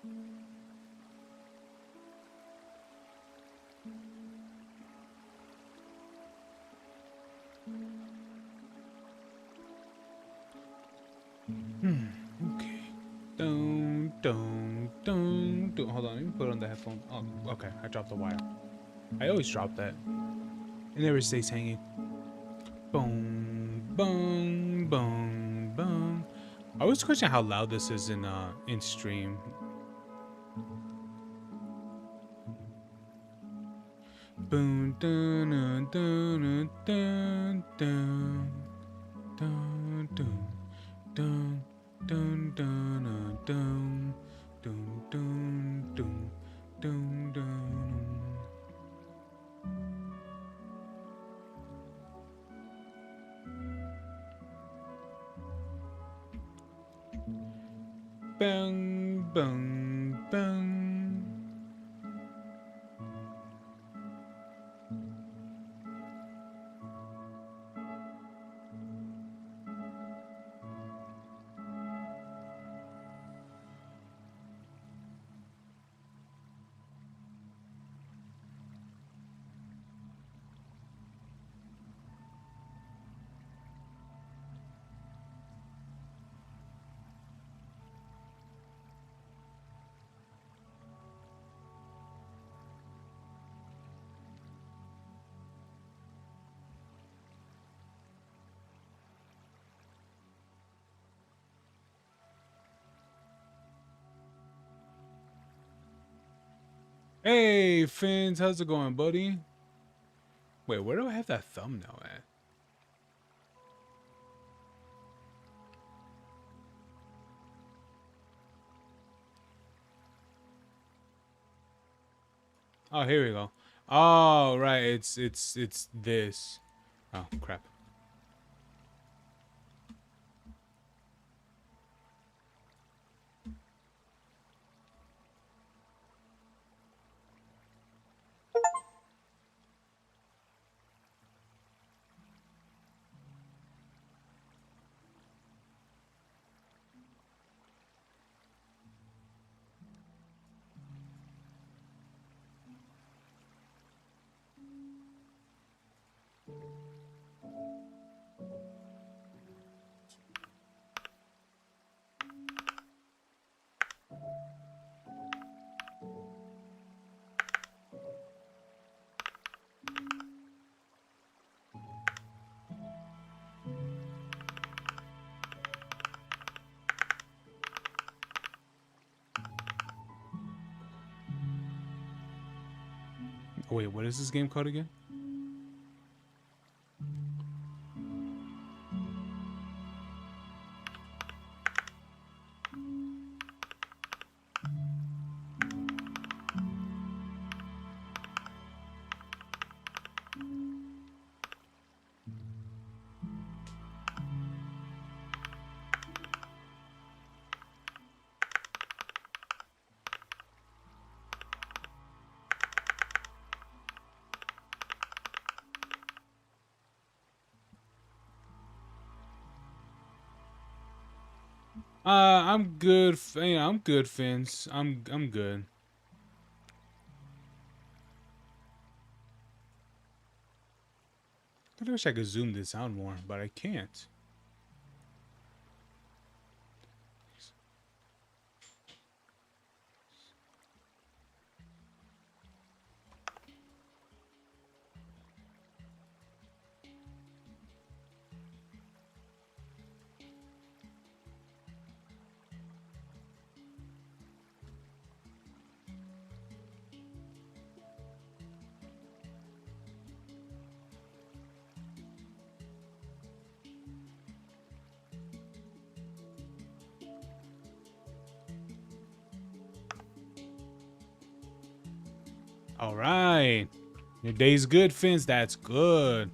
Okay. Hold on, let me put on the headphone. Oh, okay. I dropped the wire. I always drop that. It never stays hanging. Boom, boom, boom, boom. I always question how loud this is in stream. Boom, dun, dun, dun, dun, dun, dun, dun, dun, dun, dun, dun, dun, dun, dun, dun, dun, dun. Bang, bang, bang. Hey, Fins, how's it going, buddy? Wait, where do I have that thumbnail at? Oh, here we go. Oh, right, it's this. Oh, crap. Oh, wait, what is this game called again? I'm good. Yeah, I'm good, Fins. I'm good. I wish I could zoom this out more, but I can't. All right. Your day's good, Fins. That's good.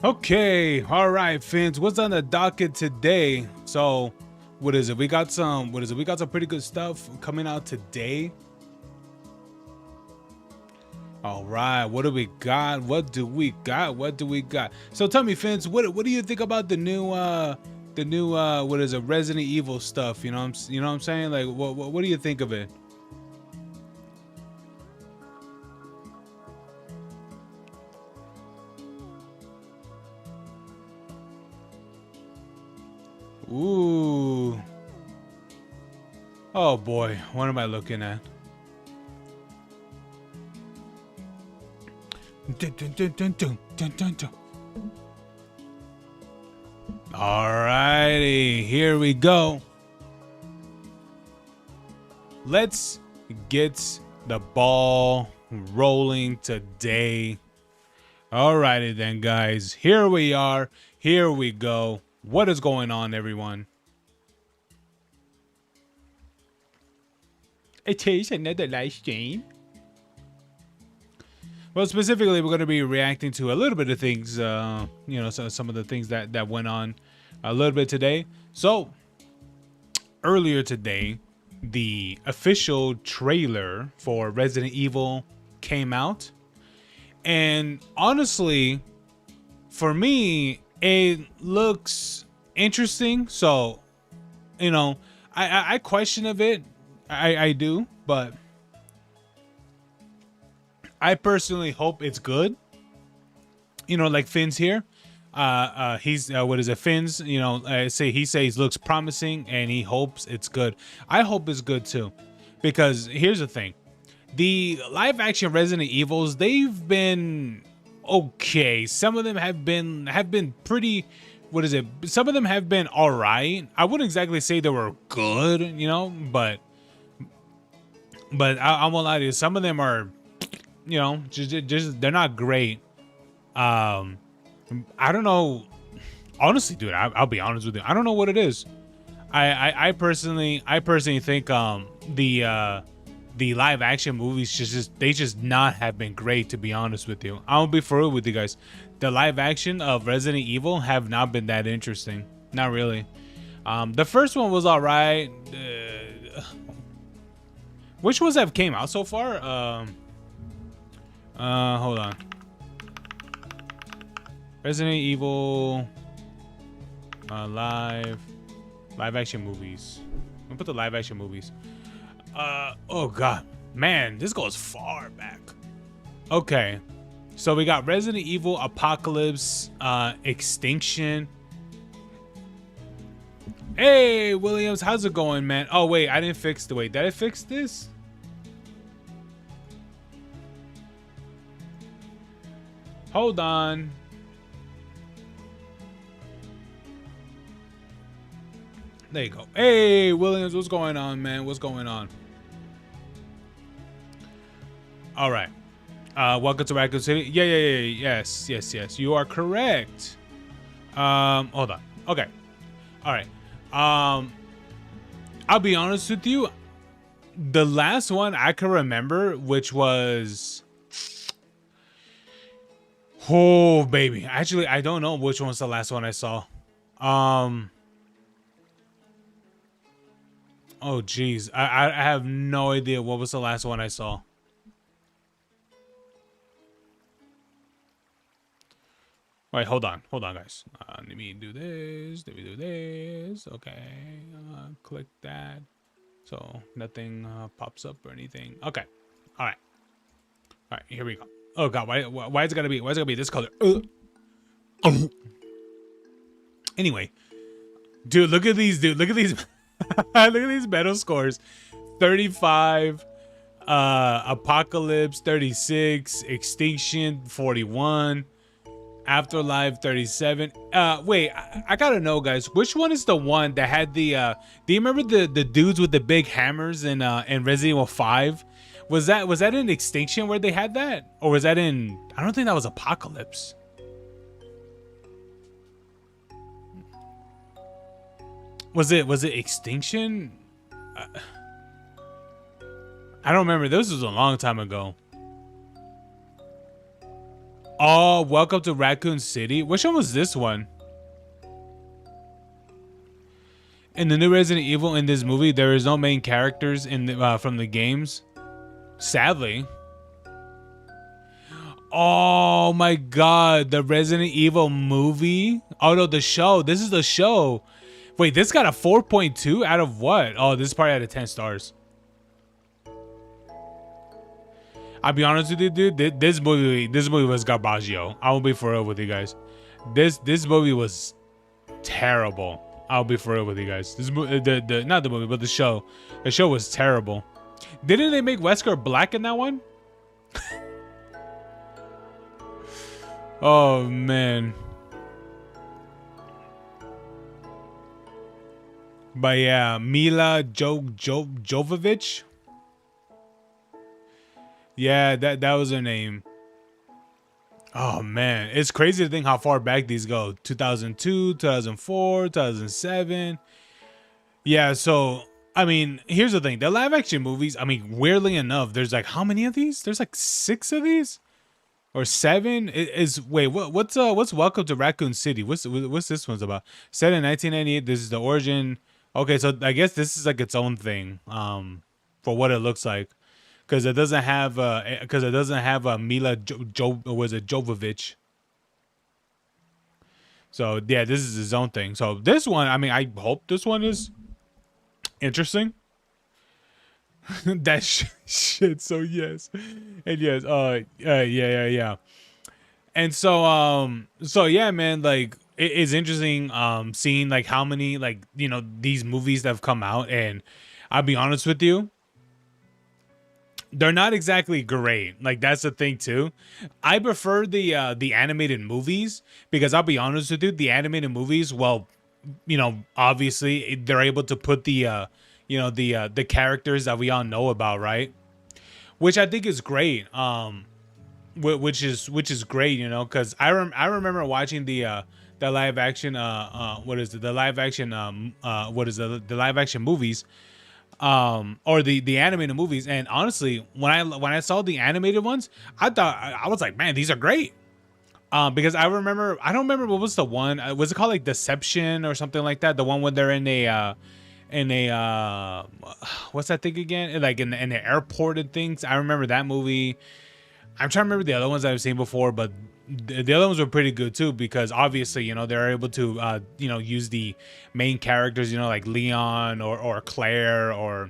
Okay, all right, Fins. What's on the docket today? So, what is it? We got some. What is it? We got some pretty good stuff coming out today. All right, what do we got? What do we got? What do we got? So tell me, Fins, what do you think about the new what is it, Resident Evil stuff? You know what I'm saying? Like, what do you think of it? Ooh. Oh boy, what am I looking at? Dun, dun, dun, dun, dun, dun, dun, dun. Alrighty, here we go. Let's get the ball rolling today. Alrighty then, guys. Here we are. Here we go. What is going on, everyone? It is another live stream. Well, specifically, we're going to be reacting to a little bit of things, so some of the things that went on a little bit today. So, earlier today, the official trailer for Resident Evil came out. And honestly, for me, it looks interesting. So, I question a bit. I do, but I personally hope it's good. Like Finn's here. He's what is it? Finn's. He says looks promising, and he hopes it's good. I hope it's good too, because here's the thing: the live action Resident Evils, they've been okay. Some of them have been pretty. What is it? Some of them have been all right. I wouldn't exactly say they were good, but I won't lie to you. Some of them are. Just they're not great. I don't know. Honestly, dude, I'll be honest with you. I don't know what it is. I personally think the live action movies just not have been great, to be honest with you. I'll be for real with you guys. The live action of Resident Evil have not been that interesting. Not really. The first one was all right. Which ones have came out so far? Hold on. Resident Evil live action movies. I'm gonna put the live action movies. Oh god, man, this goes far back. Okay, so we got Resident Evil Apocalypse, Extinction. Hey Williams, how's it going, man? Oh wait, I didn't fix the wait. Did I fix this? Hold on. There you go. Hey, Williams, what's going on, man? What's going on? All right. Welcome to Raccoon City. Yeah. Yes. You are correct. Hold on. Okay. All right. I'll be honest with you. The last one I can remember, which was... Oh, baby. Actually, I don't know which one's the last one I saw. Oh, geez. I have no idea what was the last one I saw. Wait, hold on, guys. Let me do this. Okay. Click that. So nothing pops up or anything. Okay. All right. Here we go. Oh God, why is it gonna be this color? Anyway, dude, look at these, look at these medal scores. 35, Apocalypse 36, Extinction 41, Afterlife 37. Wait, I gotta know, guys, which one is the one that had the do you remember the dudes with the big hammers in Resident Evil 5? Was that in Extinction where they had that? Or was that in... I don't think that was Apocalypse. Was it Extinction? I don't remember. This was a long time ago. Oh, Welcome to Raccoon City. Which one was this one? In the new Resident Evil, in this movie, there is no main characters in the, from the games. Sadly. Oh my god, the Resident Evil movie? Oh no, the show. This is the show. Wait, this got a 4.2 out of what? Oh, this is probably out of 10 stars. I'll be honest with you, dude. This movie was garbaggio. I will be for real with you guys. This movie was terrible. I'll be for real with you guys. This the not the movie, but the show. The show was terrible. Didn't they make Wesker black in that one? Oh man. But yeah, Mila Jovovich. Yeah, that was her name. Oh man, it's crazy to think how far back these go. 2002, 2004, 2007. Yeah, so I mean, here's the thing. The live action movies, I mean, weirdly enough, there's like how many of these? There's like 6 of these or 7. Wait, what's Welcome to Raccoon City? What's this one's about? Set in 1998. This is the origin. Okay, so I guess this is like its own thing for what it looks like. Because it doesn't have Mila Jovovich. So yeah, this is his own thing. So this one, I mean, I hope this one is interesting. That shit. So yes, and yes. Yeah. And so yeah, man. Like it's interesting. Seeing like how many like these movies that have come out, and I'll be honest with you. They're not exactly great. Like that's the thing too. I prefer the animated movies because I'll be honest with you, the animated movies, well, obviously they're able to put the the characters that we all know about, right? Which I think is great. Which is great, because I remember watching the live action what is it? The live action the live action movies. Or the animated movies, and honestly, when I saw the animated ones, I thought I was like, man, these are great. Because I don't remember what was the one. Was it called like Deception or something like that? The one when they're in a what's that thing again? Like in the airport and things. I remember that movie. I'm trying to remember the other ones I've seen before, but the other ones were pretty good too because obviously they're able to use the main characters, like Leon or Claire, or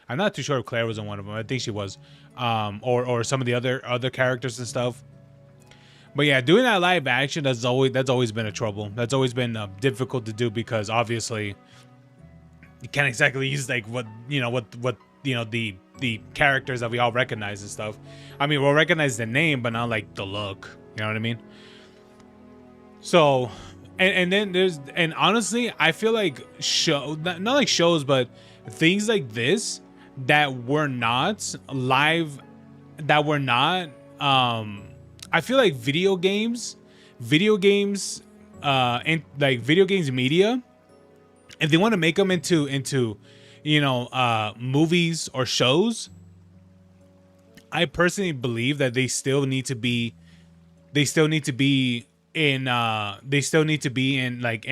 I'm not too sure if Claire was in one of them. I think she was, or some of the other characters and stuff. But yeah, doing that live action that's always been a trouble. That's always been difficult to do because obviously you can't exactly use like what the characters that we all recognize and stuff. I mean, we'll recognize the name, but not like the look. You know what I mean? So, and then honestly, I feel like not like shows, but things like this that were not live, I feel like video games, and like video games media, if they want to make them into movies or shows, I personally believe that they still need to be in like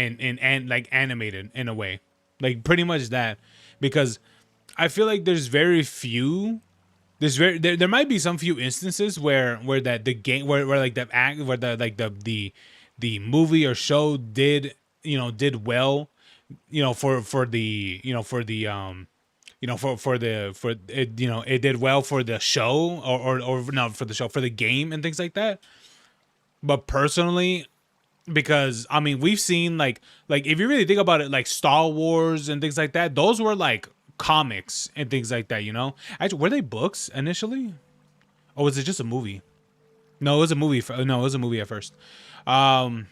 animated in a way, like pretty much that, because I feel like there might be some few instances where that the game where like the act where the movie or show did well, it did well for the show or no, for the show, for the game and things like that. But personally, because I mean, we've seen like if you really think about it, like Star Wars and things like that, those were like comics and things like that. Actually, were they books initially, or was it just a movie? No, it was a movie. No, it was a movie at first. But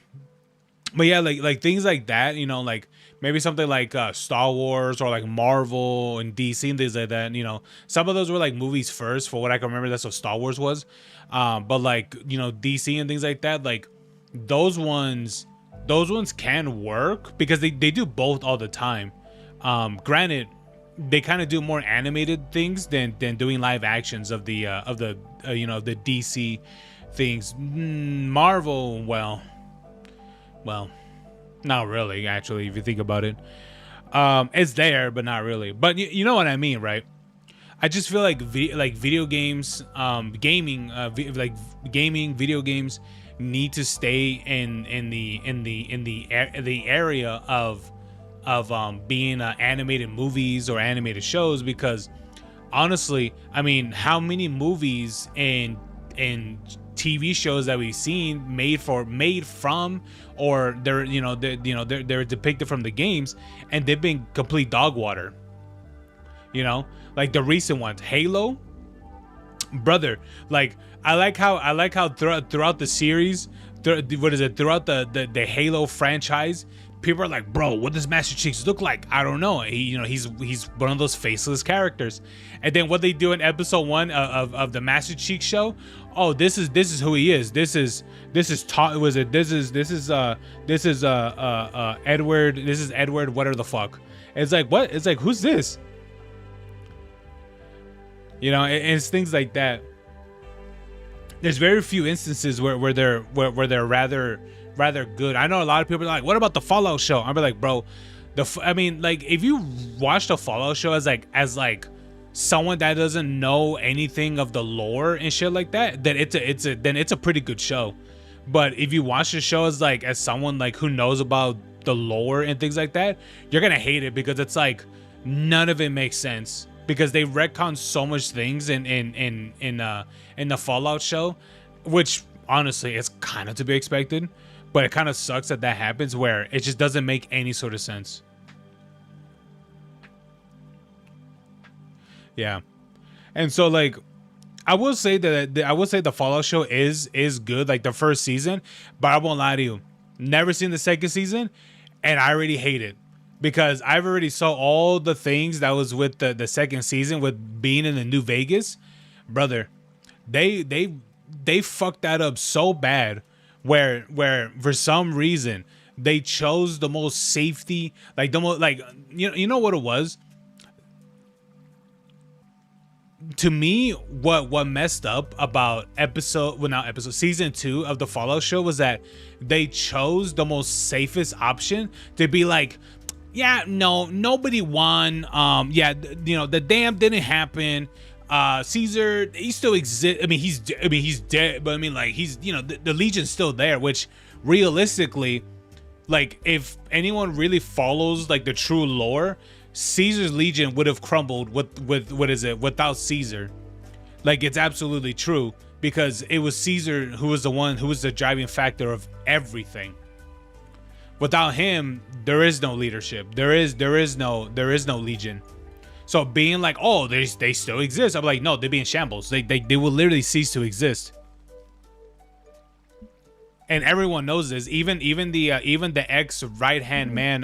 yeah, like things like that, like maybe something like Star Wars or like Marvel and DC and things like that. Some of those were like movies first, for what I can remember. That's what Star Wars was. But like DC and things like that, like those ones can work because they do both all the time. Granted, they kind of do more animated things than doing live actions of the DC things. Marvel, well, not really. Actually, if you think about it, it's there, but not really. But you know what I mean, right? I just feel like video games, gaming, like gaming, video games need to stay in the area of being animated movies or animated shows, because honestly, I mean, how many movies and TV shows that we've seen made from, or they're depicted from the games, and they've been complete dog water. You know, like the recent ones, Halo, brother. Like I like how throughout the series, throughout the Halo franchise, people are like, bro, what does Master Chief look like? I don't know. He's one of those faceless characters. And then what they do in episode 1 of the Master Chief show, oh, this is who he is. This is Edward. This is Edward. Whatever the fuck. It's like, what? It's like, who's this? You know, it's things like that. There's very few instances where they're rather good. I know a lot of people are like, what about the Fallout show? I'm like, bro, I mean, like, if you watch the Fallout show as like someone that doesn't know anything of the lore and shit like that, then it's a pretty good show. But if you watch the show as someone like who knows about the lore and things like that, you're gonna hate it, because it's like none of it makes sense, because they retcon so much things in the Fallout show, which honestly is kind of to be expected. But it kind of sucks that happens, where it just doesn't make any sort of sense. Yeah. And so, like, I will say the Fallout show is good, like the first season, but I won't lie to you, never seen the second season, and I already hate it, because I've already saw all the things that was with the second season, with being in the New Vegas, brother. They fucked that up so bad, where for some reason they chose the most safety, like the most, like, you know what it was. To me, what messed up about season 2 of the Fallout show was that they chose the most safest option to be like, yeah, no, nobody won. The dam didn't happen. Caesar, he still exists. I mean, he's dead, but I mean, like, he's, the Legion's still there, which realistically, like, if anyone really follows like the true lore, Caesar's Legion would have crumbled without Caesar. Like, it's absolutely true, because it was Caesar who was the driving factor of everything. Without him, there is no leadership. There is no Legion. So being like, oh, they still exist, I'm like, no, they'd be in shambles. They will literally cease to exist. And everyone knows this. Even the ex right hand man,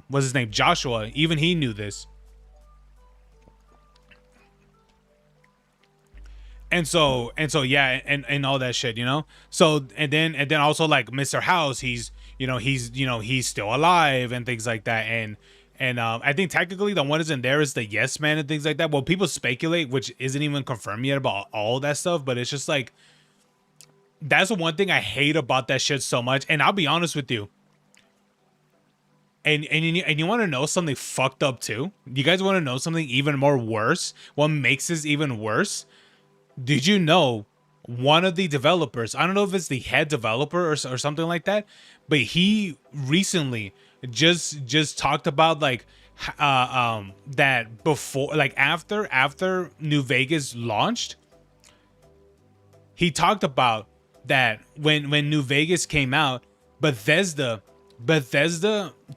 what's his name, Joshua, even he knew this. And so yeah, and all that shit, so and then also, like, Mr. House, he's still alive and things like that. And I think technically the one isn't there is the Yes Man and things like that. Well, people speculate, which isn't even confirmed yet, about all that stuff, but it's just like, that's the one thing I hate about that shit so much. And I'll be honest with you, and you want to know something fucked up too? You guys want to know something even more worse? What makes this even worse? Did you know one of the developers, I don't know if it's the head developer or something like that, but he recently just talked about, like, that before, like, after New Vegas launched, he talked about that when New Vegas came out, Bethesda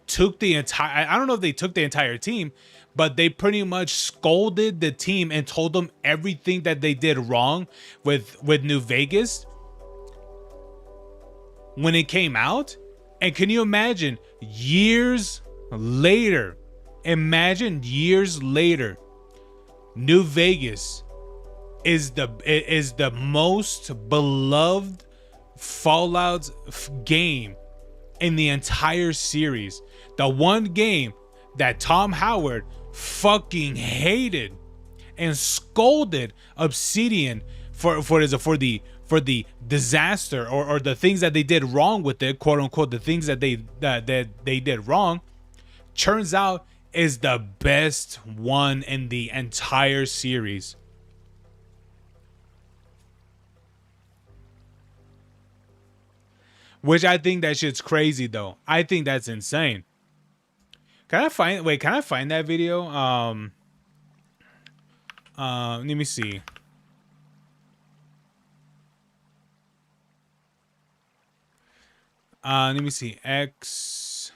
took the entire, I don't know if they took the entire team, but they pretty much scolded the team and told them everything that they did wrong with New Vegas when it came out. And can you imagine years later, New Vegas is the most beloved Fallout game in the entire series. The one game that Tom Howard fucking hated and scolded Obsidian for the disaster or the things that they did wrong with it, quote unquote, the things that they did wrong, turns out is the best one in the entire series. Which I think that shit's crazy though. I think that's insane. Can I find that video? Let me see. Let me see. X.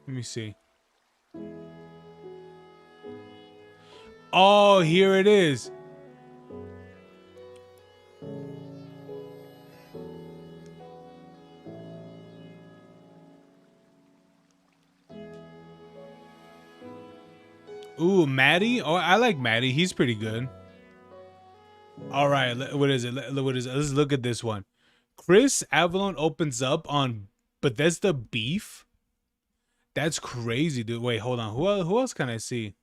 Let me see. Oh, here it is. Ooh, Maddie. Oh, I like Maddie. He's pretty good. All right, what is it? What is it? Let's look at this one. Chris Avalon opens up on Bethesda beef. That's crazy, dude. Wait, hold on. Who else can I see?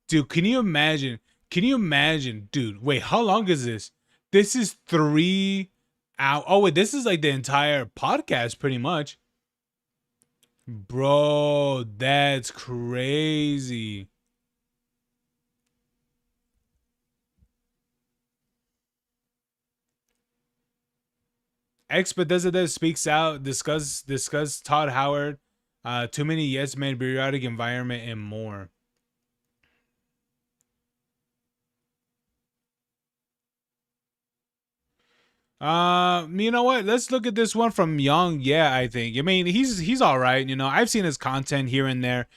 Dude, can you imagine? Can you imagine, dude? Wait, how long is this? This is 3 hours. Oh wait, this is like the entire podcast, pretty much. Bro, that's crazy. Ex Bethesda speaks out, discuss Todd Howard, too many yes men, periodic environment, and more. You know what? Let's look at this one from Young. Yeah, I think. I mean, he's all right. You know, I've seen his content here and there.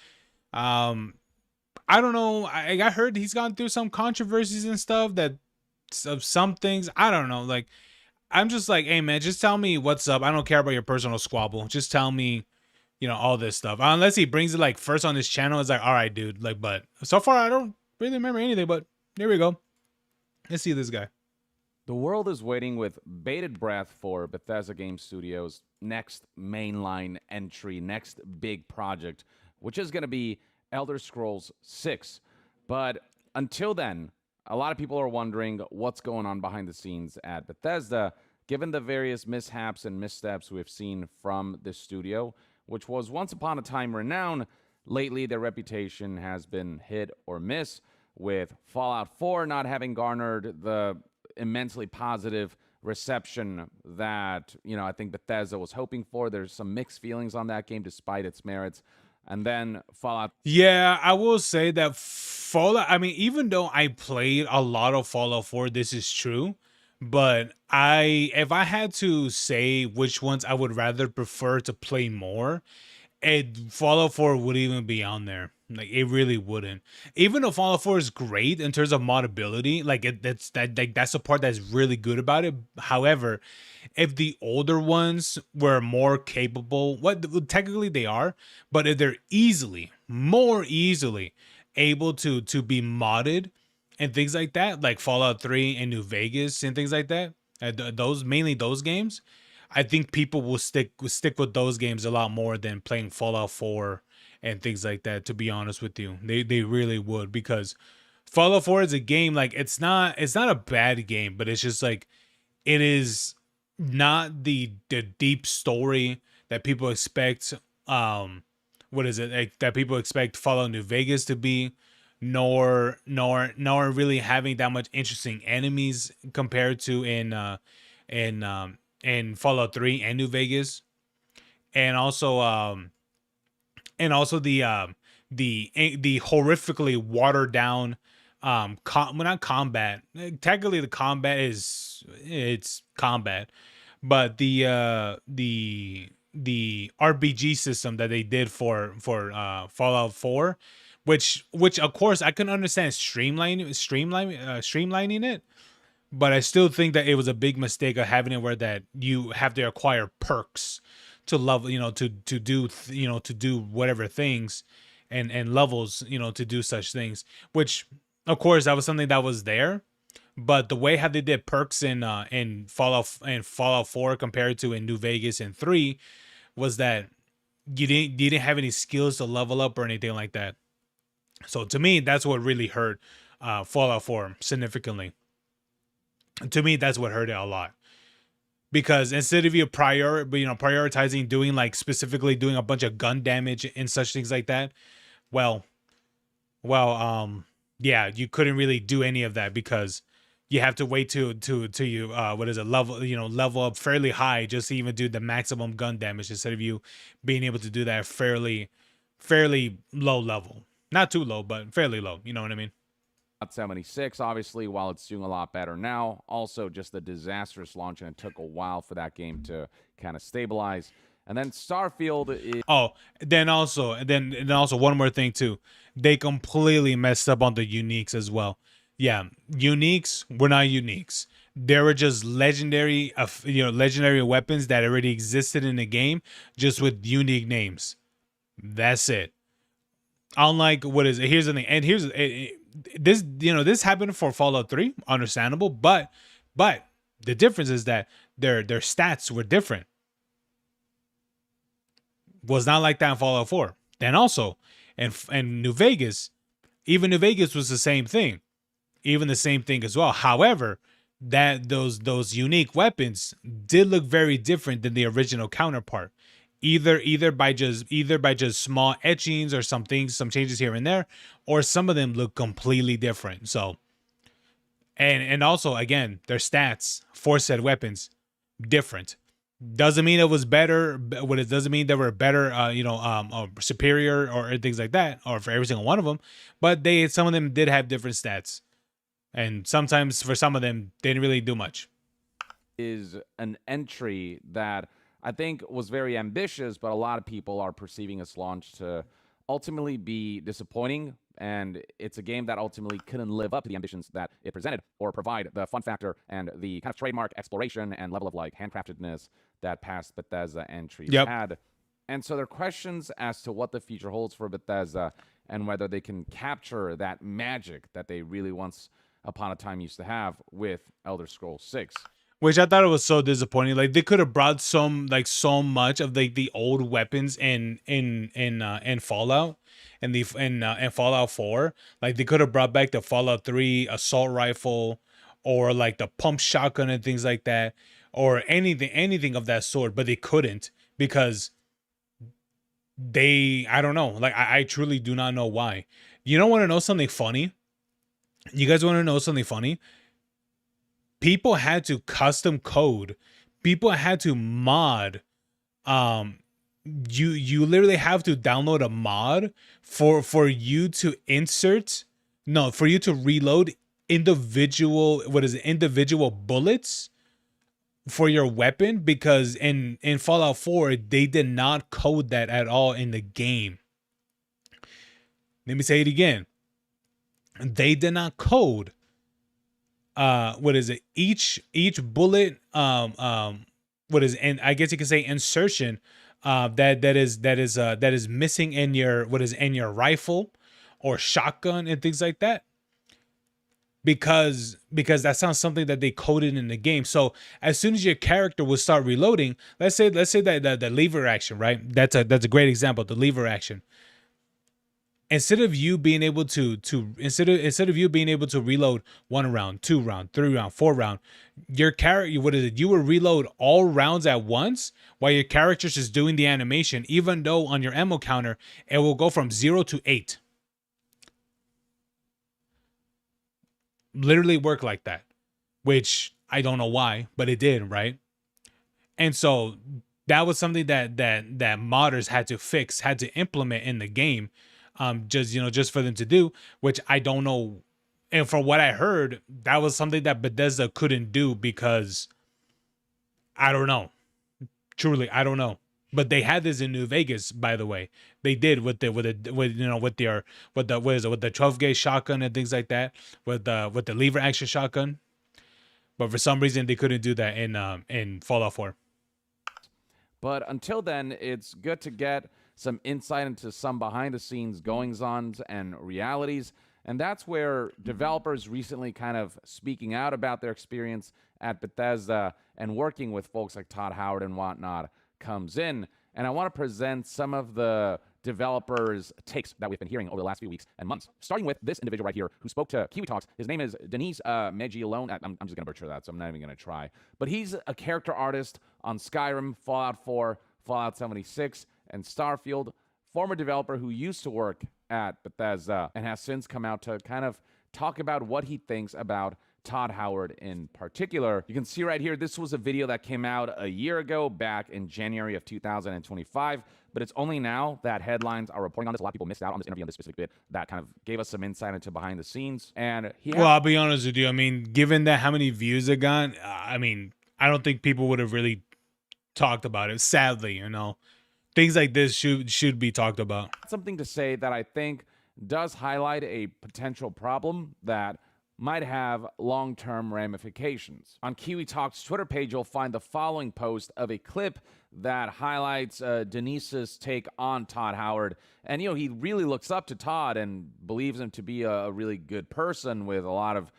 Um, I don't know. I heard he's gone through some controversies and stuff that of some things. I don't know. Like, I'm just like, hey man, just tell me what's up. I don't care about your personal squabble. Just tell me, all this stuff. Unless he brings it like first on his channel, it's like, all right, dude. Like, but so far I don't really remember anything. But there we go. Let's see this guy. The world is waiting with bated breath for Bethesda Game Studios' next mainline entry, next big project, which is going to be Elder Scrolls 6. But until then, a lot of people are wondering what's going on behind the scenes at Bethesda, given the various mishaps and missteps we've seen from this studio, which was once upon a time renowned. Lately, their reputation has been hit or miss, with Fallout 4 not having garnered the immensely positive reception that I think Bethesda was hoping for. There's some mixed feelings on that game despite its merits. And then Fallout. Yeah, I will say that Fallout. I mean, even though I played a lot of Fallout 4, this is true. But if I had to say which ones I would rather prefer to play more, Fallout 4 would even be on there. Like it really wouldn't. Even though Fallout 4 is great in terms of modability, like that's the part that's really good about it. However, if the older ones were more capable, what technically they are, but if they're more easily able to be modded and things like that, like Fallout 3 and New Vegas and things like that, those mainly those games, I think people will stick with those games a lot more than playing Fallout 4 and things like that. To be honest with you, they really would, because Fallout 4 is a game, like it's not a bad game, but it's just like it is not the deep story that people expect. What is it, like, that people expect Fallout New Vegas to be, nor really having that much interesting enemies compared to in Fallout 3 and New Vegas. And also the horrifically watered down not combat. Technically the combat it's combat, but the RPG system that they did for Fallout 4, which of course I can understand streamlining it, but I still think that it was a big mistake of having it where that you have to acquire perks to level, to do, to do whatever things, and levels, to do such things. Which, of course, that was something that was there, but the way how they did perks in Fallout 4 compared to in New Vegas and 3 was that you didn't have any skills to level up or anything like that. So to me, that's what really hurt Fallout 4 significantly. To me, that's what hurt it a lot. Because instead of prioritizing doing like specifically doing a bunch of gun damage and such things like that, well, yeah, you couldn't really do any of that because you have to wait to you what is it, level up fairly high just to even do the maximum gun damage instead of you being able to do that fairly low level. Not too low, but fairly low. You know what I mean? 76, obviously, while it's doing a lot better now, also just a disastrous launch, and it took a while for that game to kind of stabilize. And then Starfield is... Oh, then also one more thing too. They completely messed up on the uniques as well. Yeah, uniques were not uniques. They were just legendary weapons that already existed in the game, just with unique names. That's it. Unlike what is it? Here's the thing, and this happened for Fallout 3, understandable, but the difference is that their stats were different. Was not like that in Fallout 4. Then also, and New Vegas, even New Vegas was the same thing, even the same thing as well. However, that those unique weapons did look very different than the original counterpart. Either by just small etchings or some changes here and there, or some of them look completely different. So, and also again, their stats for said weapons different. Doesn't mean it was better. What it doesn't mean they were better, superior or things like that, or for every single one of them. But some of them did have different stats, and sometimes for some of them they didn't really do much. Is an entry that I think was very ambitious, but a lot of people are perceiving its launch to ultimately be disappointing. And it's a game that ultimately couldn't live up to the ambitions that it presented or provide the fun factor and the kind of trademark exploration and level of like handcraftedness that past Bethesda entries had. And so there are questions as to what the future holds for Bethesda and whether they can capture that magic that they really once upon a time used to have with Elder Scrolls 6. Which I thought it was so disappointing. Like they could have brought so much of the old weapons in Fallout and in Fallout 4. Like they could have brought back the Fallout 3 assault rifle, or like the pump shotgun and things like that, or anything of that sort. But they couldn't because I don't know. Like I truly do not know why. You don't want to know something funny? You guys want to know something funny? People had to custom code. People had to mod. You literally have to download a mod for you to reload individual bullets for your weapon, because in Fallout 4 they did not code that at all in the game. Let me say it again. They did not code each bullet, and I guess you could say insertion that is missing in your rifle or shotgun and things like that, because that's not something that they coded in the game. So as soon as your character will start reloading, let's say that the lever action, right? That's a great example. The lever action. Instead of you being able to reload 1 round, 2 round, 3 round, 4 round, your character, you will reload all rounds at once while your character's just doing the animation, even though on your ammo counter it will go from 0 to 8. Literally work like that, which I don't know why, but it did, right? And so that was something that modders had to implement in the game. Just for them to do, which I don't know. And from what I heard, that was something that Bethesda couldn't do because I don't know. Truly, I don't know. But they had this in New Vegas, by the way. They did with the 12 gauge shotgun and things like that, with the lever action shotgun. but for some reason they couldn't do that in Fallout 4. But until then, it's good to get some insight into some behind the scenes goings ons and realities. And that's where developers recently kind of speaking out about their experience at Bethesda and working with folks like Todd Howard and whatnot comes in. And I want to present some of the developers' takes that we've been hearing over the last few weeks and months. Starting with this individual right here who spoke to Kiwi Talks. His name is Denise Megialone. I'm just going to butcher that, so I'm not even going to try. But he's a character artist on Skyrim, Fallout 4, Fallout 76, and Starfield. Former developer who used to work at Bethesda and has since come out to kind of talk about what he thinks about Todd Howard in particular. You can see right here, this was a video that came out a year ago, back in January of 2025, but it's only now that headlines are reporting on this. A lot of people missed out on this interview on this specific bit that kind of gave us some insight into behind the scenes. And well, I'll be honest with you. I mean, given that how many views it got, I mean, I don't think people would have really talked about it. Sadly, things like this should be talked about. Something to say that I think does highlight a potential problem that might have long-term ramifications. On Kiwi Talk's Twitter page, you'll find the following post of a clip that highlights Denise's take on Todd Howard. And, he really looks up to Todd and believes him to be a really good person with a lot of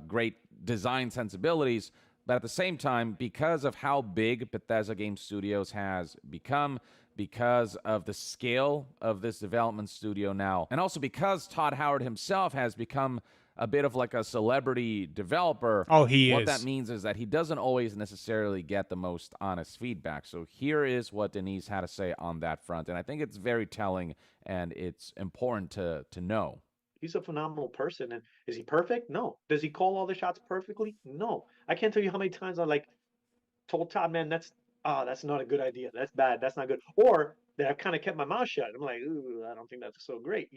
great design sensibilities. But at the same time, because of how big Bethesda Game Studios has become, because of the scale of this development studio now, and also because Todd Howard himself has become a bit of like a celebrity developer. Oh, he is. What that means is that he doesn't always necessarily get the most honest feedback. So here is what Denise had to say on that front. And I think it's very telling and it's important to know. He's a phenomenal person. And is he perfect? No. Does he call all the shots perfectly? No. I can't tell you how many times I told Todd, man, that's not a good idea. That's bad. That's not good. Or that I've kind of kept my mouth shut. I'm like, ooh, I don't think that's so great,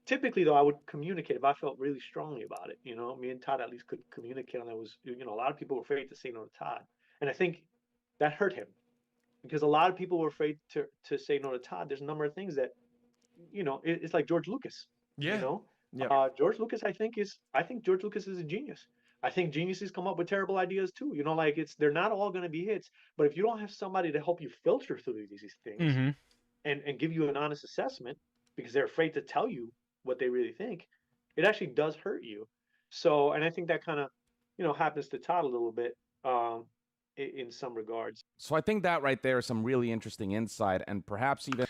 Typically, though, I would communicate if I felt really strongly about it. Me and Todd at least could communicate on that. Was a lot of people were afraid to say no to Todd, and I think that hurt him because a lot of people were afraid to say no to Todd. There's a number of things that, it's like George Lucas. Yeah. Yeah. George Lucas, I think George Lucas is a genius. I think geniuses come up with terrible ideas too. They're not all going to be hits, but if you don't have somebody to help you filter through these things and give you an honest assessment because they're afraid to tell you what they really think, it actually does hurt you. So, and I think that kind of, happens to Todd a little bit in some regards. So I think that right there is some really interesting insight and perhaps even...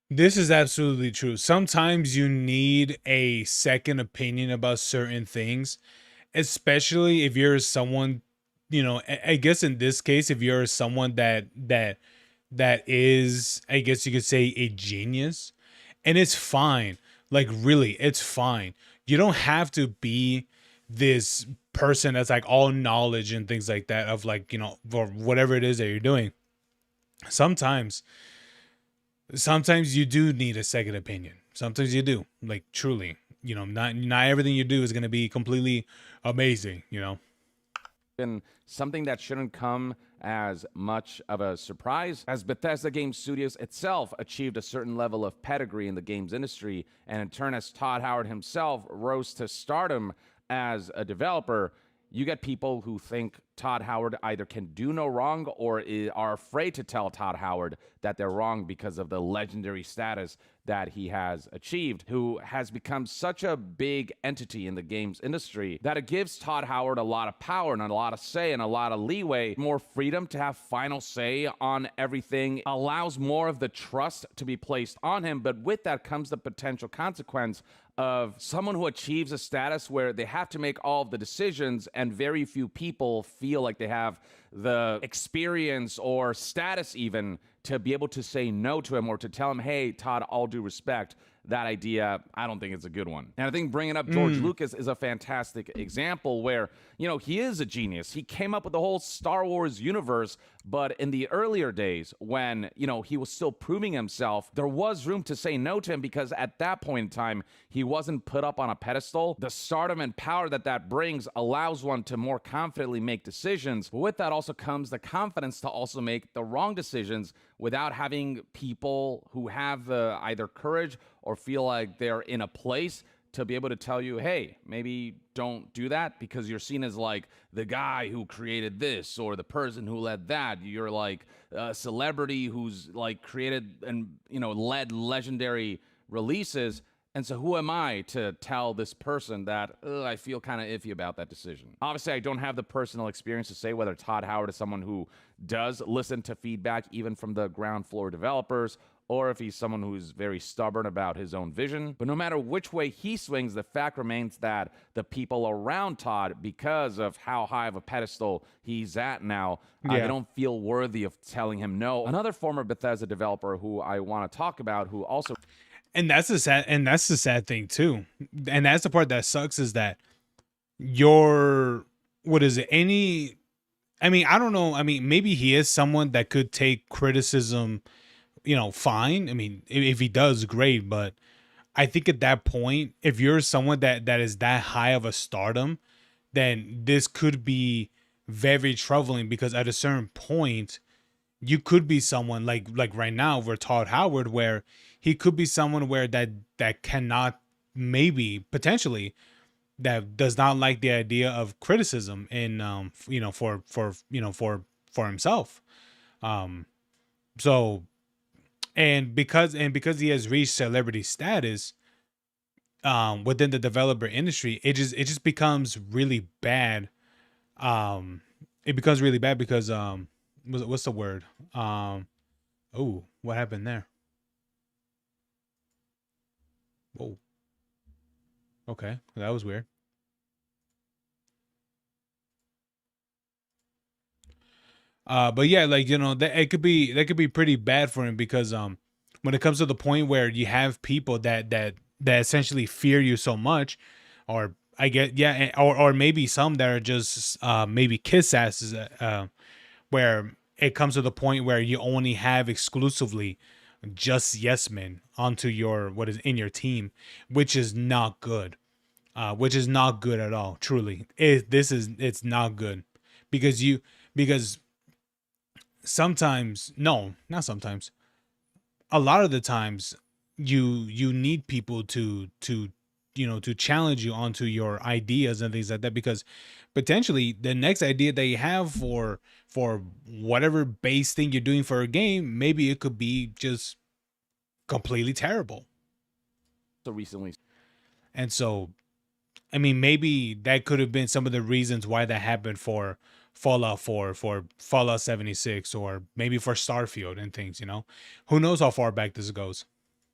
This is absolutely true. Sometimes you need a second opinion about certain things, especially if you're someone, I guess in this case, if you're someone that is, I guess you could say, a genius, and it's fine. Like, really, it's fine. You don't have to be this person that's like all knowledge and things like that of for whatever it is that you're doing. Sometimes you do need a second opinion. Sometimes you do. Like, truly, not everything you do is going to be completely amazing, And something that shouldn't come as much of a surprise, as Bethesda Game Studios itself achieved a certain level of pedigree in the games industry, and in turn, as Todd Howard himself rose to stardom as a developer, you get people who think Todd Howard either can do no wrong or are afraid to tell Todd Howard that they're wrong because of the legendary status that he has achieved, who has become such a big entity in the games industry that it gives Todd Howard a lot of power and a lot of say and a lot of leeway, more freedom to have final say on everything, allows more of the trust to be placed on him. But with that comes the potential consequence of someone who achieves a status where they have to make all of the decisions and very few people feel like they have the experience or status even to be able to say no to him or to tell him, hey, Todd, all due respect, that idea, I don't think it's a good one. And I think bringing up George Lucas is a fantastic example where, he is a genius. He came up with the whole Star Wars universe, but in the earlier days when, he was still proving himself, there was room to say no to him because at that point in time, he wasn't put up on a pedestal. The stardom and power that brings allows one to more confidently make decisions. But with that also comes the confidence to also make the wrong decisions without having people who have the either courage or feel like they're in a place to be able to tell you, hey, maybe don't do that because you're seen as like the guy who created this or the person who led that. You're like a celebrity who's like created and, led legendary releases. And so who am I to tell this person that I feel kind of iffy about that decision? Obviously, I don't have the personal experience to say whether Todd Howard is someone who does listen to feedback even from the ground floor developers, or if he's someone who's very stubborn about his own vision. But no matter which way he swings, the fact remains that the people around Todd, because of how high of a pedestal he's at now, they don't feel worthy of telling him no. Another former Bethesda developer who I want to talk about, who also... And that's the sad thing too. And that's the part that sucks, is that your, what is it? I don't know. I mean, maybe he is someone that could take criticism, fine. I mean, if he does, great. But I think at that point, if you're someone that is that high of a stardom, then this could be very troubling, because at a certain point, you could be someone like right now we're Todd Howard, where he could be someone where that cannot, maybe potentially, that does not like the idea of criticism in for himself. So and because he has reached celebrity status within the developer industry, it just becomes really bad. It becomes really bad because what's the word? Oh, what happened there? Oh, okay, that was weird. But yeah, like, that could be pretty bad for him, because when it comes to the point where you have people that essentially fear you so much, or I get, yeah, or maybe some that are just maybe kiss asses, where it comes to the point where you only have exclusively just yes men onto your, what is in your team, which is not good. Which is not good at all. Truly, it's not good, because sometimes, no, not sometimes, a lot of the times, you need people to challenge you onto your ideas and things like that, because potentially the next idea that you have for whatever base thing you're doing for a game, maybe it could be just completely terrible. So recently, and so I mean, maybe that could have been some of the reasons why that happened for Fallout 4, for Fallout 76, or maybe for Starfield and things, Who knows how far back this goes?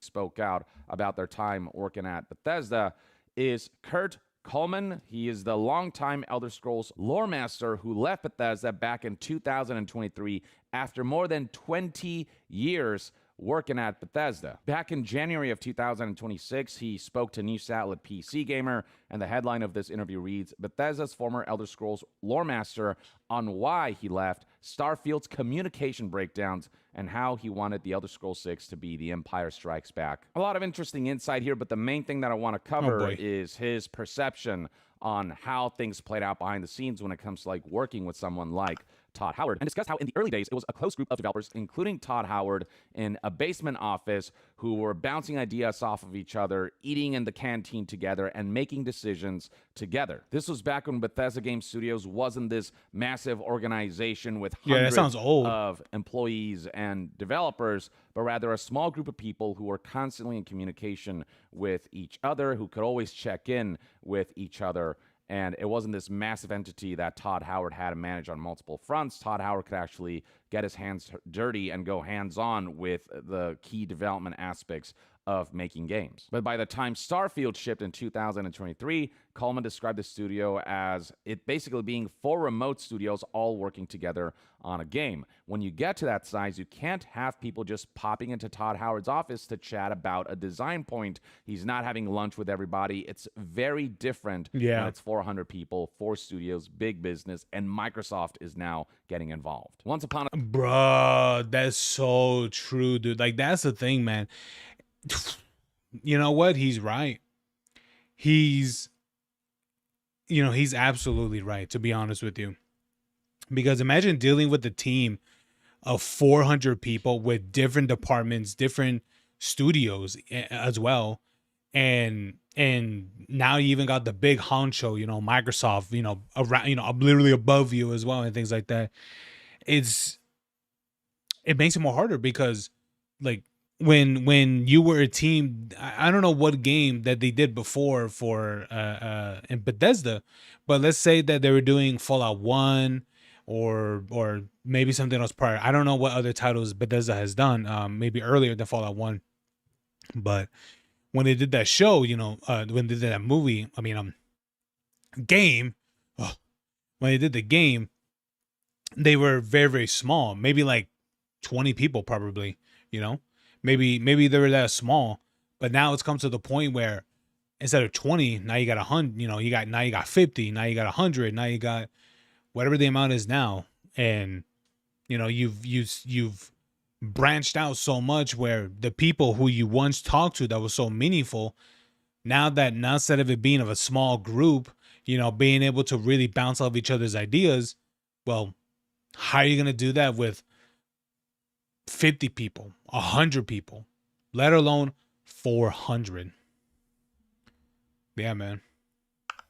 Spoke out about their time working at Bethesda is Kurt Coleman. He is the longtime Elder Scrolls lore master who left Bethesda back in 2023 after more than 20 years working at Bethesda. Back in January of 2026, he spoke to news outlet PC Gamer, and the headline of this interview reads, Bethesda's former Elder Scrolls lore master on why he left, Starfield's communication breakdowns, and how he wanted the Elder Scrolls 6 to be The Empire Strikes Back. A lot of interesting insight here, but the main thing that I want to cover is his perception on how things played out behind the scenes when it comes to like working with someone like Todd Howard, and discuss how in the early days it was a close group of developers, including Todd Howard, in a basement office who were bouncing ideas off of each other, eating in the canteen together, and making decisions together. This was back when Bethesda Game Studios wasn't this massive organization with hundreds of employees and developers, but rather a small group of people who were constantly in communication with each other, who could always check in with each other. And it wasn't this massive entity that Todd Howard had to manage on multiple fronts. Todd Howard could actually get his hands dirty and go hands-on with the key development aspects of making games. But by the time Starfield shipped in 2023, Coleman described the studio as it basically being 4 remote studios all working together on a game. When you get to that size, you can't have people just popping into Todd Howard's office to chat about a design point. He's not having lunch with everybody. It's very different when it's 400 people, 4 studios, big business, and Microsoft is now getting involved. Once upon a... Bruh, that's so true, dude. Like, that's the thing, man. You know what? He's right. He's absolutely right, to be honest with you. Because imagine dealing with a team of 400 people with different departments, different studios as well. and now you even got the big honcho, Microsoft, around, literally above you as well, and things like that. It's it makes it more harder because, like, when you were a team, I don't know what game that they did before for in Bethesda, but let's say that they were doing Fallout 1 or maybe something else prior. I don't know what other titles Bethesda has done, maybe earlier than Fallout 1. But when they did that show, when they did that movie, I mean, game, ugh, when they did the game, they were very, very small, maybe like 20 people probably, you know, maybe they were that small. But now it's come to the point where instead of 20, now you got 100, now you got 50, now you got 100, now you got whatever the amount is now. And you've branched out so much where the people who you once talked to that was so meaningful, now instead of it being of a small group, being able to really bounce off each other's ideas, well, how are you going to do that with 50 people, 100 people, let alone 400? Yeah, man.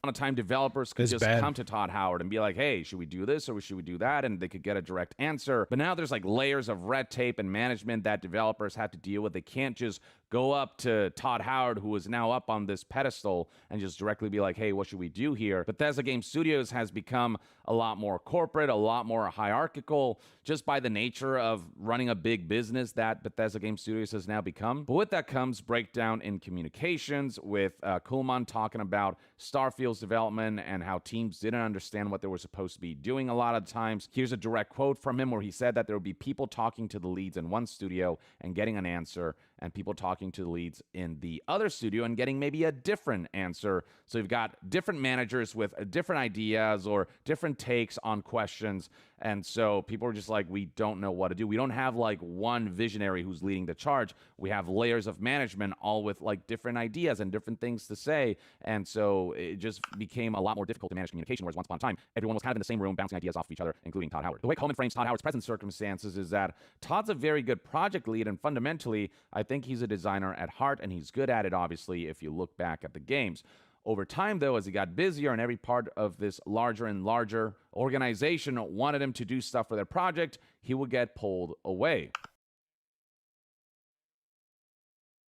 Of time developers could It's just bad. come to Todd Howard and be like, hey, should we do this or should we do that? And they could get a direct answer. But now there's like layers of red tape and management that developers have to deal with. They can't just go up to Todd Howard, who is now up on this pedestal, and just directly be like, hey, what should we do here? Bethesda Game Studios has become a lot more corporate, a lot more hierarchical, just by the nature of running a big business that Bethesda Game Studios has now become. But with that comes breakdown in communications, with Kuhlman talking about Starfield's development and how teams didn't understand what they were supposed to be doing a lot of times. Here's a direct quote from him where he said that there would be people talking to the leads in one studio and getting an answer, and people talking to the leads in the other studio and getting maybe a different answer. So you've got different managers with different ideas or different takes on questions. And so people are just like, we don't know what to do. We don't have like one visionary who's leading the charge. We have layers of management, all with like different ideas and different things to say. And so it just became a lot more difficult to manage communication, whereas once upon a time, everyone was kind of in the same room bouncing ideas off of each other, including Todd Howard. The way Coleman frames Todd Howard's present circumstances is that Todd's a very good project lead, and fundamentally, I think he's a designer at heart, and he's good at it, obviously, if you look back at the games. Over time, though, as he got busier and every part of this larger and larger organization wanted him to do stuff for their project, he would get pulled away.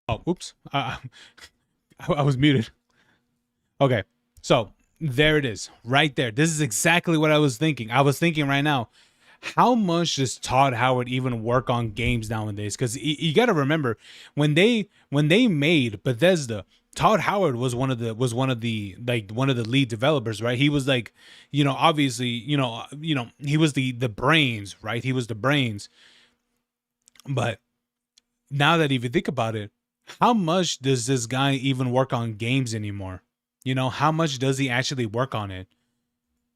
Oh, oops. I was muted. Okay. So there it is right there. This is exactly what I was thinking. I was thinking right now, how much does Todd Howard even work on games nowadays? Because you got to remember, when they made Bethesda, Todd Howard was one of the lead developers, right? He was like, obviously, he was the brains, right? He was the brains. But now that if you think about it, how much does this guy even work on games anymore? How much does he actually work on it?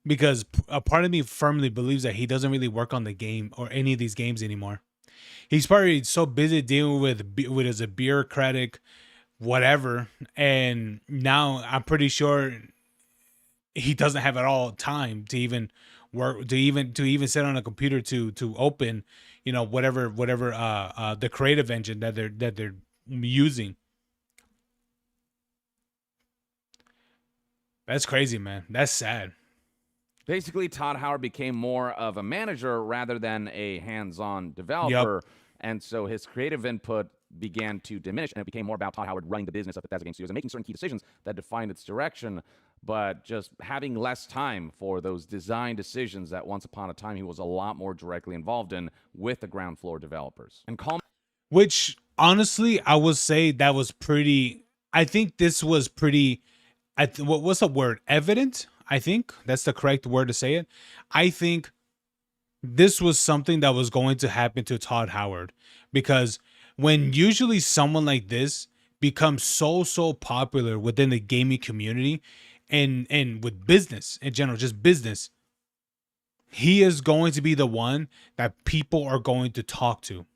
Because a part of me firmly believes that he doesn't really work on the game or any of these games anymore. He's probably so busy dealing with as a bureaucratic whatever, and now I'm pretty sure he doesn't have at all time to even work, to even sit on a computer to open, whatever the creative engine that they're using. That's crazy, man. That's sad. Basically, Todd Howard became more of a manager rather than a hands-on developer. Yep. And so his creative input began to diminish, and it became more about Todd Howard running the business of Bethesda Game Studios and making certain key decisions that defined its direction, but just having less time for those design decisions that once upon a time he was a lot more directly involved in with the ground floor developers. And which, honestly, I would say that was pretty... I think this was pretty... what's the word? Evident? I think that's the correct word to say it. I think this was something that was going to happen to Todd Howard, because when usually someone like this becomes so popular within the gaming community and with business in general, just business, he is going to be the one that people are going to talk to.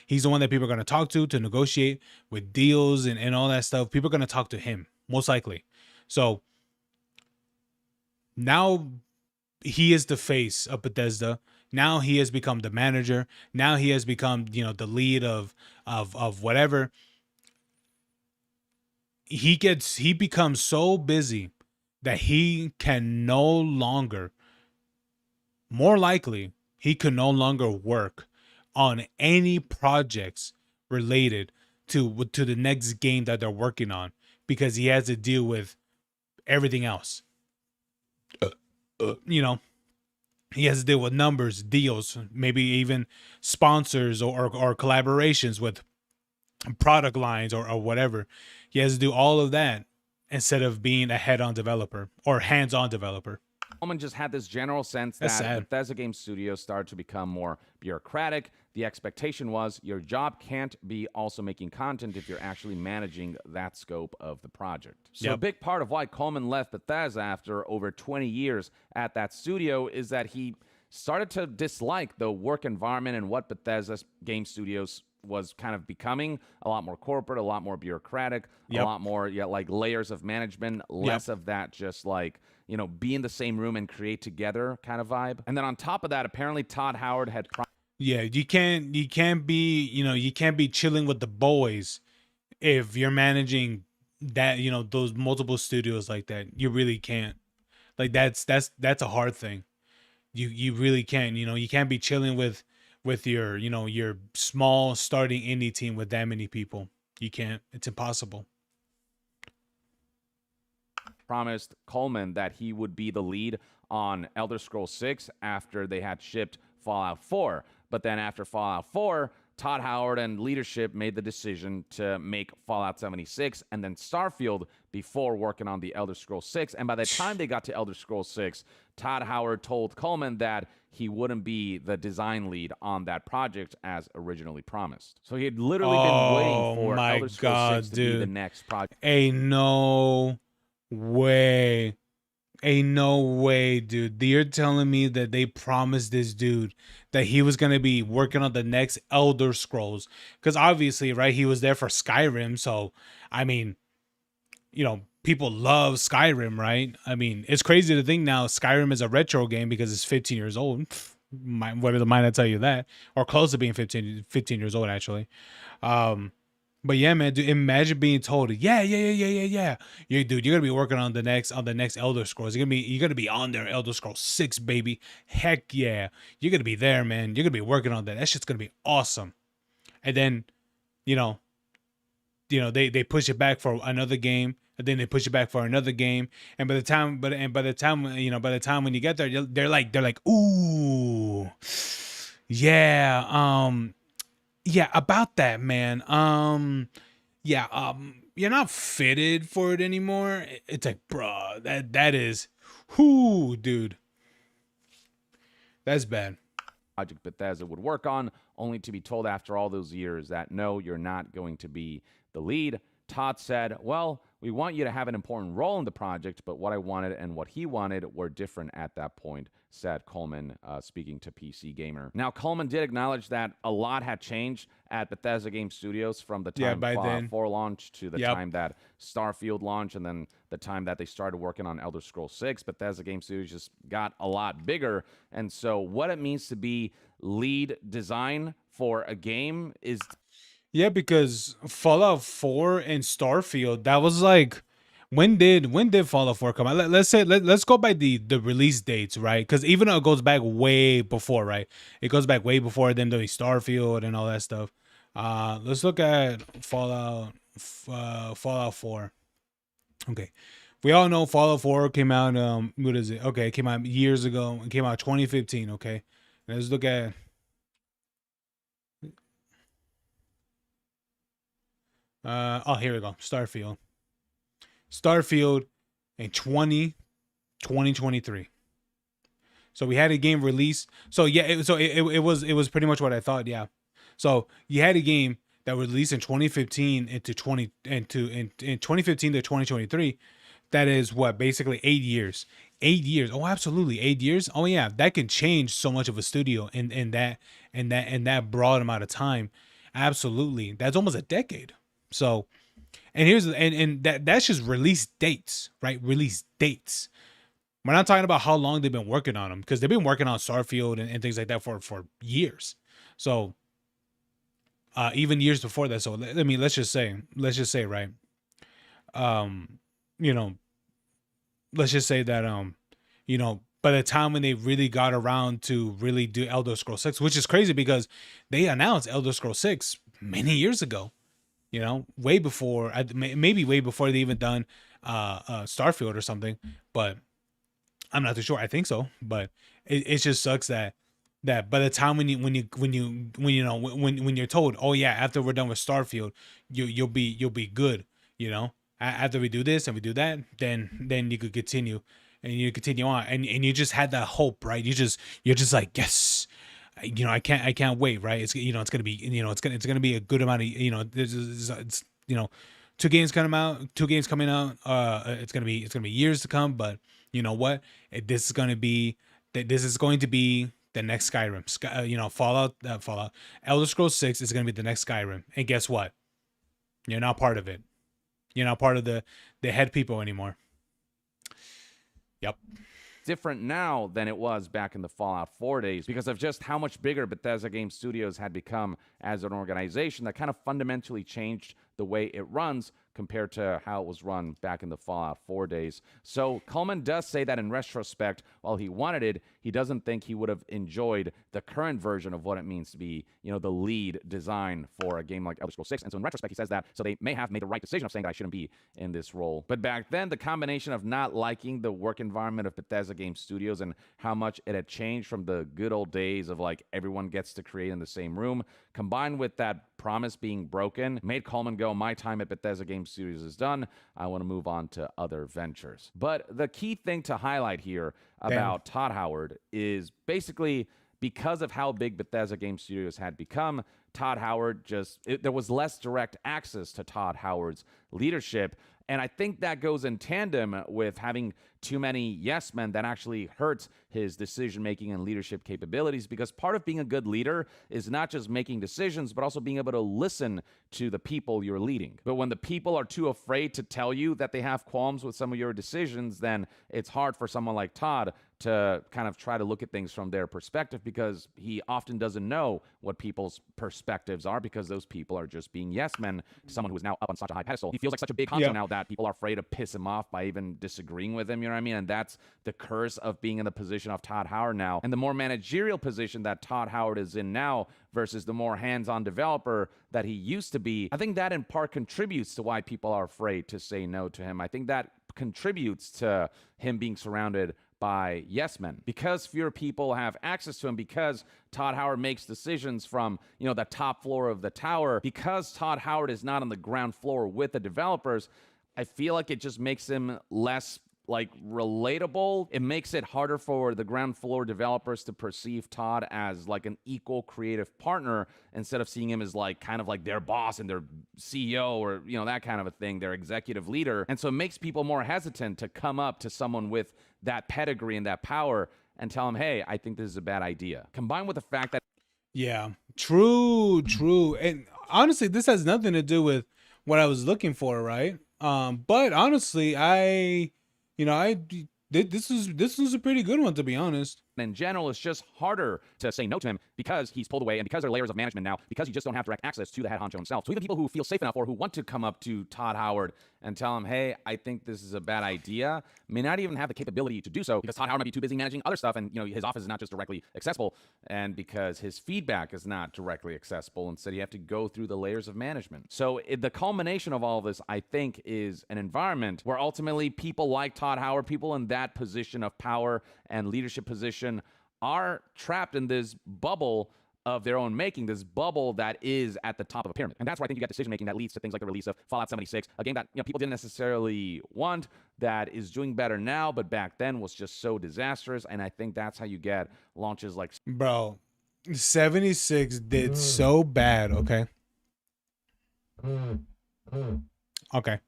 He's the one that people are going to talk to negotiate with deals and all that stuff. People are going to talk to him, most likely. So now he is the face of Bethesda. Now he has become the manager. Now he has become, the lead of whatever. he becomes so busy that he can no longer, more likely, he can no longer work on any projects related to the next game that they're working on because he has to deal with everything else. You know, he has to deal with numbers, deals, maybe even sponsors or collaborations with product lines or whatever. He has to do all of that instead of being a head-on developer or hands-on developer. Coleman just had this general sense That's that sad. Bethesda Game Studios started to become more bureaucratic. The expectation was your job can't be also making content if you're actually managing that scope of the project. So a Yep. big part of why Coleman left Bethesda after over 20 years at that studio is that he started to dislike the work environment and what Bethesda Game Studios was kind of becoming. A lot more corporate, a lot more bureaucratic, a Yep. lot more like layers of management, less of that just like, be in the same room and create together kind of vibe. And then on top of that, apparently Todd Howard had Yeah, you can't be, you can't be chilling with the boys if you're managing that, those multiple studios like that. You really can't. Like that's a hard thing. You really can't, you can't be chilling with your, your small starting indie team with that many people. You can't. It's impossible. promised Coleman that he would be the lead on Elder Scrolls 6 after they had shipped Fallout 4. But then after Fallout 4, Todd Howard and leadership made the decision to make Fallout 76 and then Starfield before working on the Elder Scrolls 6. And by the time they got to Elder Scrolls 6, Todd Howard told Coleman that he wouldn't be the design lead on that project as originally promised. So he had literally been waiting for my Elder Scrolls God, 6 to be the dude. next project. Ain't no way. Ain't no way, dude. You're telling me that they promised this dude that he was gonna be working on the next Elder Scrolls? Because obviously, right, he was there for Skyrim. So, I mean, people love Skyrim, right? I mean, it's crazy to think now Skyrim is a retro game because it's 15 years old. What might I tell you that? Or close to being 15 years old, actually. But yeah, man, dude, imagine being told, yeah. Dude, you're gonna be working on the next Elder Scrolls. You're gonna be on there, Elder Scrolls 6, baby. Heck yeah. You're gonna be there, man. You're gonna be working on that. That shit's gonna be awesome. And then, you know, they push it back for another game, and then they push it back for another game. And by the time by the time when you get there, they're like, ooh, yeah, yeah, about that, man. Yeah, you're not fitted for it anymore. It's like, bruh, that is, whoo, dude, that's bad. Project Bethesda would work on, only to be told after all those years that no, you're not going to be the lead. Todd said, well, we want you to have an important role in the project, but what I wanted and what he wanted were different at that point, said Coleman, speaking to PC Gamer. Now, Coleman did acknowledge that a lot had changed at Bethesda Game Studios from the time by Fallout then. 4 launched to the Yep. time that Starfield launched and then the time that they started working on Elder Scrolls 6. Bethesda Game Studios just got a lot bigger. And so what it means to be lead design for a game is Yeah, because Fallout 4 and Starfield, that was like, when did Fallout 4 come out? Let's go by the release dates, right? Because even though it goes back way before, right? It goes back way before them doing Starfield and all that stuff. Let's look at Fallout 4. Okay. We all know Fallout 4 came out, what is it? Okay, it came out years ago. It came out 2015, okay? Let's look at, oh, here we go. Starfield in 2023. So we had a game released. So yeah, it was pretty much what I thought. Yeah. So you had a game that was released in 2015 in 2015 to 2023. That is what, basically 8 years. 8 years. Oh, absolutely, 8 years. Oh yeah, that can change so much of a studio in that broad amount of time. Absolutely, that's almost a decade. So, and that's just release dates, right? Release dates. We're not talking about how long they've been working on them, because they've been working on Starfield and things like that for years. So, even years before that. So, let's just say, right? you know, let's just say that by the time when they really got around to really do Elder Scrolls 6, which is crazy because they announced Elder Scrolls 6 many years ago, way before, maybe way before they even done Starfield or something, but I'm not too sure. I think so, but it just sucks that by the time when you're told, oh yeah, after we're done with Starfield, you'll be good, after we do this and we do that, then you could continue and you continue on, and you just had that hope, right? You're just like, yes, I can't wait, right? It's gonna be, it's gonna be a good amount of, it's, two games coming out. It's gonna be years to come, but you know what? This is gonna be this is going to be the next Skyrim. Fallout, Elder Scrolls 6 is gonna be the next Skyrim, and guess what? You're not part of it. You're not part of the head people anymore. Yep. Different now than it was back in the Fallout 4 days because of just how much bigger Bethesda Game Studios had become as an organization that kind of fundamentally changed the way it runs compared to how it was run back in the Fallout 4 days. So Coleman does say that in retrospect, while he wanted it, he doesn't think he would have enjoyed the current version of what it means to be, the lead design for a game like Elder Scrolls 6. And so in retrospect, he says that, so they may have made the right decision of saying that I shouldn't be in this role. But back then, the combination of not liking the work environment of Bethesda Game Studios and how much it had changed from the good old days of like everyone gets to create in the same room, combined with that promise being broken, made Coleman go, my time at Bethesda Game Studios is done. I want to move on to other ventures. But the key thing to highlight here about Todd Howard is basically because of how big Bethesda Game Studios had become, Todd Howard there was less direct access to Todd Howard's leadership. And I think that goes in tandem with having too many yes men that actually hurts his decision-making and leadership capabilities, because part of being a good leader is not just making decisions, but also being able to listen to the people you're leading. But when the people are too afraid to tell you that they have qualms with some of your decisions, then it's hard for someone like Todd to kind of try to look at things from their perspective, because he often doesn't know what people's perspectives are, because those people are just being yes men to someone who is now up on such a high pedestal. He feels like such a big honcho now that people are afraid to piss him off by even disagreeing with him, you know what I mean? And that's the curse of being in the position of Todd Howard now. And the more managerial position that Todd Howard is in now versus the more hands-on developer that he used to be, I think that in part contributes to why people are afraid to say no to him. I think that contributes to him being surrounded by yes men, because fewer people have access to him, because Todd Howard makes decisions from, the top floor of the tower, because Todd Howard is not on the ground floor with the developers. I feel like it just makes him less relatable. It makes it harder for the ground floor developers to perceive Todd as an equal creative partner, instead of seeing him as kind of their boss and their CEO, or that kind of a thing, their executive leader. And so it makes people more hesitant to come up to someone with that pedigree and that power and tell him, hey, I think this is a bad idea. Combined with the fact that true, and honestly, this has nothing to do with what I was looking for, right? But honestly, this was a pretty good one, to be honest. in general, it's just harder to say no to him because he's pulled away, and because there are layers of management now, because you just don't have direct access to the head honcho himself. So even people who feel safe enough or who want to come up to Todd Howard and tell him, hey, I think this is a bad idea, may not even have the capability to do so, because Todd Howard might be too busy managing other stuff, and his office is not just directly accessible, and because his feedback is not directly accessible. Instead, you have to go through the layers of management. So the culmination of all of this, I think, is an environment where ultimately people like Todd Howard, people in that position of power and leadership position, are trapped in this bubble of their own making, this bubble that is at the top of a pyramid. And that's where I think you get decision-making that leads to things like the release of Fallout 76, a game that people didn't necessarily want, that is doing better now, but back then was just so disastrous. And I think that's how you get launches like... Bro, 76 did so bad, okay? Okay.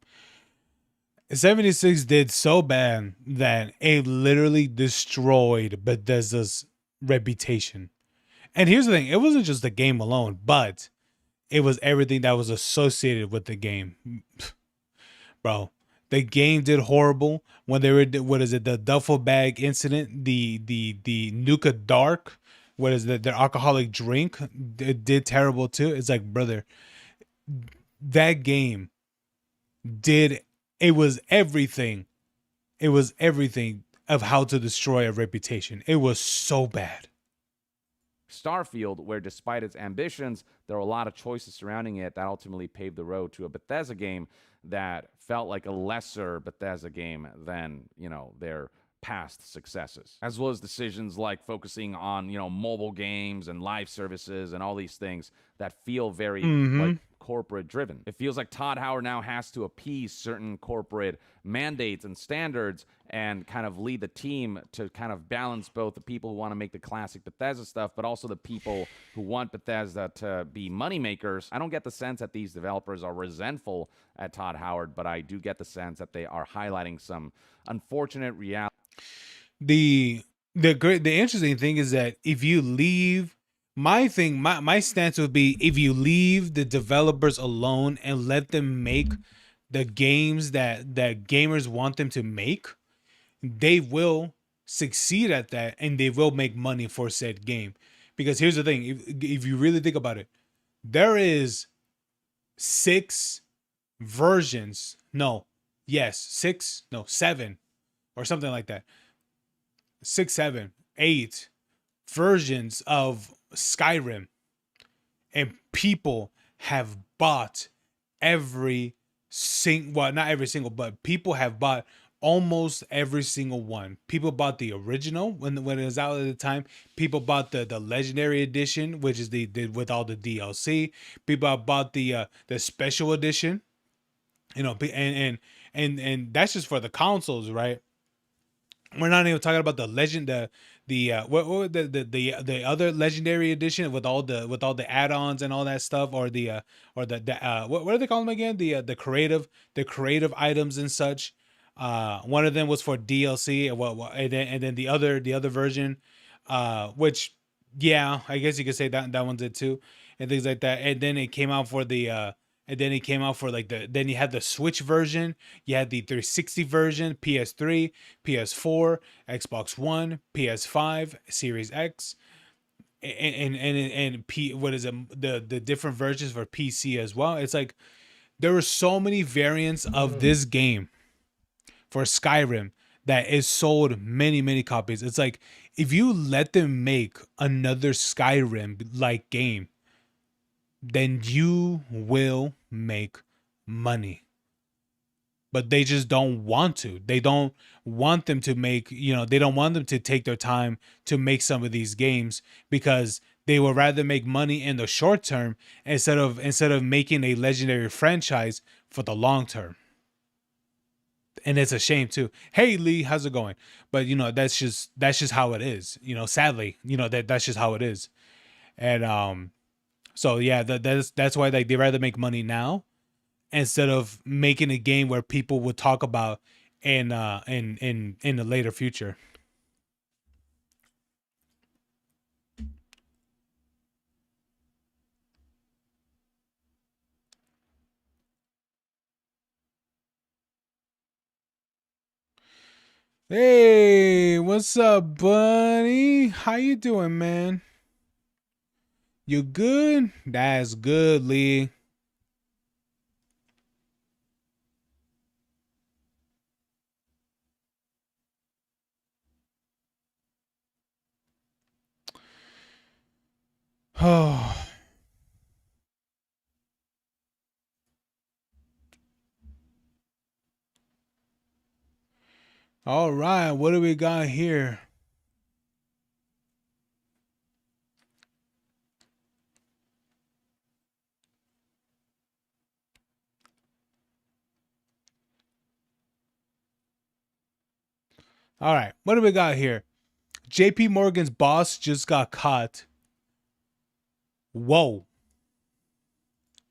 76 did so bad that it literally destroyed Bethesda's reputation. And here's the thing, it wasn't just the game alone, but it was everything that was associated with the game. Bro, the game did horrible when they were, the duffel bag incident, the Nuka Dark, their alcoholic drink, it did terrible too. It's like, brother, that game did it was everything. It was everything of how to destroy a reputation. It was so bad. Starfield, where despite its ambitions, there were a lot of choices surrounding it that ultimately paved the road to a Bethesda game that felt like a lesser Bethesda game than, their past successes, as well as decisions like focusing on, mobile games and live services and all these things that feel very like corporate driven. It feels like Todd Howard now has to appease certain corporate mandates and standards and kind of lead the team to kind of balance both the people who want to make the classic Bethesda stuff, but also the people who want Bethesda to be moneymakers. I don't get the sense that these developers are resentful at Todd Howard, but I do get the sense that they are highlighting some unfortunate reality. The interesting thing is that if you leave, my stance would be, if you leave the developers alone and let them make the games that gamers want them to make, they will succeed at that and they will make money for said game. Because here's the thing, if you really think about it, there is 7 or something like that. 6, 7, 8 versions of Skyrim, and people have bought every single, well, not every single, but people have bought almost every single one. People bought the original when it was out at the time. People bought the legendary edition, which is the with all the DLC. People bought the special edition, and that's just for the consoles, right? We're not even talking about the legend, the other legendary edition with all the add-ons and all that stuff, or what do they call them again? The creative items and such. One of them was for DLC, and then the other version, which, yeah, I guess you could say that one did too, and things like that. And then it came out for then you had the Switch version, you had the 360 version, PS3, PS4, Xbox One, PS5, Series X, and what is it, the different versions for PC as well. It's like there were so many variants of this game for Skyrim that is sold many copies. It's like, if you let them make another Skyrim like game, then you will make money. But they just don't want to. They don't want them to make, they don't want them to take their time to make some of these games, because they would rather make money in the short term instead of making a legendary franchise for the long term. And it's a shame too. Hey Lee, how's it going? But that's just how it is. Sadly, that's just how it is. And so yeah, that's why they rather make money now instead of making a game where people would talk about in the later future. Hey, what's up, buddy? How you doing, man? You good? That's good, Lee. Oh. All right, what do we got here? All right, what do we got here? JP Morgan's boss just got caught. Whoa.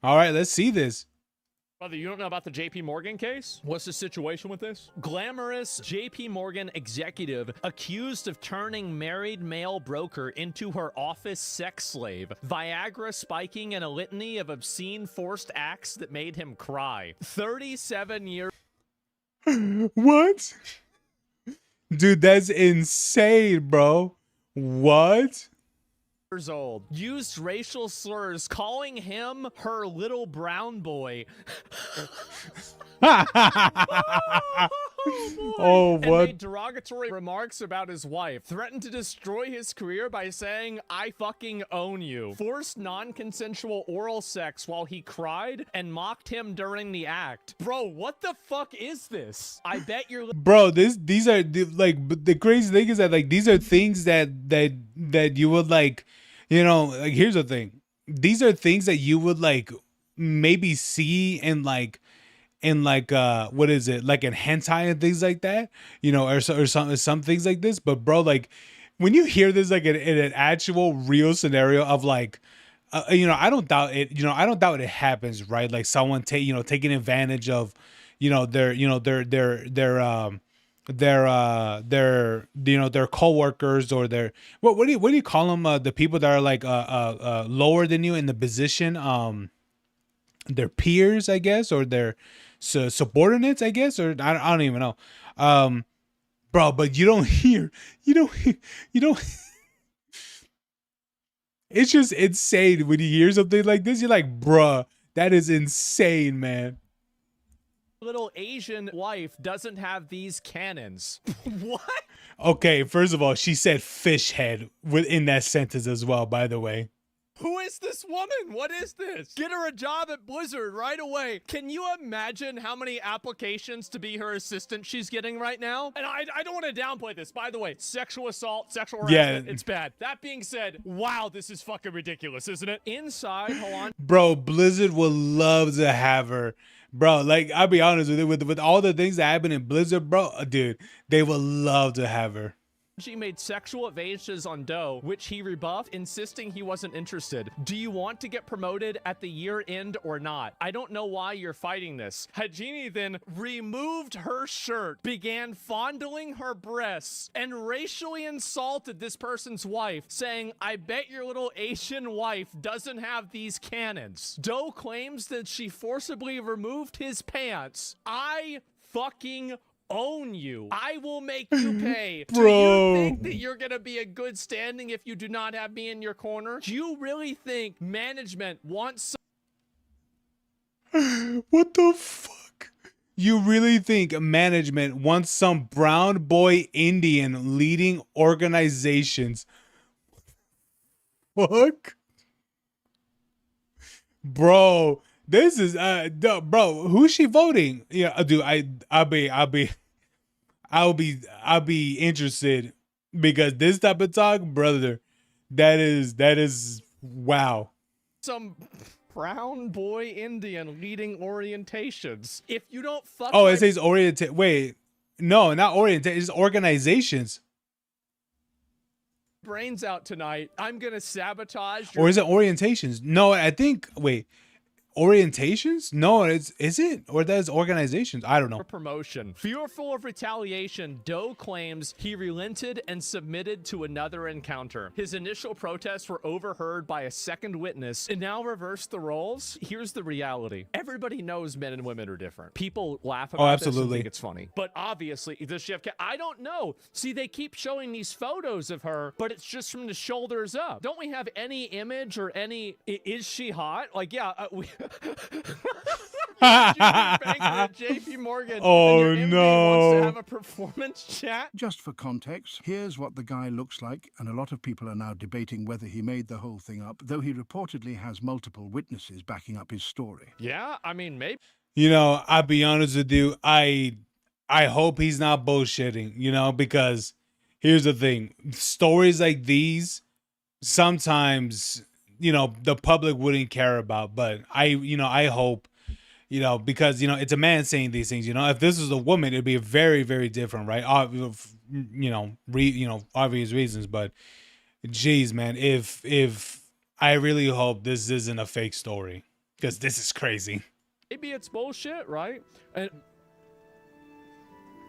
All right, let's see this. Brother, you don't know about the JP Morgan case? What's the situation with this? Glamorous JP Morgan executive accused of turning married male broker into her office sex slave, Viagra spiking, and a litany of obscene forced acts that made him cry. 37 years. What? Dude, that's insane, bro. What? years old, used racial slurs, calling him her little brown boy. Oh, And what? made derogatory remarks about his wife. Threatened to destroy his career by saying, "I fucking own you." Forced non-consensual oral sex while he cried and mocked him during the act. Bro, what the fuck is this? I bet you're... Bro, these are like the crazy thing is that like these are things that you would like, you know, like here's the thing. These are things that you would like maybe see in like what is it, like in hentai and things like that, you know, or some things like this. But bro, like when you hear this like in an actual real scenario of like you know, I don't doubt it, you know, I don't doubt it happens, right? Like someone taking advantage of, you know, their you know, their coworkers or their what do you call them, the people that are like lower than you in the position, their peers, I guess, or their subordinates, I guess, or I don't even know, bro. But you don't hear, you don't. It's just insane when you hear something like this. You're like, bruh, that is insane, man. little Asian wife doesn't have these cannons. What? Okay, first of all, she said fish head within that sentence as well, by the way. Who is this woman? What is this? Get her a job at Blizzard right away. Can you imagine how many applications to be her assistant she's getting right now? And I don't want to downplay this. By the way, sexual assault, sexual harassment, it's bad. That being said, wow, this is fucking ridiculous, isn't it? Inside, hold on. Bro, Blizzard would love to have her. Bro, like, I'll be honest with you, with all the things that happen in Blizzard, bro, dude, they would love to have her. She made sexual advances on Doe, which he rebuffed, insisting he wasn't interested. Do you want to get promoted at the year end or not? I don't know why you're fighting this. Hajini then removed her shirt, began fondling her breasts, and racially insulted this person's wife, saying, "I bet your little Asian wife doesn't have these cannons." Doe claims that she forcibly removed his pants. I fucking own you. I will make you pay. Do you think that you're gonna be a good standing if you do not have me in your corner? Do you really think management wants... What the fuck? You really think management wants some brown boy Indian leading organizations? Fuck? Bro, this is bro, who's she voting? Yeah, dude, I'll be interested, because this type of talk, brother, that is wow. some brown boy Indian leading orientations? If you don't fuck Oh, my it says orientate. Wait, no, not orientate. It's organizations. brains out tonight, I'm gonna sabotage your... Or is it orientations? No, I think. Wait, orientations? No, is it? Or that's organizations? I don't know. promotion. Fearful of retaliation, Doe claims he relented and submitted to another encounter. His initial protests were overheard by a second witness and now reversed the roles. Here's the reality. Everybody knows men and women are different. People laugh about this and absolutely. think it's funny. But obviously, does she have... I don't know. See, they keep showing these photos of her, but it's just from the shoulders up. Don't we have any image or any... Is she hot? Like, yeah, we... JP Morgan. Oh, and your MD no. wants to have a performance chat. Just for context, here's what the guy looks like, and a lot of people are now debating whether he made the whole thing up, though he reportedly has multiple witnesses backing up his story. Yeah, I mean, maybe. You know, I'll be honest with you. I hope he's not bullshitting, you know, because here's the thing. Stories like these, sometimes, you know, the public wouldn't care about, but I hope, you know, because, you know, it's a man saying these things, you know. If this was a woman, it'd be very, very different, right? You know, obvious reasons, but geez, man, if I really hope this isn't a fake story, because this is crazy. Maybe it's bullshit, right? And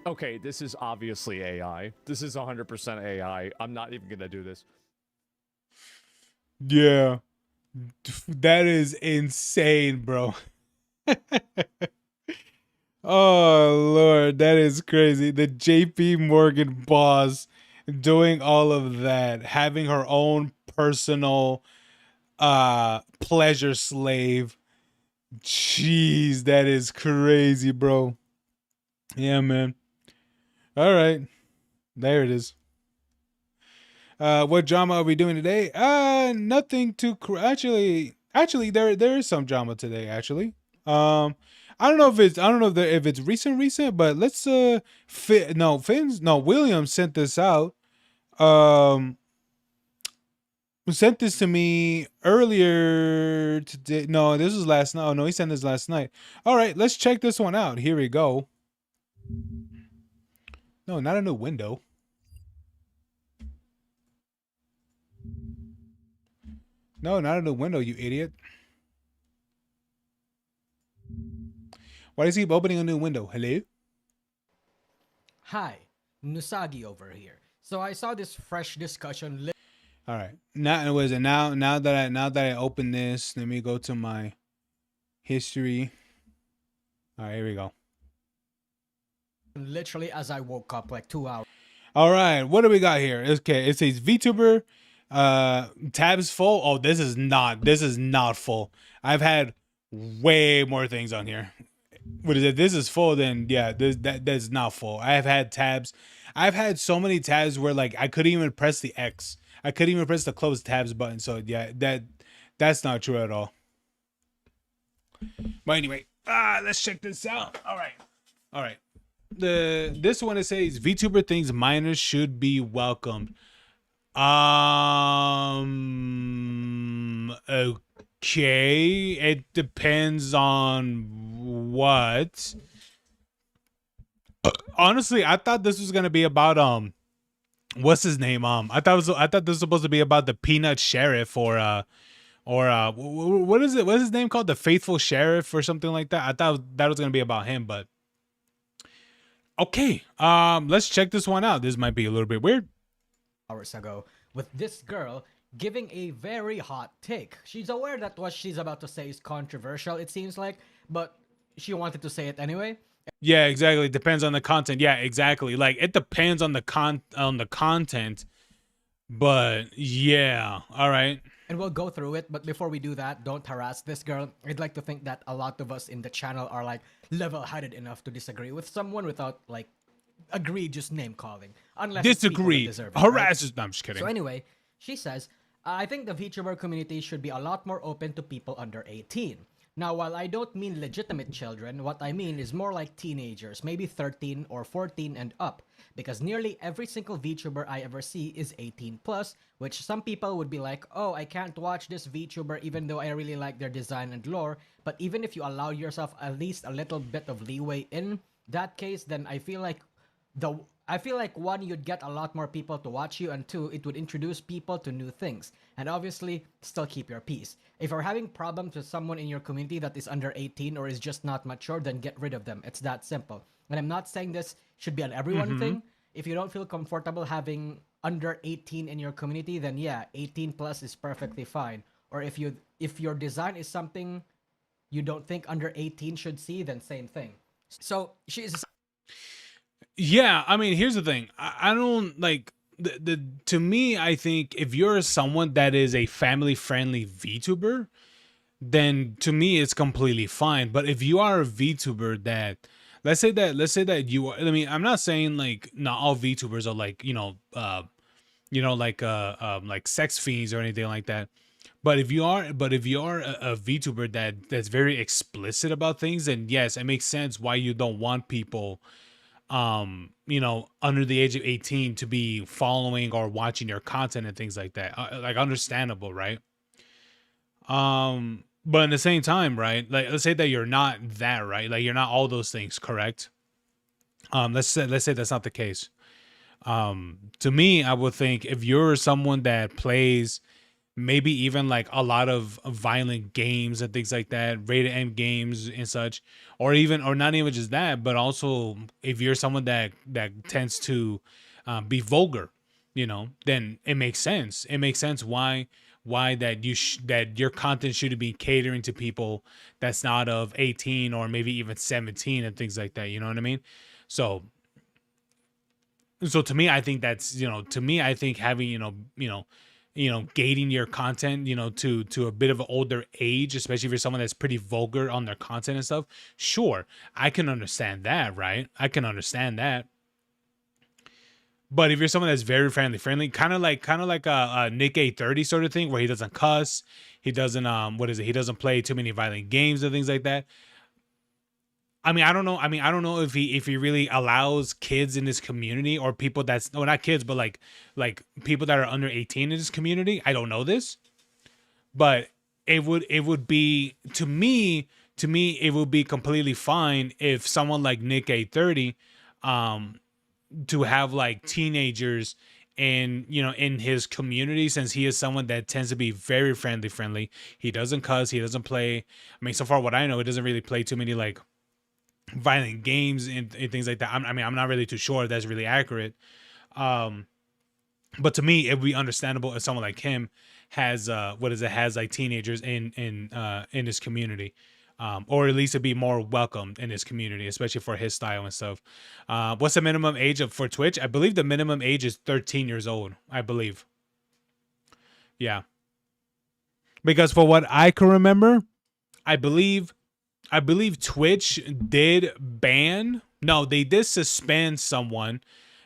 okay, this is obviously AI. This is 100% AI. I'm not even gonna do this. Yeah, that is insane, bro. Oh Lord, that is crazy. The JP Morgan boss doing all of that, having her own personal pleasure slave. Jeez, that is crazy, bro. Yeah, man. All right. There it is. What drama are we doing today? Nothing too actually there is some drama today actually. I don't know if it's recent, but let's William sent this out. Sent this to me earlier today. No, this was last night. Oh no, he sent this last night. All right, let's check this one out. Here we go. No, not a new window. No, not a new window, you idiot. Why does he keep opening a new window? Hello? Hi, Nusagi over here. So I saw this fresh discussion. All right. Now was it now that I open this, let me go to my history. All right, here we go. Literally as I woke up like 2 hours. All right, what do we got here? Okay, it says VTuber tabs full. Oh, this is not full. I've had way more things on here. What is it? This is full, then yeah, that's not full. I have had tabs. I've had so many tabs where like I couldn't even press the X. I couldn't even press the close tabs button. So yeah, that's not true at all. But anyway, let's check this out. All right. This one, it says VTuber thinks minors should be welcomed. Okay, it depends on what. Honestly, I thought this was gonna be about what's his name? I thought this was supposed to be about the Peanut Sheriff or what is it? What's his name called? The Faithful Sheriff or something like that. I thought that was gonna be about him, but okay. Let's check this one out. This might be a little bit weird. Hours ago, with this girl giving a very hot take. She's aware that what she's about to say is controversial, it seems like, but she wanted to say it anyway. Yeah, exactly. It depends on the content. Yeah, exactly. Like it depends on the content. But yeah, all right. And we'll go through it, but before we do that, don't harass this girl. I'd like to think that a lot of us in the channel are like level-headed enough to disagree with someone without like egregious name calling. Unless disagree, harass. Right? No, I'm just kidding. So anyway, she says, I think the VTuber community should be a lot more open to people under 18. Now, while I don't mean legitimate children, what I mean is more like teenagers, maybe 13 or 14 and up, because nearly every single VTuber I ever see is 18 plus, which some people would be like, oh, I can't watch this VTuber even though I really like their design and lore, but even if you allow yourself at least a little bit of leeway in that case, then I feel like one, you'd get a lot more people to watch you, and two, it would introduce people to new things. And obviously, still keep your peace. If you're having problems with someone in your community that is under 18 or is just not mature, then get rid of them. It's that simple. And I'm not saying this should be an everyone thing. If you don't feel comfortable having under 18 in your community, then yeah, 18 plus is perfectly fine. Or if your design is something you don't think under 18 should see, then same thing. So she's... Yeah, I mean, here's the thing. I don't like to me, I think if you're someone that is a family friendly VTuber, then to me it's completely fine. But if you are a VTuber that let's say that you are, I mean, I'm not saying like not all VTubers are like, like sex fiends or anything like that. But if you are a VTuber that's very explicit about things, then yes, it makes sense why you don't want people under the age of 18 to be following or watching your content and things like that. Like understandable, right? But at the same time, right? Like let's say that you're not that, right? Like you're not all those things, correct? Let's say that's not the case. To me, I would think if you're someone that plays maybe even like a lot of violent games and things like that, rated M games and such, or not even just that, but also if you're someone that tends to be vulgar, then it makes sense. It makes sense why that your content should be catering to people that's not of 18 or maybe even 17 and things like that. You know what I mean? So to me, I think that's, I think having, gating your content, to a bit of an older age, especially if you're someone that's pretty vulgar on their content and stuff. Sure, I can understand that, right? I can understand that. But if you're someone that's very friendly, kind of like a Nick A30 sort of thing, where he doesn't cuss, he doesn't he doesn't play too many violent games and things like that. I mean, I don't know. I don't know if he really allows kids in this community, or people that's, no, not kids, but like people that are under 18 in this community. I don't know this, but it would be, to me it would be completely fine if someone like Nick A30, um to have like teenagers in his community, since he is someone that tends to be very friendly. He doesn't cuss, he doesn't play, I mean, so far what I know, he doesn't really play too many like violent games and things like that. I'm not really too sure if that's really accurate. But to me, it would be understandable if someone like him has has like teenagers in his community. Or at least to be more welcomed in his community, especially for his style and stuff. What's the minimum age for Twitch? I believe the minimum age is 13 years old. I believe. Yeah. Because for what I can remember, I believe Twitch did ban. No, they did suspend someone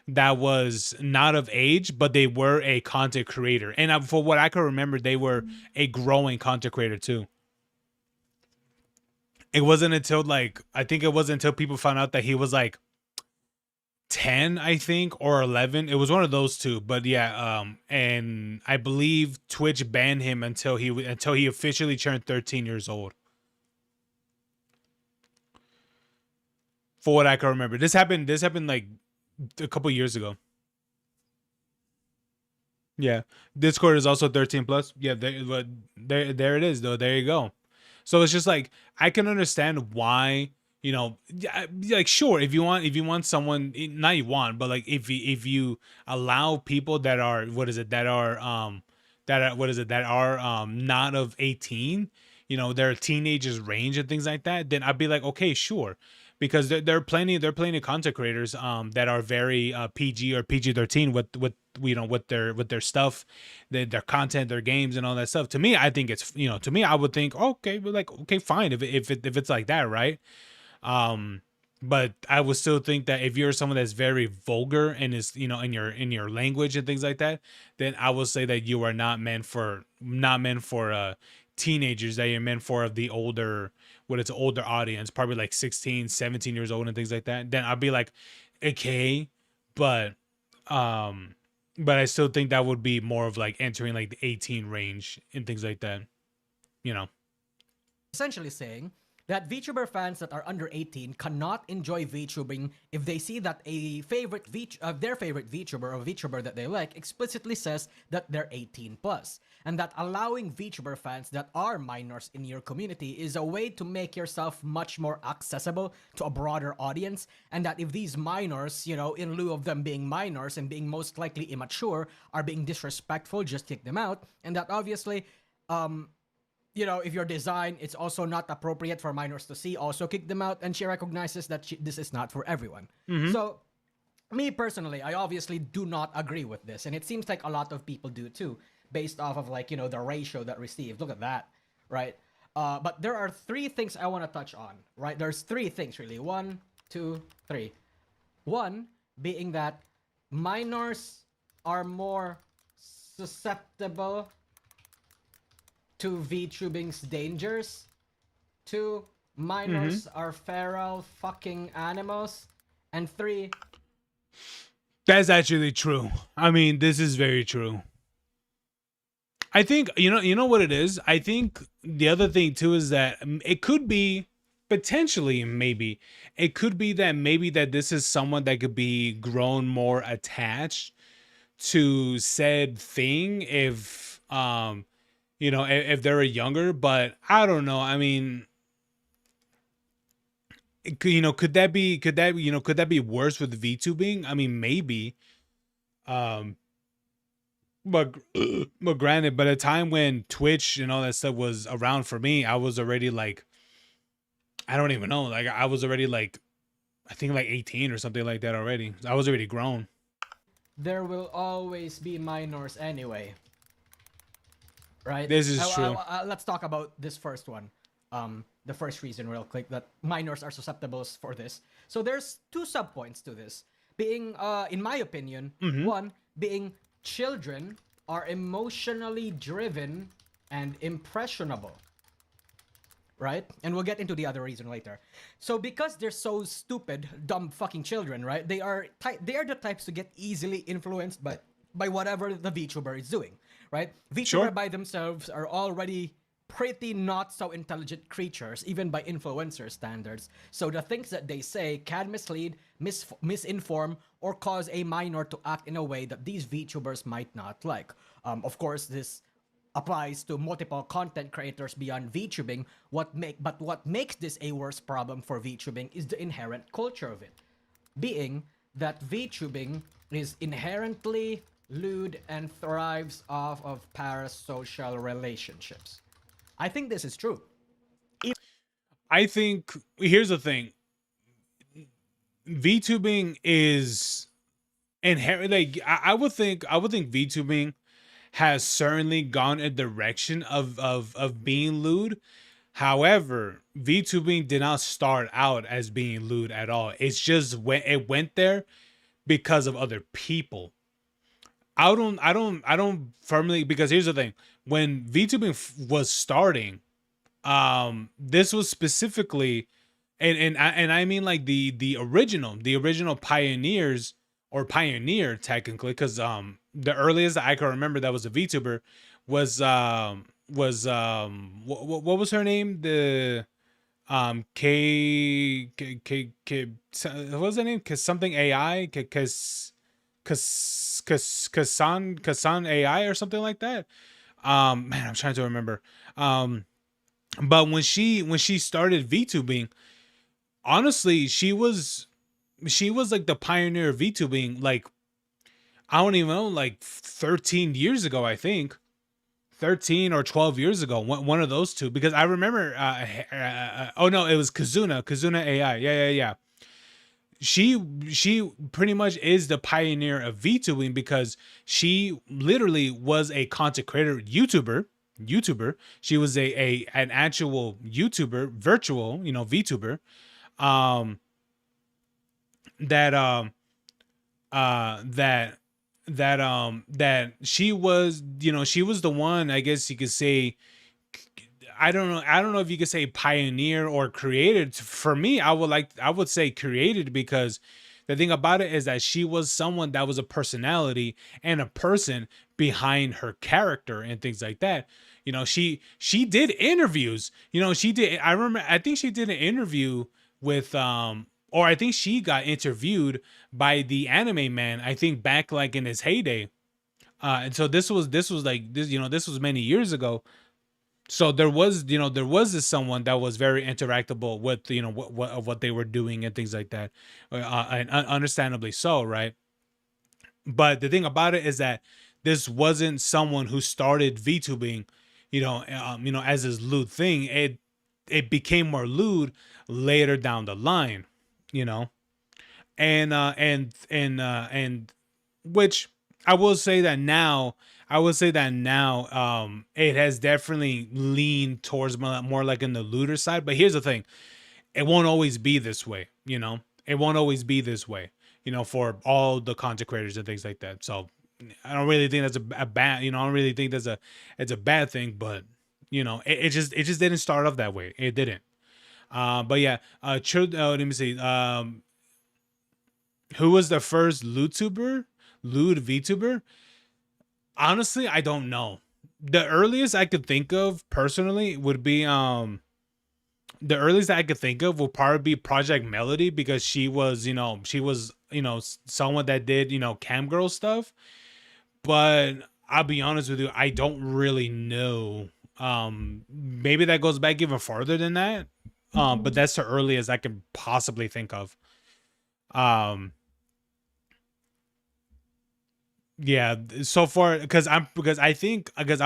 that was not of age, but they were a content creator. And for what I can remember, they were a growing content creator too. It wasn't until I think it wasn't until people found out that he was like 10, I think, or 11. It was one of those two. But yeah, and I believe Twitch banned him until he officially turned 13 years old. For what I can remember, this happened like a couple years ago. Yeah, Discord is also 13 plus. Yeah, there it is though. There you go. So it's just like, I can understand why, like, sure, if you want someone, not you want, but like if you allow people that are, not of 18, their teenagers range and things like that, then I'd be like, okay, sure. Because there are plenty of content creators that are very PG or PG-13 with their stuff, their content, their games, and all that stuff. To me, I think it's, to me, I would think, okay, but like, okay, fine, if it's like that, right? But I would still think that if you're someone that's very vulgar and is, in your language and things like that, then I will say that you are not meant for teenagers, that you're meant for the older, older audience, probably like 16, 17 years old and things like that. Then I'd be like, okay, but I still think that would be more of like entering like the 18 range and things like that, you know. Essentially saying that VTuber fans that are under 18 cannot enjoy VTubing if they see that their favorite VTuber or VTuber that they like explicitly says that they're 18 plus, and that allowing VTuber fans that are minors in your community is a way to make yourself much more accessible to a broader audience, and that if these minors, in lieu of them being minors and being most likely immature, are being disrespectful, just kick them out, and that obviously, if your design it's also not appropriate for minors to see, also kick them out, and she recognizes that this is not for everyone. So, me personally, I obviously do not agree with this, and it seems like a lot of people do too, based off of the ratio that received. Look at that, right? But there are three things I want to touch on, right? There's three things really. 1, 2, 3. One being that minors are more susceptible to VTubing's dangers. 2, minors are feral fucking animals. And 3, that's actually true. I mean, this is very true. I think, you know what it is? I think the other thing too is that it could be, potentially, maybe it could be that this is someone that could be grown more attached to said thing if if they're younger. But I don't know. I mean, could that be worse with VTubing? I mean, maybe. But but granted, by the time when Twitch and all that stuff was around for me, I was already like, I don't even know, like I was already like, I think like 18 or something like that already. I was already grown. there will always be minors anyway. right? This is true. Let's talk about this first one. The first reason, real quick, that minors are susceptible for this. So there's two subpoints to this. Being, in my opinion, one being children are emotionally driven and impressionable, right? And we'll get into the other reason later. So because they're so stupid, dumb fucking children, right? They are the types to get easily influenced by whatever the VTuber is doing, right? VTuber Sure. by themselves are already pretty not so intelligent creatures, even by influencer standards. So the things that they say can mislead, misinform, or cause a minor to act in a way that these VTubers might not like. Of course, this applies to multiple content creators beyond VTubing. What makes this a worse problem for VTubing is the inherent culture of it, being that VTubing is inherently lewd and thrives off of parasocial relationships. I think this is true. I think here's the thing. VTubing is inherent. Like I would think VTubing has certainly gone a direction of being lewd. However, VTubing did not start out as being lewd at all. It's just when it went there because of other people. I don't firmly, because here's the thing. When VTubing was starting, this was specifically, and I mean like the original pioneers, or pioneer technically, because the earliest that I can remember that was a VTuber was what was her name? The K what was her name? Cause something AI, Kasan AI or something like that. Man, I'm trying to remember. But when she started VTubing, honestly, she was like the pioneer of VTubing. Like, I don't even know, like 13 years ago, I think. 13 or 12 years ago, one of those two, because I remember oh no, it was Kazuna AI. Yeah. She pretty much is the pioneer of VTubing, because she literally was a content creator, YouTuber. She was an actual YouTuber, virtual, VTuber, that that she was, she was the one, I guess you could say. I don't know if you could say pioneer or created. For me, I would say created, because the thing about it is that she was someone that was a personality and a person behind her character and things like that. She did interviews. She did. I remember. I think she did an interview with or I think she got interviewed by the Anime Man. I think back like in his heyday. And so this was like this. This was many years ago. So there was this someone that was very interactable with what they were doing and things like that, and understandably so, right? But the thing about it is that this wasn't someone who started VTubing, as his lewd thing. It became more lewd later down the line, and which I will say that now. It has definitely leaned towards more like in the looter side. But here's the thing: it won't always be this way. It won't always be this way. For all the content creators and things like that. So I don't really think that's a bad. I don't really think it's a bad thing. But it just didn't start off that way. It didn't. But yeah. Let me see. Who was the first lewd VTuber? Honestly, I don't know. The earliest I could think of personally would be the earliest that I could think of would probably be Project Melody, because she was someone that did cam girl stuff. But I'll be honest with you, I don't really know. Maybe that goes back even farther than that. But that's the earliest I can possibly think of. Yeah, so far, because I'll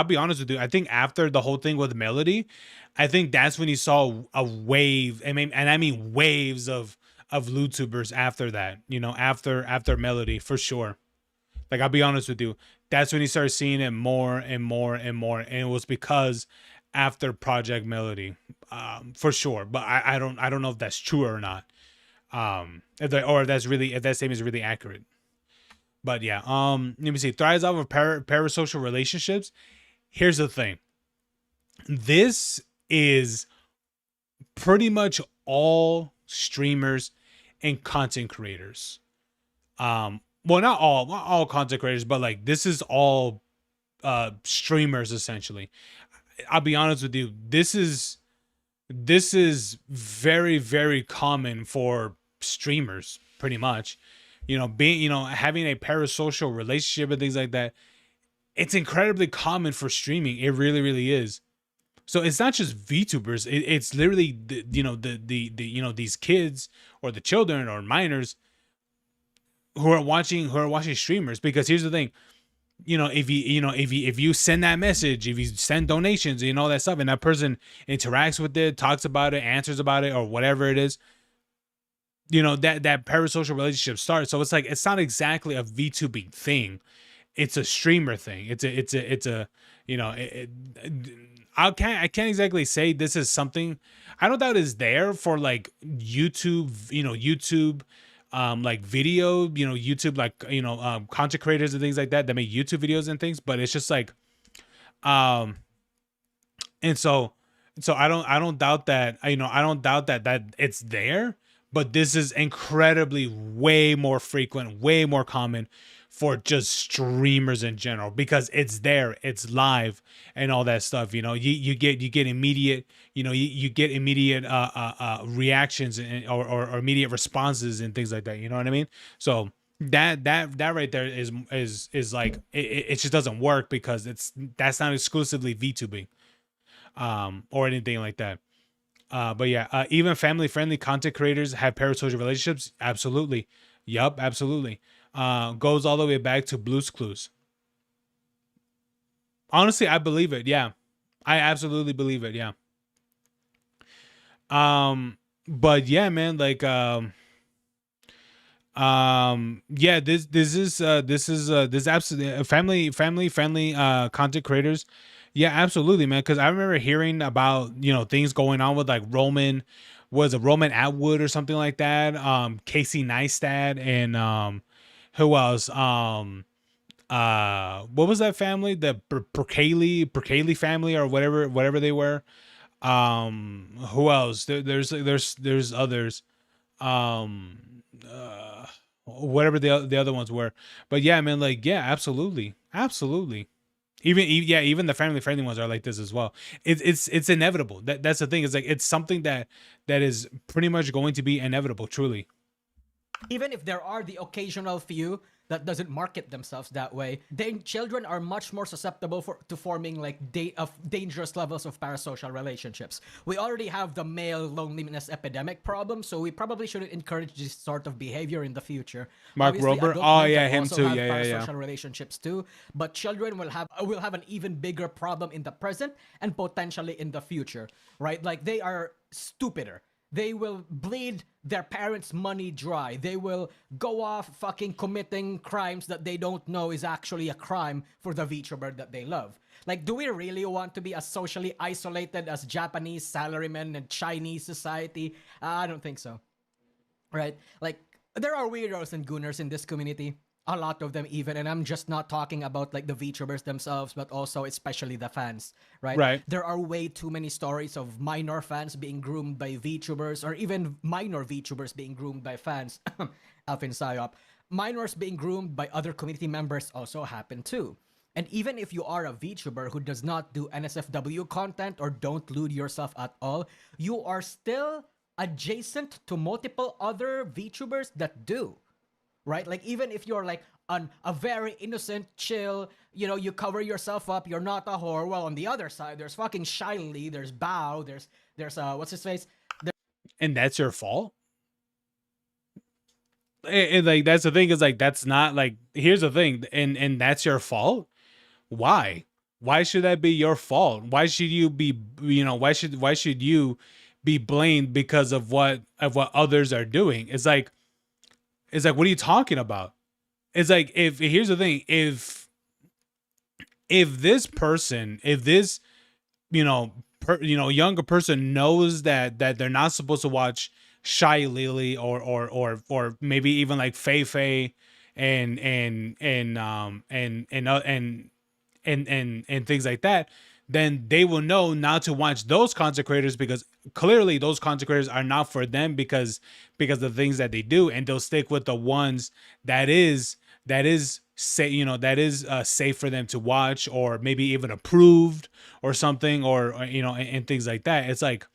be honest with you, I think after the whole thing with Melody, I think that's when you saw a wave. I mean waves of YouTubers after that. After Melody, for sure. Like, I'll be honest with you, that's when you start seeing it more and more and more. And it was because after Project Melody, for sure. But I don't know if that's true or not. Or if that statement is really accurate. But yeah, let me see. Thrives off of parasocial relationships. Here's the thing. This is pretty much all streamers and content creators. Well, not all content creators, but like this is all streamers essentially. I'll be honest with you. This is very, very common for streamers, pretty much. Having a parasocial relationship and things like that. It's incredibly common for streaming. It really, really is. So it's not just VTubers. It's literally these kids or the children or minors who are watching streamers. Because here's the thing, if you send that message, if you send donations and all that stuff, and that person interacts with it, talks about it, answers about it, or whatever it is, that parasocial relationship starts. So it's not exactly a VTubing thing. It's a streamer thing. I can't exactly say this is something. I don't doubt is there for like YouTube, YouTube, like video, YouTube, like, content creators and things like that make YouTube videos and things, but it's just like, and so I don't doubt that, I don't doubt that it's there, but this is incredibly way more frequent, way more common for just streamers in general, because it's there, it's live and all that stuff. You get immediate, you get immediate reactions or immediate responses and things like that. You know what I mean? So that right there is like it just doesn't work, because that's not exclusively VTubing or anything like that. But yeah, even family-friendly content creators have parasocial relationships. Absolutely. Yup, absolutely. Goes all the way back to Blue's Clues. Honestly, I believe it. Yeah. I absolutely believe it. Yeah. But yeah, man, like, yeah, this is absolutely family friendly content creators. Yeah, absolutely, man. Because I remember hearing about things going on with like Roman Atwood or something like that. Casey Neistat and who else? What was that family? The Percaley family or whatever they were. Who else? There's others. Whatever the other ones were. But yeah, man, like, yeah, absolutely. Even the family friendly ones are like this as well. It's inevitable. That's the thing. It's like it's something that is pretty much going to be inevitable, truly. Even if there are the occasional few that doesn't market themselves that way, then children are much more susceptible to forming like dangerous levels of parasocial relationships. We already have the male loneliness epidemic problem, so we probably shouldn't encourage this sort of behavior in the future. Mark Obviously, Rober, adult oh men yeah, can him also too. have Yeah. parasocial relationships too, but children will have an even bigger problem in the present and potentially in the future, right? Like they are stupider. They will bleed their parents' money dry. They will go off fucking committing crimes that they don't know is actually a crime for the VTuber that they love. Like, do we really want to be as socially isolated as Japanese salarymen and Chinese society? I don't think so. Right? Like, there are weirdos and gooners in this community. A lot of them even, and I'm just not talking about like the VTubers themselves, but also especially the fans, right? Right. There are way too many stories of minor fans being groomed by VTubers, or even minor VTubers being groomed by fans. Alvin Psyop. Minors being groomed by other community members also happen too. And even if you are a VTuber who does not do NSFW content or don't lewd yourself at all, you are still adjacent to multiple other VTubers that do. Right? Like, even if you're like a very innocent, chill, you cover yourself up, you're not a whore. Well, on the other side, there's fucking Shiley, there's Bao, there's what's his face? And that's your fault? And like, that's the thing, is like, that's not like, here's the thing, and that's your fault? Why should that be your fault? Why should you be, why should you be blamed because of what others are doing? It's like, what are you talking about? It's like, here's the thing, if if this younger person knows that they're not supposed to watch Shy Lily or maybe even like Fei Fei and things like that, then they will know not to watch those content creators, because clearly those content creators are not for them because of the things that they do, and they'll stick with the ones that is safe for them to watch, or maybe even approved or something, or and things like that. It's like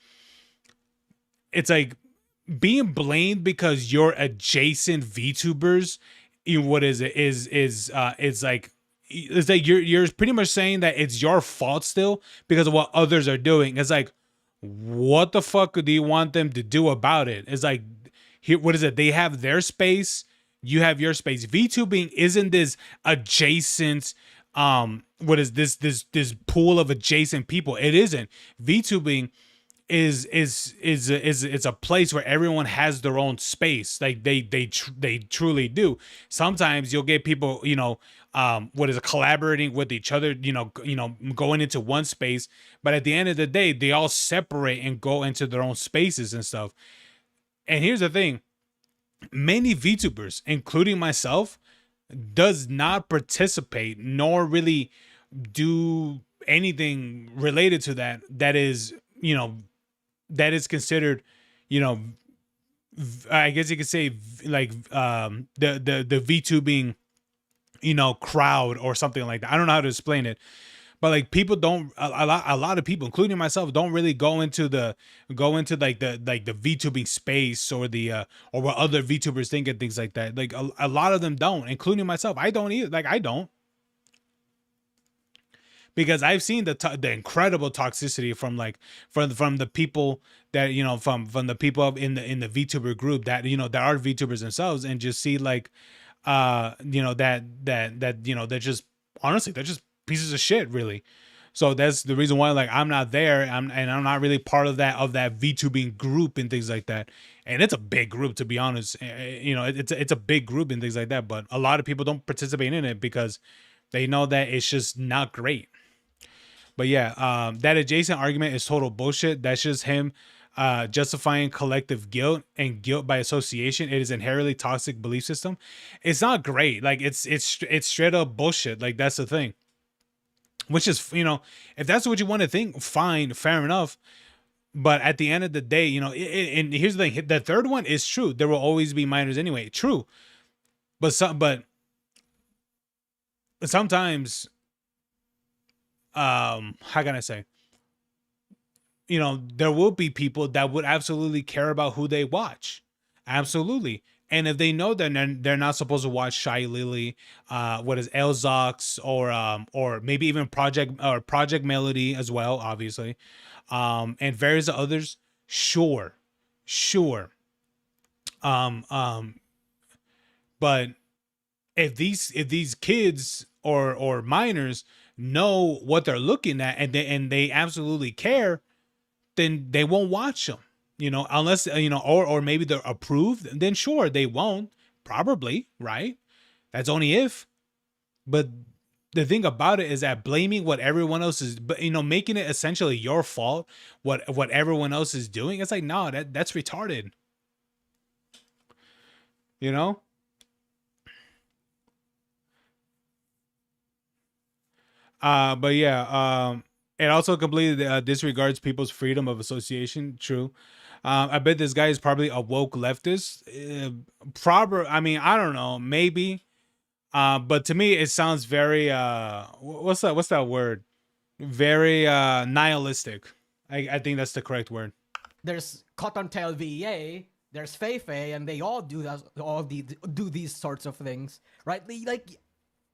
being blamed because you're adjacent VTubers. What is it? It's like you're pretty much saying that it's your fault still because of what others are doing. It's like, what the fuck do you want them to do about it? It's like, here, what is it? They have their space, you have your space. VTubing isn't this adjacent what is this pool of adjacent people. It isn't. VTubing is it's a place where everyone has their own space. Like they truly do. Sometimes you'll get people, what is it, collaborating with each other, going into one space, but at the end of the day, they all separate and go into their own spaces and stuff. And here's the thing, many VTubers, including myself, does not participate nor really do anything related to that is considered, I guess you could say, like the VTubing, crowd or something like that. I don't know how to explain it, but like people don't, a lot of people, including myself, don't really go into the VTubing space, or the or what other VTubers think and things like that. Like a lot of them don't, including myself. I don't either. Like I don't. Because I've seen the incredible toxicity from the people that from the people in the VTuber group that that are VTubers themselves, and just see like they're just, honestly, they're just pieces of shit, really. So that's the reason why, like, I'm not there. I'm not really part of that VTubing group and things like that. And it's a big group, to be honest. It's a big group and things like that. But a lot of people don't participate in it because they know that it's just not great. But yeah, that adjacent argument is total bullshit. That's just him justifying collective guilt and guilt by association. It is inherently toxic belief system. It's not great. Like it's straight up bullshit. Like that's the thing. Which is, if that's what you want to think, fine, fair enough. But at the end of the day, and here's the thing: the third one is true. There will always be minors anyway. True, but sometimes, how can I say? There will be people that would absolutely care about who they watch, absolutely. And if they know that they're not supposed to watch Shy Lily, what is Elzox, or maybe even Project Melody as well, obviously, and various others, sure. But if these kids or minors know what they're looking at, and they absolutely care, then they won't watch them, unless, or maybe they're approved, then sure, they won't, probably, right? That's only if. But the thing about it is that blaming what everyone else is, but making it essentially your fault, what everyone else is doing, it's like, no, that's retarded. But yeah, it also completely disregards people's freedom of association. True. I bet this guy is probably a woke leftist. I mean, I don't know, maybe. But to me, it sounds very what's that word? Very nihilistic. I think that's the correct word. There's Cottontail VEA, there's Feifei, and they all do these sorts of things, right? Like,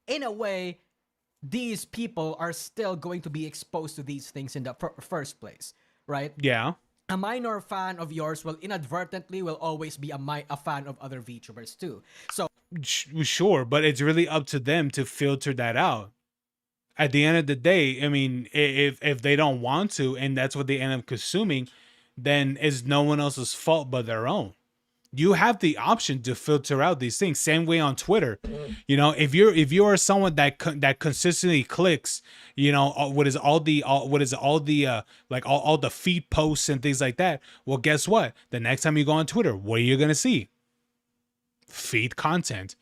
in a way, these people are still going to be exposed to these things in the first place, right? Yeah. A minor fan of yours will always be a fan of other VTubers too. So sure, but it's really up to them to filter that out. At the end of the day, I mean, if they don't want to, and that's what they end up consuming, then it's no one else's fault but their own. you have the option to filter out these things. Same way on Twitter. You know, if you are someone that consistently clicks, you know, all the all the feed posts and things like that. Well, guess what? The next time you go on Twitter, what are you gonna see? Feed content.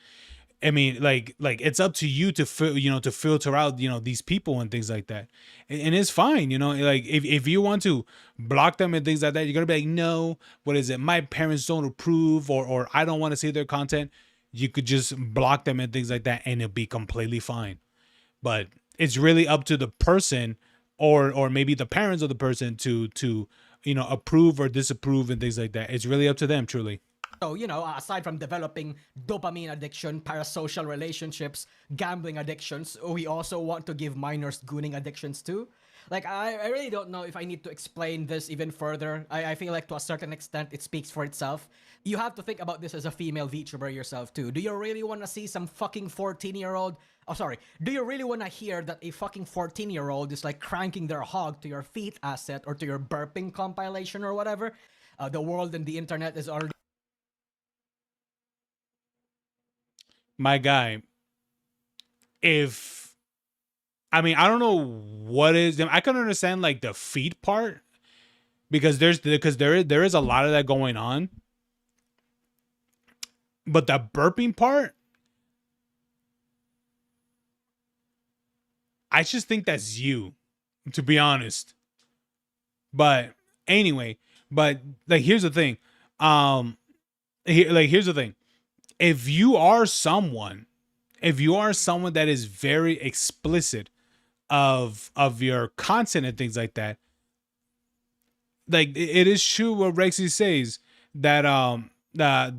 I mean, like it's up to you to to filter out, these people and things like that, and it's fine, like if you want to block them and things like that, you're gonna be like, no, what is it? My parents don't approve, or I don't want to see their content. You could just block them and things like that, and it'll be completely fine. But it's really up to the person, or maybe the parents of the person to approve or disapprove and things like that. It's really up to them, truly. So, aside from developing dopamine addiction, parasocial relationships, gambling addictions, we also want to give minors gooning addictions too. Like, I really don't know if I need to explain this even further. I feel like to a certain extent, it speaks for itself. You have to think about this as a female VTuber yourself too. Do you really want to see some fucking 14-year-old... Oh, sorry. Do you really want to hear that a fucking 14-year-old is like cranking their hog to your feet asset or to your burping compilation or whatever? The world and the internet is already... My guy, I don't know what is, I can understand like the feed part, because there is a lot of that going on, but the burping part, I just think that's you, to be honest. But anyway, like here's the thing, here's the thing. If you are someone that is very explicit of your content and things like that, like it is true what Rexy says, that let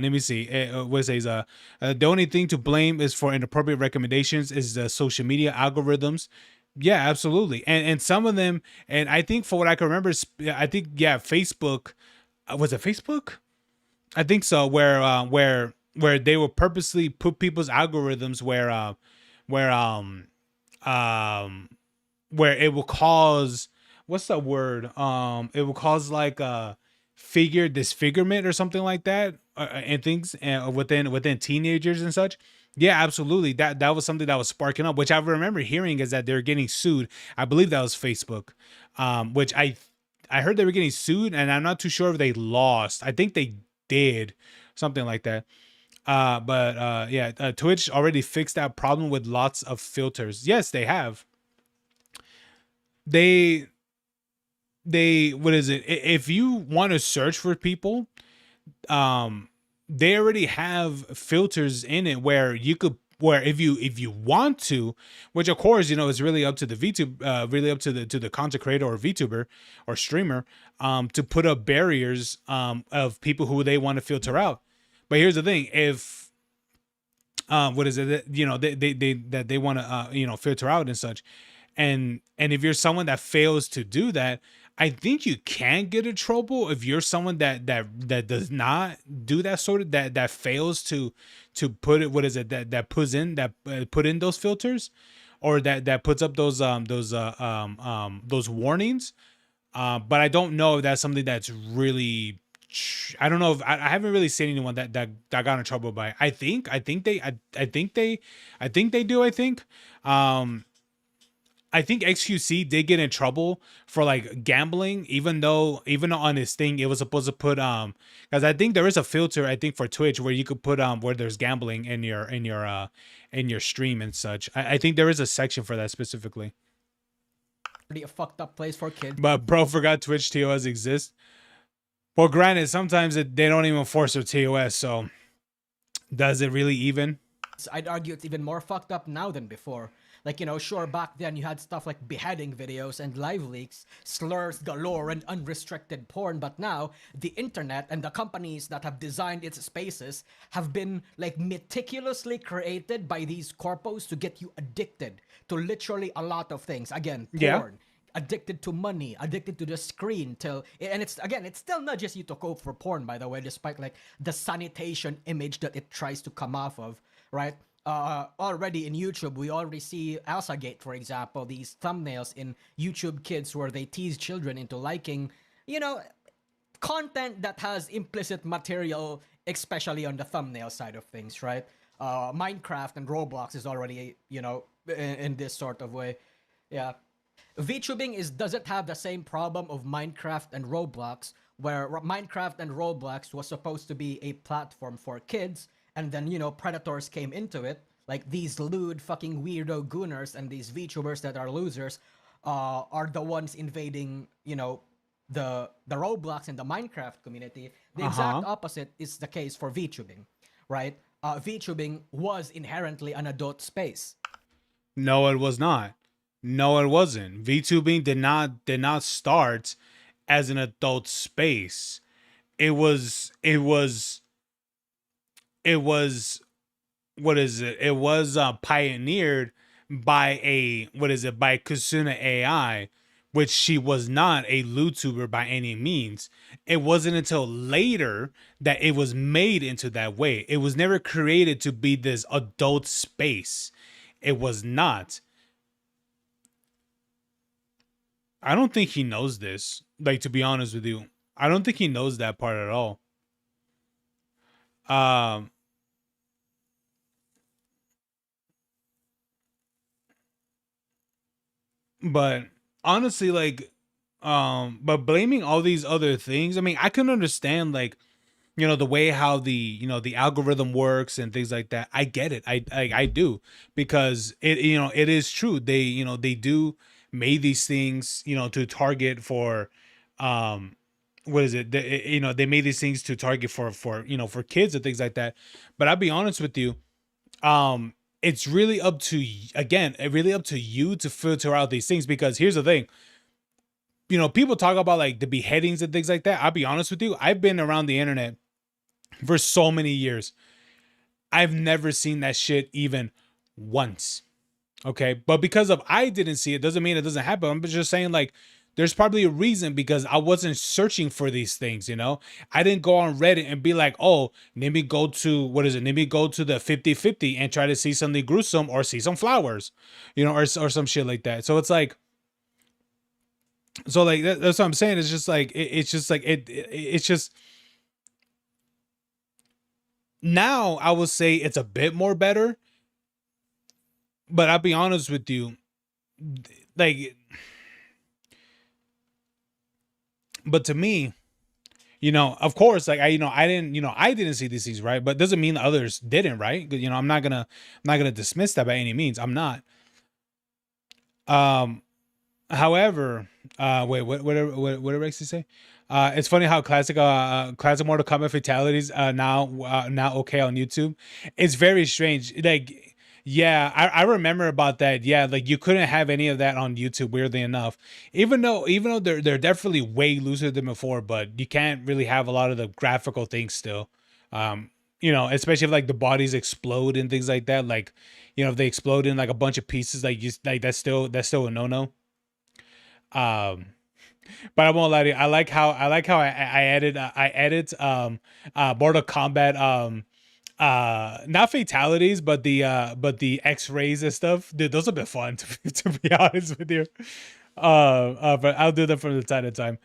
me see, what it says, the only thing to blame is for inappropriate recommendations is the social media algorithms. Yeah, absolutely. And some of them, and I think for what I can remember, I think, yeah, Facebook, was it Facebook? I think so, where they will purposely put people's algorithms where it will cause, what's that word? It will cause like a figure disfigurement or something like that, and things within teenagers and such. Yeah, absolutely. That was something that was sparking up, which I remember hearing, is that they're getting sued. I believe that was Facebook, which I heard they were getting sued, and I'm not too sure if they lost. I think they did, something like that. But yeah, Twitch already fixed that problem with lots of filters. Yes, they have. They what is it? If you want to search for people, they already have filters in it where you could, where if you want to, which of course is really up to the VTube, really up to the content creator or VTuber or streamer, to put up barriers of people who they want to filter out. But here's the thing: if what is it? They want to filter out and such, and if you're someone that fails to do that, I think you can get in trouble if you're someone that does not do that sort of, that fails to put it, what is it, that puts in put in those filters, or that puts up those warnings. But I don't know if that's something that's really, I don't know if I haven't really seen anyone that got in trouble by it. I think they do. I think XQC did get in trouble for like gambling, even though on his thing it was supposed to put because I think there is a filter, I think, for Twitch where you could put where there's gambling in your stream and such. I think there is a section for that specifically. Pretty a fucked up place for kids. But bro forgot Twitch TOS exists. Well, granted, sometimes they don't even force their TOS, so does it really even? I'd argue it's even more fucked up now than before. Like, sure, back then you had stuff like beheading videos and live leaks, slurs galore, and unrestricted porn, but now the internet and the companies that have designed its spaces have been like meticulously created by these corpos to get you addicted to literally a lot of things. Again, porn. Yeah. Addicted to money, addicted to the screen, and it's still nudges you to go for porn, by the way, despite like the sanitation image that it tries to come off of, right? Already in YouTube, we already see Alsagate, for example, these thumbnails in YouTube Kids where they tease children into liking, content that has implicit material, especially on the thumbnail side of things, right? Minecraft and Roblox is already, in this sort of way. Yeah. VTubing doesn't have the same problem of Minecraft and Roblox, where Minecraft and Roblox was supposed to be a platform for kids, and then, predators came into it, like these lewd fucking weirdo gooners and these VTubers that are losers, are the ones invading, the Roblox and the Minecraft community. The exact opposite is the case for VTubing, right? VTubing was inherently an adult space. No, it was not. No, it wasn't. VTubing did not start as an adult space. It was what is it? It was pioneered by by Kusuna AI, which she was not a YouTuber by any means. It wasn't until later that it was made into that way. It was never created to be this adult space. It was not. I don't think he knows this. Like, to be honest with you, I don't think he knows that part at all. But honestly, like, but blaming all these other things, I mean, I can understand, like, the way how the algorithm works and things like that. I get it. I do, because it is true. They do made these things, to target for, what is it? They made these things to target for kids and things like that. But I'll be honest with you, it's really up to you to filter out these things, because here's the thing. People talk about like the beheadings and things like that. I'll be honest with you, I've been around the internet for so many years. I've never seen that shit even once. Okay. But because of I didn't see it doesn't mean it doesn't happen. I'm just saying, like, there's probably a reason, because I wasn't searching for these things, I didn't go on Reddit and be like, oh, let me go to the 50/50 and try to see something gruesome or see some flowers, or some shit like that. So it's like, that's what I'm saying. It's just like, it's just, now I will say it's a bit more better, but I'll be honest with you, like, but to me, of course, like, I didn't see these things, right? But doesn't mean the others didn't, right? I'm not gonna dismiss that by any means. I'm not. However, wait, what did Rexy say? It's funny how classic Mortal Kombat fatalities now okay on YouTube. It's very strange. Like, yeah, I remember about that. Yeah, like, you couldn't have any of that on YouTube, weirdly enough. Even though they're definitely way looser than before, but you can't really have a lot of the graphical things still. Especially if like the bodies explode and things like that. Like, if they explode in like a bunch of pieces, like, that's still a no-no. But I won't lie to you. I like how I edit Mortal Kombat not fatalities, but the X-rays and stuff. Dude, those have been fun to be honest with you. But I'll do them from time to time.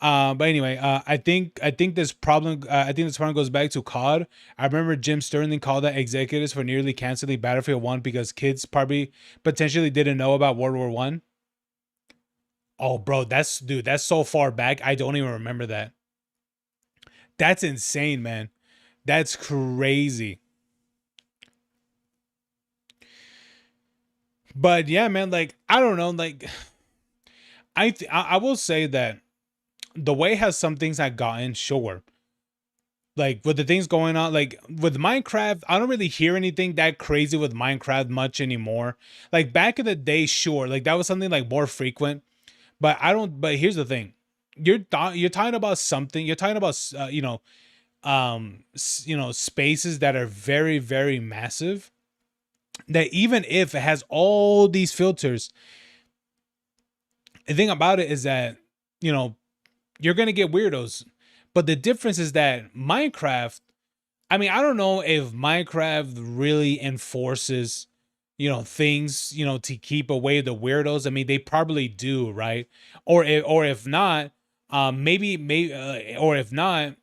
But anyway, I think this problem goes back to COD. I remember Jim Sterling called out executives for nearly canceling Battlefield 1 because kids potentially didn't know about World War One. Oh, bro, that's so far back. I don't even remember that. That's insane, man. That's crazy. But yeah, man, like, I don't know, like, I will say that the way how some things have gotten, sure. Like, with the things going on, like with Minecraft, I don't really hear anything that crazy with Minecraft much anymore. Like, back in the day, sure, like, that was something like more frequent. But here's the thing. You're talking about something. You're talking about spaces that are very, very massive. That even if it has all these filters, the thing about it is that, you're gonna get weirdos. But the difference is that Minecraft, I mean, I don't know if Minecraft really enforces, things, to keep away the weirdos. I mean, they probably do, right? Or if not, maybe or if not,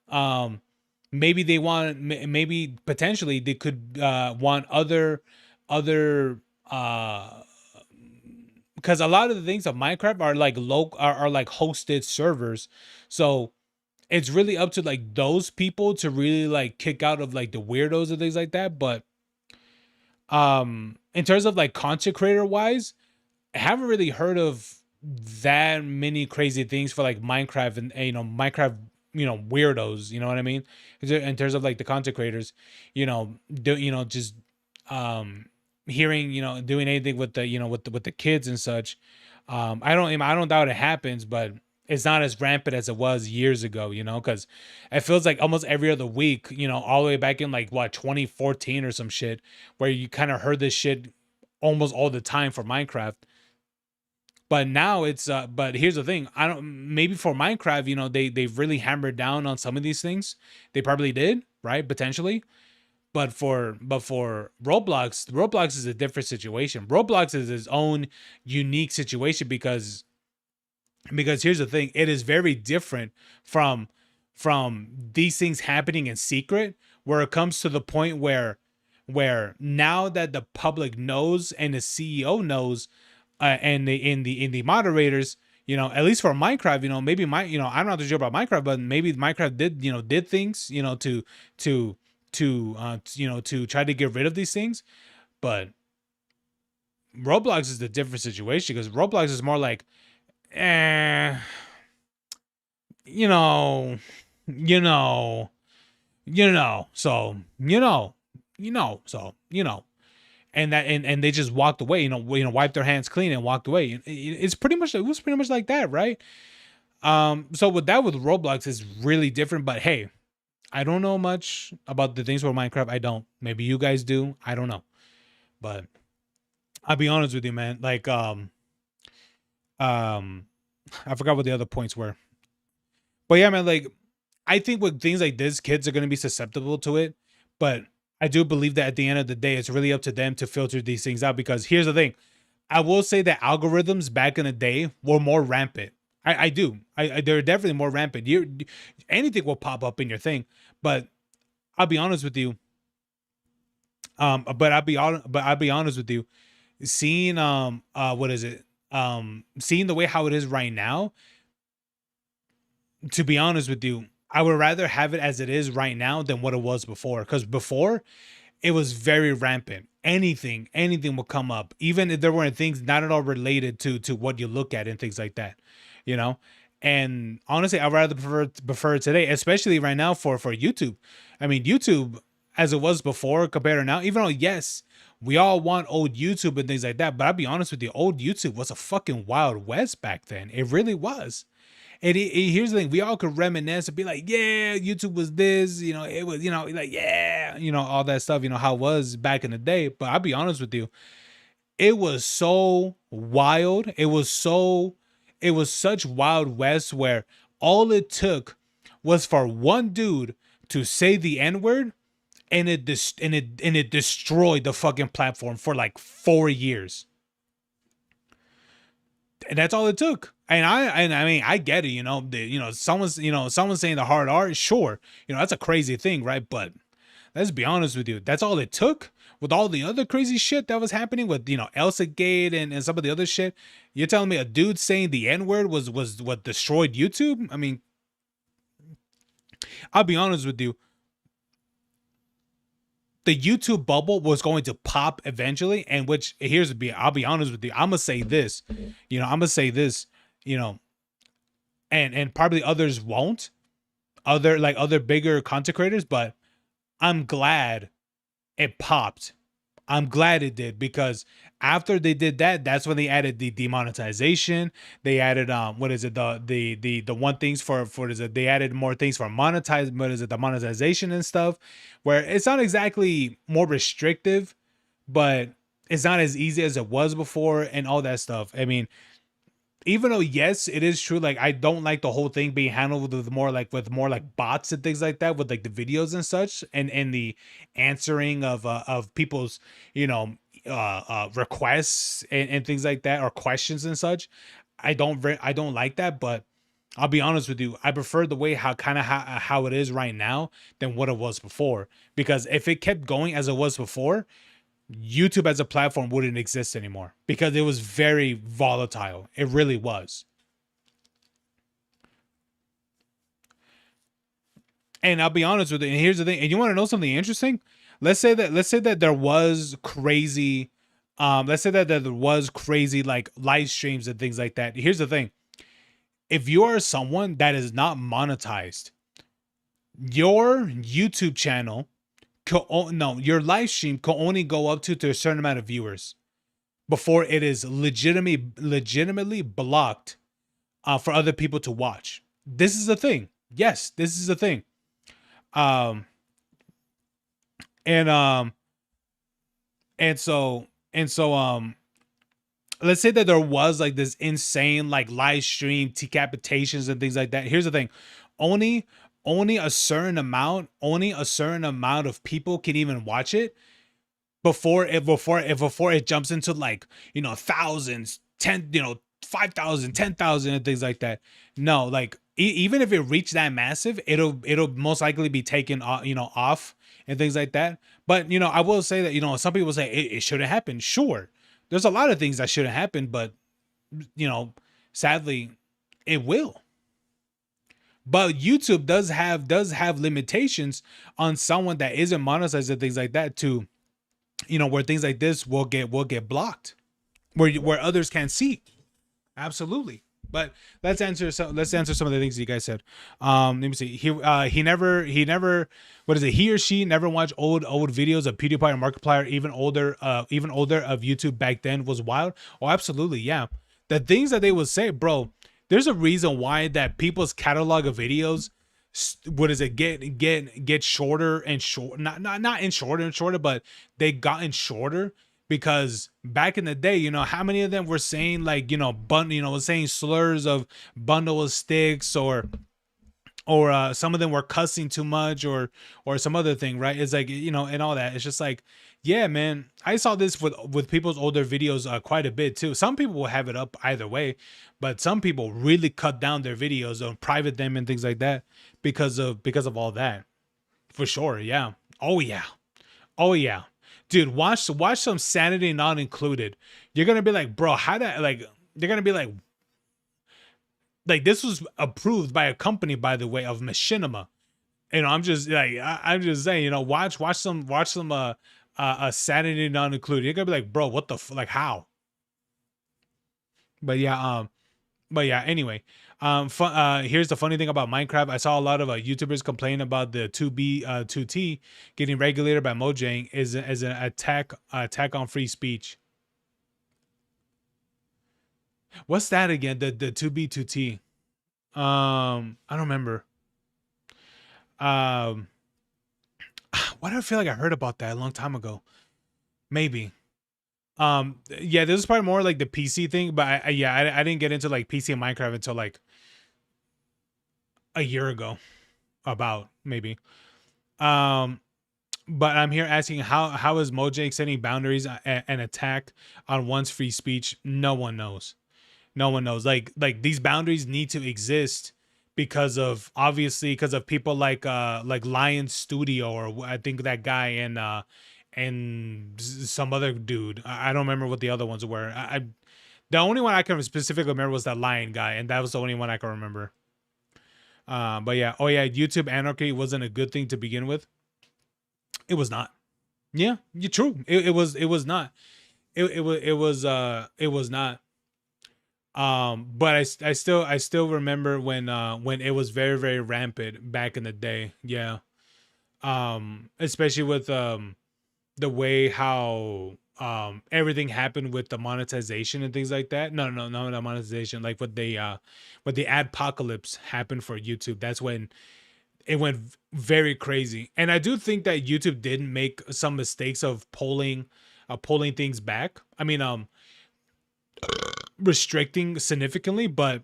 maybe they want, maybe potentially they could want other because a lot of the things of Minecraft are like are like hosted servers. So it's really up to like those people to really like kick out of like the weirdos and things like that. But in terms of like content creator wise, I haven't really heard of that many crazy things for like Minecraft and Minecraft, weirdos, you know what I mean? In terms of like the content creators, just um hearing, doing anything with the, with the kids and such. I don't doubt it happens, but it's not as rampant as it was years ago, because it feels like almost every other week, all the way back in like what 2014 or some shit, where you kind of heard this shit almost all the time for Minecraft. But now it's but here's the thing. I don't, maybe for Minecraft, they've really hammered down on some of these things. They probably did, right? Potentially. But for Roblox is a different situation. Roblox is its own unique situation because here's the thing, it is very different from these things happening in secret, where it comes to the point where now that the public knows and the CEO knows, and the moderators, at least for Minecraft, maybe I'm not too sure about Minecraft, but maybe Minecraft did things, to try to get rid of these things. But Roblox is a different situation, because Roblox is more like, eh, you know, you know, so and they just walked away, wiped their hands clean and walked away. It was pretty much like that, right? So with Roblox is really different. But hey, I don't know much about the things for Minecraft. I don't. Maybe you guys do. I don't know. But I'll be honest with you, man. Like I forgot what the other points were. But yeah, man, like I think with things like this, kids are gonna be susceptible to it. But I do believe that at the end of the day, it's really up to them to filter these things out. Because here's the thing. I will say that algorithms back in the day were more rampant. I do. They're definitely more rampant. Anything will pop up in your thing. But I'll be honest with you. But I'll be honest with you. Seeing what is it? Seeing the way how it is right now, to be honest with you, I would rather have it as it is right now than what it was before. Because before, it was very rampant. Anything will come up, even if there weren't things not at all related to what you look at and things like that, you know. And honestly, I'd rather prefer today, especially right now for YouTube. I mean, YouTube as it was before compared to now. Even though yes, we all want old YouTube and things like that, but I'll be honest with you, old YouTube was a fucking wild west back then. It really was. And here's the thing: we all could reminisce and be like, "Yeah, YouTube was this, it was, like yeah, all that stuff, how it was back in the day." But I'll be honest with you, it was so wild. It was such wild west where all it took was for one dude to say the N word, and it destroyed the fucking platform for like 4 years. And that's all it took. And I mean, I get it, someone's saying the hard R, sure, that's a crazy thing, right? But let's be honest with you, that's all it took. With all the other crazy shit that was happening with, Elsa Gate and some of the other shit, you're telling me a dude saying the N-word was what destroyed YouTube? I mean, I'll be honest with you, the YouTube bubble was going to pop eventually, and I'll be honest with you, I'm gonna say this, and probably others won't, other bigger content creators, but I'm glad it popped. I'm glad it did, because after they did that, that's when they added the demonetization. They added the one things for they added more things for the monetization and stuff, where it's not exactly more restrictive, but it's not as easy as it was before and all that stuff. I mean, even though yes, it is true, like I don't like the whole thing being handled with more like bots and things like that, with like the videos and such, and the answering of people's requests and things like that, or questions and such. I don't like that. But I'll be honest with you. I prefer the way how it is right now than what it was before. Because if it kept going as it was before, YouTube as a platform wouldn't exist anymore because it was very volatile. It really was. And I'll be honest with you. And here's the thing. And you want to know something interesting? Let's say that there was crazy let's say that there was crazy like live streams and things like that. Here's the thing. If you are someone that is not monetized, your YouTube channel your live stream can only go up to a certain amount of viewers before it is legitimately blocked for other people to watch. This is a thing. Yes, this is a thing. Um and um and so and so let's say that there was like this insane like live stream decapitations and things like that. Here's the thing. Only a certain amount of people can even watch it before it jumps into like, thousands, 10, 5,000, 10,000 and things like that. No, like even if it reached that massive, it'll most likely be taken off and things like that. But I will say that some people say it shouldn't happen. Sure, there's a lot of things that shouldn't happen, but sadly, it will. But YouTube does have limitations on someone that isn't monetized and things like that too. Where things like this will get blocked, where others can't see. Absolutely. But let's answer some of the things you guys said. Let me see. He never what is it? He or she never watched old videos of PewDiePie and Markiplier, even older of YouTube back then was wild. Oh, absolutely, yeah. The things that they would say, bro. There's a reason why that people's catalog of videos, get shorter and short, not in shorter and shorter, but they gotten shorter because back in the day, how many of them were saying like, was saying slurs of bundle of sticks or some of them were cussing too much or some other thing, right? It's like, and all that. It's just like, yeah, man, I saw this with people's older videos quite a bit too. Some people will have it up either way, but some people really cut down their videos or private them and things like that because of all that. For sure, yeah. Oh yeah. Oh yeah. Dude, watch some Sanity Not Included. You're gonna be like, bro, how that like you're gonna be like this was approved by a company, by the way, of Machinima. I'm just like I'm just saying, watch some Sanity Not Included. You're gonna be like, bro, what the like how? But yeah, anyway, here's the funny thing about Minecraft. I saw a lot of YouTubers complain about the 2B 2T getting regulated by Mojang as an attack on free speech. What's that again? The 2B 2T. I don't remember. Why do I feel like I heard about that a long time ago? Maybe. Yeah, this is probably more like the PC thing, but I didn't get into like PC and Minecraft until like a year ago, about maybe. But I'm here asking how is Mojang setting boundaries and attack on one's free speech? No one knows. No one knows. Like these boundaries need to exist because of people like Lion Studio, or I think that guy and some other dude. I don't remember what the other ones were. The only one I can specifically remember was that Lion guy, and that was the only one I can remember. But yeah, oh yeah, YouTube anarchy wasn't a good thing to begin with. It was not. Yeah, you're true. It was not. It was not. But I still remember when it was very, very rampant back in the day. Yeah. Especially with the way how everything happened with the monetization and things like that. No, not monetization. Like what the adpocalypse happened for YouTube. That's when it went very crazy. And I do think that YouTube did make some mistakes of pulling things back. I mean, restricting significantly, but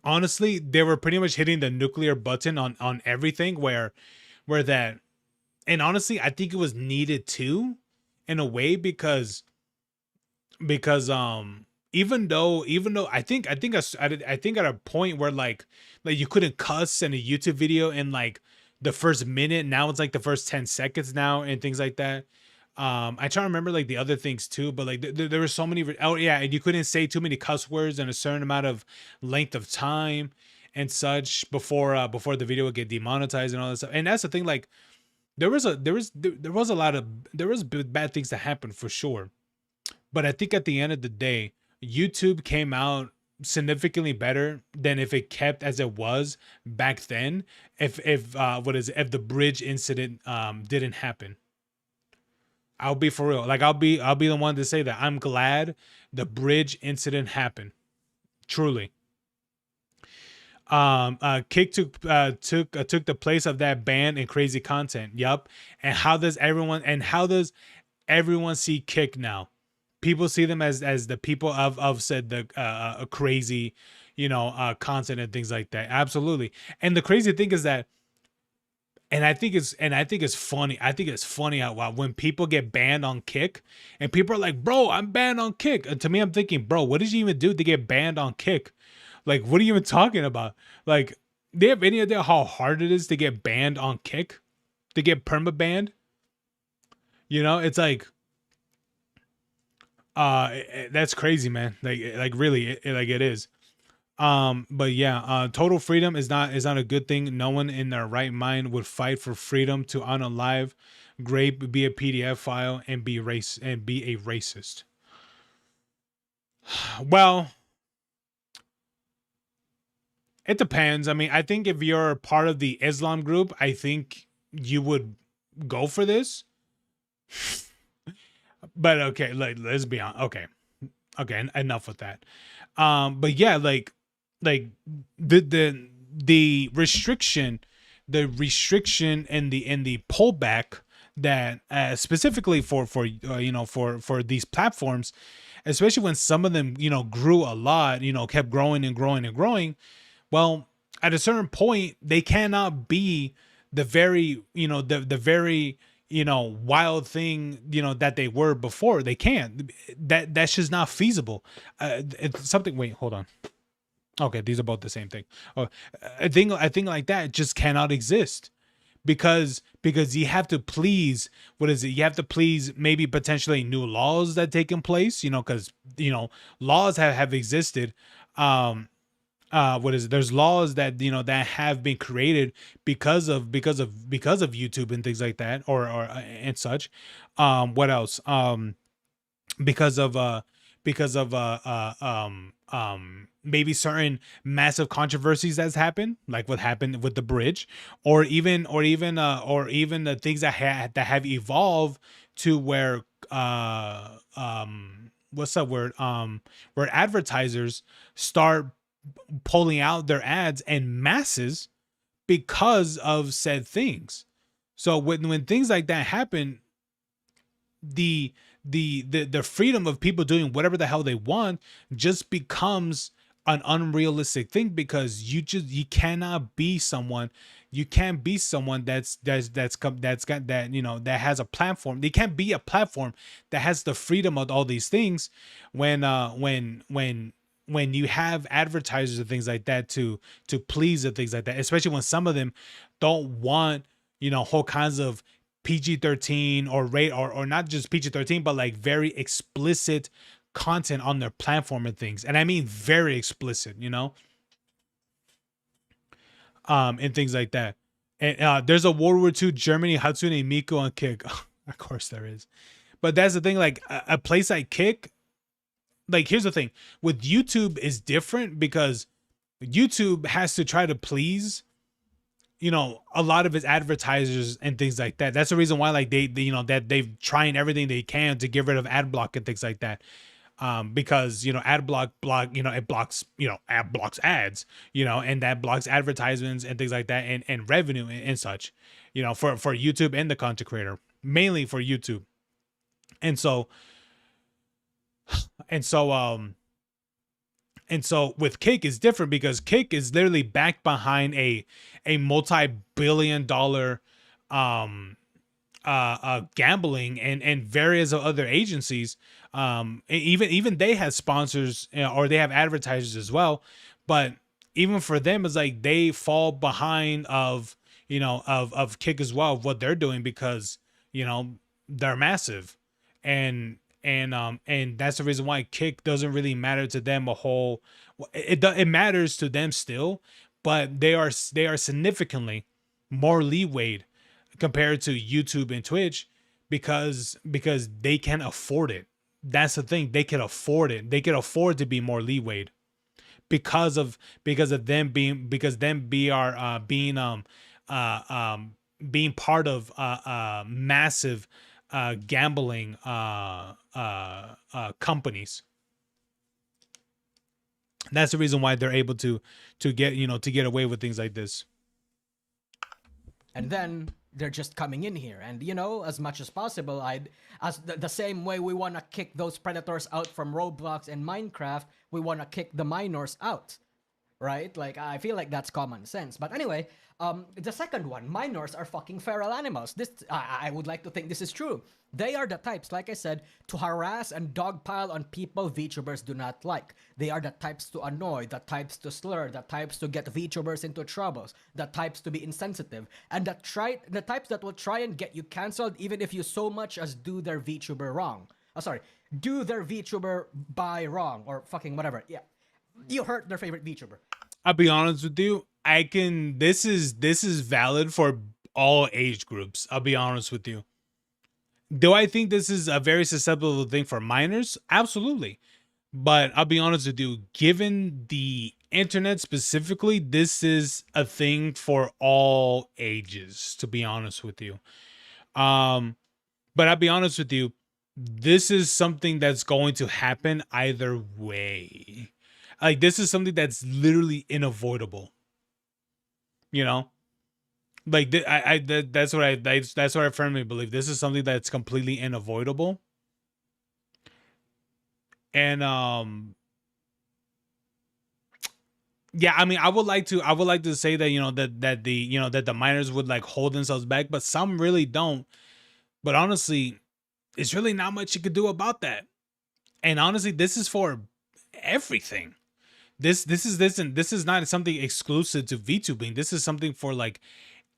honestly, they were pretty much hitting the nuclear button on everything where that. And honestly, I think it was needed too, in a way, because even though I think at a point where like you couldn't cuss in a YouTube video in like the first minute, now it's like the first 10 seconds now and things like that. I try to remember like the other things too, but like there were so many. Oh yeah, and you couldn't say too many cuss words in a certain amount of length of time and such before the video would get demonetized and all that stuff. And that's the thing, like there was a lot of bad things that happened for sure. But I think at the end of the day, YouTube came out significantly better than if it kept as it was back then. If the bridge incident didn't happen. I'll be for real. Like I'll be the one to say that I'm glad the bridge incident happened. Truly. Kick took the place of that ban and crazy content. Yup. And how does everyone see Kick now? People see them as the people of said the crazy, content and things like that. Absolutely. And the crazy thing is that, and I think it's funny. I think it's funny how when people get banned on Kick, and people are like, "Bro, I'm banned on Kick." And to me, I'm thinking, "Bro, what did you even do to get banned on Kick? Like, what are you even talking about? Like, do you have any idea how hard it is to get banned on Kick, to get perma banned? It's like, that's crazy, man. Like really, it is. But yeah, total freedom is not a good thing. No one in their right mind would fight for freedom to unalive, grape, be a PDF file, and be a racist. Well, it depends. I mean, I think if you're part of the Islam group, I think you would go for this. But okay, let's be honest. Okay, enough with that. But yeah, like the restriction, and the pullback that specifically for these platforms, especially when some of them grew a lot, kept growing and growing and growing. Well, at a certain point, they cannot be the very the very wild thing that they were before. They can't. That's just not feasible. It's something. Wait, hold on. Okay, these are both the same thing. Oh, I think like that just cannot exist because you have to please, what is it? You have to please maybe potentially new laws that taken place, because laws have existed. What is it? There's laws that that have been created because of YouTube and things like that, or and such. What else? Because of maybe certain massive controversies that's happened, like what happened with the bridge, or even the things that have evolved to where what's that word, where advertisers start pulling out their ads in masses because of said things. So when things like that happen, the freedom of people doing whatever the hell they want just becomes an unrealistic thing, because you cannot be someone. You can't be someone that's got that that has a platform. They can't be a platform that has the freedom of all these things when you have advertisers and things like that to please and things like that, especially when some of them don't want whole kinds of PG-13 or rate, or not just PG-13, but like very explicit content on their platform and things. And I mean very explicit, and things like that. And there's a World War II Germany Hatsune Miku on Kick. Of course there is. But that's the thing, like a place like Kick, like here's the thing with YouTube is different, because YouTube has to try to please a lot of its advertisers and things like that. That's the reason why like they that they've trying everything they can to get rid of ad block and things like that. Because ad block it blocks ad blocks ads, and that blocks advertisements and things like that, and revenue and such, for YouTube and the content creator, mainly for YouTube. And so with Kick is different, because Kick is literally backed behind a multi-billion-dollar gambling and various other agencies. Even they have sponsors, or they have advertisers as well. But even for them, it's like they fall behind of, of Kick as well, of what they're doing, because, they're massive. And that's the reason why Kick doesn't really matter to them a whole. It matters to them still, but they are significantly more leeway compared to YouTube and Twitch, because they can afford it. That's the thing. They can afford it. They can afford to be more leeway because of them being part of massive gambling companies. That's the reason why they're able to get away with things like this. And then they're just coming in here, and as much as possible, as the same way we want to kick those predators out from Roblox and Minecraft, we want to kick the minors out, right? Like, I feel like that's common sense. But anyway, the second one, minors are fucking feral animals. This I would like to think this is true. They are the types, like I said, to harass and dogpile on people VTubers do not like. They are the types to annoy, the types to slur, the types to get VTubers into troubles, the types to be insensitive, and the types that will try and get you canceled even if you so much as do their VTuber wrong. Do their VTuber by wrong, or fucking whatever. Yeah, you hurt their favorite VTuber. I'll be honest with you. This is valid for all age groups. I'll be honest with you. Do I think this is a very susceptible thing for minors? Absolutely. But I'll be honest with you, given the internet specifically, this is a thing for all ages, to be honest with you. But I'll be honest with you, this is something that's going to happen either way. Like, this is something that's literally unavoidable. Like, that's what I firmly believe. This is something that's completely unavoidable. And yeah, I mean, I would like to say that that the minors would like hold themselves back, but some really don't. But honestly, it's really not much you could do about that. And honestly, this is for everything. This is not something exclusive to VTubing. This is something for like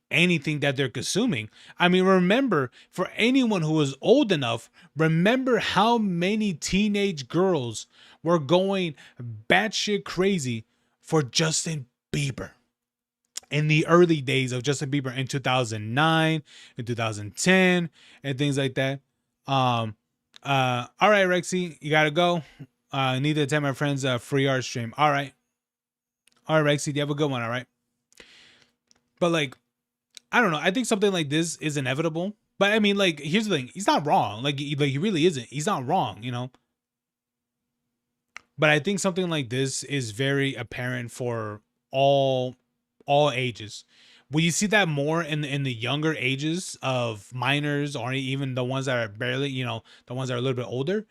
anything that they're consuming. I mean, remember, for anyone who is old enough, remember how many teenage girls were going batshit crazy for Justin Bieber in the early days of Justin Bieber in 2009 and 2010 and things like that. All right, Rexy, you gotta go. I need to attend my friend's free art stream. All right, Rexy, you have a good one. All right, but like, I don't know. I think something like this is inevitable. But I mean, like, here's the thing: he's not wrong. Like he really isn't. He's not wrong, But I think something like this is very apparent for all ages. Will you see that more in the younger ages of minors, or even the ones that are barely, the ones that are a little bit older?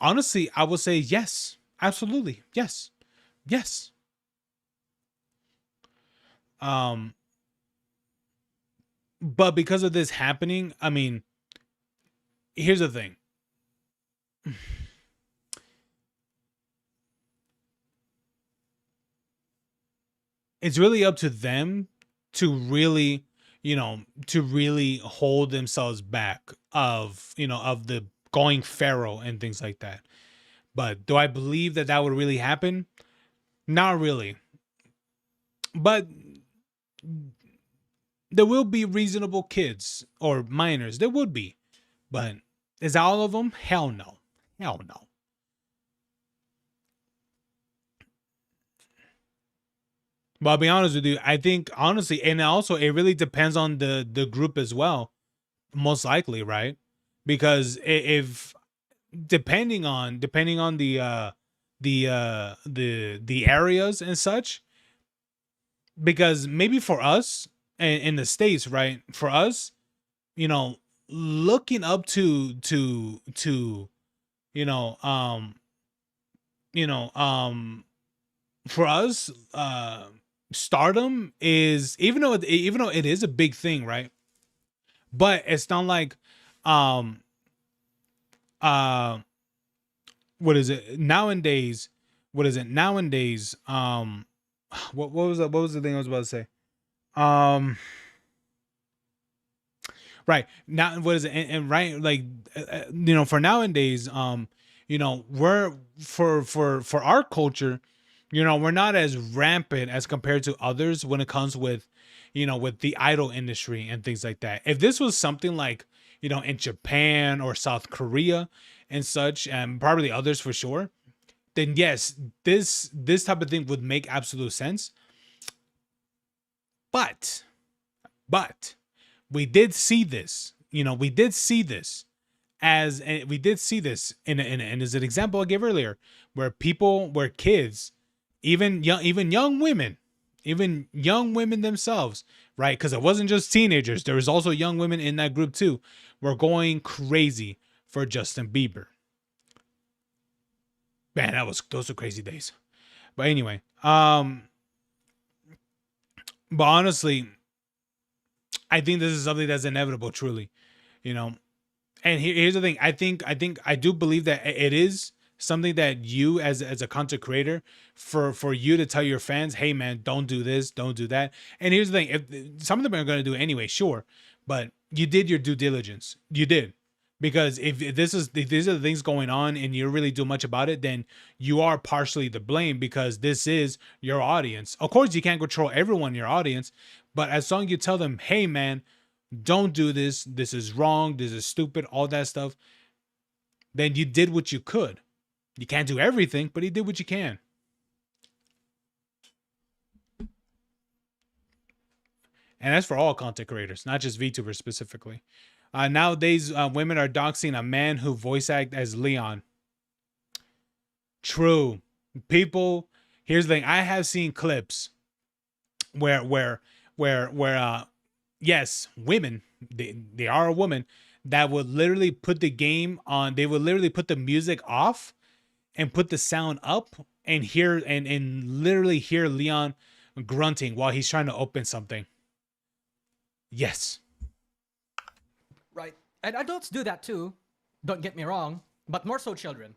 Honestly, I would say yes, absolutely, yes. But because of this happening, I mean, here's the thing. It's really up to them to really, hold themselves back of the going feral and things like that. But do I believe that would really happen? Not really. But there will be reasonable kids or minors. There would be. But is that all of them? Hell no. But I'll be honest with you, I think honestly, and also it really depends on the group as well, most likely, right? Because if depending on the areas and such, because maybe for us in the States, right? For us, looking up to for us, stardom is, even though it is a big thing, right? But it's not like, um, uh, what is it nowadays? What is it nowadays? What was that? What was the thing I was about to say? Um, right now, what is it? And right, like, for nowadays, we're for our culture, we're not as rampant as compared to others when it comes with, with the idol industry and things like that. If this was something like, in Japan or South Korea and such, and probably others for sure, then yes, this type of thing would make absolute sense. But but we did see this. We did see this we did see this in as an example I gave earlier, where kids, even young women themselves, right? Because it wasn't just teenagers. There was also young women in that group too, were going crazy for Justin Bieber. Man, those were crazy days. But anyway, but honestly, I think this is something that's inevitable, truly. You know, and here's the thing. I do believe that it is something that you, as a content creator, for you to tell your fans, hey man, don't do this, don't do that. And here's the thing: if some of them are going to do it anyway, sure, but you did your due diligence. You did. Because if these are the things going on and you don't really do much about it, then you are partially to blame, because this is your audience. Of course, you can't control everyone in your audience, but as long as you tell them, hey man, don't do this, this is wrong, this is stupid, all that stuff, then you did what you could. You can't do everything, but you did what you can. And that's for all content creators, not just VTubers specifically. Nowadays, women are doxing a man who voice act as Leon. True. People, here's the thing. I have seen clips where yes, women, they are a woman that would literally put the game on. They would literally put the music off and put the sound up and hear and literally hear Leon grunting while he's trying to open something. Yes. Right. And adults do that too. Don't get me wrong, but more so children.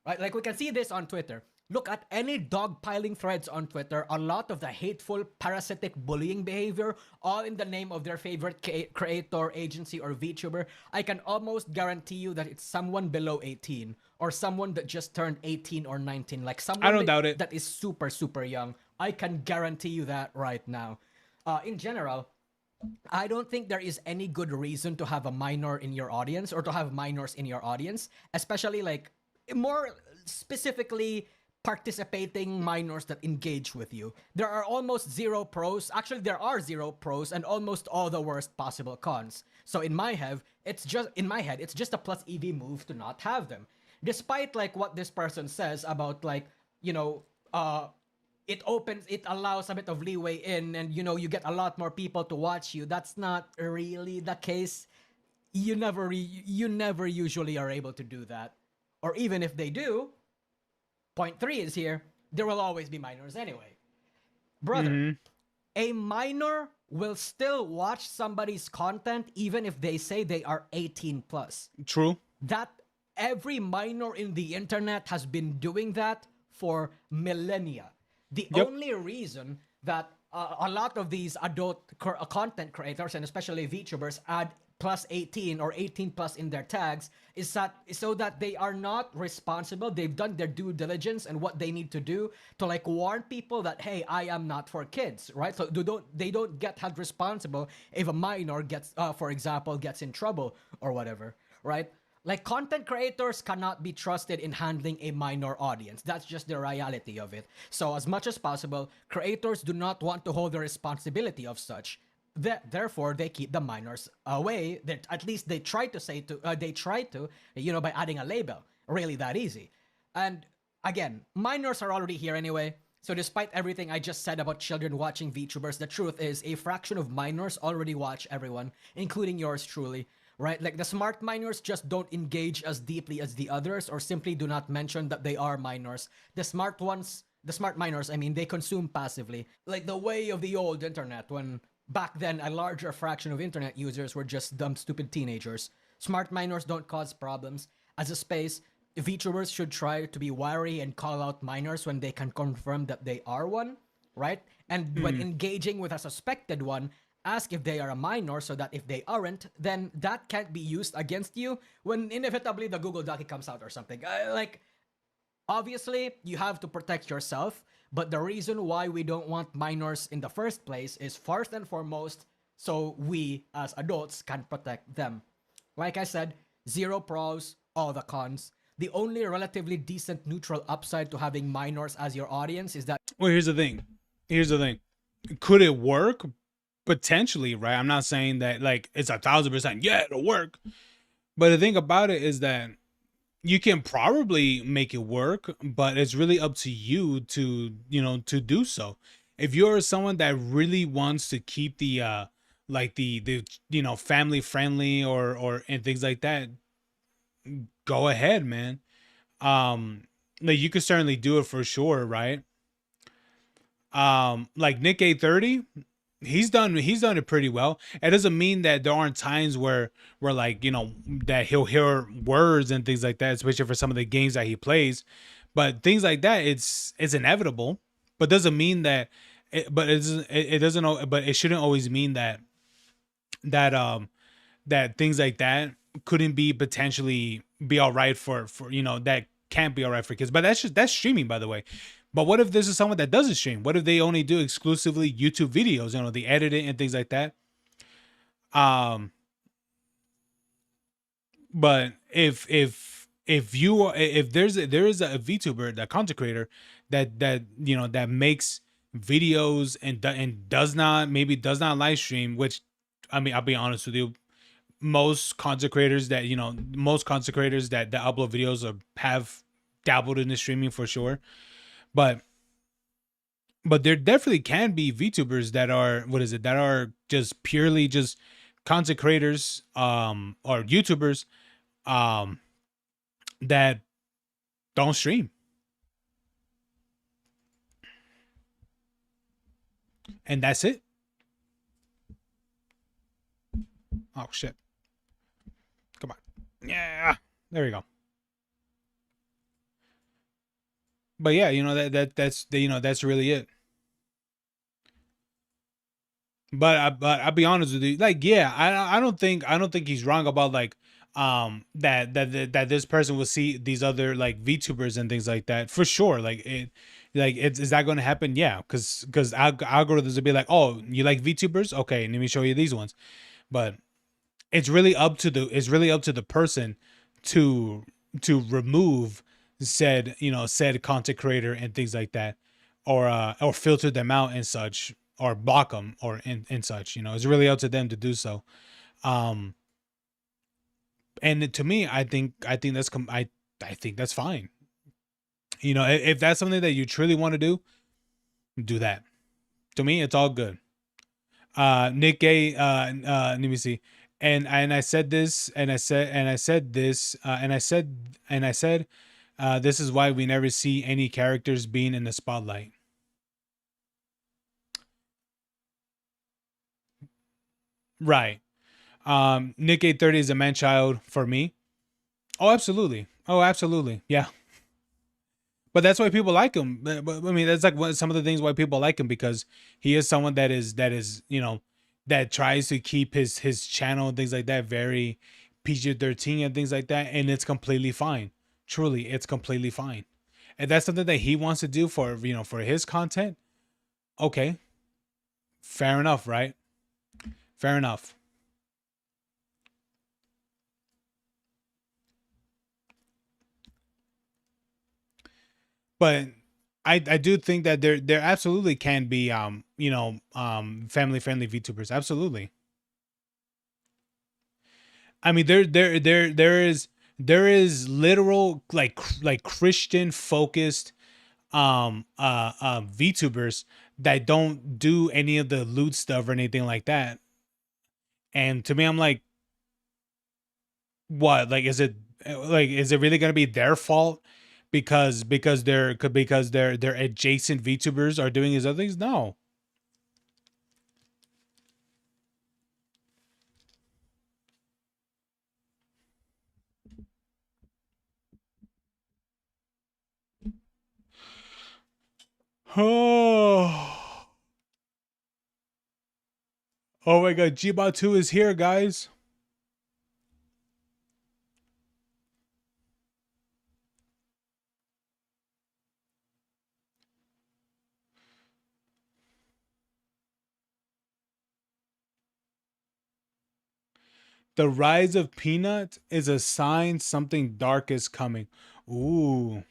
Right? Like we can see this on Twitter. Look at any dogpiling threads on Twitter. A lot of the hateful, parasitic bullying behavior, all in the name of their favorite creator, agency, or VTuber. I can almost guarantee you that it's someone below 18 or someone that just turned 18 or 19. Like someone I don't doubt it. that is super, super young. I can guarantee you that right now. In general, I don't think there is any good reason to have a minor in your audience or to have minors in your audience, especially like more specifically participating minors that engage with you. There are almost zero pros. Actually, there are zero pros and almost all the worst possible cons. So in my head, it's just a plus EV move to not have them. Despite like what this person says about like, it allows a bit of leeway in, and you get a lot more people to watch you. That's not really the case. You never usually are able to do that. Or even if they do, point 3 is here, there will always be minors anyway. Brother, a minor will still watch somebody's content even if they say they are 18 plus. True. That every minor in the internet has been doing that for millennia. The only reason that a lot of these adult content creators, and especially VTubers, add plus 18 or 18 plus in their tags is so that they are not responsible. They've done their due diligence and what they need to do to like warn people that, hey, I am not for kids, right? So they don't get held responsible if a minor gets, for example, gets in trouble or whatever, right? Like content creators cannot be trusted in handling a minor audience. That's just the reality of it. So as much as possible, creators do not want to hold the responsibility of such. Therefore, they keep the minors away. At least they try to by adding a label. Really that easy. And again, minors are already here anyway. So despite everything I just said about children watching VTubers, the truth is a fraction of minors already watch everyone, including yours truly. Right? Like the smart minors just don't engage as deeply as the others, or simply do not mention that they are minors. The smart minors, I mean, they consume passively. Like the way of the old internet when Back then, a larger fraction of internet users were just dumb, stupid teenagers. Smart minors don't cause problems. As a space, VTubers should try to be wary and call out minors when they can confirm that they are one, right? And when engaging with a suspected one, ask if they are a minor so that if they aren't, then that can't be used against you when inevitably the Google Doc comes out or something. Obviously, you have to protect yourself, but the reason why we don't want minors in the first place is first and foremost so we as adults can protect them. Like I said, zero pros, all the cons. The only relatively decent neutral upside to having minors as your audience is that Well, here's the thing. Here's the thing. Could it work? Potentially, right? I'm not saying that like it's 1,000%. Yeah, it'll work. But the thing about it is that you can probably make it work, but it's really up to you to, to do so. If you're someone that really wants to keep the like the family friendly or and things like that, go ahead, man. Like you could certainly do it for sure, right? Like Nick 830, he's done it pretty well. It doesn't mean that there aren't times where like, that he'll hear words and things like that, especially for some of the games that he plays. But things like that, it's inevitable. But doesn't mean that it doesn't, but it shouldn't always mean that that things like that couldn't be potentially be all right for that can't be all right for kids. But that's streaming, by the way. But what if this is someone that doesn't stream? What if they only do exclusively YouTube videos, they edit it and things like that? But if there is a VTuber, that content creator that makes videos and does not live stream, which I mean, I'll be honest with you, most content creators that that upload videos have dabbled in the streaming for sure. But there definitely can be VTubers that are that are just purely just content creators or YouTubers that don't stream. And that's it. Oh shit. Come on. Yeah. There we go. But yeah, that's really it. But I'll be honest with you, like, yeah, I don't think he's wrong about like that this person will see these other like VTubers and things like that for sure. Like is that going to happen? Yeah, because algorithms will be like, oh, you like VTubers? Okay, let me show you these ones. But it's really up to the person to remove said content creator and things like that, or filter them out and such, or block them or and such. It's really up to them to do so. And to me, I think that's I think that's fine. If that's something that you truly want to do that. To me, it's all good. Nick Gay, let me see. And I said this, and I said this, and I said this is why we never see any characters being in the spotlight. Right. Nick 830 is a man child for me. Oh, absolutely. Oh, absolutely. Yeah. But that's why people like him. But I mean, that's like some of the things why people like him, because he is someone that is that tries to keep his channel and things like that very PG-13 and things like that, and it's completely fine. Truly, it's completely fine. And that's something that he wants to do for for his content. Okay. Fair enough, right? Fair enough. But I do think that there absolutely can be family friendly VTubers. Absolutely. I mean, there is literal like Christian focused VTubers that don't do any of the loot stuff or anything like that. And to me, I'm like, what? Like, is it really gonna be their fault because they're adjacent VTubers are doing these other things? No. Oh, oh my god, Gbot 2 is here, guys. The rise of Peanut is a sign something dark is coming. Ooh.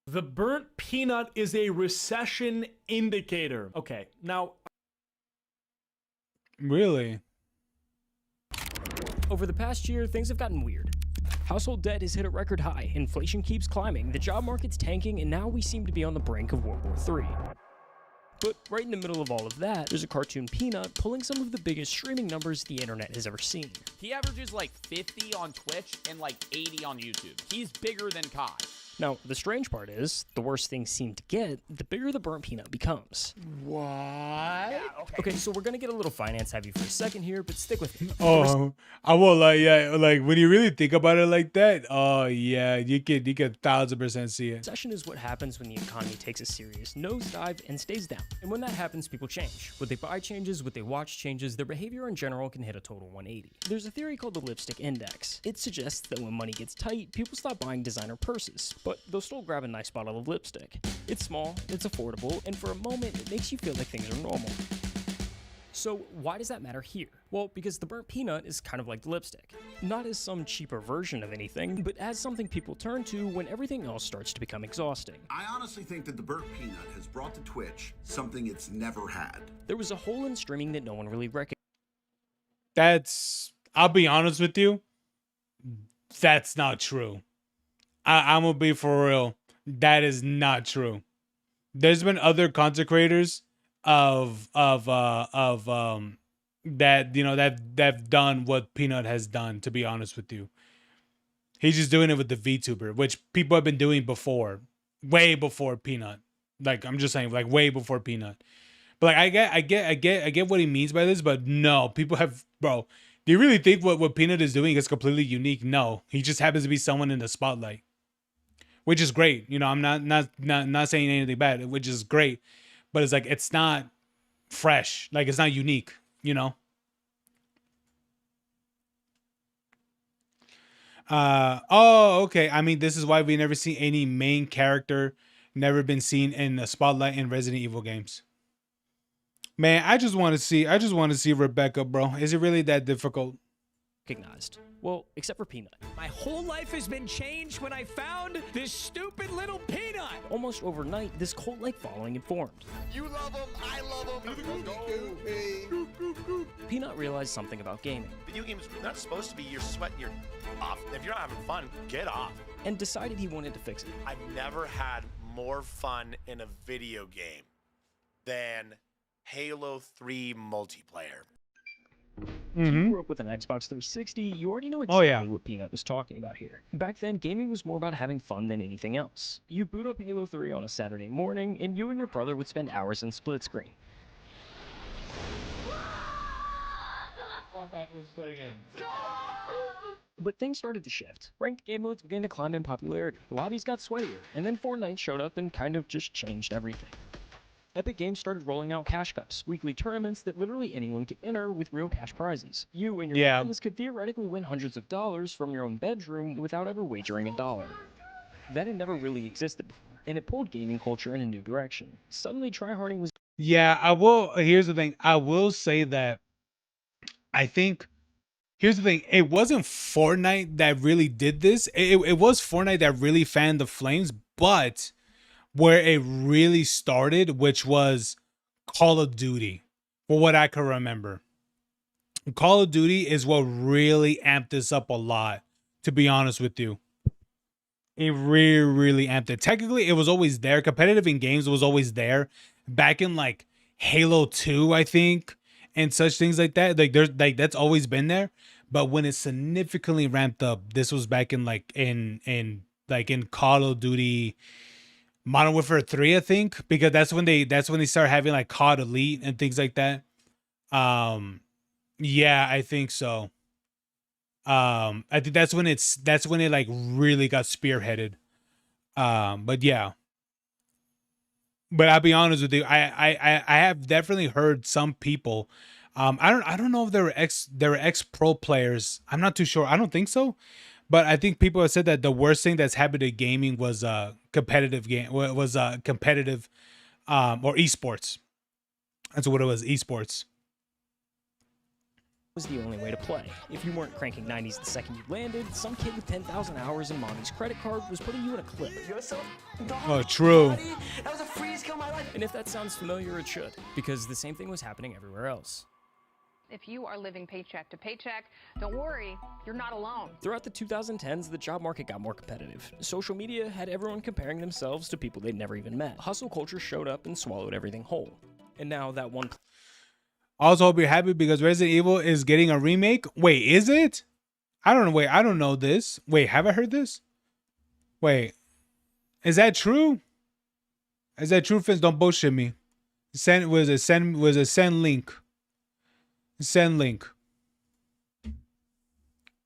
The burnt peanut is a recession indicator. Okay, now Really? Over the past year, things have gotten weird. Household debt has hit a record high, inflation keeps climbing, the job market's tanking, and now we seem to be on the brink of World War III. But right in the middle of all of that, there's a cartoon Peanut pulling some of the biggest streaming numbers the internet has ever seen. He averages like 50 on Twitch and like 80 on YouTube. He's bigger than Kai. Now, the strange part is, the worse things seem to get, the bigger the burnt peanut becomes. What? Okay, so we're gonna get a little finance heavy for a second here, but stick with me. Oh, I won't lie. Yeah, like when you really think about it like that, oh yeah, you could 1000% see it. Recession is what happens when the economy takes a serious nosedive and stays down. And when that happens, people change. What they buy changes, what they watch changes, their behavior in general can hit a total 180. There's a theory called the lipstick index. It suggests that when money gets tight, people stop buying designer purses, but they'll still grab a nice bottle of lipstick. It's small, it's affordable, and for a moment, it makes you feel like things are normal. So why does that matter here? Well, because the burnt peanut is kind of like the lipstick. Not as some cheaper version of anything, but as something people turn to when everything else starts to become exhausting. I honestly think that the burnt peanut has brought to Twitch something it's never had. There was a hole in streaming that no one really recognized. I'll be honest with you, that's not true. I'm gonna be for real. That is not true. There's been other content creators that that've done what Peanut has done, to be honest with you. He's just doing it with the VTuber, which people have been doing before, way before Peanut. Like, I'm just saying, like, way before Peanut. But like, I get what he means by this, but no, people have, bro, do you really think what Peanut is doing is completely unique? No, he just happens to be someone in the spotlight, which is great. You know, I'm not saying anything bad, which is great, but it's like, it's not fresh, like it's not unique, you know. Oh, okay. I mean, this is why we never seen any main character never been seen in the spotlight in Resident Evil games. Man, I just want to see Rebecca, bro. Is it really that difficult? Well, except for Peanut. My whole life has been changed when I found this stupid little peanut. Almost overnight, this cult-like following had formed. You love him, I love him. Peanut realized something about gaming. Video games are not supposed to be you're sweating your off. If you're not having fun, get off. And decided he wanted to fix it. I've never had more fun in a video game than Halo 3 multiplayer. If you grew up with an Xbox 360, you already know exactly what Peanut was talking about here. Back then, gaming was more about having fun than anything else. You boot up Halo 3 on a Saturday morning, and you and your brother would spend hours in split screen. But things started to shift. Ranked game modes began to climb in popularity, the lobbies got sweatier, and then Fortnite showed up and kind of just changed everything. Epic Games started rolling out cash cups, weekly tournaments that literally anyone could enter with real cash prizes. You and your friends could theoretically win hundreds of dollars from your own bedroom without ever wagering $1. That had never really existed before, and it pulled gaming culture in a new direction. Suddenly, tryharding was... Yeah, I will. Here's the thing. I will say that I think... Here's the thing. It wasn't Fortnite that really did this. It was Fortnite that really fanned the flames, but... where it really started, which was Call of Duty, for what I can remember. Call of Duty is what really amped this up a lot, to be honest with you. It really amped it. Technically, it was always there. Competitive in games was always there. Back in like Halo 2, I think, and such things like that. Like there's like that's always been there. But when it significantly ramped up, this was back in like in Call of Duty Modern Warfare 3, I think, because that's when they start having like COD Elite and things like that. Yeah, I think so. I think that's when it like really got spearheaded. But yeah. But I'll be honest with you, I have definitely heard some people. I don't know if they were ex pro players. I'm not too sure. I don't think so. But I think people have said that the worst thing that's happened to gaming was competitive game was competitive or esports. That's what it was, esports. Was the only way to play. If you weren't cranking 90s the second you landed, some kid with 10,000 hours in mommy's credit card was putting you in a clip. Oh, true. That was a freeze kill my life. And if that sounds familiar, it should, because the same thing was happening everywhere else. If you are living paycheck to paycheck, don't worry, you're not alone. Throughout the 2010s, the job market got more competitive. Social media had everyone comparing themselves to people they'd never even met. Hustle culture showed up and swallowed everything whole. And now that one... Also hope you're happy because Resident Evil is getting a remake. Wait, is it? I don't know. Wait, I don't know this. Wait, have I heard this? Wait, is that true? Is that true, Fizz? Don't bullshit me. Send link. Send link.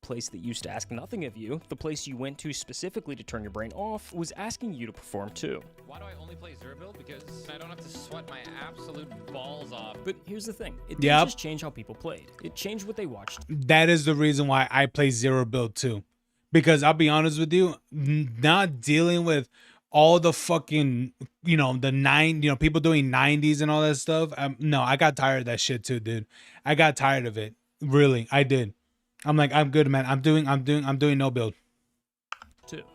Place that used to ask nothing of you, the place you went to specifically to turn your brain off, was asking you to perform too. Why do I only play Zero Build? Because I don't have to sweat my absolute balls off. But here's the thing, it didn't just change how people played, it changed what they watched. That is the reason why I play Zero Build too. Because I'll be honest with you, not dealing with all the fucking, people doing 90s and all that stuff. No, I got tired of that shit too, dude. I got tired of it. Really, I did. I'm like, I'm good, man. I'm doing no build.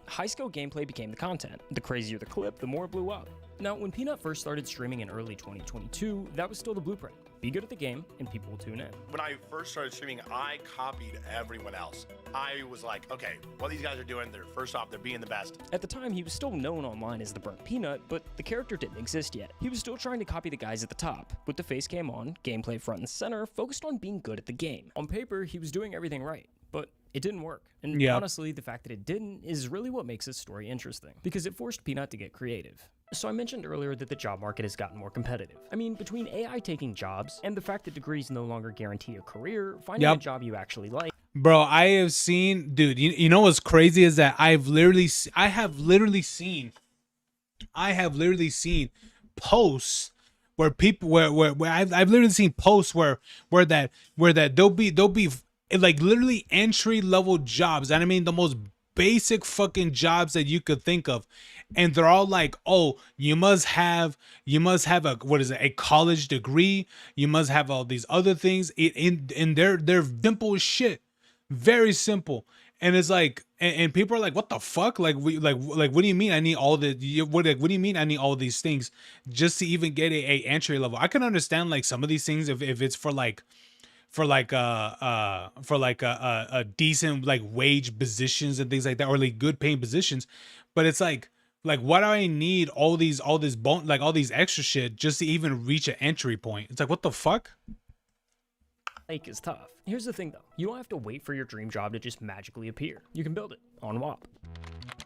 High skill gameplay became the content. The crazier the clip, the more it blew up. Now, when Peanut first started streaming in early 2022, that was still the blueprint. Be good at the game, and people will tune in. When I first started streaming, I copied everyone else. I was like, okay, what these guys are doing, first off, they're being the best. At the time, he was still known online as the Burnt Peanut, but the character didn't exist yet. He was still trying to copy the guys at the top. With the face cam on, gameplay front and center, focused on being good at the game. On paper, he was doing everything right, but it didn't work. And honestly, the fact that it didn't is really what makes this story interesting, because it forced Peanut to get creative. So I mentioned earlier that the job market has gotten more competitive. I mean, between AI taking jobs and the fact that degrees no longer guarantee a career, finding a job you actually like. Bro, I have seen, dude, you know what's crazy is that I have literally seen posts where people where I've literally seen posts where there'll be like literally entry level jobs, and I mean the most basic fucking jobs that you could think of, and they're all like, oh, you must have a college degree, you must have all these other things, and they're simple as shit, very simple. And it's like, and people are like, what the fuck? Like, what do you mean I need all the, what do you mean I need all these things just to even get a entry level? I can understand like some of these things if it's for a decent like wage positions and things like that, or like good paying positions. But it's like why do I need all this extra shit just to even reach an entry point? It's like, what the fuck? Like is tough. Here's the thing though, you don't have to wait for your dream job to just magically appear. You can build it on WAP.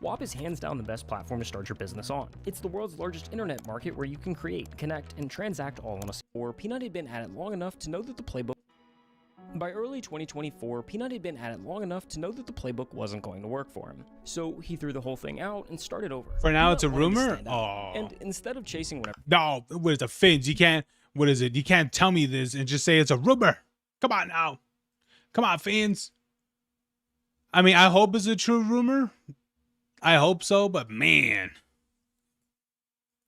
WAP is hands down the best platform to start your business on. It's the world's largest internet market where you can create, connect, and transact all on a or Peanut had been at it long enough to know that the playbook. By early 2024, Peanut had been at it long enough to know that the playbook wasn't going to work for him. So he threw the whole thing out and started over. For now, Peanut it's a rumor? Oh. And instead of chasing whatever. No, what is the Fins? You can't, what is it? You can't tell me this and just say it's a rumor. Come on now. Come on, Fins. I mean, I hope it's a true rumor. I hope so, but man.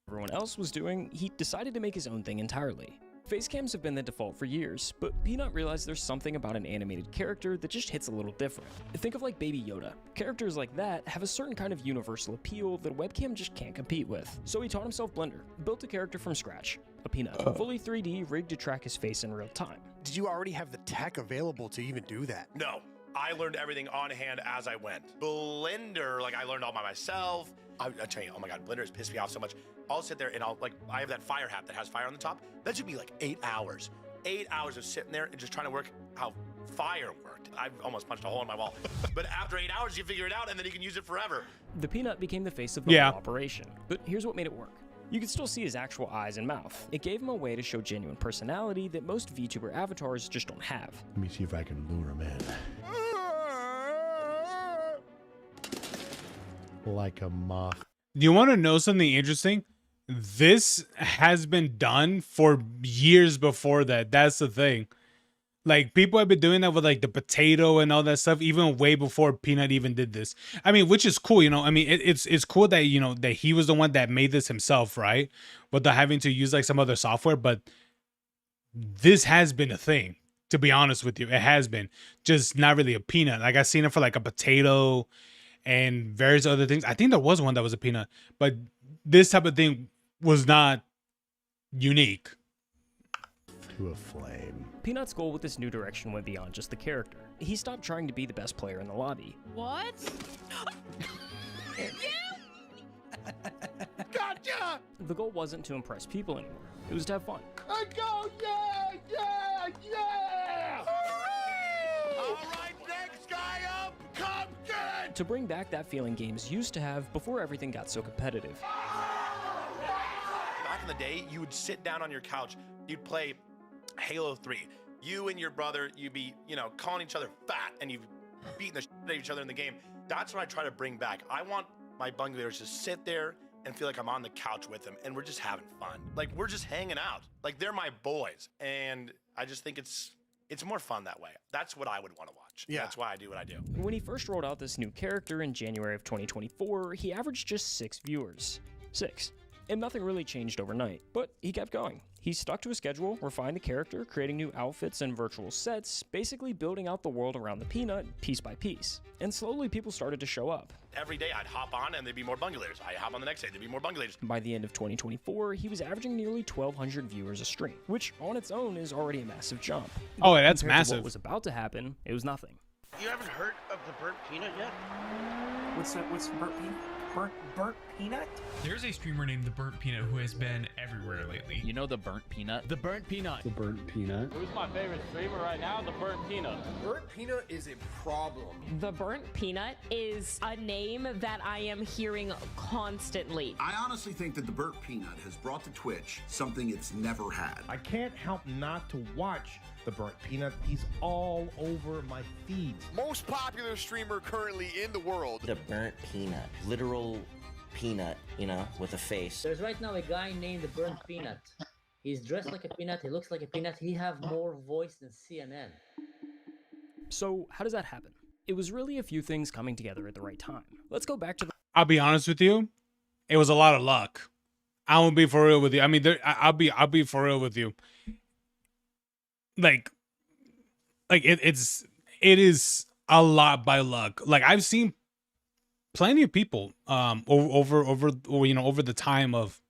Everyone else was doing, he decided to make his own thing entirely. Facecams have been the default for years, but Peanut realized there's something about an animated character that just hits a little different. Think of like Baby Yoda. Characters like that have a certain kind of universal appeal that a webcam just can't compete with. So he taught himself Blender, built a character from scratch, a Peanut, fully 3D rigged to track his face in real time. Did you already have the tech available to even do that? No, I learned everything on hand as I went. Blender, like I learned all by myself. I tell you, oh my God, Blender has pissed me off so much. I'll sit there and I have that fire hat that has fire on the top. That should be like 8 hours. 8 hours of sitting there and just trying to work how firework. I almost punched a hole in my wall. But after 8 hours, you figure it out, and then you can use it forever. The peanut became the face of the whole operation. But here's what made it work. You could still see his actual eyes and mouth. It gave him a way to show genuine personality that most VTuber avatars just don't have. Let me see if I can lure him in. Like a moth. Do you want to know something interesting? This has been done for years before that. That's the thing. Like, people have been doing that with like the potato and all that stuff even way before Peanut even did this. I mean, which is cool, you know. I mean, it's cool that, you know, that he was the one that made this himself, right? Without having to use like some other software. But this has been a thing, to be honest with you. It has been, just not really a peanut. Like, I've seen it for like a potato and various other things. I think there was one that was a peanut, but this type of thing was not unique. To a flame. Peanut's goal with this new direction went beyond just the character. He stopped trying to be the best player in the lobby. What? Gotcha! The goal wasn't to impress people anymore. It was to have fun. I go, yeah, yeah, yeah! All right, next guy up, come get! To bring back that feeling games used to have before everything got so competitive. Back in the day, you would sit down on your couch, you'd play Halo 3. You and your brother, you'd be, you know, calling each other fat, and you've beaten the shit out of each other in the game. That's what I try to bring back. I want my bungalovers to sit there and feel like I'm on the couch with them, and we're just having fun. Like, we're just hanging out. Like, they're my boys, and I just think it's more fun that way. That's what I would want to watch. Yeah. That's why I do what I do. When he first rolled out this new character in January of 2024, he averaged just 6 viewers. 6. And nothing really changed overnight, but he kept going. He stuck to a schedule, refined the character, creating new outfits and virtual sets, basically building out the world around the peanut piece by piece. And slowly people started to show up. Every day I'd hop on and there'd be more bungalovers. I hop on the next day, there'd be more bungalovers. By the end of 2024, he was averaging nearly 1,200 viewers a stream, which on its own is already a massive jump. Oh, that's Compared to massive. what was about to happen, it was nothing. You haven't heard of the burnt peanut yet? What's burnt peanut? Burnt peanut? There's a streamer named The Burnt Peanut who has been everywhere lately. You know The Burnt Peanut? The Burnt Peanut. The Burnt Peanut. Who's my favorite streamer right now? The Burnt Peanut. Burnt peanut is a problem. The Burnt Peanut is a name that I am hearing constantly. I honestly think that the Burnt Peanut has brought to Twitch something it's never had. I can't help not to watch the Burnt Peanut. He's all over my feed. Most popular streamer currently in the world. The Burnt Peanut. Literal peanut, you know, with a face. There's right now a guy named the Burnt Peanut. He's dressed like a peanut, he looks like a peanut, he have more voice than CNN. So how does that happen? It was really a few things coming together at the right time. Let's go back to the... I'll be honest with you. It was a lot of luck. I won't be for real with you. I mean, I'll be for real with you. Like it is a lot by luck. Like, I've seen plenty of people over the time of,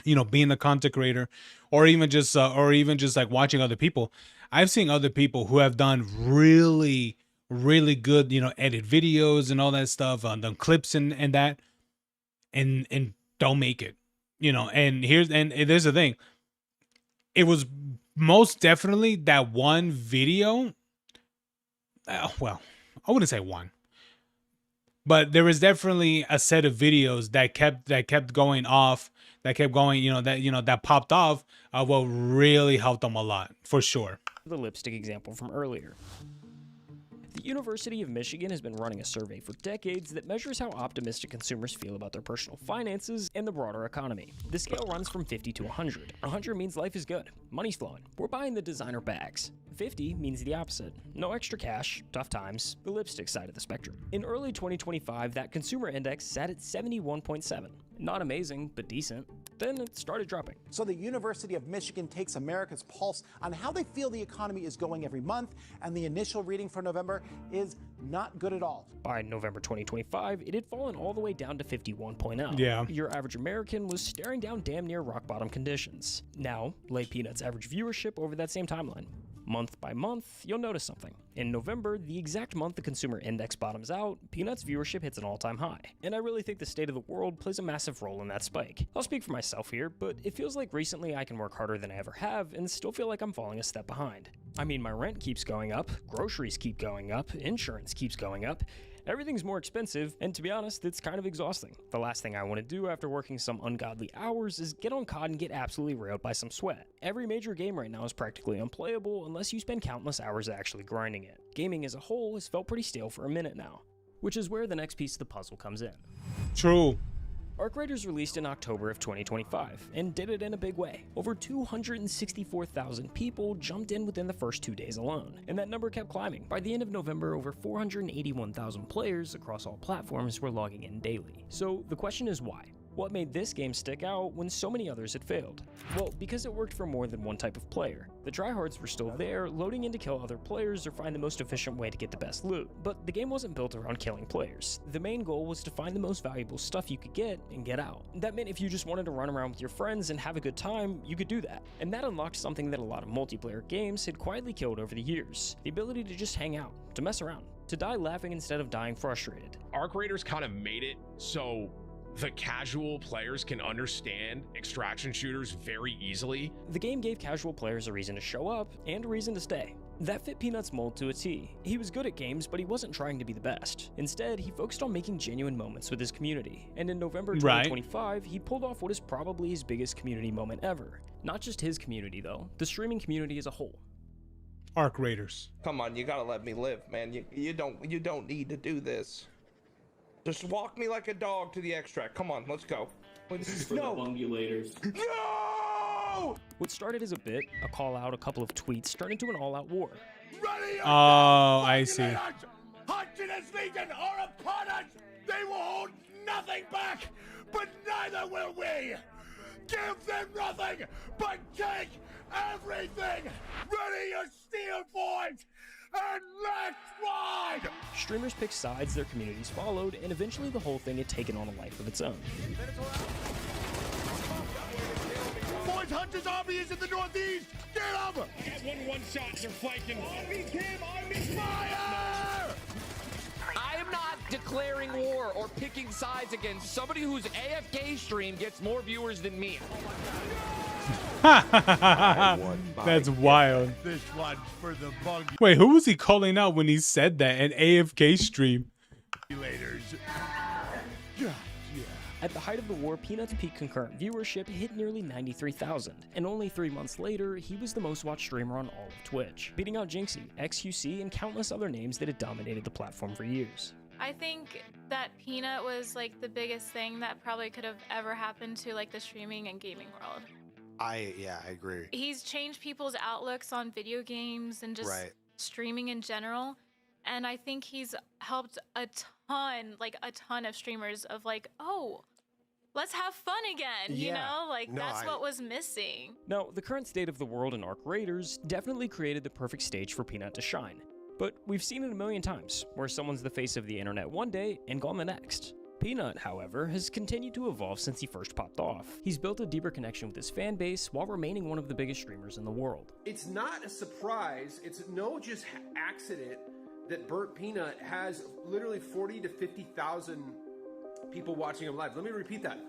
you know, being the content creator, or even just like watching other people. I've seen other people who have done really, really good, you know, edit videos and all that stuff, done clips and that, and don't make it, you know. And there's the thing. It was most definitely that one video. Well, I wouldn't say one, but there was definitely a set of videos that kept going off, that popped off. What really helped them a lot, for sure. The lipstick example from earlier. The University of Michigan has been running a survey for decades that measures how optimistic consumers feel about their personal finances and the broader economy. The scale runs from 50 to 100. 100 means life is good, money's flowing, we're buying the designer bags. 50 means the opposite. No extra cash, tough times, the lipstick side of the spectrum. In early 2025, that consumer index sat at 71.7. Not amazing, but decent. Then it started dropping. So the University of Michigan takes America's pulse on how they feel the economy is going every month, and the initial reading for November is not good at all. By November 2025, it had fallen all the way down to 51.0. Yeah. Your average American was staring down damn near rock bottom conditions. Now, lay Peanut's average viewership over that same timeline. Month by month, you'll notice something. In November, the exact month the consumer index bottoms out, Peanut's viewership hits an all-time high. And I really think the state of the world plays a massive role in that spike. I'll speak for myself here, but it feels like recently I can work harder than I ever have and still feel like I'm falling a step behind. I mean, my rent keeps going up, groceries keep going up, insurance keeps going up. Everything's more expensive, and to be honest, it's kind of exhausting. The last thing I want to do after working some ungodly hours is get on COD and get absolutely railed by some sweat. Every major game right now is practically unplayable unless you spend countless hours actually grinding it. Gaming as a whole has felt pretty stale for a minute now, which is where the next piece of the puzzle comes in. True. Arc Raiders released in October of 2025, and did it in a big way. Over 264,000 people jumped in within the first 2 days alone, and that number kept climbing. By the end of November, over 481,000 players across all platforms were logging in daily. So the question is why? What made this game stick out when so many others had failed? Well, because it worked for more than one type of player. The tryhards were still there, loading in to kill other players or find the most efficient way to get the best loot. But the game wasn't built around killing players. The main goal was to find the most valuable stuff you could get and get out. That meant if you just wanted to run around with your friends and have a good time, you could do that. And that unlocked something that a lot of multiplayer games had quietly killed over the years. The ability to just hang out, to mess around, to die laughing instead of dying frustrated. Arc Raiders kind of made it so the casual players can understand extraction shooters very easily. The game gave casual players a reason to show up and a reason to stay. That fit Peanut's mold to a T. He was good at games, but he wasn't trying to be the best. Instead, he focused on making genuine moments with his community. And in November 2025, he pulled off what is probably his biggest community moment ever. Not just his community though, the streaming community as a whole. Arc Raiders. Come on, you gotta let me live, man. You don't need to do this. Just walk me like a dog to the extract. Come on, let's go. This is for the bungulators. No! What started as a bit, a call out, a couple of tweets, turned into an all-out war. Oh, I see. Hungeness Legion are upon us! They will hold nothing back, but neither will we! Give them nothing, but take everything! Ready your steel point! And let's ride! Streamers picked sides, their communities followed, and eventually the whole thing had taken on a life of its own. Boys, Hunter Zombie is in the northeast! Get him! Get one shot, they're flanking. Fire! I am not declaring war or picking sides against somebody whose AFK stream gets more viewers than me. That's wild. This one's for the bug. Wait, who was he calling out when he said that? An AFK stream. At the height of the war, Peanut's peak concurrent viewership hit nearly 93,000, and only 3 months later, he was the most watched streamer on all of Twitch, beating out Jinxie, XQC, and countless other names that had dominated the platform for years. I think that Peanut was like the biggest thing that probably could have ever happened to like the streaming and gaming world. I agree. He's changed people's outlooks on video games and just streaming in general. And I think he's helped a ton of streamers of like, oh, let's have fun again, you know? Like, that's what was missing. Now, the current state of the world in Arc Raiders definitely created the perfect stage for Peanut to shine. But we've seen it a million times, where someone's the face of the internet one day and gone the next. Peanut, however, has continued to evolve since he first popped off. He's built a deeper connection with his fan base while remaining one of the biggest streamers in the world. It's not a surprise, it's no just accident that Burnt Peanut has literally 40 to 50,000 people watching him live. Let me repeat that.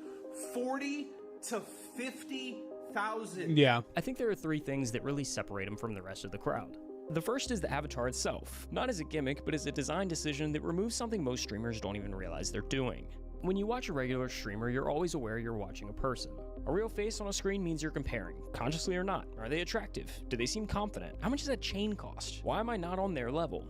40 to 50,000. Yeah. I think there are 3 things that really separate him from the rest of the crowd. The first is the avatar itself, not as a gimmick, but as a design decision that removes something most streamers don't even realize they're doing. When you watch a regular streamer, you're always aware you're watching a person. A real face on a screen means you're comparing, consciously or not. Are they attractive? Do they seem confident? How much does that chain cost? Why am I not on their level?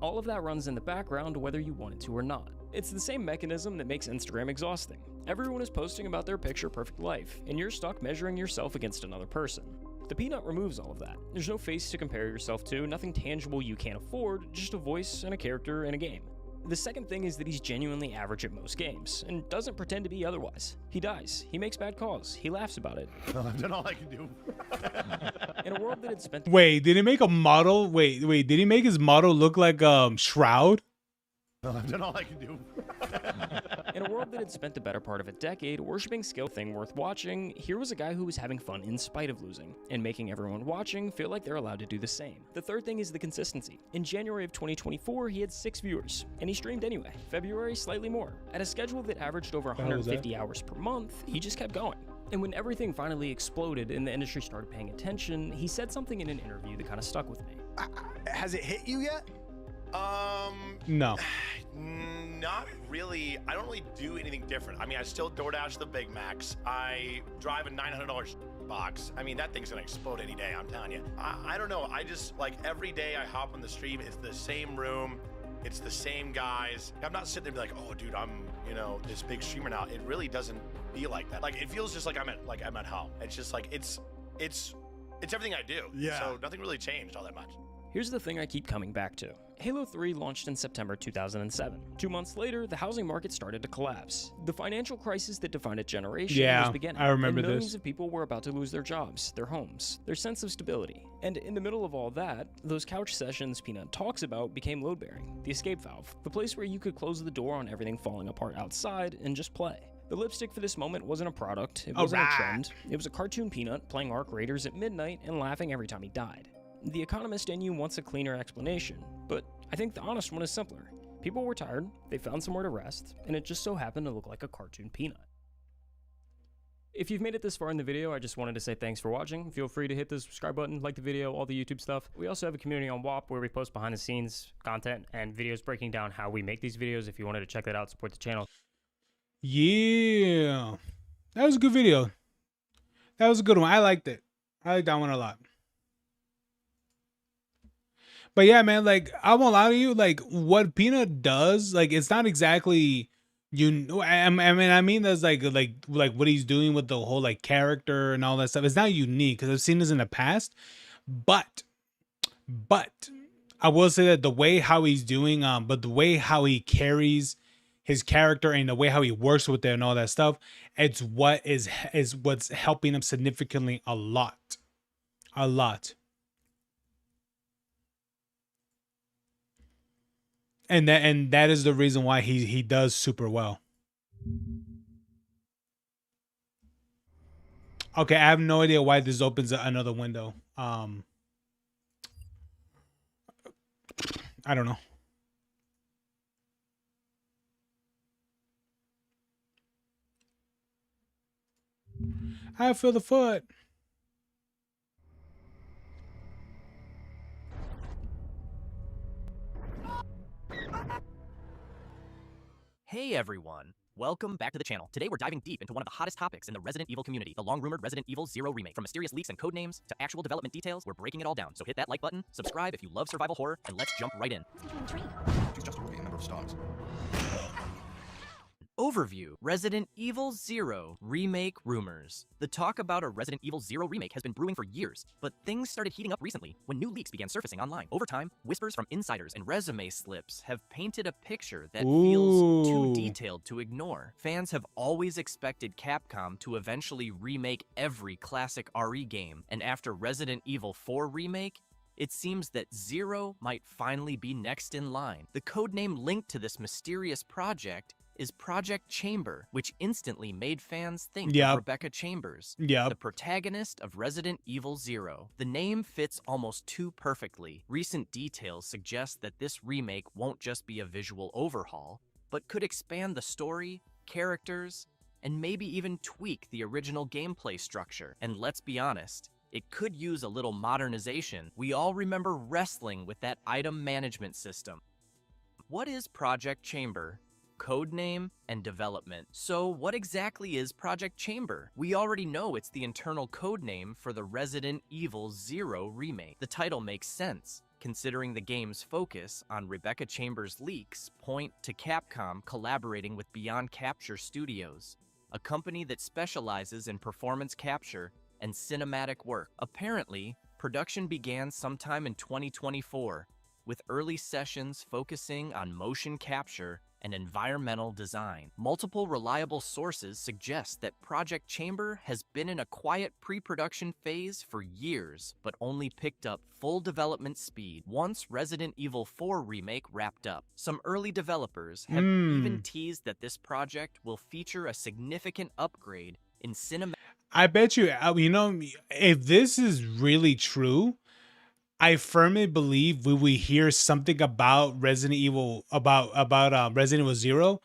All of that runs in the background whether you want it to or not. It's the same mechanism that makes Instagram exhausting. Everyone is posting about their picture-perfect life, and you're stuck measuring yourself against another person. The Peanut removes all of that. There's no face to compare yourself to, nothing tangible you can't afford, just a voice and a character in a game. The second thing is that he's genuinely average at most games, and doesn't pretend to be otherwise. He dies, he makes bad calls, he laughs about it. I've done all I can do. In a world that had spent— Wait, did he make a model? Wait, did he make his model look like Shroud? I've done all I can do. In a world that had spent the better part of a decade worshiping skill thing worth watching, here was a guy who was having fun in spite of losing, and making everyone watching feel like they're allowed to do the same. The third thing is the consistency. In January of 2024, he had 6 viewers, and he streamed anyway. February, slightly more. At a schedule that averaged over 150 hours per month, he just kept going. And when everything finally exploded and the industry started paying attention, he said something in an interview that kind of stuck with me. Has it hit you yet? No. Not really. I don't really do anything different. I mean, I still DoorDash the Big Macs. I drive a $900 box. I mean, that thing's gonna explode any day, I'm telling you. I don't know. I just, like, every day I hop on the stream, it's the same room. It's the same guys. I'm not sitting there and be like, oh, dude, I'm, you know, this big streamer now. It really doesn't feel like that. Like, it feels just like I'm at home. It's just like, it's everything I do. Yeah. So nothing really changed all that much. Here's the thing I keep coming back to. Halo 3 launched in September 2007. 2 months later, the housing market started to collapse. The financial crisis that defined a generation was beginning. I remember and millions this. of people were about to lose their jobs, their homes, their sense of stability. And in the middle of all that, those couch sessions Peanut talks about became load-bearing, the escape valve, the place where you could close the door on everything falling apart outside and just play. The lipstick for this moment wasn't a product, it wasn't a trend. It was a cartoon Peanut playing Arc Raiders at midnight and laughing every time he died. The economist in you wants a cleaner explanation, but I think the honest one is simpler. People were tired, they found somewhere to rest, and it just so happened to look like a cartoon Peanut. If you've made it this far in the video, I just wanted to say thanks for watching. Feel free to hit the subscribe button, like the video, all the YouTube stuff. We also have a community on WAP where we post behind the scenes content and videos breaking down how we make these videos. If you wanted to check that out, support the channel. Yeah. That was a good video. That was a good one. I liked it. I liked that one a lot. But yeah, man, like, I won't lie to you, like, what Peanut does, like, it's not exactly, I mean, that's like what he's doing with the whole, like, character and all that stuff. It's not unique, because I've seen this in the past, but I will say that the way how he's doing, but the way how he carries his character and the way how he works with it and all that stuff, it's what is what's helping him significantly a lot. And that is the reason why he does super well. Okay, I have no idea why this opens another window. I don't know. I feel the foot. Hey everyone, welcome back to the channel. Today we're diving deep into one of the hottest topics in the Resident Evil community, the long-rumored Resident Evil 0 remake. From mysterious leaks and code names to actual development details, we're breaking it all down. So hit that like button, subscribe if you love survival horror, and let's jump right in. She's just a rookie, a member of Stars. Overview: Resident Evil 0 remake rumors. The talk about a Resident Evil 0 remake has been brewing for years, but things started heating up recently when new leaks began surfacing online. Over time, whispers from insiders and resume slips have painted a picture that feels too detailed to ignore. Fans have always expected Capcom to eventually remake every classic RE game, and after Resident Evil 4 remake, it seems that 0 might finally be next in line. The codename linked to this mysterious project is Project Chamber, which instantly made fans think of Rebecca Chambers, the protagonist of Resident Evil 0. The name fits almost too perfectly. Recent details suggest that this remake won't just be a visual overhaul, but could expand the story, characters, and maybe even tweak the original gameplay structure. And let's be honest, it could use a little modernization. We all remember wrestling with that item management system. What is Project Chamber? Codename and development. So what exactly is Project Chamber? We already know it's the internal codename for the Resident Evil 0 remake. The title makes sense, considering the game's focus on Rebecca Chambers' leaks point to Capcom collaborating with Beyond Capture Studios, a company that specializes in performance capture and cinematic work. Apparently, production began sometime in 2024, with early sessions focusing on motion capture and environmental design. Multiple reliable sources suggest that Project Chamber has been in a quiet pre-production phase for years, but only picked up full development speed once Resident Evil 4 remake wrapped up. Some early developers have even teased that this project will feature a significant upgrade in cinema. I bet you, if this is really true, I firmly believe we will hear something about Resident Evil, about Resident Evil 0,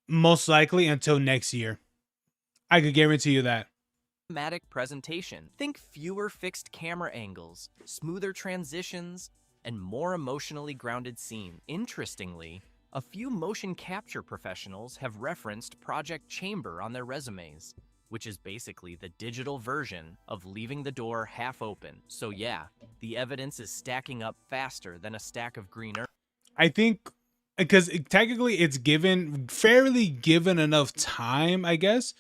most likely until next year. I could guarantee you that. cinematic presentation. Think fewer fixed camera angles, smoother transitions, and more emotionally grounded scenes. Interestingly, a few motion capture professionals have referenced Project Chamber on their resumes, which is basically the digital version of leaving the door half open. So yeah, the evidence is stacking up faster than a stack of green earth. I think because technically it's fairly given enough time, I guess.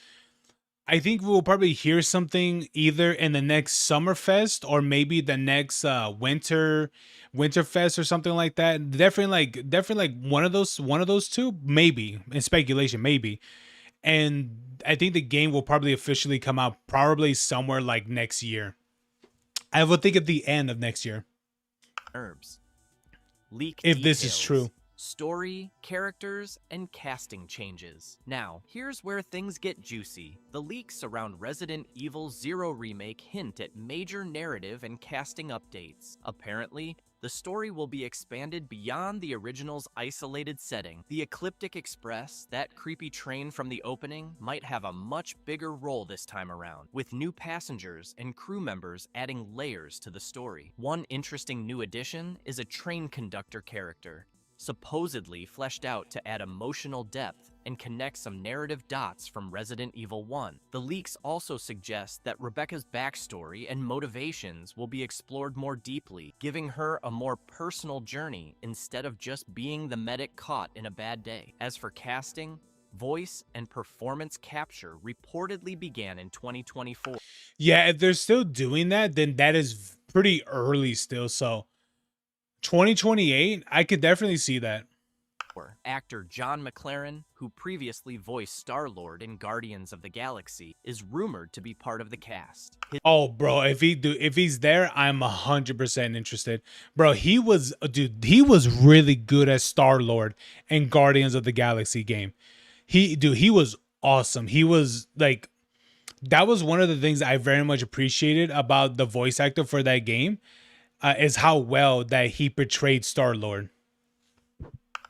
I think we'll probably hear something either in the next Summerfest or maybe the next Winterfest or something like that. Definitely like one of those two, maybe in speculation, maybe. And I think the game will probably officially come out probably somewhere like next year. I would think at the end of next year. Herbs. Leak if details, this is true. Story, characters, and casting changes. Now, here's where things get juicy. The leaks around Resident Evil 0 Remake hint at major narrative and casting updates. Apparently, the story will be expanded beyond the original's isolated setting. The Ecliptic Express, that creepy train from the opening, might have a much bigger role this time around, with new passengers and crew members adding layers to the story. One interesting new addition is a train conductor character, supposedly fleshed out to add emotional depth and connect some narrative dots from Resident Evil 1. The leaks also suggest that Rebecca's backstory and motivations will be explored more deeply, giving her a more personal journey instead of just being the medic caught in a bad day. As for casting, voice and performance capture reportedly began in 2024. Yeah, if they're still doing that, then that is pretty early still. So 2028, I could definitely see that. Actor John McLaren, who previously voiced Star-Lord in Guardians of the Galaxy, is rumored to be part of the cast. Oh, bro, if he's there, I'm 100% interested. Bro, he was really good as Star-Lord in Guardians of the Galaxy game. He was awesome. He was like, that was one of the things I very much appreciated about the voice actor for that game, is how well that he portrayed Star-Lord.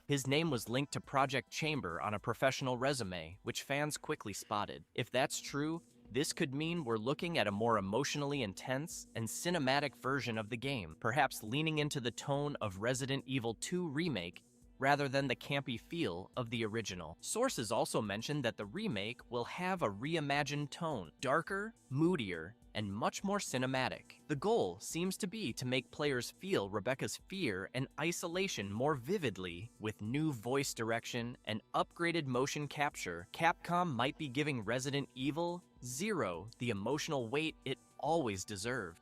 His name was linked to Project Chamber on a professional resume, which fans quickly spotted. If that's true, this could mean we're looking at a more emotionally intense and cinematic version of the game, perhaps leaning into the tone of Resident Evil 2 Remake rather than the campy feel of the original. Sources also mentioned that the remake will have a reimagined tone, darker, moodier, and much more cinematic. The goal seems to be to make players feel Rebecca's fear and isolation more vividly. With new voice direction and upgraded motion capture, Capcom might be giving Resident Evil 0 the emotional weight it always deserved.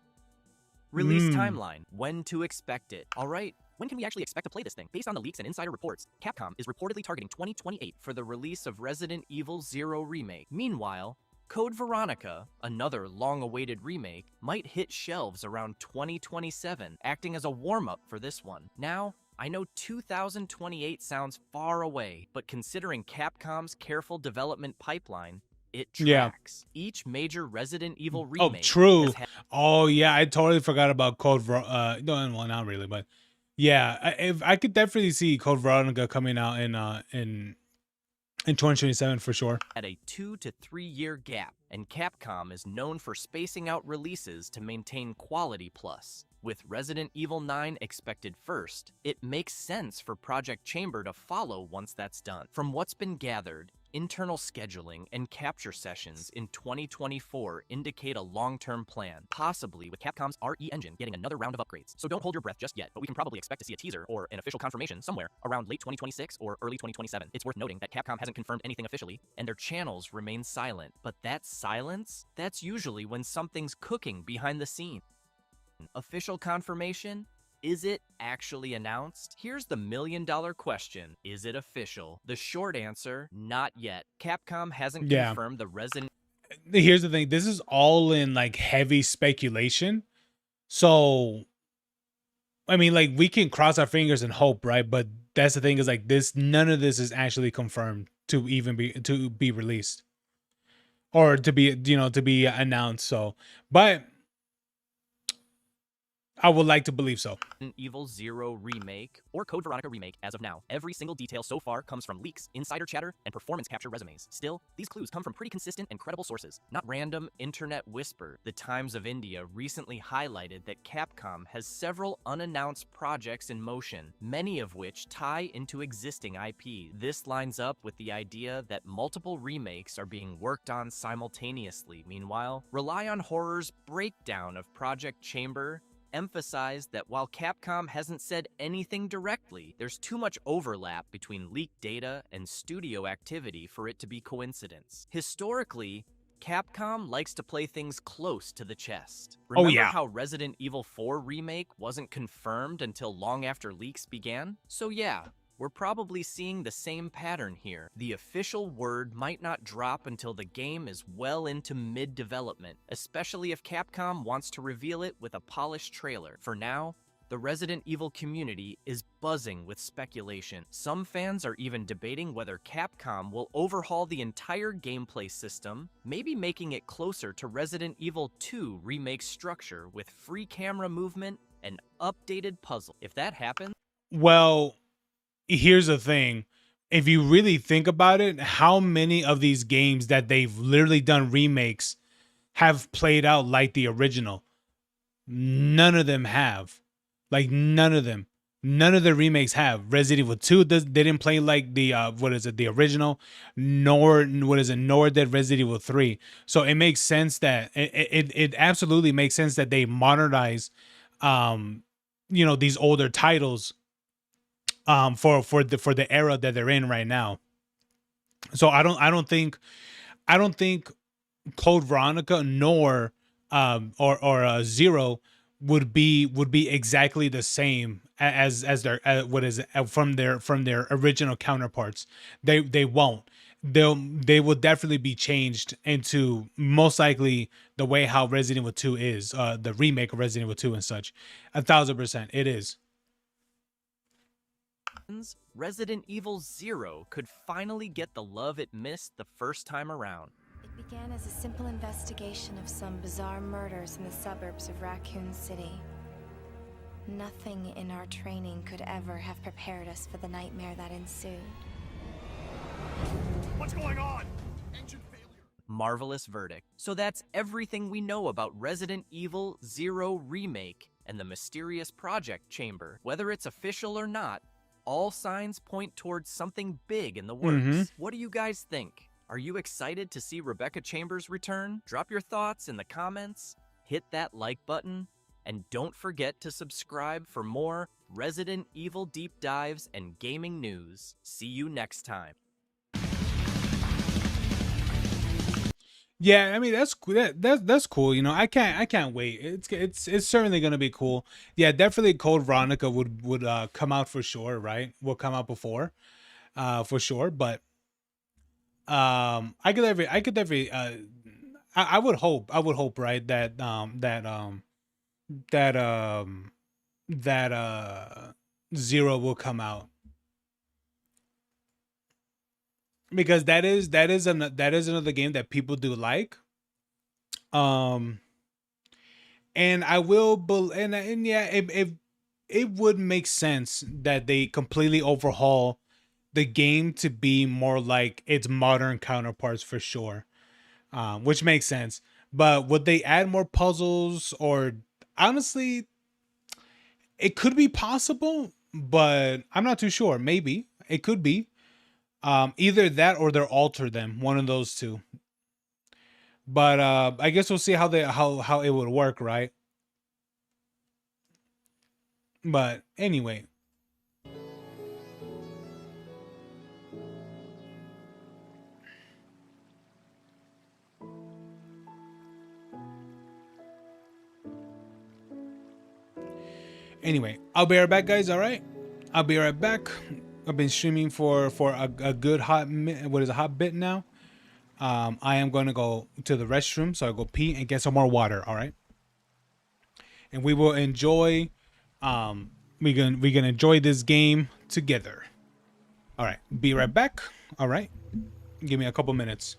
Release timeline, when to expect it. All right, when can we actually expect to play this thing? Based on the leaks and insider reports, Capcom is reportedly targeting 2028 for the release of Resident Evil 0 Remake. Meanwhile, Code Veronica, another long-awaited remake, might hit shelves around 2027, acting as a warm-up for this one. Now, I know 2028 sounds far away, but considering Capcom's careful development pipeline, it tracks. Yeah. Each major Resident Evil remake. Oh, true. Oh, yeah, I totally forgot about Code Veronica. No, well, not really, but yeah, I could definitely see Code Veronica coming out in 2027 for sure. At a 2 to 3 year gap, and Capcom is known for spacing out releases to maintain quality plus. With Resident Evil 9 expected first, it makes sense for Project Chamber to follow once that's done. From what's been gathered, internal scheduling and capture sessions in 2024 indicate a long-term plan, possibly with Capcom's RE engine getting another round of upgrades. So don't hold your breath just yet, but we can probably expect to see a teaser or an official confirmation somewhere around late 2026 or early 2027. It's worth noting that Capcom hasn't confirmed anything officially, and their channels remain silent. But that silence, that's usually when something's cooking behind the scenes. Official confirmation? Is it actually announced? Here's the million-dollar question. Is it official? The short answer, not yet. Capcom hasn't confirmed the Resident... Here's the thing. This is all in like heavy speculation. So, I mean, like, we can cross our fingers and hope, right? But that's the thing, is like this, none of this is actually confirmed to even be released or to be announced. So, but I would like to believe so. Evil 0 remake or Code Veronica remake as of now. Every single detail so far comes from leaks, insider chatter, and performance capture resumes. Still, these clues come from pretty consistent and credible sources, not random internet whisper. The Times of India recently highlighted that Capcom has several unannounced projects in motion, many of which tie into existing IP. This lines up with the idea that multiple remakes are being worked on simultaneously. Meanwhile, Rely on Horror's breakdown of Project Chamber emphasized that while Capcom hasn't said anything directly, there's too much overlap between leaked data and studio activity for it to be coincidence. Historically, Capcom likes to play things close to the chest. Remember how Resident Evil 4 Remake wasn't confirmed until long after leaks began? So yeah, we're probably seeing the same pattern here. The official word might not drop until the game is well into mid-development, especially if Capcom wants to reveal it with a polished trailer. For now, the Resident Evil community is buzzing with speculation. Some fans are even debating whether Capcom will overhaul the entire gameplay system, maybe making it closer to Resident Evil 2 Remake's structure with free camera movement and updated puzzle. If that happens... Well, here's the thing. If you really think about it, how many of these games that they've literally done remakes have played out like the original? None of them have. Like, none of them. None of the remakes have. Resident Evil 2, they didn't play like the, the original, nor did Resident Evil 3. So it makes sense that, it absolutely makes sense that they modernize, these older titles for the era that they're in right now. So I don't think Code Veronica nor or Zero would be exactly the same as their from their original counterparts. They won't. They will definitely be changed into most likely the way how Resident Evil 2 is, the remake of Resident Evil 2 and such. 1000% it is. Resident Evil 0 could finally get the love it missed the first time around. It began as a simple investigation of some bizarre murders in the suburbs of Raccoon City. Nothing in our training could ever have prepared us for the nightmare that ensued. What's going on? Marvelous verdict. So that's everything we know about Resident Evil 0 Remake and the mysterious Project Chamber. Whether it's official or not, all signs point towards something big in the works. What do you guys think? Are you excited to see Rebecca Chambers return? Drop your thoughts in the comments, hit that like button, and don't forget to subscribe for more Resident Evil deep dives and gaming news. See you next time. Yeah, I mean that's cool. You know, I can't wait. It's certainly gonna be cool. Yeah, definitely Code Veronica would come out for sure, right? Will come out before, for sure. But I would hope, right, that Zero will come out, because that is another game that people do like. And I will and yeah, it would make sense that they completely overhaul the game to be more like its modern counterparts for sure. Which makes sense. But would they add more puzzles? Or honestly, it could be possible, but I'm not too sure. Maybe it could be. Either that or they'll alter them, one of those two. But I guess we'll see how it would work, right? But anyway. Anyway, I'll be right back, guys. All right, I'll be right back. I've been streaming for a good hot bit now. I am going to go to the restroom, so I'll go pee and get some more water. All right, and we will enjoy. We gonna enjoy this game together. All right, be right back. All right, give me a couple minutes.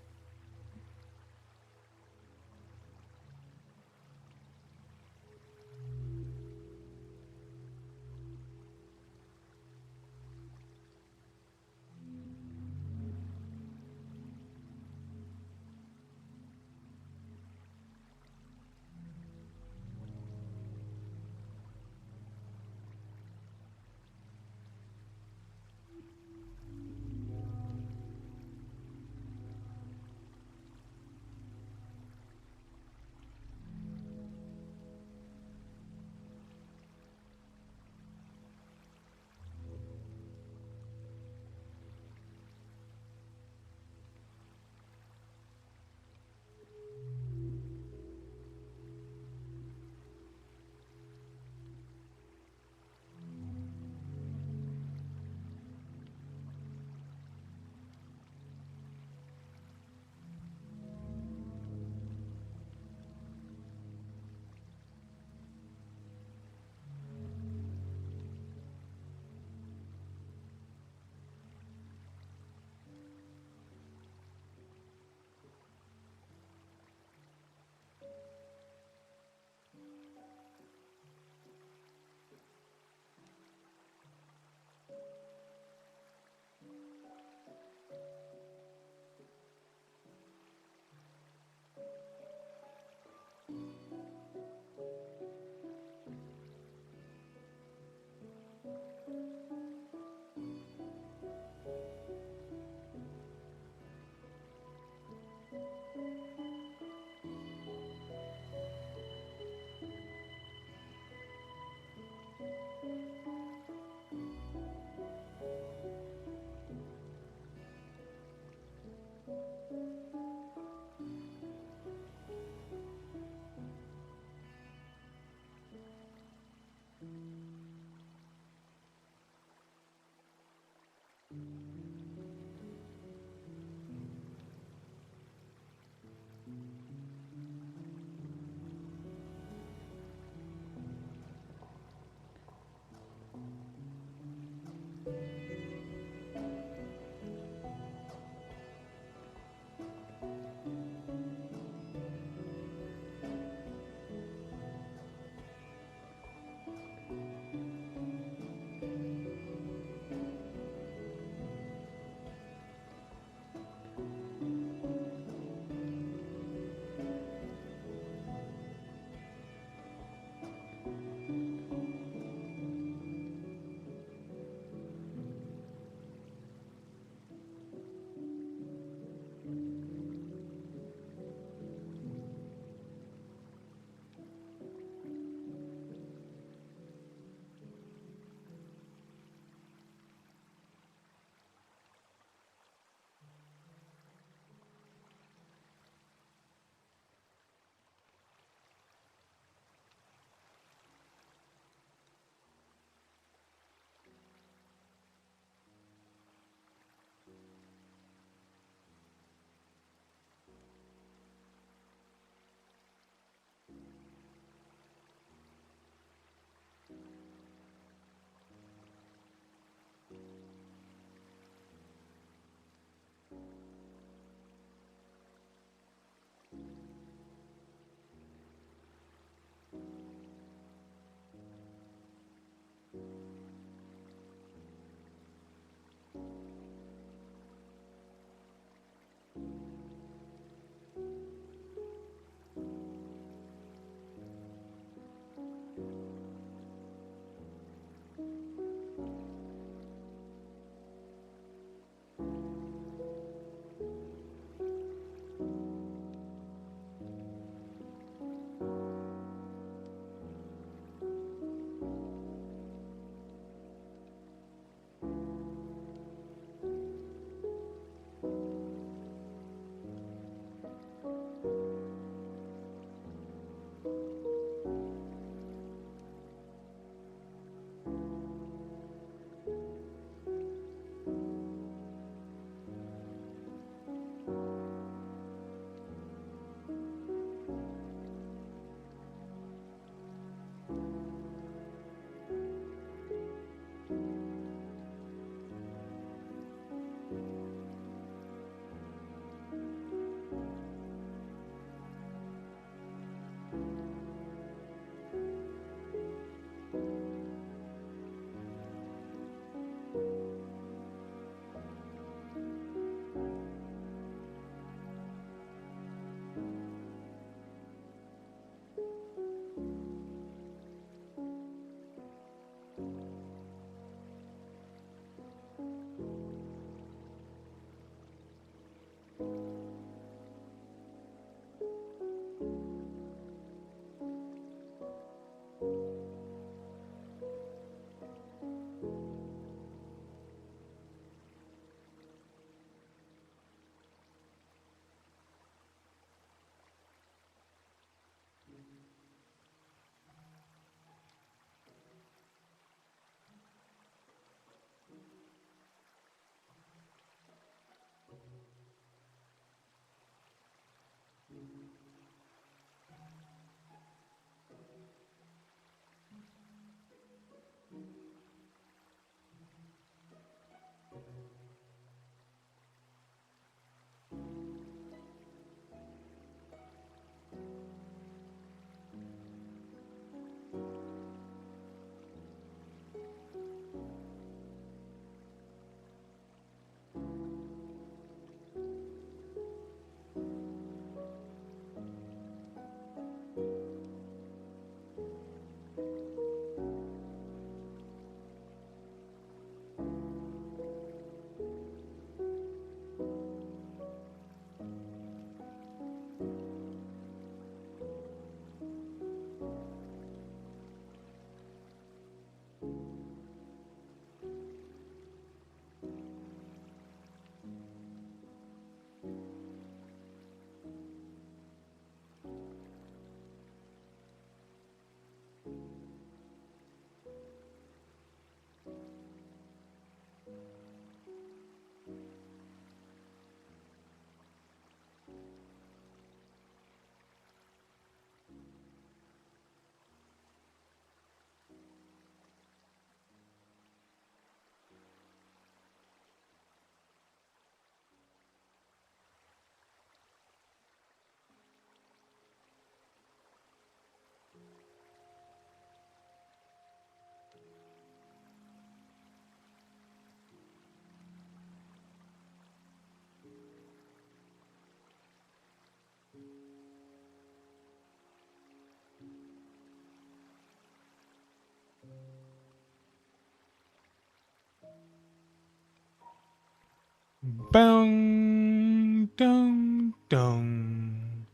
Boom, dum, dum,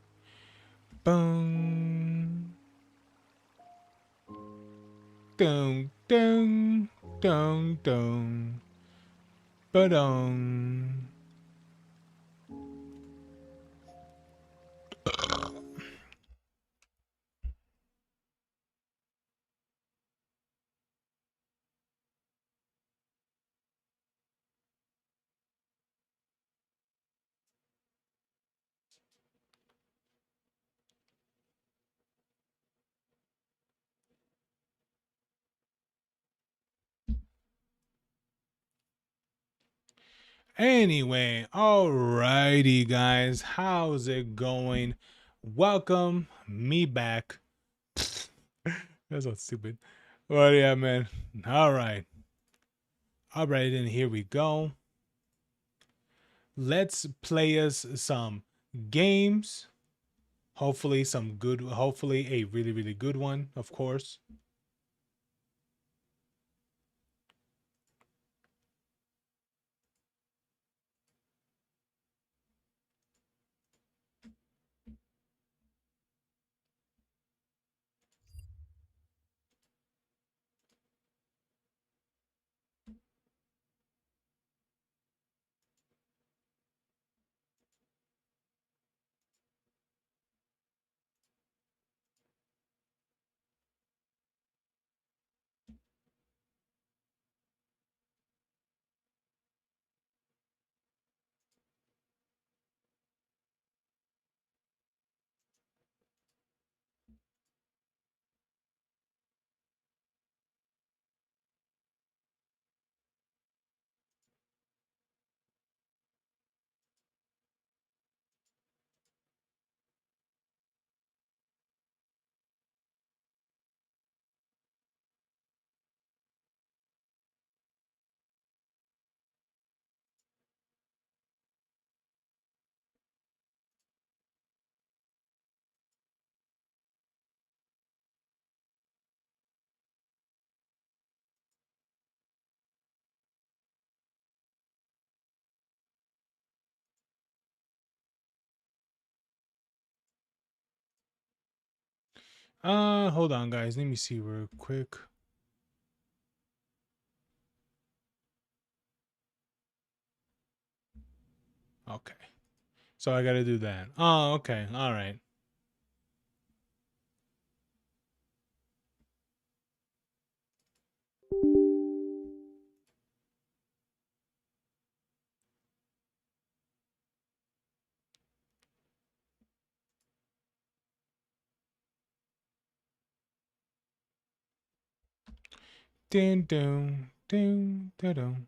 boom, dum, dum, dum, dum, ba-dum. Anyway, alrighty, guys, how's it going? Welcome me back. That's so stupid. But yeah, man. All right, then here we go. Let's play us some games. Hopefully, hopefully, a really, really good one, of course. Hold on, guys. Let me see real quick. Okay. So I gotta do that. Oh, okay. All right. Ding, dong, ding, da, dong.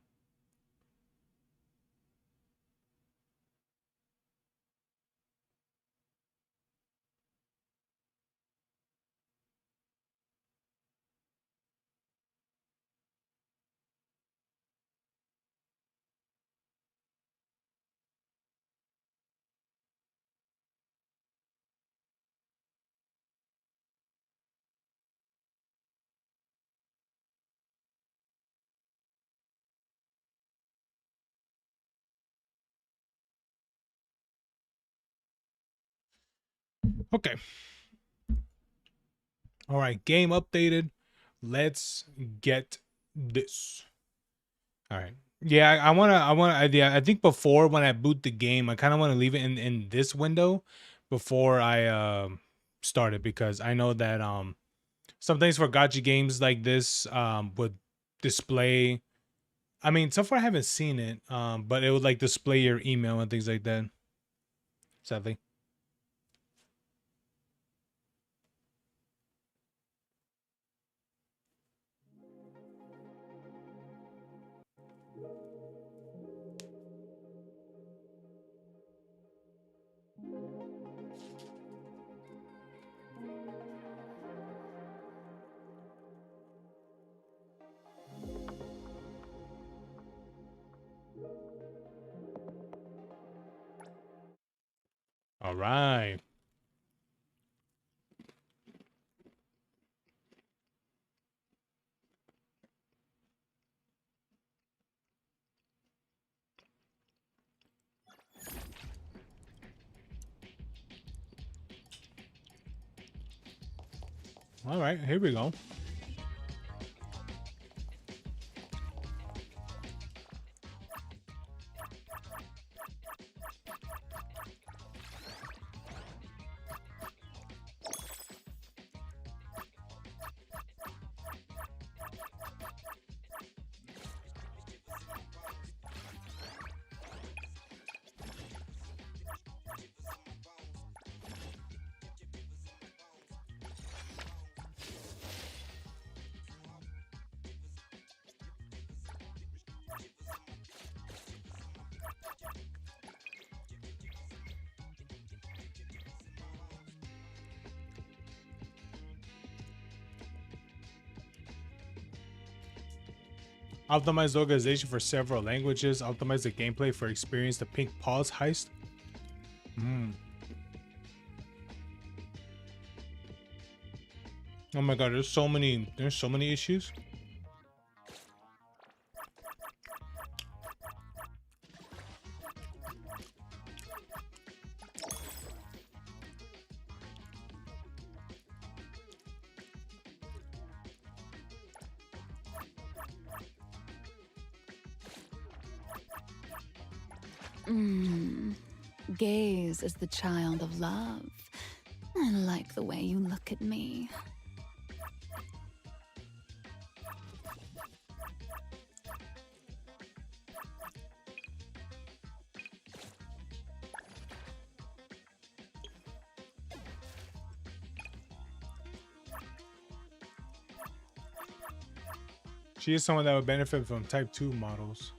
Okay. All right. Game updated. Let's get this. All right. Yeah, yeah, I think before when I boot the game, I kind of want to leave it in this window before I start it, because I know that sometimes for gacha games like this would display. I mean, so far I haven't seen it, but it would like display your email and things like that. Sadly. All right. All right, here we go. Optimize the organization for several languages. Optimize the gameplay for experience the Pink Paws heist. Oh my god, there's so many issues. Gaze is the child of love. I like the way you look at me. She is someone that would benefit from type 2 models.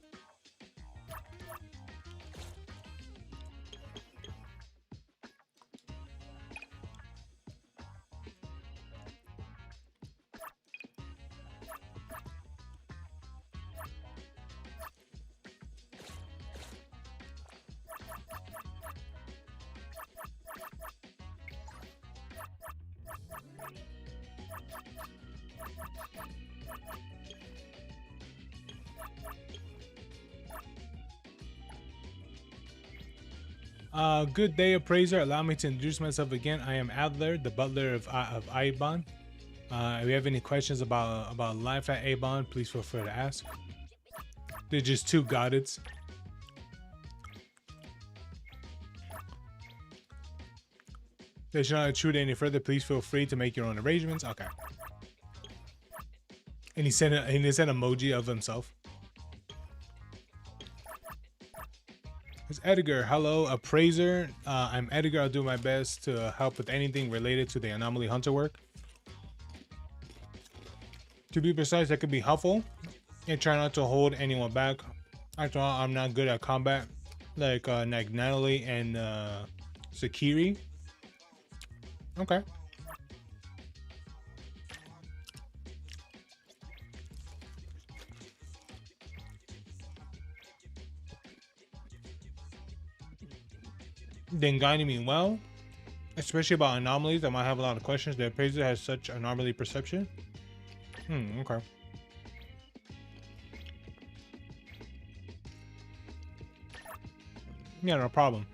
Good day, appraiser. Allow me to introduce myself again. I am Adler, the butler of Avon. If you have any questions about life at Avon, please feel free to ask. They're just two goddess. They should not intrude any further. Please feel free to make your own arrangements. Okay. And he sent an emoji of himself. It's Edgar. Hello, appraiser. I'm Edgar. I'll do my best to help with anything related to the anomaly hunter work. To be precise, that could be helpful. And try not to hold anyone back. After all, I'm not good at combat like Natalie and Sakiri. Okay. Then guiding me well, especially about anomalies. I might have a lot of questions. The appraiser has such anomaly perception. Okay. Yeah, no problem.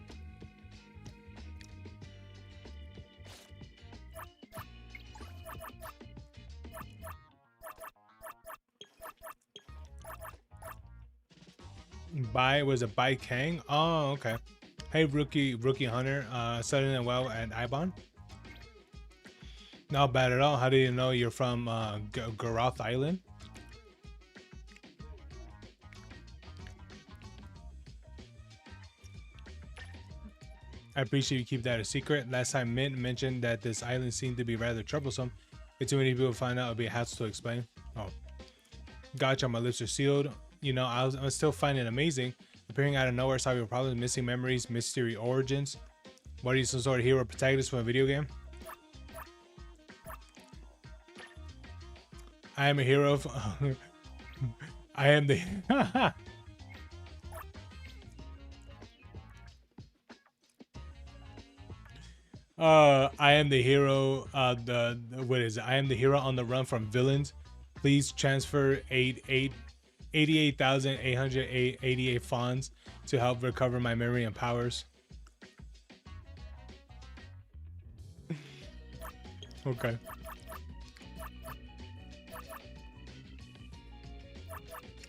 Was it by Kang? Oh, okay. Hey, rookie hunter, settling in well at Ibon? Not bad at all. How do you know you're from Garoth Island? I appreciate you keep that a secret. Last time Mint mentioned that this island seemed to be rather troublesome. If too many people find out, it'll be a hassle to explain. Oh, gotcha. My lips are sealed. You know, I'm still finding it amazing. Appearing out of nowhere, solving problems, missing memories, mystery origins. What are you, some sort of hero protagonist from a video game? I am a hero of... I am the... I am the hero, what is it? I am the hero on the run from villains. Please transfer 88,888 funds to help recover my memory and powers. Okay.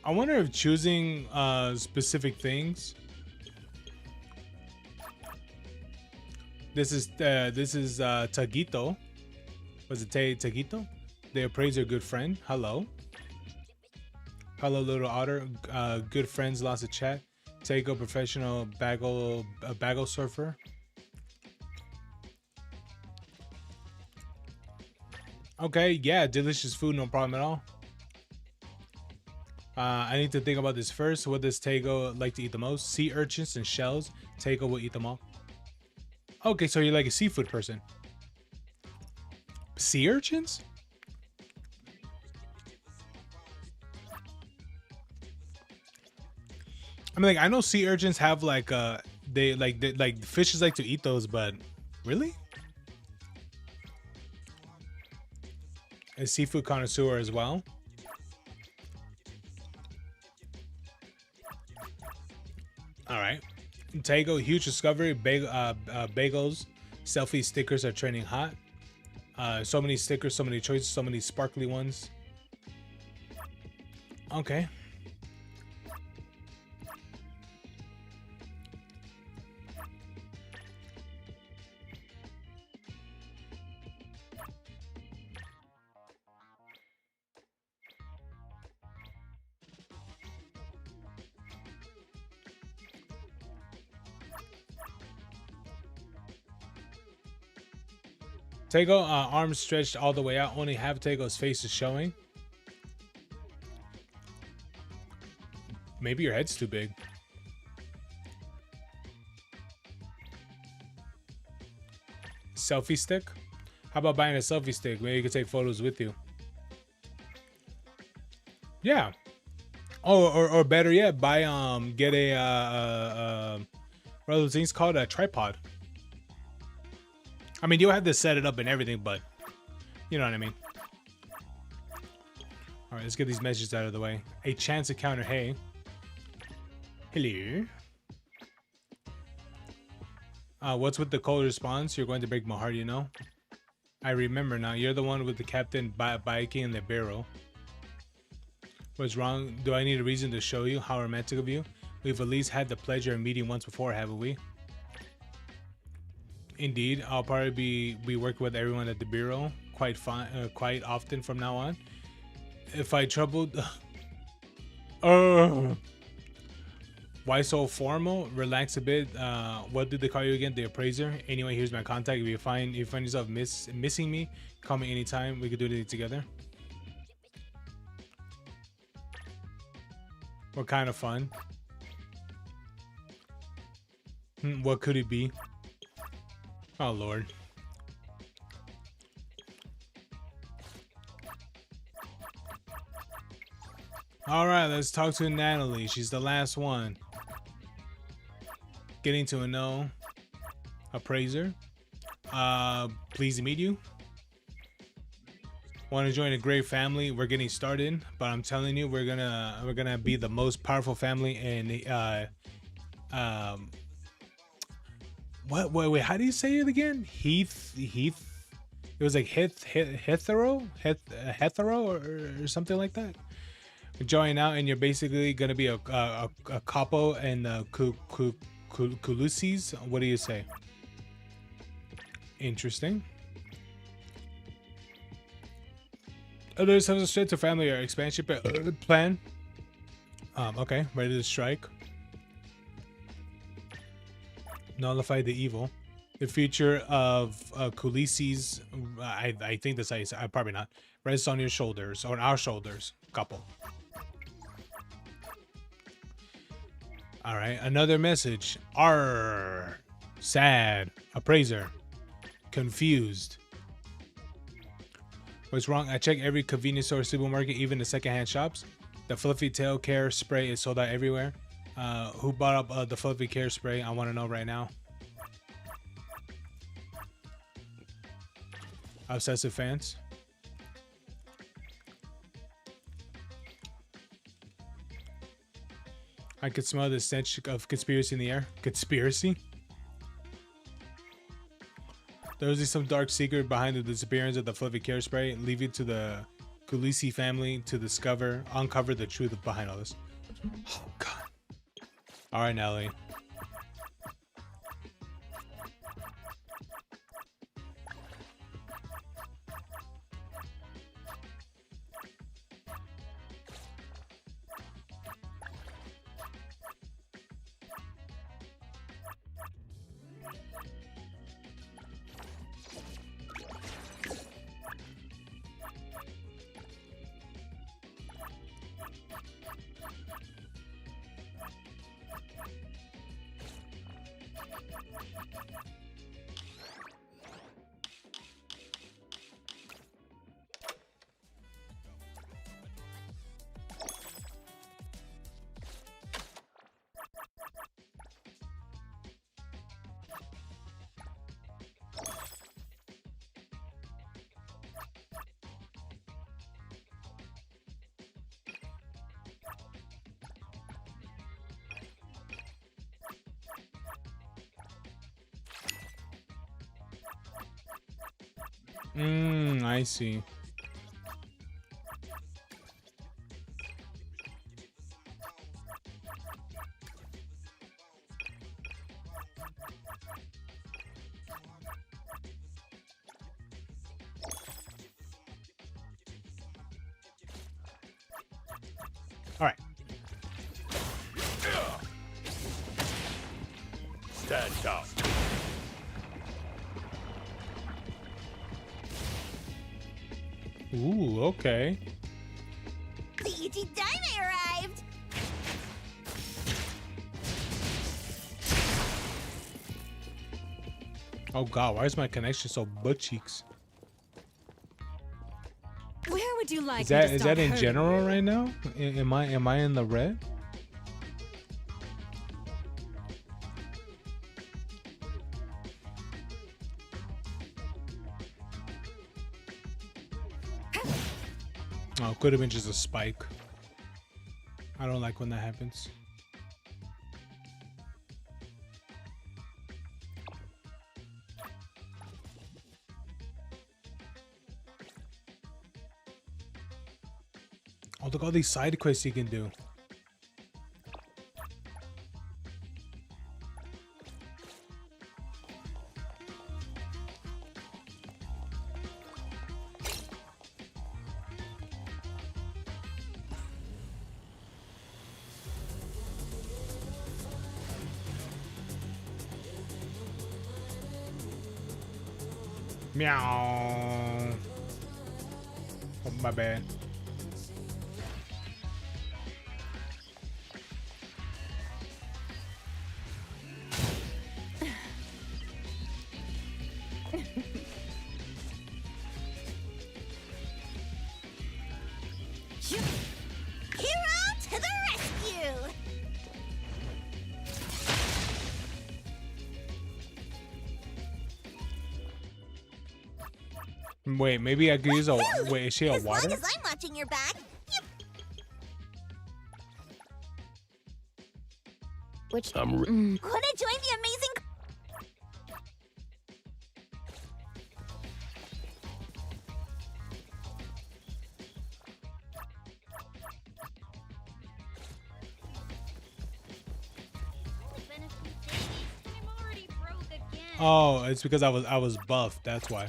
I wonder if choosing specific things. This is Taguito. Was it Taguito? The appraiser, good friend. Hello. Hello, little otter. Good friends, lots of chat. Take a professional bagel surfer. Okay, yeah, delicious food, no problem at all. I need to think about this first. What does Tego like to eat the most? Sea urchins and shells. Tego will eat them all. Okay, so you're like a seafood person. Sea urchins? I mean, like, I know sea urchins have like like fishes like to eat those, but really? A seafood connoisseur as well. All right. Tego, huge discovery. Bagels, selfie stickers are trending hot. So many stickers, so many choices, so many sparkly ones. Okay. Tego, arms stretched all the way out. Only half Tego's face is showing. Maybe your head's too big. Selfie stick? How about buying a selfie stick? Maybe you can take photos with you. Yeah. Oh, or better yet, buy get a what are those things called? A tripod. I mean, you'll have to set it up and everything, but you know what I mean. All right, let's get these messages out of the way. A chance encounter. Hey. Hello. What's with the cold response? You're going to break my heart, you know. I remember now. You're the one with the captain biking in the barrel. What's wrong? Do I need a reason to show you? How romantic of you. We've at least had the pleasure of meeting once before, haven't we? Indeed, I'll probably be working with everyone at the bureau quite often from now on. If I troubled, why so formal? Relax a bit. What did they call you again? The appraiser. Anyway, here's my contact. If you find yourself missing me, call me anytime. We could do it together. What kind of fun? What could it be? Oh, Lord. All right, let's talk to Natalie. She's the last one. Getting to know appraiser. Pleased to meet you. Want to join a great family? We're getting started, but I'm telling you, we're gonna be the most powerful family in Wait, how do you say it again? Heath. It was like hetero or something like that. Join out, and you're basically gonna be a capo and Culusis. What do you say? Interesting. Others have a straight to family or expansion plan. Okay, ready to strike. Nullify the evil. The future of Culusis, I think that's how you say. Probably not. Rests on your shoulders, on our shoulders. Couple. All right, another message. R. Sad. Appraiser. Confused. What's wrong? I check every convenience store, supermarket, even the secondhand shops. The fluffy tail care spray is sold out everywhere. Who bought up the fluffy care spray? I want to know right now. Obsessive fans. I could smell the stench of conspiracy in the air. Conspiracy? There was some dark secret behind the disappearance of the fluffy care spray. Leave it to the Khaleesi family to uncover the truth behind all this. Oh God. All right, Nelly. I see. All right. Stand down. Ooh, okay. The E.T. Dime arrived! Oh God, why is my connection so butt cheeks? Where would you like Is that in general right now? Am I in the red? Oh, could have been just a spike. I don't like when that happens. Oh, look at all these side quests you can do. Meow. Oh, my bad. Hero to the rescue! Wait, maybe I could use a. Wait, is she a water? As long as I'm watching your back. Which Wanna join the amazing? Oh, it's because I was buffed. That's why.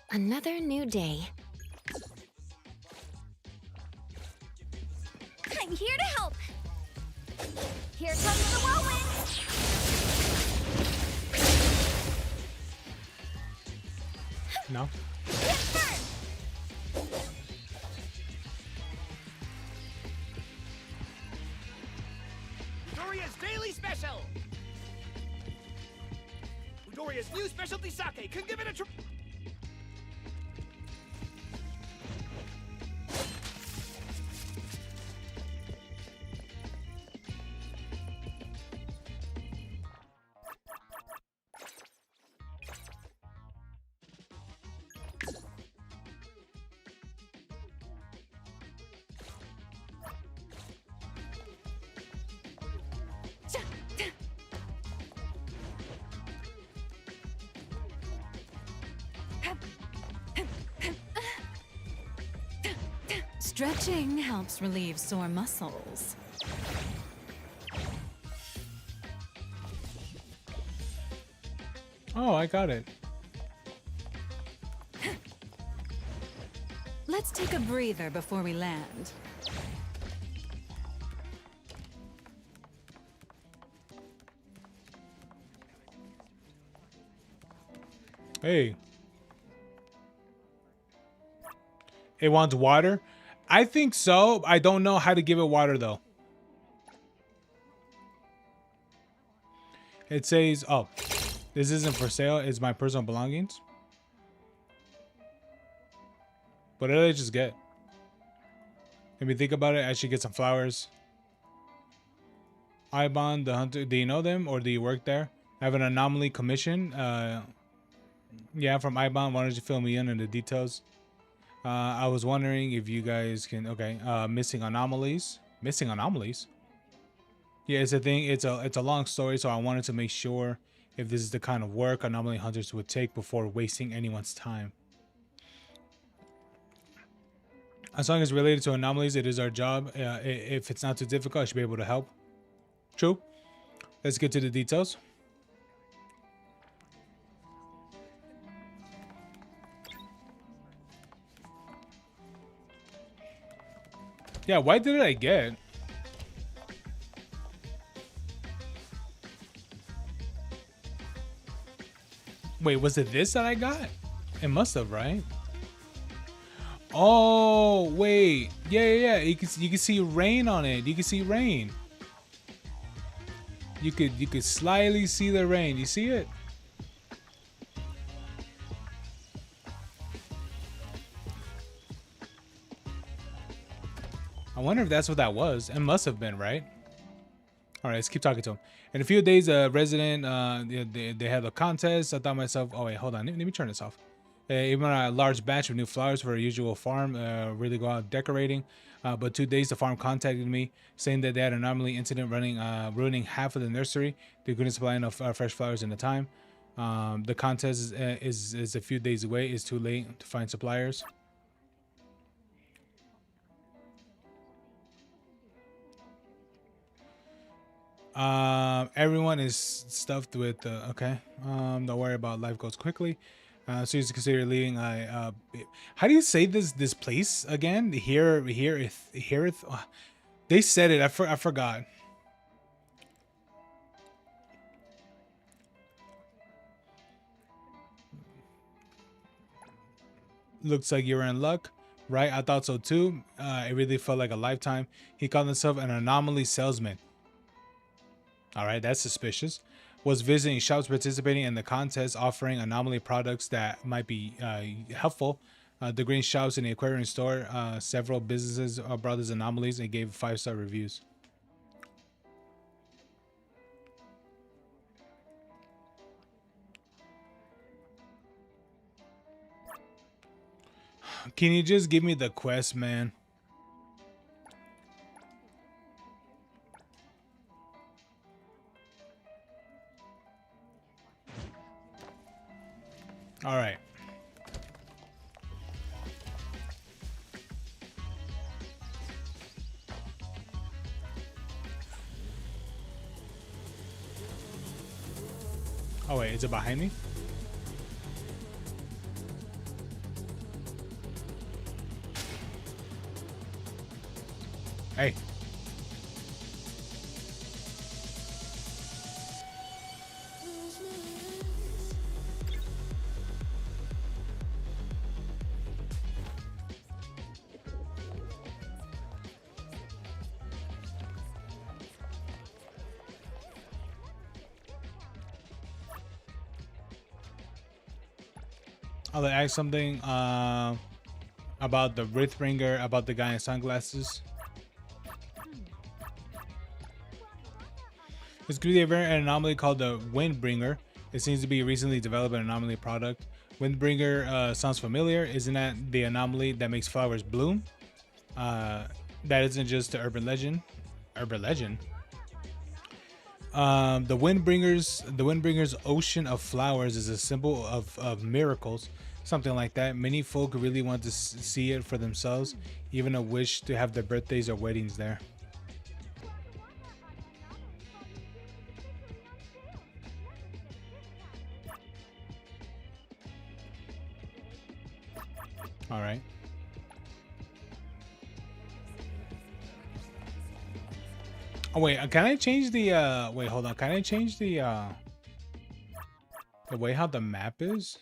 Another new day. I'm here to help. Here comes the whirlwind. No. Doria's daily special. Doria's new specialty sake. Can give it a try. Stretching helps relieve sore muscles. Oh, I got it. Let's take a breather before we land. Hey. It wants water? I think so. I don't know how to give it water though. It says, oh, this isn't for sale. It's my personal belongings. What did I just get? Let me think about it. I should get some flowers. Ibon, the hunter. Do you know them or do you work there? I have an anomaly commission. Yeah, from Ibon. Why don't you fill me in on the details? I was wondering if you guys can. Okay, missing anomalies. Missing anomalies. Yeah, it's a thing. It's a long story, so I wanted to make sure if this is the kind of work anomaly hunters would take before wasting anyone's time. As long as related to anomalies, it is our job. If it's not too difficult, I should be able to help. True. Let's get to the details. Yeah, why did I get? Wait, was it this that I got? It must have, right? Oh, wait. Yeah. You can see rain on it. You can see rain. You could slightly see the rain. You see it? I wonder if that's what that was. It must have been, right? All right, let's keep talking to him. In a few days, a resident, they had a contest. I thought to myself, oh wait, hold on, let me turn this off. Even a large batch of new flowers for a usual farm, really go out decorating. But 2 days, the farm contacted me saying that they had an anomaly incident ruining half of the nursery. They couldn't supply enough fresh flowers in the time. The contest is a few days away. It's too late to find suppliers. Everyone is stuffed with okay. Don't worry about life goes quickly. So you consider leaving. How do you say this place again? Here. They said it. I forgot. Looks like you're in luck, right? I thought so too. It really felt like a lifetime. He called himself an anomaly salesman. All right, that's suspicious. Was visiting shops participating in the contest, offering anomaly products that might be helpful. The green shops in the aquarium store, several businesses brought his anomalies and gave 5-star reviews. Can you just give me the quest, man? All right. Oh wait, is it behind me? Hey. I'll ask something about the Wraithbringer, about the guy in sunglasses. This could be a very anomaly called the Windbringer. It seems to be a recently developed anomaly product. Windbringer sounds familiar. Isn't that the anomaly that makes flowers bloom? That isn't just the urban legend. Urban legend? The Windbringer's ocean of flowers is a symbol of miracles. Something like that. Many folk really want to see it for themselves, even a wish to have their birthdays or weddings there. All right. Oh wait, can I change the wait, hold on. Can I change the way how the map is?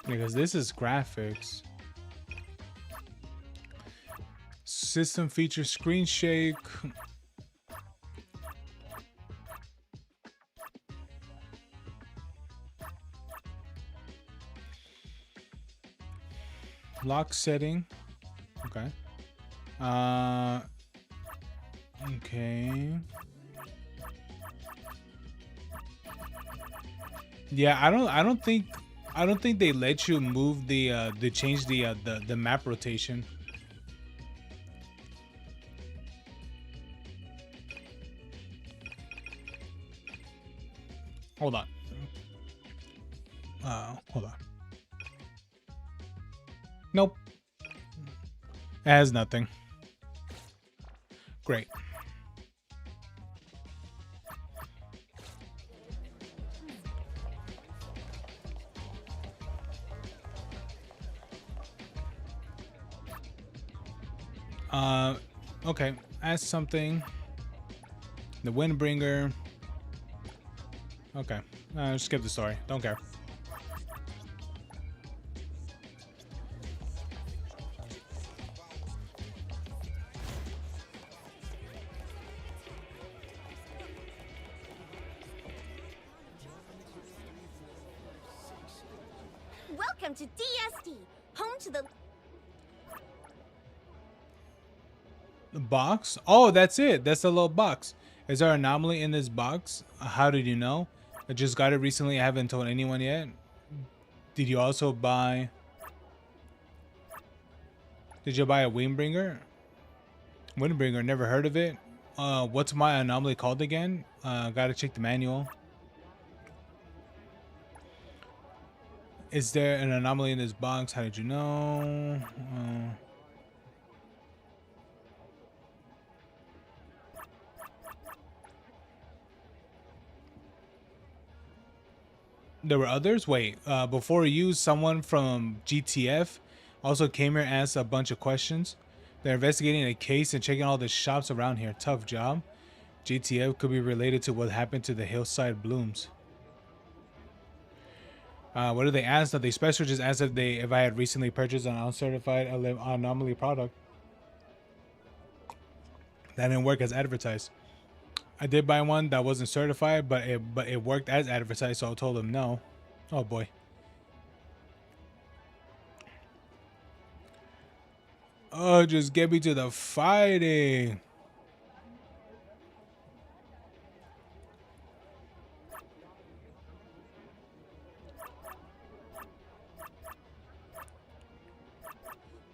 Because this is graphics. System features screen shake. Lock setting. Okay. Okay. Yeah, I don't think they let you move they change the map rotation. Hold on. Hold on. Nope. It has nothing. Great. Okay. Ask something. The Windbringer. Okay. Skip the story. Don't care. Welcome to DSD, home to the... The box? Oh, that's it. That's the little box. Is there an anomaly in this box? How did you know? I just got it recently. I haven't told anyone yet. Did you also buy... Did you buy a Windbringer? Windbringer, never heard of it. What's my anomaly called again? Gotta check the manual. Is there an anomaly in this box? How did you know? There were others? Wait, before you, someone from GTF also came here and asked a bunch of questions. They're investigating a case and checking all the shops around here. Tough job. GTF could be related to what happened to the hillside blooms. What did they ask? The special just asked if I had recently purchased an uncertified anomaly product. That didn't work as advertised. I did buy one that wasn't certified, but it worked as advertised, so I told him no. Oh boy. Oh, just get me to the fighting.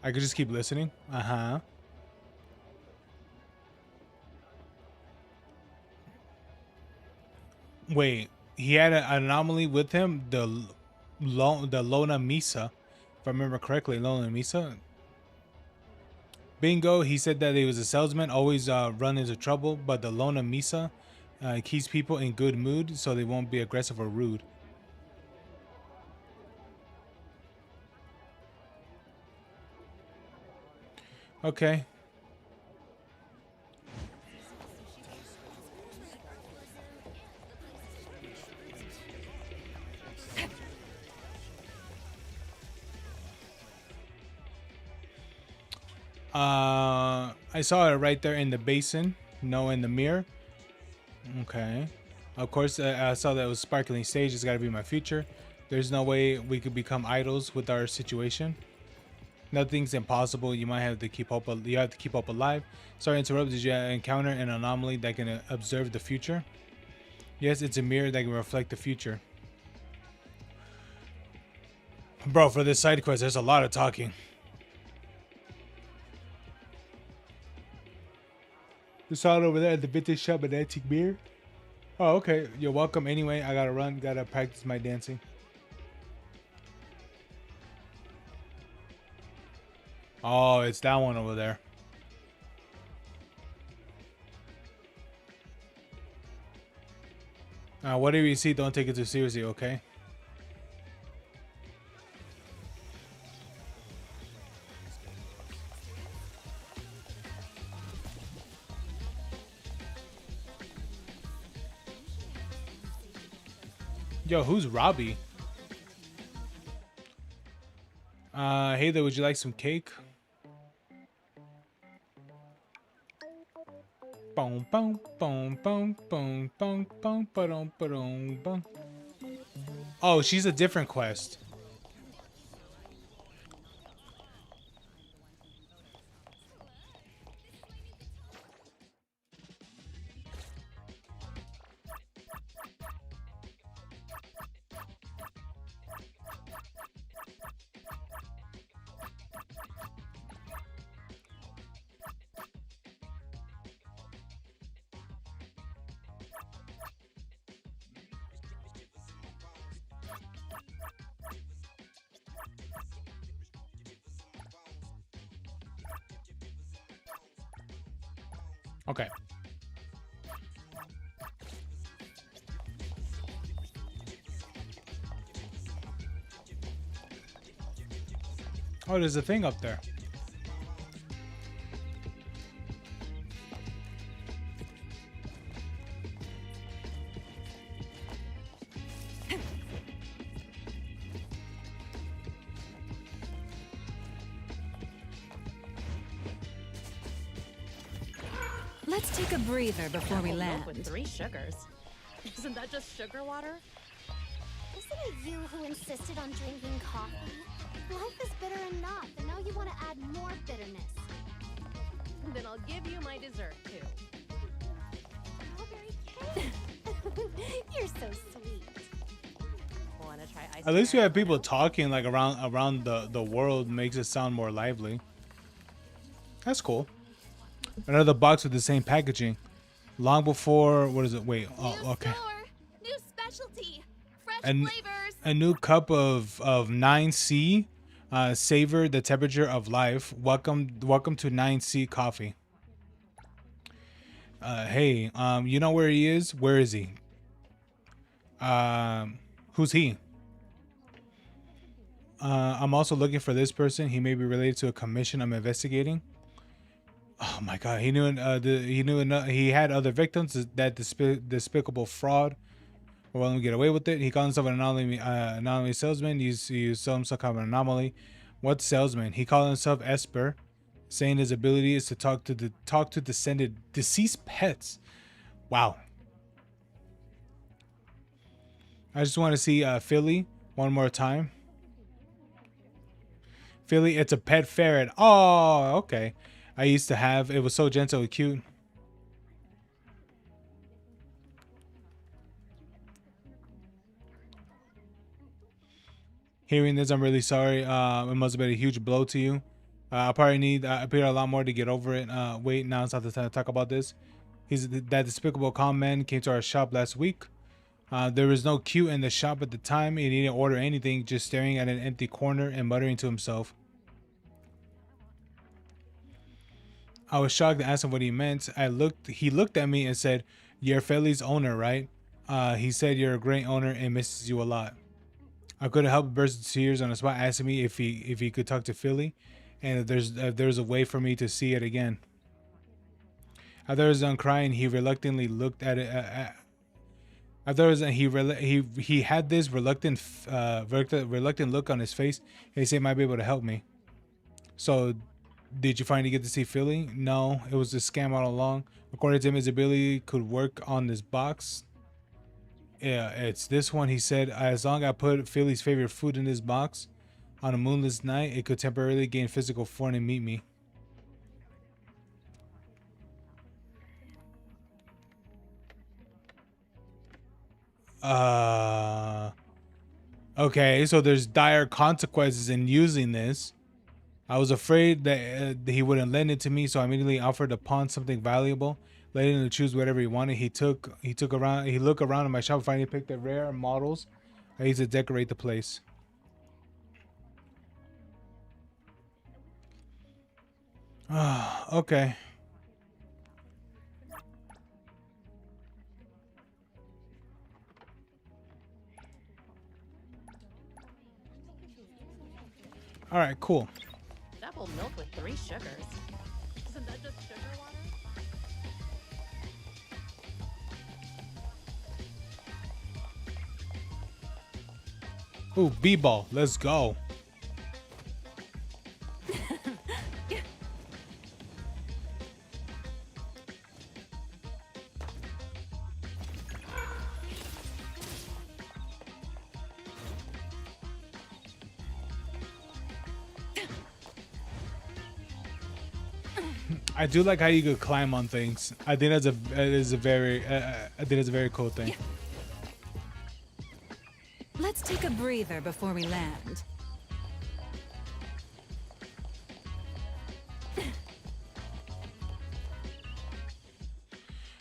I could just keep listening. Uh-huh. Wait, he had an anomaly with him, the Lona Misa, if I remember correctly. Lona Misa. Bingo. He said that he was a salesman, always run into trouble, but the Lona Misa keeps people in good mood, so they won't be aggressive or rude. Okay. I saw it right there in the basin. No, in the mirror. Okay. Of course, I saw that it was sparkling stage. It's got to be my future. There's no way we could become idols with our situation. Nothing's impossible. You might have to keep hope. You have to keep hope alive. Sorry, to interrupt. Did you encounter an anomaly that can observe the future? Yes, it's a mirror that can reflect the future. Bro, for this side quest, there's a lot of talking. You saw it over there at the vintage shop, an antique mirror. Oh, okay. You're welcome. Anyway, I gotta run. Gotta practice my dancing. Oh, it's that one over there. Whatever you see, don't take it too seriously, okay? Yo, who's Robbie? Hey there, would you like some cake? Boom, boom, boom, boom, boom, boom, boom, boom, boom, boom. Oh, she's a different quest. Okay. Oh, there's a thing up there. Let's take a breather before we land. With 3 sugars. Isn't that just sugar water? Isn't it you who insisted on drinking coffee? Life is bitter enough, and now you want to add more bitterness. Then I'll give you my dessert too. Strawberry cake. You're so sweet. Wanna try ice At least we have people talking like around the world, makes it sound more lively. That's cool. Another box with the same packaging. Long before, what is it? Wait, oh, okay. New specialty. Fresh And flavors. a new cup of 9C. Savor the temperature of life. Welcome to 9C coffee. Hey, you know where he is? Where is he? Who's he? I'm also looking for this person. He may be related to a commission I'm investigating. Oh my God, he he had other victims. That despicable fraud. Well, let me get away with it. He called himself an anomaly salesman. You sell him some kind of anomaly. What salesman? He called himself Esper, saying his ability is to talk to deceased pets. Wow. I just want to see Philly one more time. Philly, it's a pet ferret. Oh, okay. I used to have. It was so gentle and cute. Hearing this, I'm really sorry. It must have been a huge blow to you. I probably need a lot more to get over it. Wait, now it's not the time to talk about this. That despicable con man came to our shop last week. There was no queue in the shop at the time. He didn't order anything, just staring at an empty corner and muttering to himself. I was shocked and asked him what he meant. He looked at me and said, "You're Philly's owner, right?" He said, "You're a great owner and misses you a lot." I couldn't help but burst into tears on the spot, asking me if he could talk to Philly, and if there's a way for me to see it again. After I was done crying, he reluctantly looked at it. He had this reluctant look on his face, and he said he might be able to help me. So, Did you finally get to see Philly? No, it was a scam all along. According to him, his ability could work on this box. Yeah, it's this one. He said, as long as I put Philly's favorite food in this box on a moonless night, it could temporarily gain physical form and meet me. Okay, so there's dire consequences in using this. I was afraid that he wouldn't lend it to me, so I immediately offered to pawn something valuable, letting him choose whatever he wanted. He looked around in my shop, finally picked the rare models I used to decorate the place. Okay. All right, cool. Double milk with 3 sugars. Isn't that just sugar water? Ooh, B-ball. Let's go. I do like how you could climb on things. I think that's a very cool thing. Let's take a breather before we land.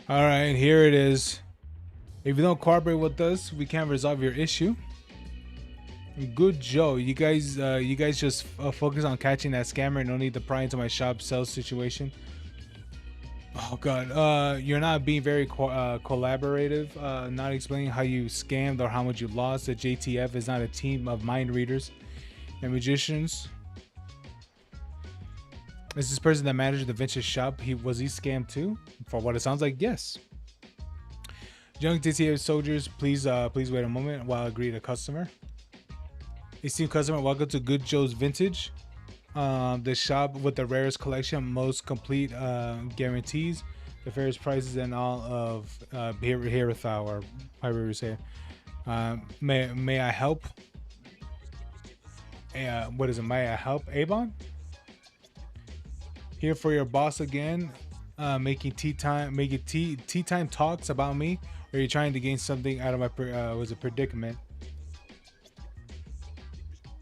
All right, here it is. If you don't cooperate with us, we can't resolve your issue. Good Joe, you guys just focus on catching that scammer. No need to pry into my shop sales situation. Oh god, you're not being very collaborative. Not explaining how you scammed or how much you lost. The JTF is not a team of mind readers and magicians. Is this person that managed the vintage shop? Was he scammed too? For what it sounds like, yes. Young JTF soldiers, please wait a moment while I greet a customer. Esteemed customer, welcome to Good Joe's Vintage. The shop with the rarest collection, most complete guarantees, the fairest prices, and all of herethou, or however you say it. May I help? What is it? May I help, Avon? Here for your boss again, making tea time talks about me. Or are you trying to gain something out of my predicament?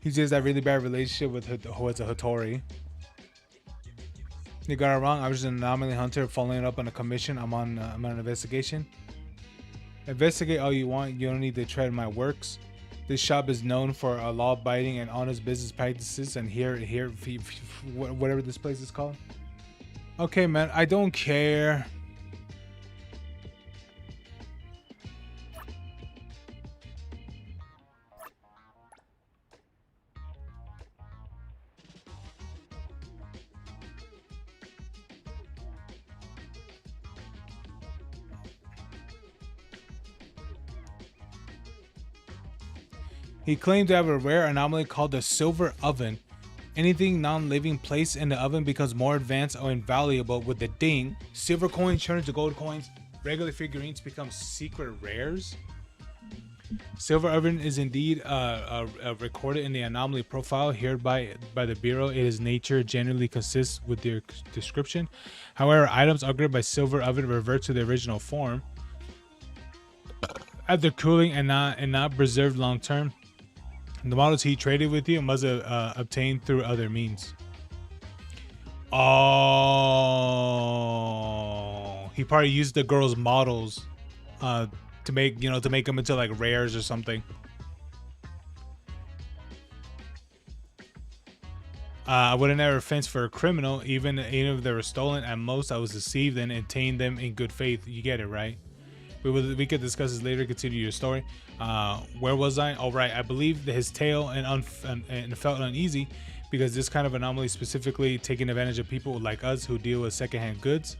He just has that really bad relationship with who is a Hattori. You got it wrong. I was just an anomaly hunter following up on a commission. I'm on an investigation. Investigate all you want. You don't need to tread my works. This shop is known for law-abiding and honest business practices. And here, whatever this place is called. Okay, man. I don't care. He claimed to have a rare anomaly called the silver oven. Anything non-living placed in the oven becomes more advanced or invaluable with the ding. Silver coins turn into gold coins. Regular figurines become secret rares. Silver oven is indeed recorded in the anomaly profile here by the Bureau. Its nature generally consists with their description. However, items upgraded by silver oven revert to the original form after cooling and not preserved long term. The models he traded with you must have obtained through other means. Oh, he probably used the girl's models to make them into like rares or something. I would have never fenced for a criminal, even if they were stolen. At most, I was deceived and obtained them in good faith. You get it, right? We could discuss this later. Continue your story. Where was I? All right. I believe that his tale and felt uneasy because this kind of anomaly specifically taking advantage of people like us who deal with secondhand goods.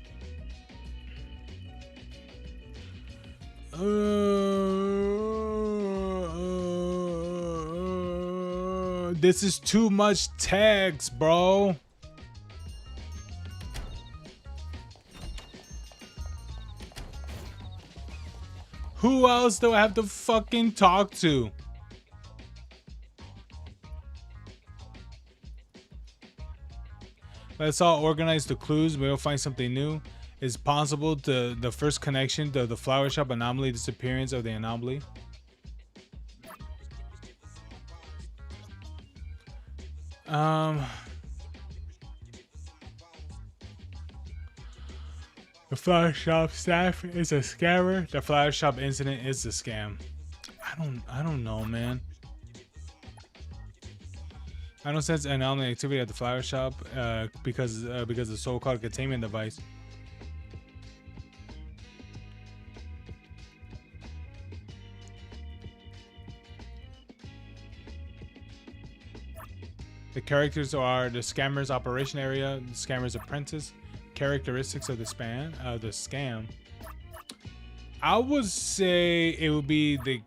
This is too much text, bro. Who else do I have to fucking talk to? Let's all organize the clues. We'll find something new. It's possible to the first connection to the flower shop anomaly, disappearance of the anomaly. The flower shop staff is a scammer. The flower shop incident is a scam. I don't know, man. I don't sense anomaly activity at the flower shop because the so-called containment device. The characters are the scammer's operation area, the scammer's apprentice, characteristics of the scam. I would say it would be the.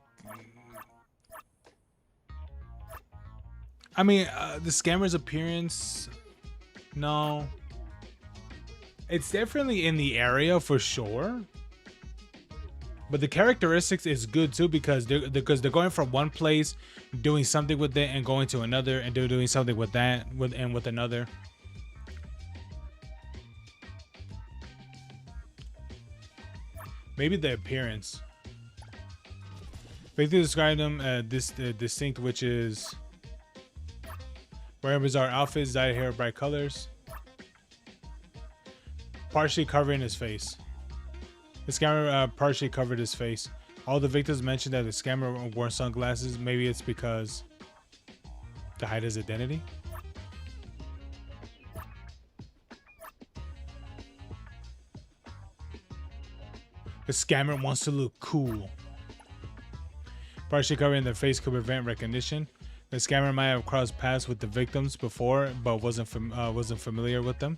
I mean, the scammer's appearance. No. It's definitely in the area for sure. But the characteristics is good too because they're going from one place, doing something with it, and going to another, and they're doing something with that, with another. Maybe the appearance. Basically describe them distinct, which is wearing bizarre outfits, dyed hair, bright colors, partially covering his face. The scammer partially covered his face. All the victims mentioned that the scammer wore sunglasses. Maybe it's because to hide his identity. The scammer wants to look cool. Partially covering their face could prevent recognition. The scammer might have crossed paths with the victims before, but wasn't familiar with them.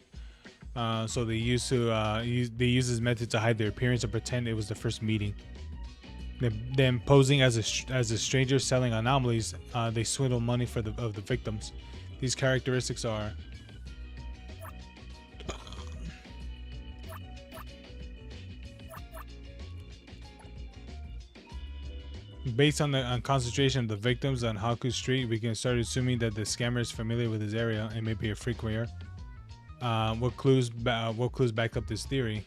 So they used this method to hide their appearance and pretend it was the first meeting. Then posing as a stranger selling anomalies, they swindle money of the victims. These characteristics are based on the concentration of the victims on Haku Street. We can start assuming that the scammer is familiar with his area and may be a frequenter. What clues back up this theory?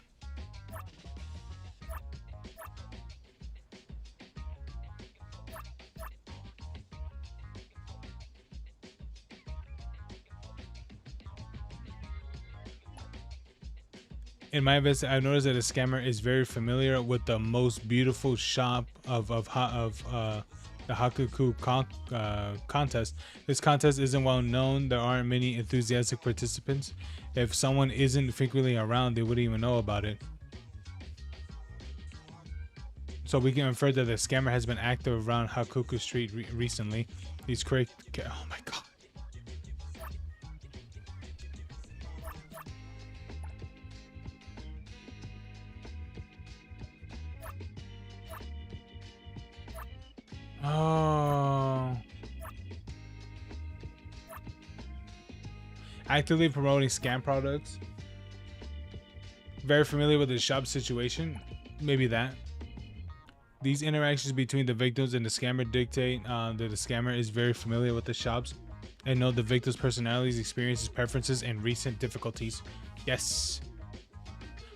In my investigation, I've noticed that the scammer is very familiar with the most beautiful shop of the Hakuku contest. This contest isn't well known. There aren't many enthusiastic participants. If someone isn't frequently around, they wouldn't even know about it. So we can infer that the scammer has been active around Hakuku Street recently. These correct. Oh my god. Oh. Actively promoting scam products. Very familiar with the shop situation. Maybe that. These interactions between the victims and the scammer dictate that the scammer is very familiar with the shops and know the victims' personalities, experiences, preferences, and recent difficulties. Yes.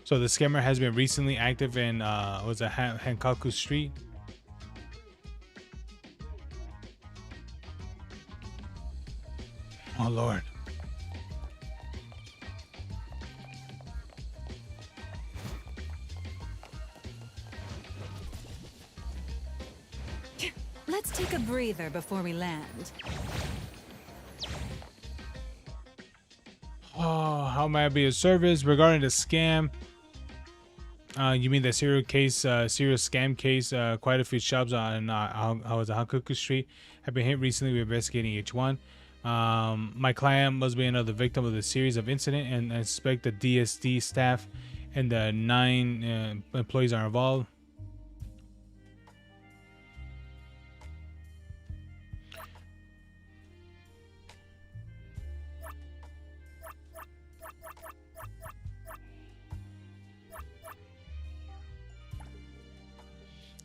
So the scammer has been recently active in Hankaku Street. Oh Lord. Let's take a breather before we land. Oh, how may I be of service regarding the scam? You mean the serial scam case? Quite a few shops on Hankaku Street have been hit recently. We're investigating each one. My client must be another victim of the series of incident, and I suspect the DSD staff and the 9 employees are involved.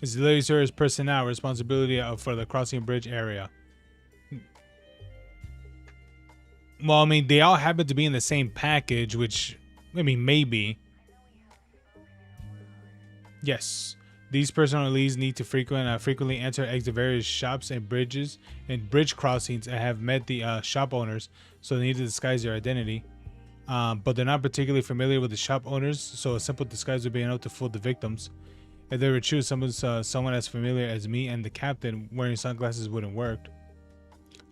It's delivery service personnel responsibility for the crossing bridge area. Well, I mean, they all happen to be in the same package, which, I mean, maybe. Yes. These personal leads need to frequently enter and exit various shops and bridges and bridge crossings and have met the shop owners, so they need to disguise their identity. But they're not particularly familiar with the shop owners, so a simple disguise would be enough to fool the victims. If they were true, someone as familiar as me and the captain, wearing sunglasses wouldn't work.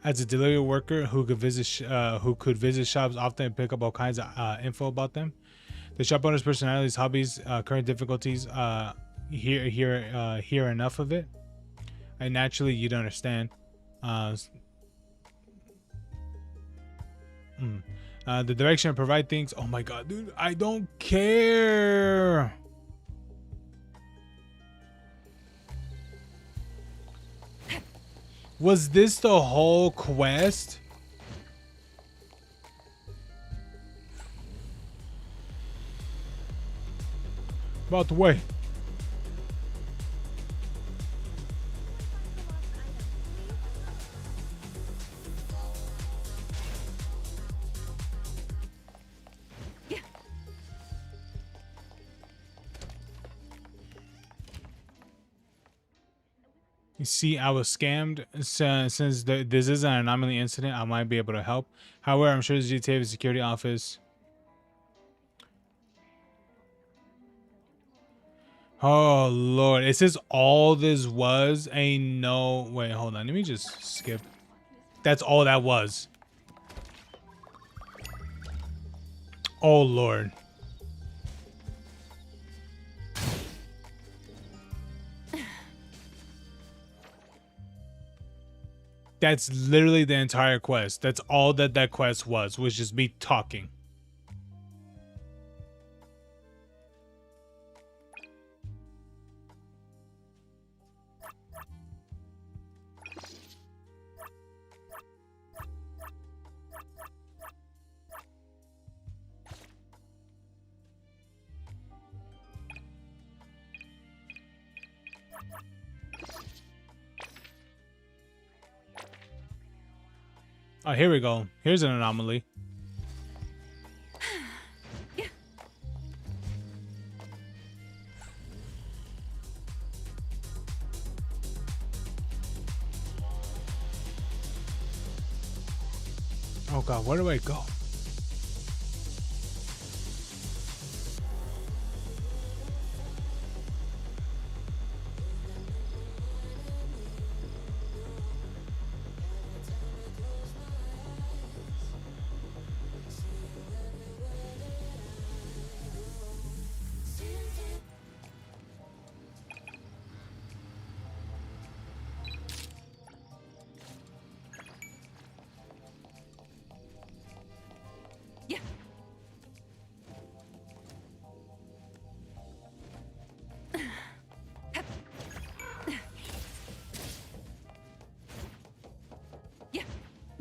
As a delivery worker who could visit shops often and pick up all kinds of info about them, the shop owner's personalities, hobbies, current difficulties, hear enough of it, and naturally you'd understand. The direction and provide things. Oh my god, dude, I don't care. Was this the whole quest? About the way. You see, I was scammed. Since this is an anomaly incident, I might be able to help. However, I'm sure the GTA security office. Oh Lord, it says all this was a no. Wait, hold on. Let me just skip. That's all that was. Oh Lord. That's literally the entire quest. That's all that quest was just me talking. Oh, here we go. Here's an anomaly. Oh god, where do I go?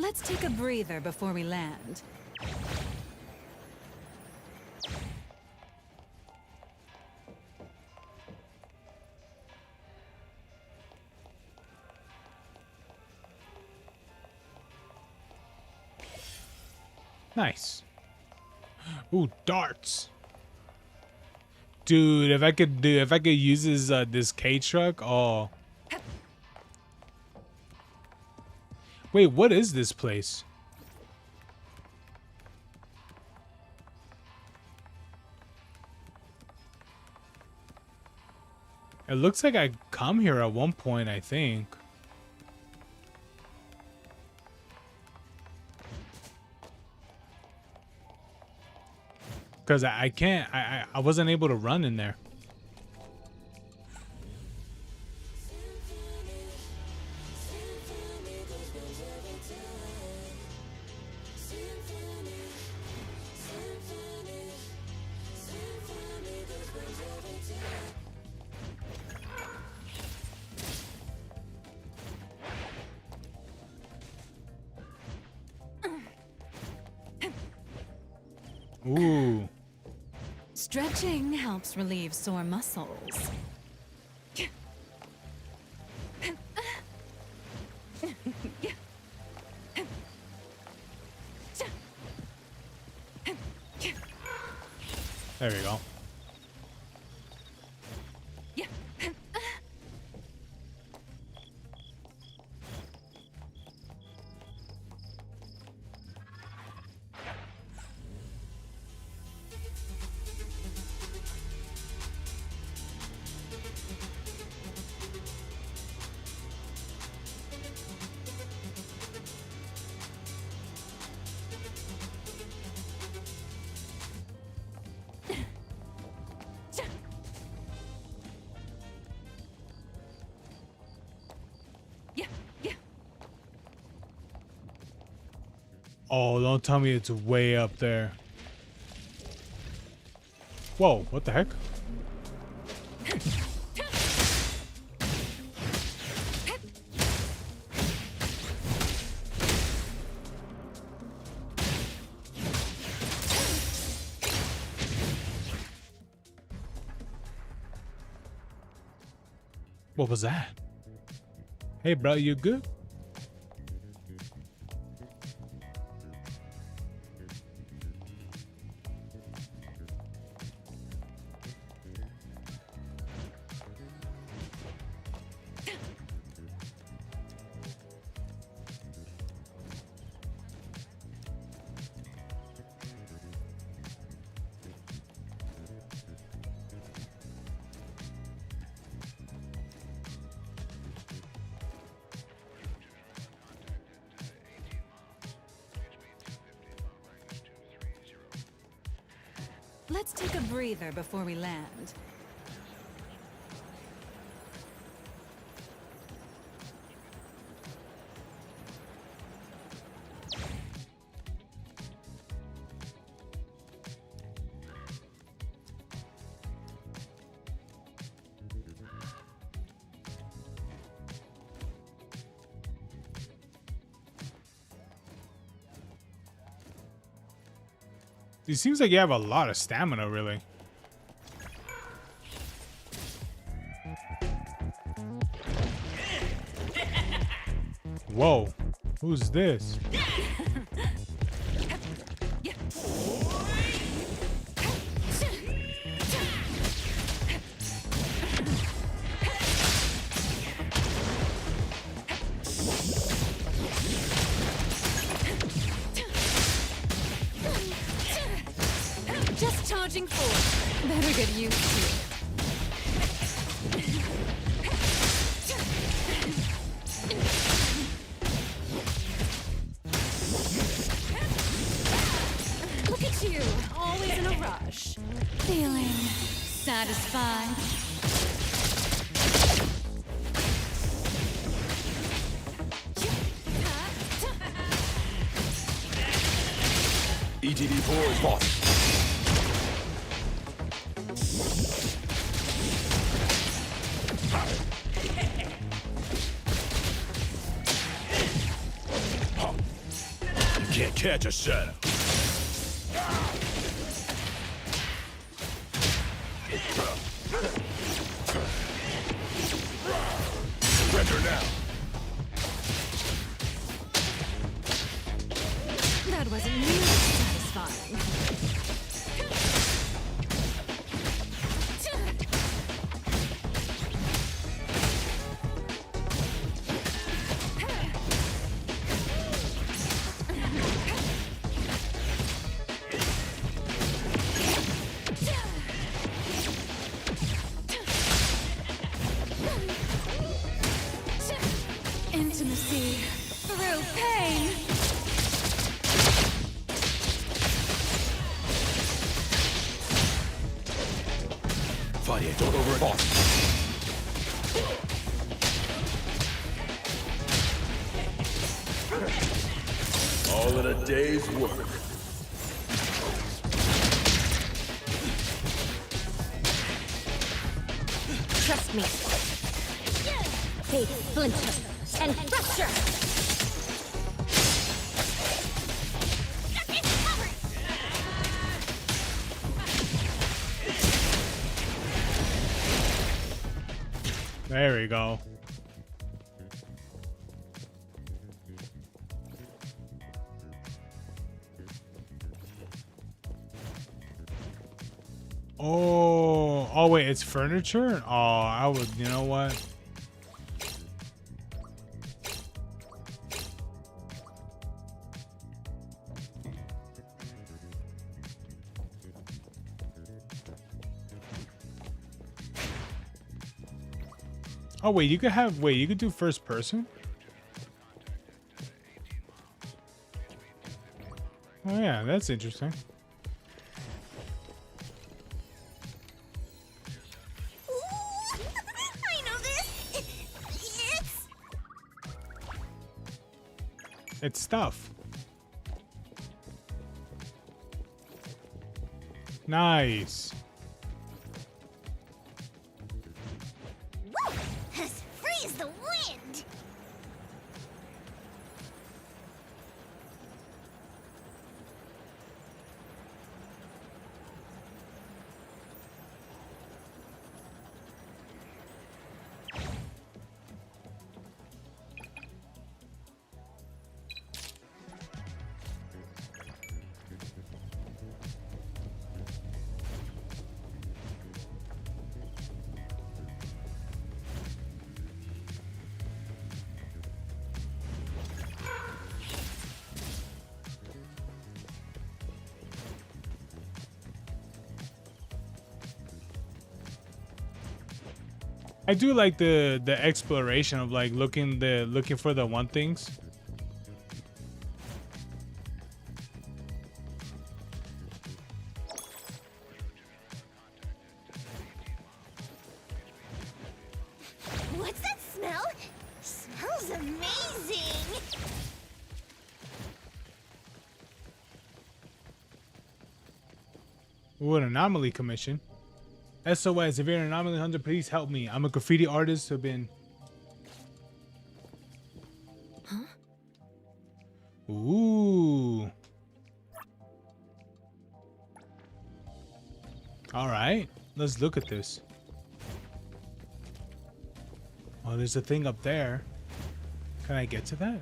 Let's take a breather before we land. Nice. Ooh, darts. Dude, if I could use this K truck, oh. Wait, what is this place? It looks like I come here at one point, I think. Because I can't, I wasn't able to run in there. Ooh. Stretching helps relieve sore muscles. There we go. Oh, don't tell me it's way up there. Whoa, what the heck? What was that? Hey, bro, you good? Let's take a breather before we land. It seems like you have a lot of stamina, really. Whoa, who's this? Just charging forward. Better get used to it. Look at you, always in a rush. Feeling satisfied. ETD4 is boss. You can't catch a shadow. Surrender now. That wasn't nearly satisfying. Intimacy through pain. Fighting don't over boss. All in a day's work. Trust me. They splinter and fracture. There we go. Oh, wait, it's furniture? Oh, I would, you know what? Oh, wait, you could do first person? Oh, yeah, that's interesting. I know this. It's stuff. Nice. As free as the wind. I do like the exploration of like looking for the one things. What's that smell? Smells amazing. Ooh, an anomaly commission. SOS, if you're an anomaly hunter, please help me. I'm a graffiti artist who've been... Huh? Ooh. All right, let's look at this. Oh, there's a thing up there. Can I get to that?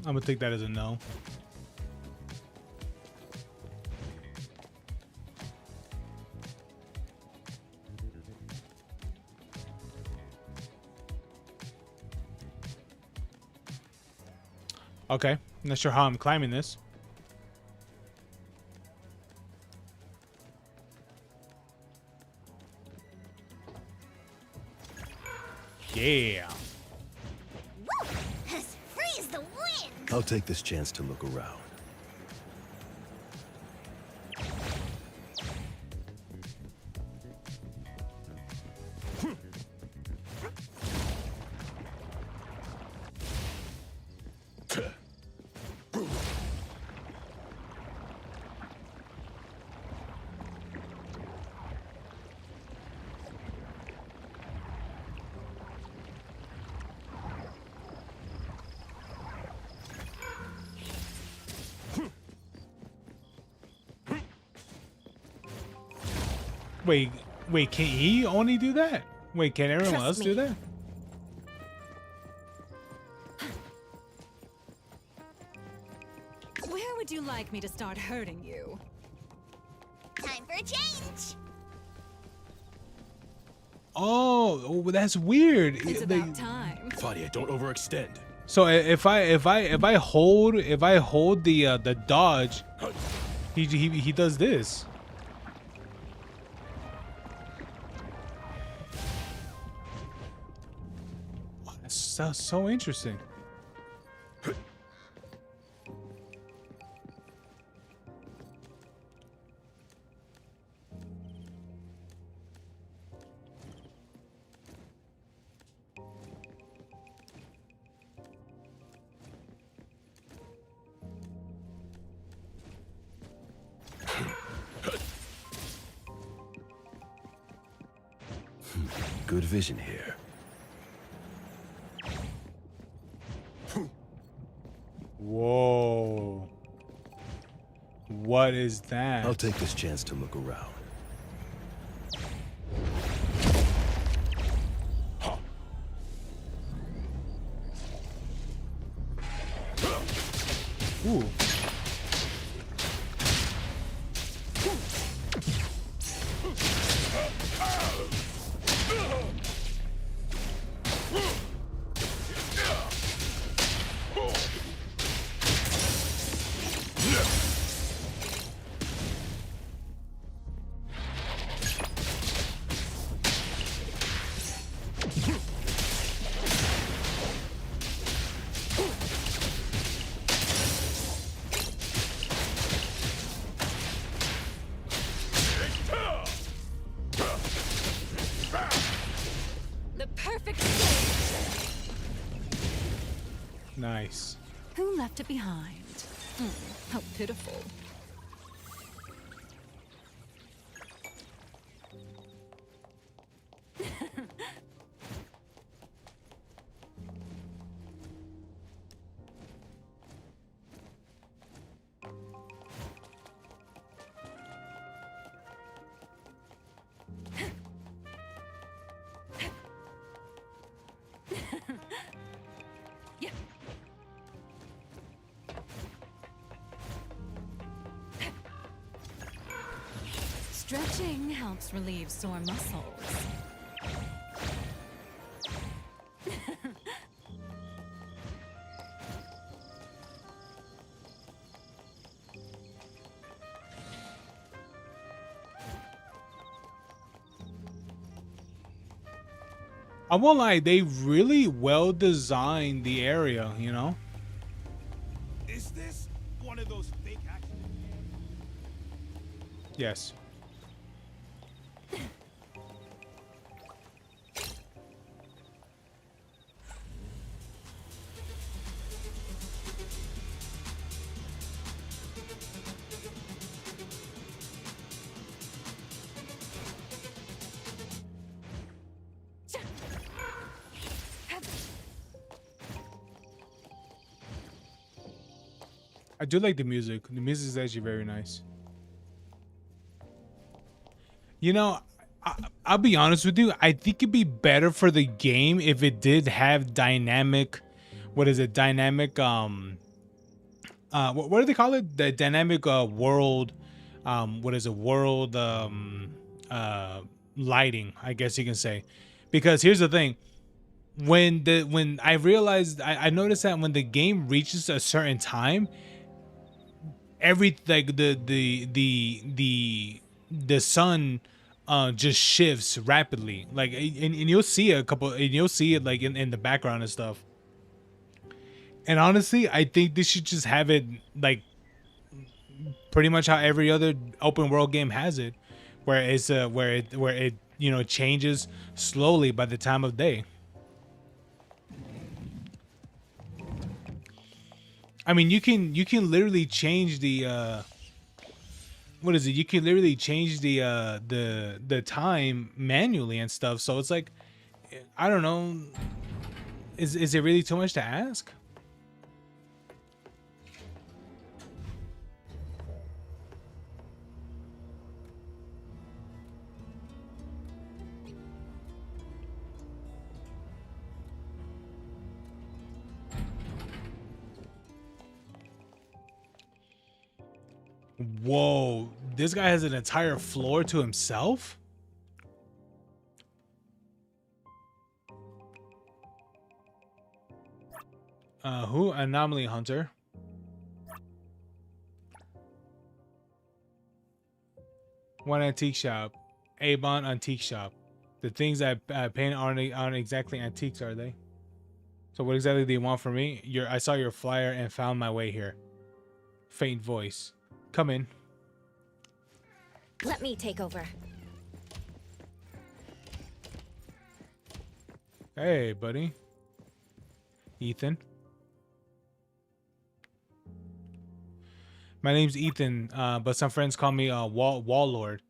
I'm gonna take that as a no. Okay, not sure how I'm climbing this. Yeah. As free as the wind. I'll take this chance to look around. Wait, can he only do that? Wait, can everyone else do that? Where would you like me to start hurting you? Time for a change. Oh, that's weird. It's about time. Fadia, don't overextend. So if I hold the dodge, he does this. That's so interesting. Good vision here. Whoa. What is that? I'll take this chance to look around. Ooh. The perfect stage. Nice. Who left it behind? How pitiful. Stretching helps relieve sore muscles. I won't lie, they really well designed the area, you know? Is this one of those fake accidents? Yes. I do like the music. The music is actually very nice. You know, I'll be honest with you. I think it'd be better for the game if it did have dynamic, what is it? Dynamic, what do they call it? The dynamic world, what is it? World, lighting, I guess you can say. Because here's the thing. When I realized, I noticed that when the game reaches a certain time, every like the sun just shifts rapidly, like, and you'll see a couple, and you'll see it like in the background and stuff. And honestly, I think they should just have it like pretty much how every other open world game has it, where it's where it you know changes slowly by the time of day. I mean, you can literally change the what is it? You can literally change the time manually and stuff. So it's like, I don't know. Is it really too much to ask? Whoa, this guy has an entire floor to himself? Who? Anomaly Hunter. One antique shop. Avon Antique Shop. The things I paint aren't exactly antiques, are they? So what exactly do you want from me? I saw your flyer and found my way here. Faint voice. Come in. Let me take over. Hey, buddy. Ethan. My name's Ethan, but some friends call me Wall-Lord.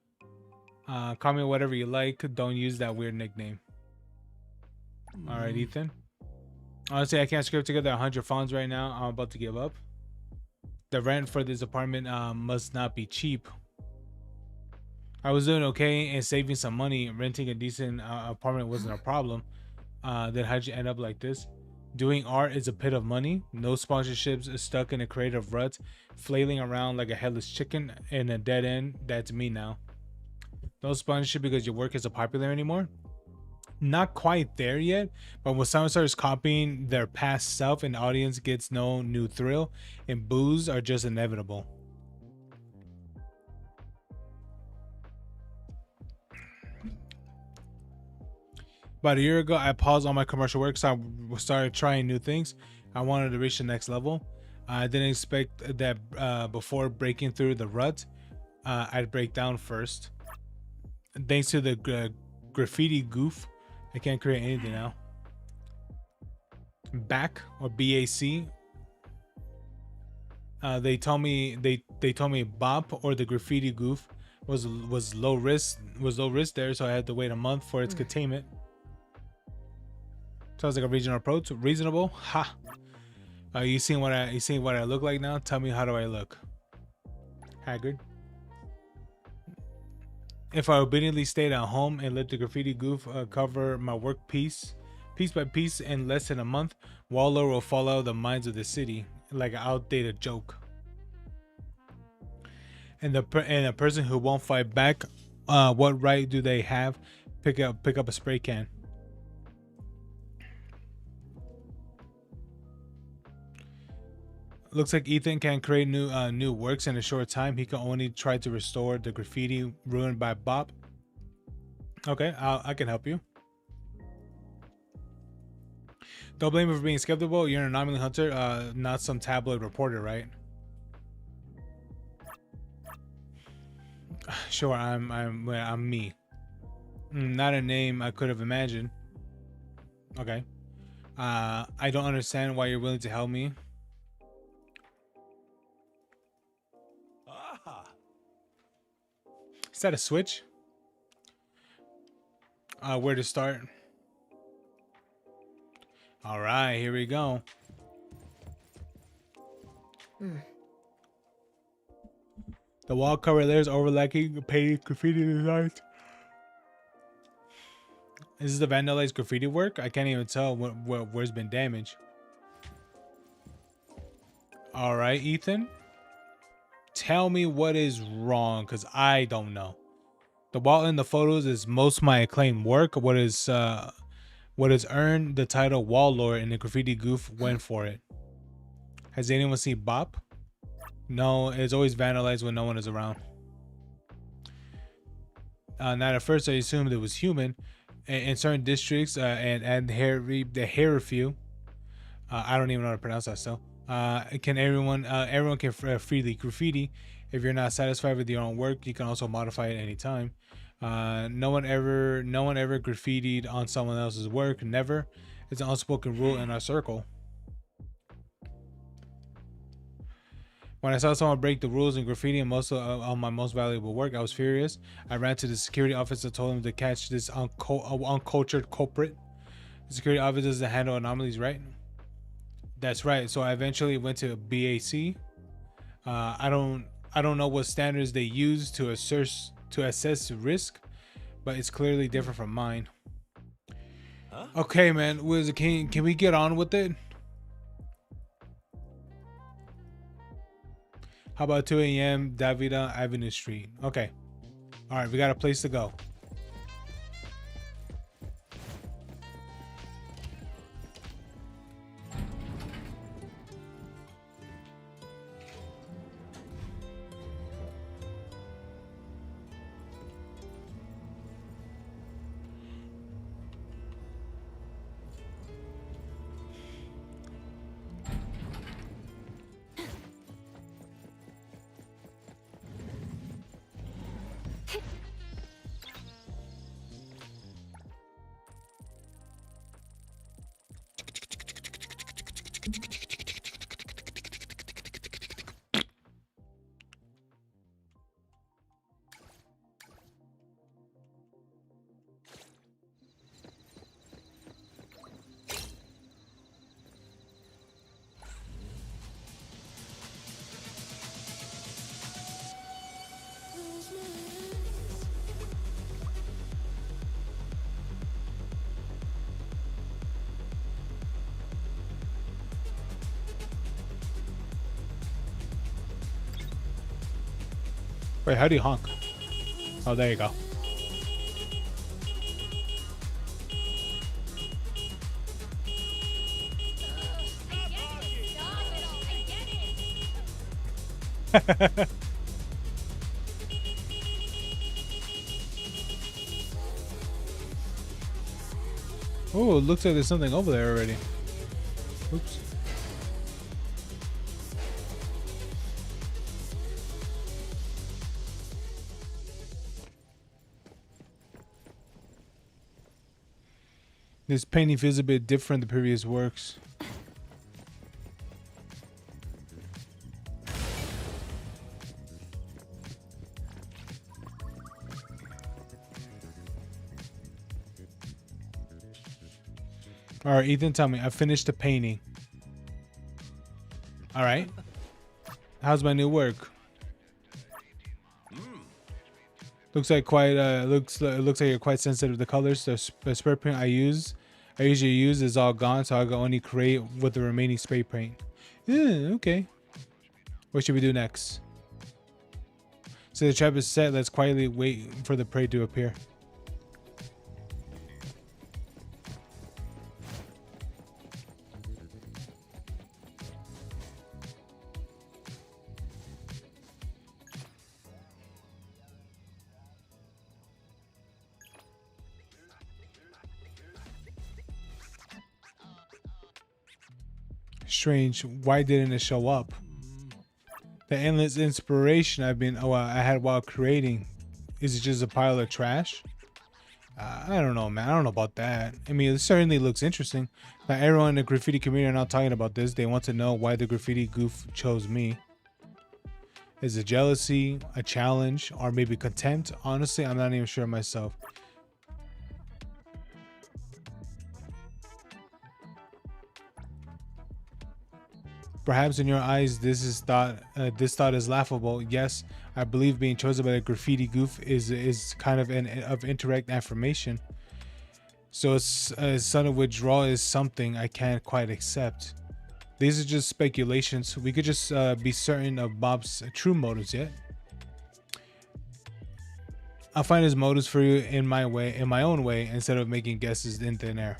Call me whatever you like. Don't use that weird nickname. All right, Ethan. Honestly, I can't scrape together 100 funds right now. I'm about to give up. The rent for this apartment must not be cheap. I was doing okay and saving some money. Renting a decent apartment wasn't a problem. Then how'd you end up like this? Doing art is a pit of money. No sponsorships, stuck in a creative rut, flailing around like a headless chicken in a dead end. That's me now. No sponsorship because your work isn't popular anymore. Not quite there yet, but when someone starts copying their past self and the audience gets no new thrill, and boos are just inevitable. About a year ago, I paused all my commercial work, so I started trying new things. I wanted to reach the next level. I didn't expect that before breaking through the rut, I'd break down first. Thanks to the graffiti goof, I can't create anything now. Back or BAC. They told me Bop or the graffiti goof was low risk there, so I had to wait a month for its containment. Sounds like a regional approach. Reasonable. Ha. You seeing what I look like now? Tell me, how do I look? Haggard. If I obediently stayed at home and let the graffiti goof cover my work piece by piece, in less than a month, Waller will fall out of the minds of the city like an outdated joke. And a person who won't fight back, what right do they have? Pick up a spray can. Looks like Ethan can create new works in a short time. He can only try to restore the graffiti ruined by Bop. Okay, I can help you. Don't blame me for being skeptical. You're an anomaly hunter, not some tabloid reporter, right? Sure, I'm me. Not a name I could have imagined. Okay. I don't understand why you're willing to help me. Is that a switch? Where to start? All right, here we go. The wall cover there is overlapping painted graffiti designs. Is this the vandalized graffiti work? I can't even tell where's been damaged. All right, Ethan. Tell me what is wrong, because I don't know. The wall in the photos is most of my acclaimed work. What has earned the title Wall Lord, and the graffiti goof went for it. Has anyone seen Bop? No, it's always vandalized when no one is around. Now at first I assumed it was human. In certain districts and the Harrowview, I don't even know how to pronounce that still. Everyone can freely graffiti. If you're not satisfied with your own work, you can also modify it anytime. No one ever graffitied on someone else's work. Never. It's an unspoken rule in our circle. When I saw someone break the rules in graffiti and on my most valuable work, I was furious. I ran to the security officer, told him to catch this uncultured culprit. The security officer doesn't handle anomalies, right? That's right. So I eventually went to BAC. I don't know what standards they use to assess risk, but it's clearly different from mine. Huh? Okay, man. Can we get on with it? How about 2 a.m. Davida Avenue Street? Okay. All right, we got a place to go. Wait, how do you honk? Oh, there you go. Oh, it looks like there's something over there already. Oops. This painting feels a bit different than the previous works. All right, Ethan, tell me. I finished the painting. All right. How's my new work? Looks like quite. Looks like you're quite sensitive to colors. The spray paint I usually use is all gone, so I can only create with the remaining spray paint. Yeah, okay. What should we do next? So the trap is set. Let's quietly wait for the prey to appear. Strange. Why didn't it show up? The endless inspiration I had while creating. Is it just a pile of trash? I don't know, man. I don't know about that. I mean, it certainly looks interesting. Now, everyone in the graffiti community are now talking about this. They want to know why the graffiti goof chose me. Is it jealousy, a challenge, or maybe contempt? Honestly, I'm not even sure myself. Perhaps in your eyes, this thought is laughable. Yes, I believe being chosen by the graffiti goof is kind of of indirect affirmation. So a son of withdrawal is something I can't quite accept. These are just speculations. We could just be certain of Bob's true motives yet. I'll find his motives for you in my own way, instead of making guesses in thin air.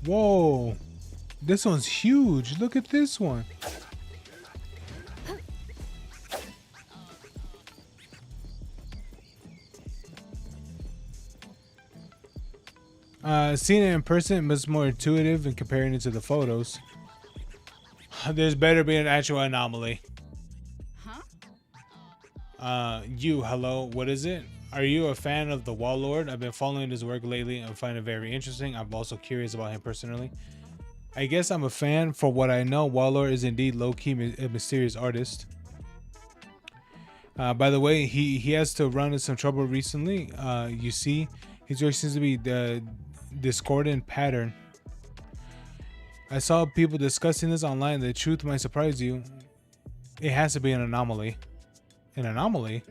Whoa, this one's huge. Look at this one. Seeing it in person was more intuitive than comparing it to the photos. There's better be an actual anomaly. Hello, what is it? Are you a fan of the Warlord? I've been following his work lately and find it very interesting. I'm also curious about him personally. I guess I'm a fan. For what I know, Warlord is indeed low-key a mysterious artist. By the way, he has to run into some trouble recently. You see, his work seems to be the discordant pattern. I saw people discussing this online. The truth might surprise you. It has to be an anomaly. An anomaly?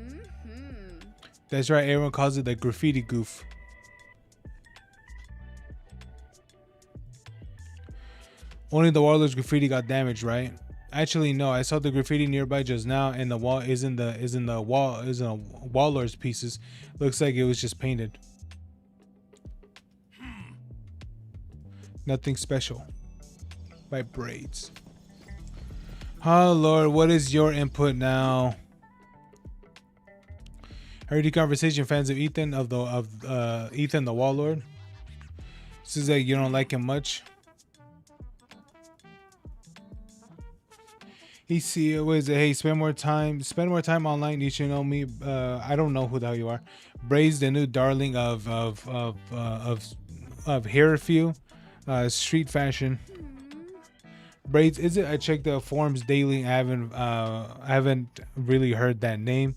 That's right, everyone calls it the graffiti goof. Only the Warlord's graffiti got damaged, right? Actually, no. I saw the graffiti nearby just now, and the wall isn't a Warlord's pieces. Looks like it was just painted. Nothing special. My braids. Oh Lord, what is your input now? I heard your conversation, fans of Ethan Ethan the Warlord. Seems like you don't like him much. He see was hey, spend more time online. You should know me. I don't know who the hell you are. Braids, the new darling of Hairview, street fashion. Braids, is it? I check the forums daily. I haven't really heard that name.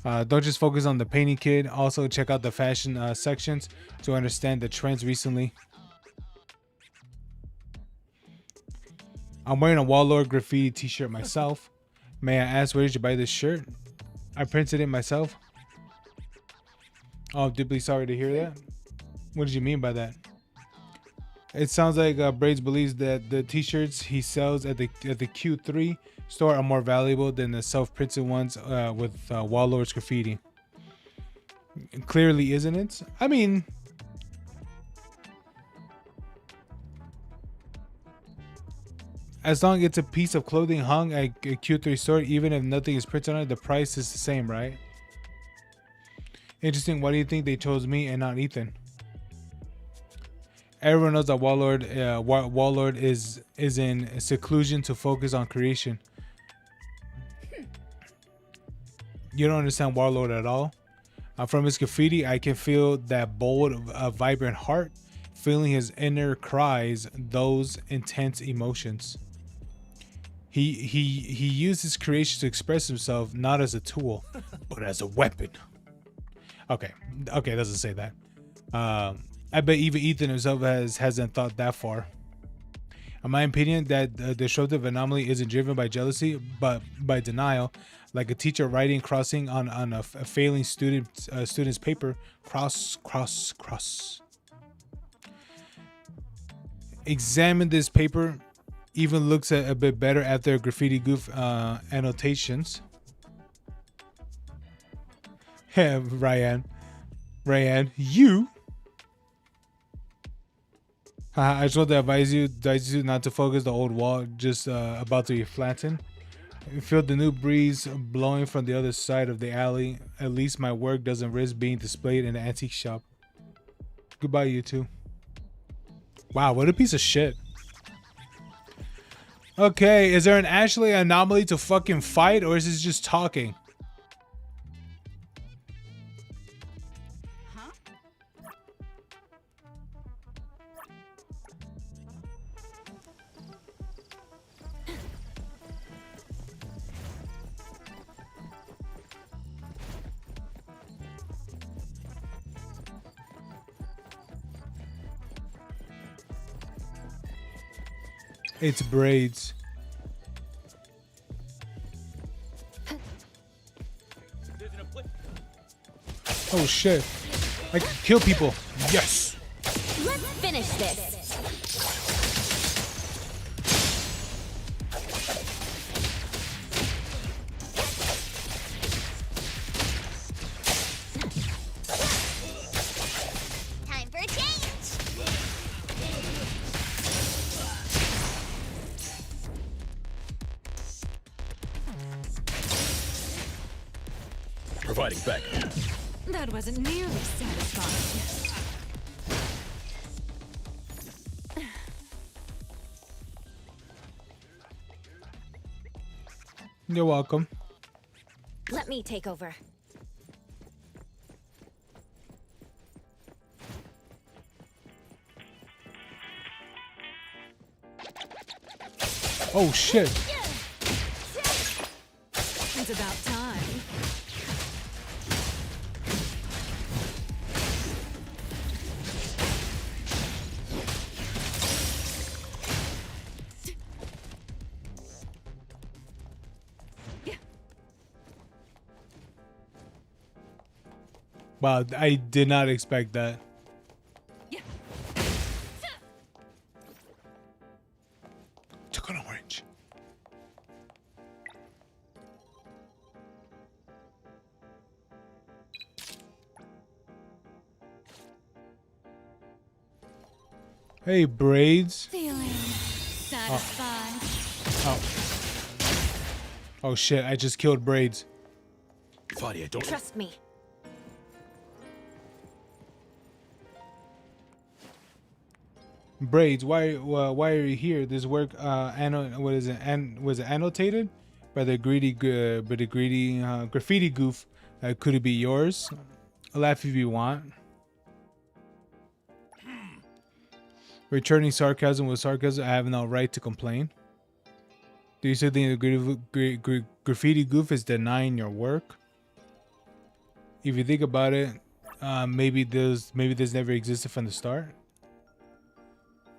Don't just focus on the painting kid. Also check out the fashion sections to understand the trends recently. I'm wearing a Warlord graffiti t-shirt myself. May I ask, where did you buy this shirt? I printed it myself. Oh, I'm deeply sorry to hear that. What did you mean by that? It sounds like Braids believes that the t-shirts he sells at the Q3 store are more valuable than the self-printed ones with Warlord's graffiti. Clearly, isn't it? I mean, as long as it's a piece of clothing hung at a Q3 store, even if nothing is printed on it, the price is the same, right? Interesting. Why do you think they chose me and not Ethan? Everyone knows that Warlord is in seclusion to focus on creation. You don't understand Warlord at all. From his graffiti, I can feel that bold, vibrant heart, feeling his inner cries, those intense emotions. He uses creation to express himself, not as a tool, but as a weapon. Okay, it doesn't say that. I bet even Ethan himself hasn't thought that far. In my opinion, that the disruptive anomaly isn't driven by jealousy, but by denial, like a teacher writing crossing on a failing student's paper. Cross. Examine this paper. Even looks a bit better after graffiti goof annotations. Ryan, you. I just want to advise you not to focus the old wall, just about to be flattened. Feel the new breeze blowing from the other side of the alley. At least my work doesn't risk being displayed in the antique shop. Goodbye, you two. Wow, what a piece of shit. Okay, is there an actually anomaly to fucking fight, or is this just talking? It's Braids. Oh shit. I can kill people. Yes. Let's finish this. Time for a change. Providing backup. That wasn't nearly satisfying. You're welcome. Let me take over. Oh shit. It's about time. Wow, I did not expect that. Took an orange. Hey, Braids. Feeling satisfied. Oh shit, I just killed Braids. Fadia, don't Trust me. Braids, why are you here? This work, was it annotated by the greedy graffiti goof? Could it be yours? Laugh if you want. Returning sarcasm with sarcasm. I have no right to complain. Do you still think the graffiti goof is denying your work? If you think about it, maybe this never existed from the start.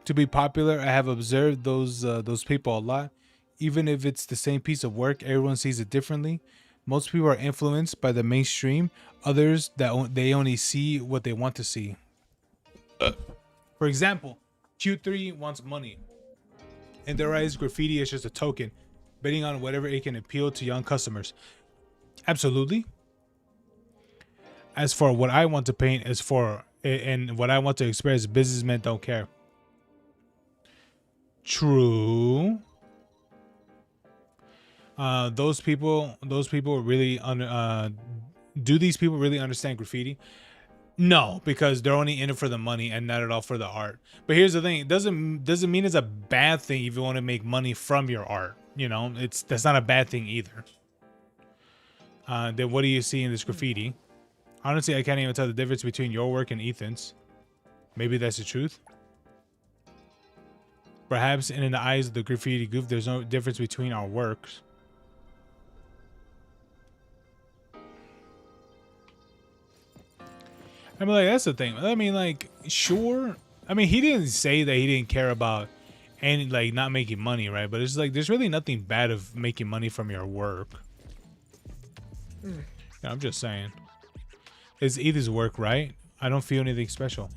To be popular, I have observed those people a lot. Even if it's the same piece of work, everyone sees it differently. Most people are influenced by the mainstream. Others they only see what they want to see. For example, Q3 wants money. In their eyes, graffiti is just a token, bidding on whatever it can appeal to young customers. Absolutely. As for what I want to paint, and what I want to express, businessmen don't care. True. Those people really do these people really understand graffiti? No, because they're only in it for the money and not at all for the art. But here's the thing: it doesn't mean it's a bad thing if you want to make money from your art. You know, that's not a bad thing either. Then what do you see in this graffiti? Honestly, I can't even tell the difference between your work and Ethan's. Maybe that's the truth. Perhaps in the eyes of the graffiti goof, there's no difference between our works. I mean, like, that's the thing. I mean, like, sure. I mean, he didn't say that he didn't care about any, like, not making money, right? But it's like, there's really nothing bad of making money from your work. Yeah, I'm just saying. It's Ethan's work, right? I don't feel anything special.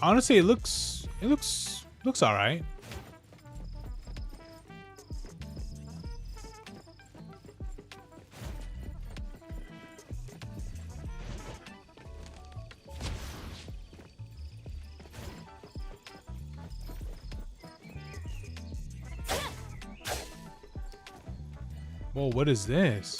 Honestly, it looks all right. Whoa, what is this?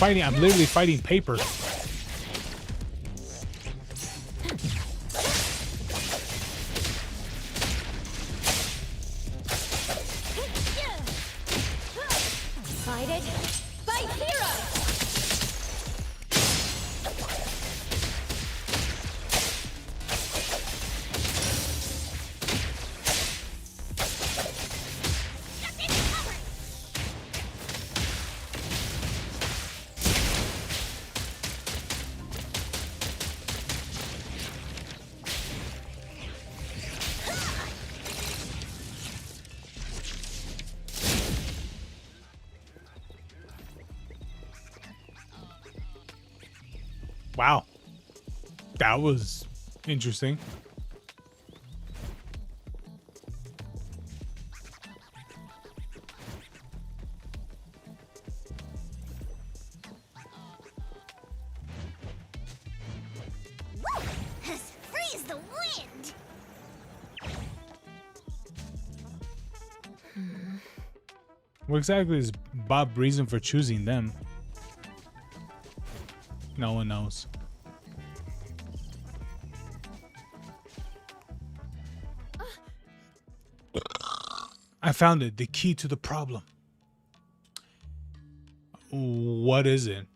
I'm literally fighting paper. Guided by heroes. Wow, that was interesting. Freeze the wind. What exactly is Bob's reason for choosing them? No one knows. I found it. The key to the problem. What is it?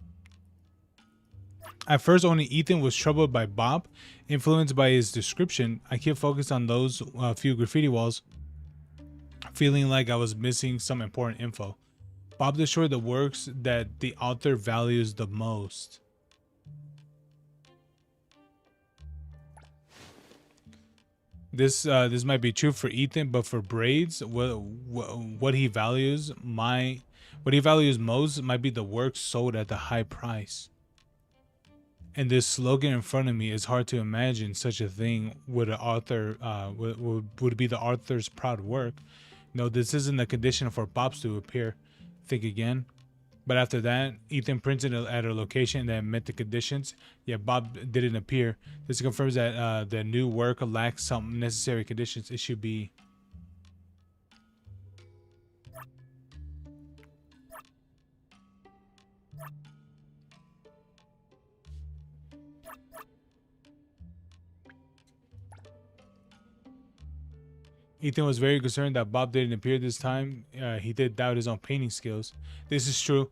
At first, only Ethan was troubled by Bob. Influenced by his description, I kept focused on those few graffiti walls, feeling like I was missing some important info. Bob destroyed the works that the author values the most. This might be true for Ethan, but for Braids, what he values most might be the work sold at the high price. And this slogan in front of me is hard to imagine such a thing would an author would be the author's proud work. No, this isn't a condition for Bobs to appear. Think again. But after that, Ethan printed at a location that met the conditions, yet Bob didn't appear. This confirms that the new work lacks some necessary conditions. It should be... Ethan was very concerned that Bob didn't appear this time. He did doubt his own painting skills. This is true.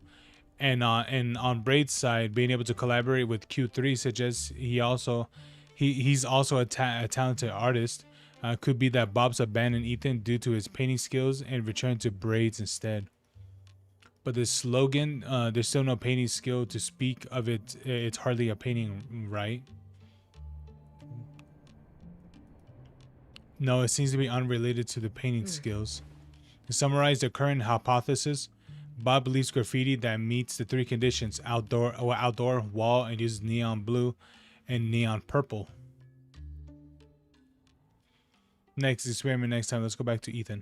And on Braid's side, being able to collaborate with Q3 suggests he's also a talented artist. Could be that Bob's abandoned Ethan due to his painting skills and returned to Braid's instead. But the slogan, there's still no painting skill to speak of it. It's hardly a painting, right? No, it seems to be unrelated to the painting skills. To summarize the current hypothesis, Bob believes graffiti that meets the three conditions: outdoor, wall, and uses neon blue and neon purple. Next experiment next time. Let's go back to Ethan.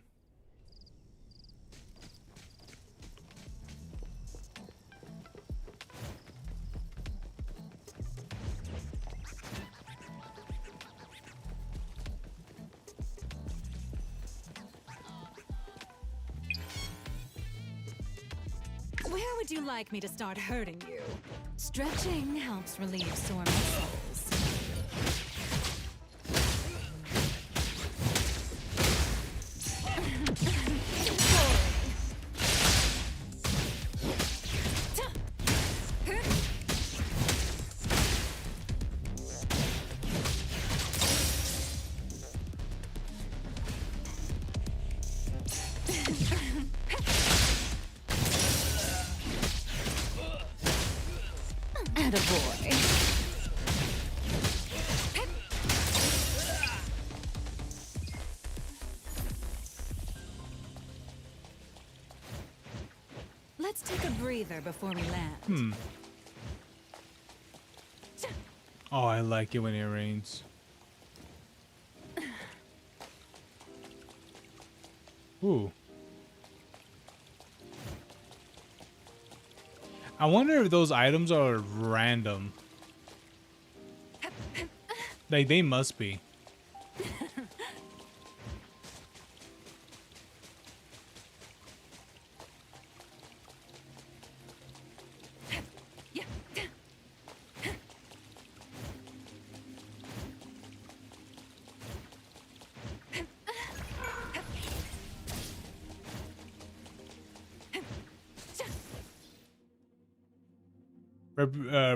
Where would you like me to start hurting you? Stretching helps relieve sore muscles. Let's take a breather before we land. Oh, I like it when it rains. Ooh. I wonder if those items are random. Like, they must be.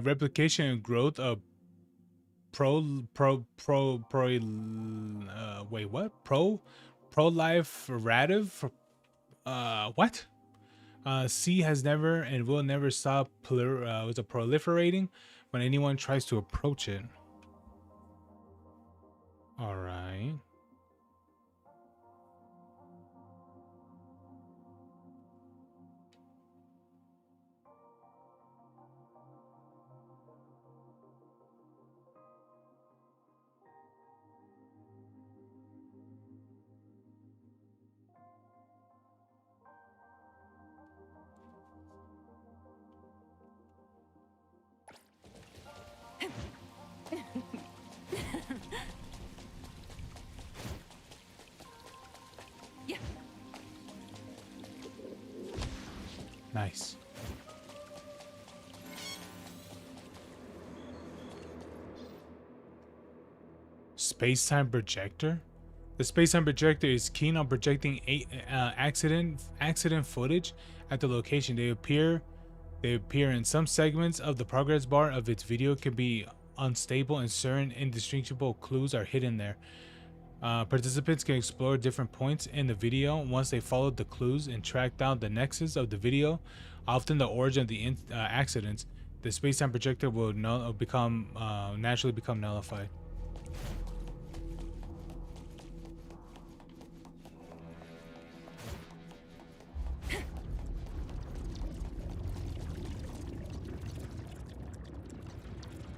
Replication and growth of proliferative what? C has never and will never stop proliferating when anyone tries to approach it. All right. Nice. Space-time projector? The space-time projector is keen on projecting accident footage at the location. They appear in some segments of the progress bar of its video. Can be unstable and certain indistinguishable clues are hidden there. Participants can explore different points in the video once they follow the clues and track down the nexus of the video, often the origin of the accidents. The space-time projector will naturally become nullified.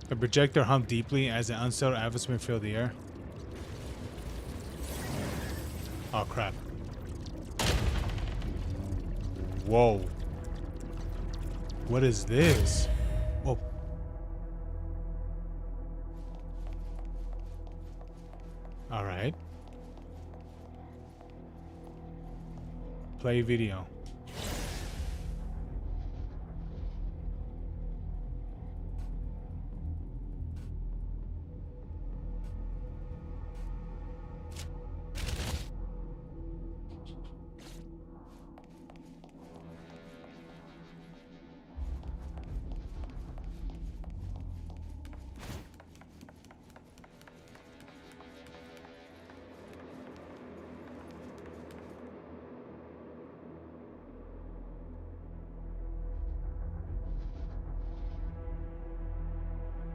The projector hummed deeply as an unsettled atmosphere filled the air. Oh crap. Whoa. What is this? Oh. All right. Play video.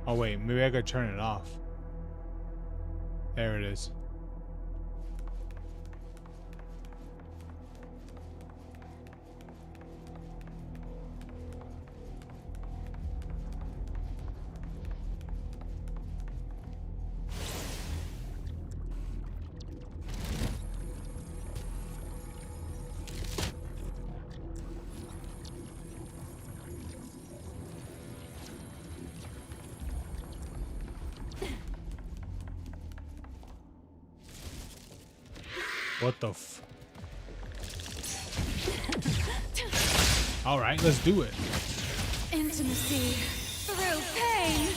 Oh wait, maybe I could turn it off. There it is. What the f... All right, let's do it. Intimacy through pain.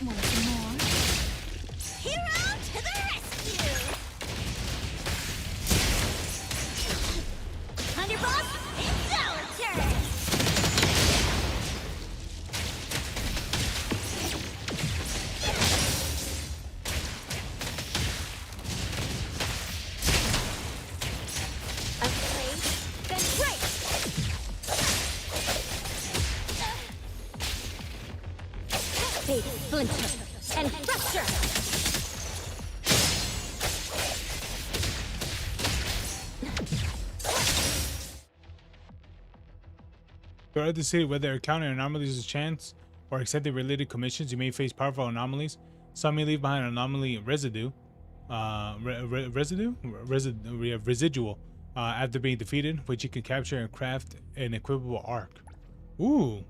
Once more. Hero to the rescue! Thunderbolt, it's our turn! Afraid? Then break! Big splinter and fracture! Throughout the city, whether encountering anomalies as chance or accepting related commissions, you may face powerful anomalies. Some may leave behind anomaly residue, residual after being defeated, which you can capture and craft an equipable arc. Ooh.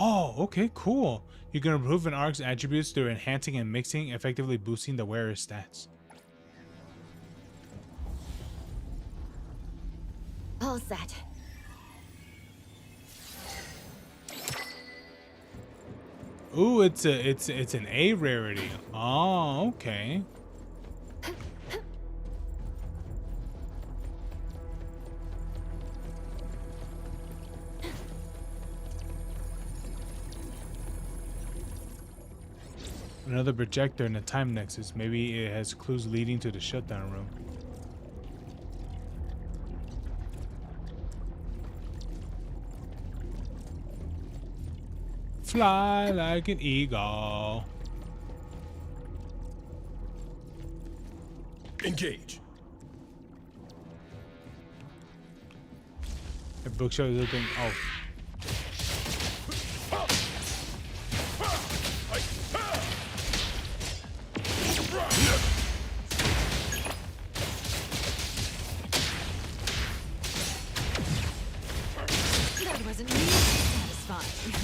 Oh, okay, cool. You can improve an arc's attributes through enhancing and mixing, effectively boosting the wearer's stats. All set. Ooh, it's an A rarity. Oh, okay. Another projector in a time nexus. Maybe it has clues leading to the shutdown room. Fly like an eagle. Engage. The book shows the thing. Oh. That wasn't nearly satisfying.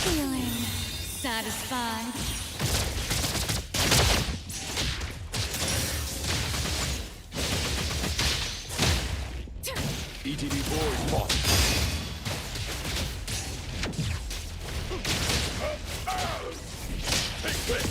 Feeling satisfied. ETB boys lost. Take this.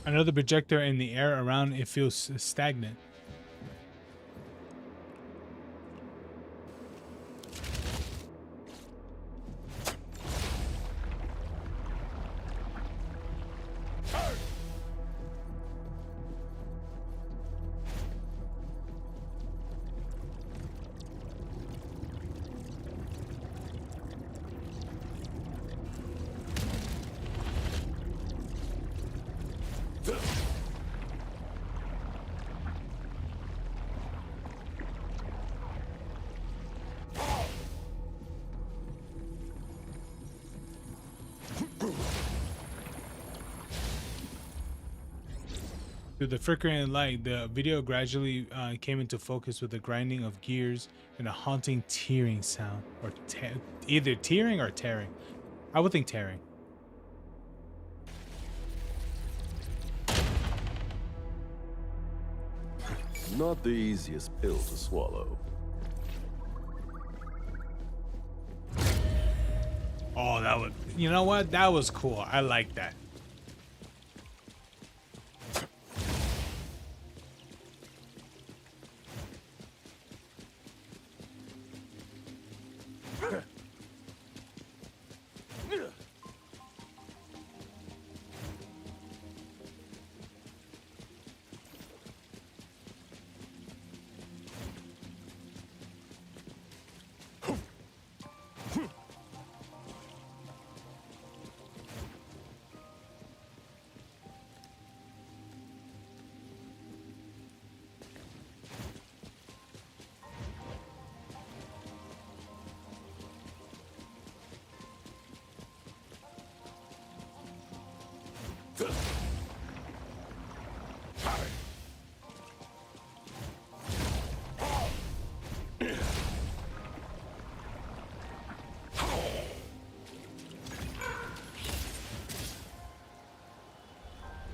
Another projector in the air around it feels stagnant. Through the flickering light, the video gradually came into focus with the grinding of gears and a haunting tearing sound. Or either tearing or tearing. I would think tearing. Not the easiest pill to swallow. Oh, that was... You know what? That was cool. I like that.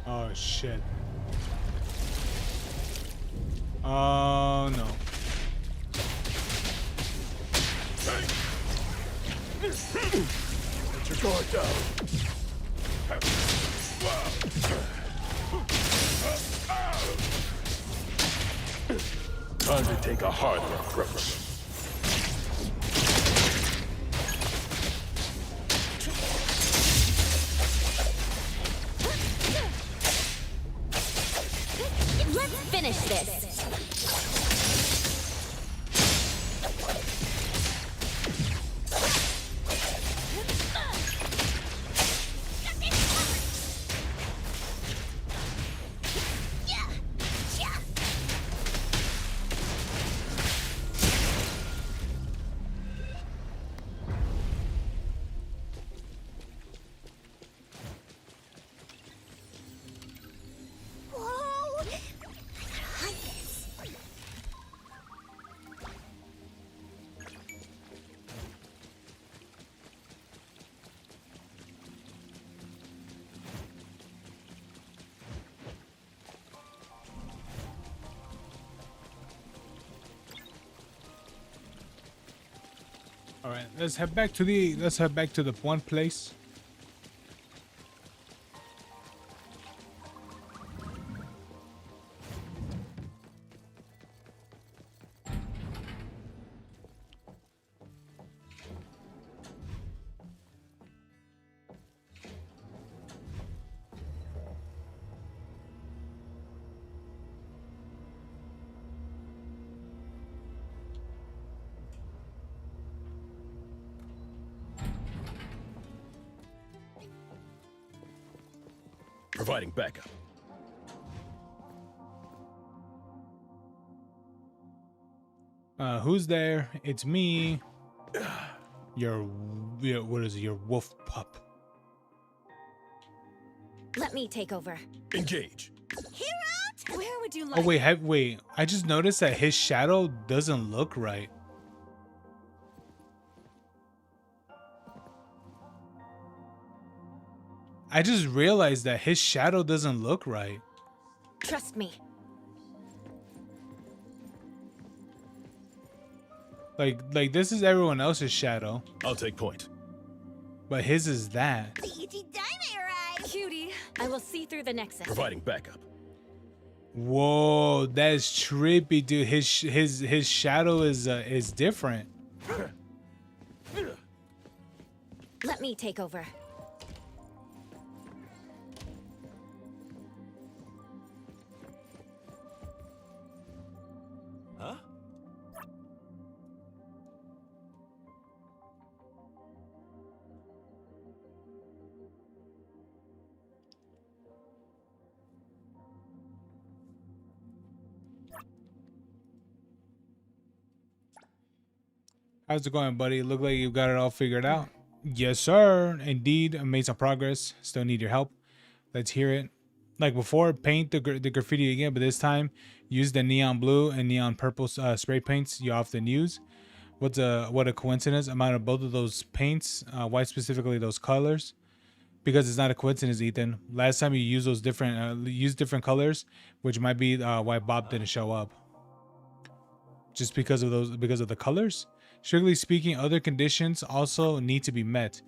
Oh shit. Oh no. Let your guard down. Time to take a harder approach. Let's finish this. All right, let's head back to the one place. Providing backup. Who's there? It's me. What is it? Your wolf pup. Let me take over. Engage. Hero, where would you like? Oh wait, I just noticed that his shadow doesn't look right. I just realized that his shadow doesn't look right. Trust me. Like this is everyone else's shadow. I'll take point. But his is that. The ET Dynamite ride. cutie. I will see through the nexus. Providing backup. Whoa, that's trippy, dude. His shadow is different. Let me take over. Huh? How's it going, buddy? Look like you got it all figured out. Yes, sir. Indeed, I made some progress. Still need your help. Let's hear it. Like before, paint the graffiti again, but this time use the neon blue and neon purple spray paints you often use. What a coincidence! I'm out of both of those paints. Why specifically those colors? Because it's not a coincidence, Ethan. Last time you used those different colors, which might be why Bob didn't show up. Just because of the colors. Strictly speaking, other conditions also need to be met,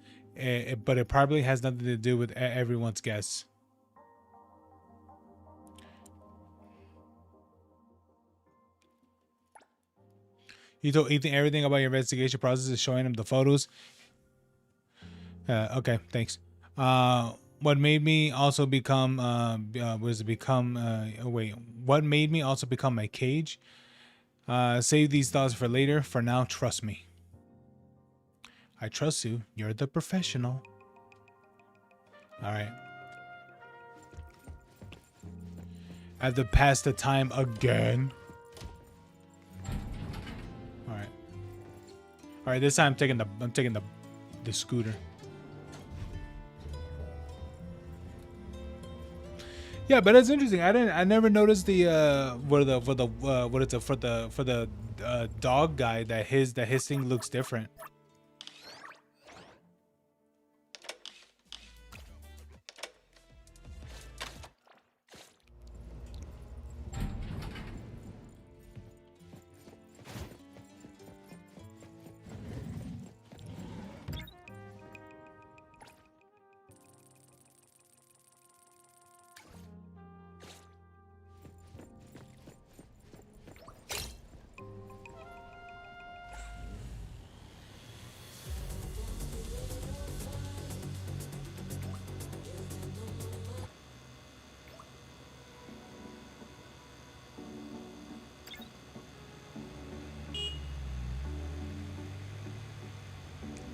but it probably has nothing to do with everyone's guess. You told Ethan everything about your investigation process, is showing him the photos. Okay, thanks. What made me also become what made me also become a cage? Save these thoughts for later. For now, trust me. I trust you. You're the professional. All right. I have to pass the time again. All right. All right. This time I'm taking the scooter. Yeah, but it's interesting. I never noticed the for the dog guy that his thing looks different.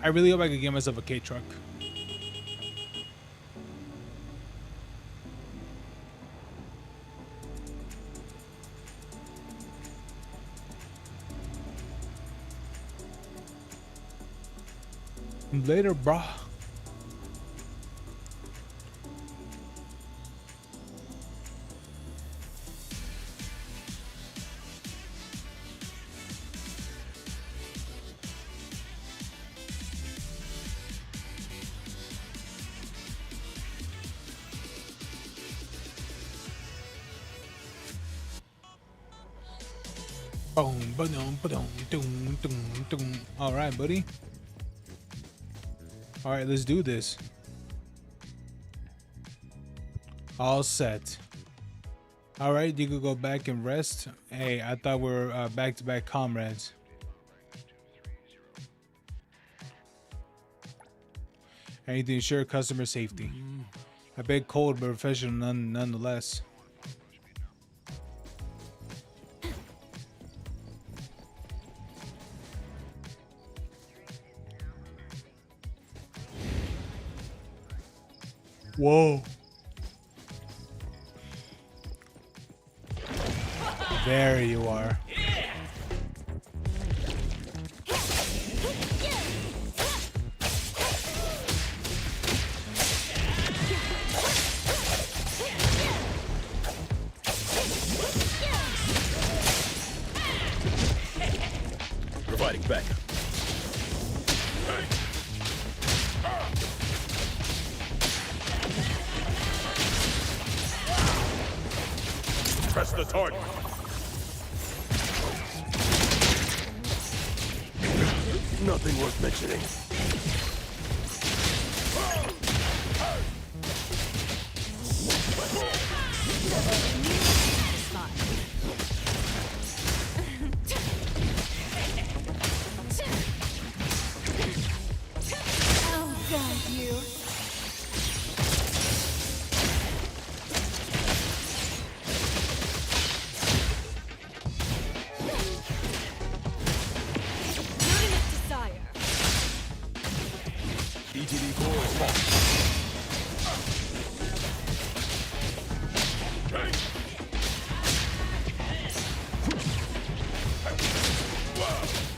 I really hope I could get myself a K truck. Later, brah. All right, buddy. All right, let's do this. All set. All right, you could go back and rest. Hey, I thought we were back-to-back comrades. I need to ensure customer safety. I bet cold but professional nonetheless. Whoa. There you are. Providing backup. Press the target. Nothing worth mentioning. Oh, God, you. Not enough desire. ETD core is lost.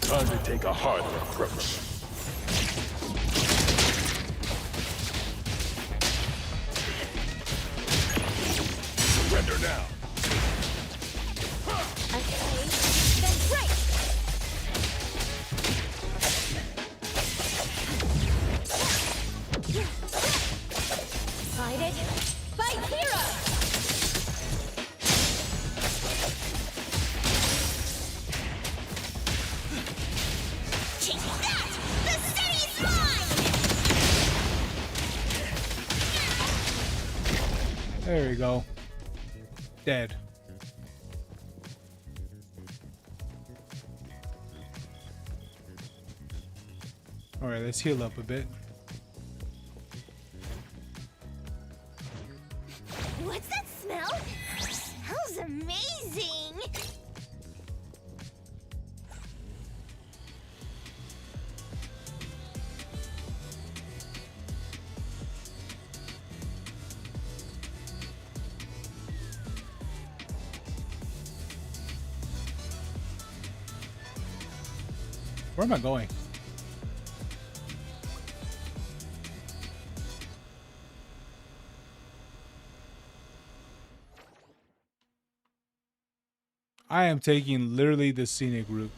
Time to take a harder approach. Surrender now. Okay, then break! Fight it! Fight hero! Take that! The city's mine! There we go. Dead. All right, let's heal up a bit. What's that smell? Smells amazing! Where am I going? I am taking literally the scenic route.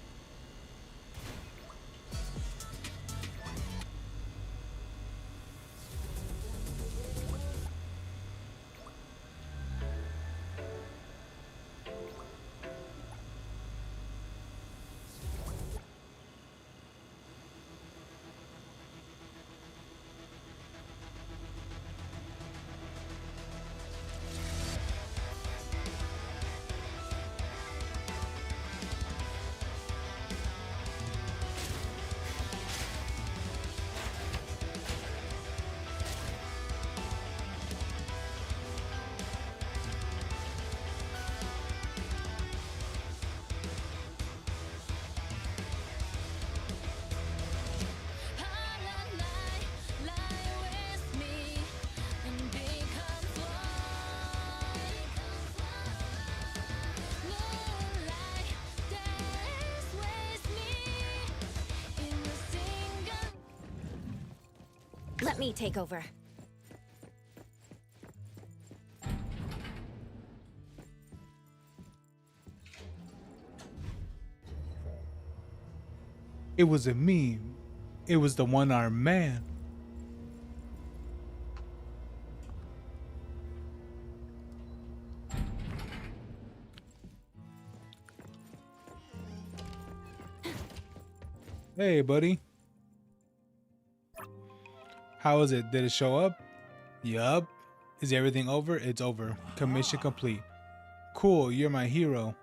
Let me take over. It was a meme. It was the one-armed man. Hey, buddy. How is it? Did it show up? Yup. Is everything over? It's over. Commission complete. Cool, you're my hero.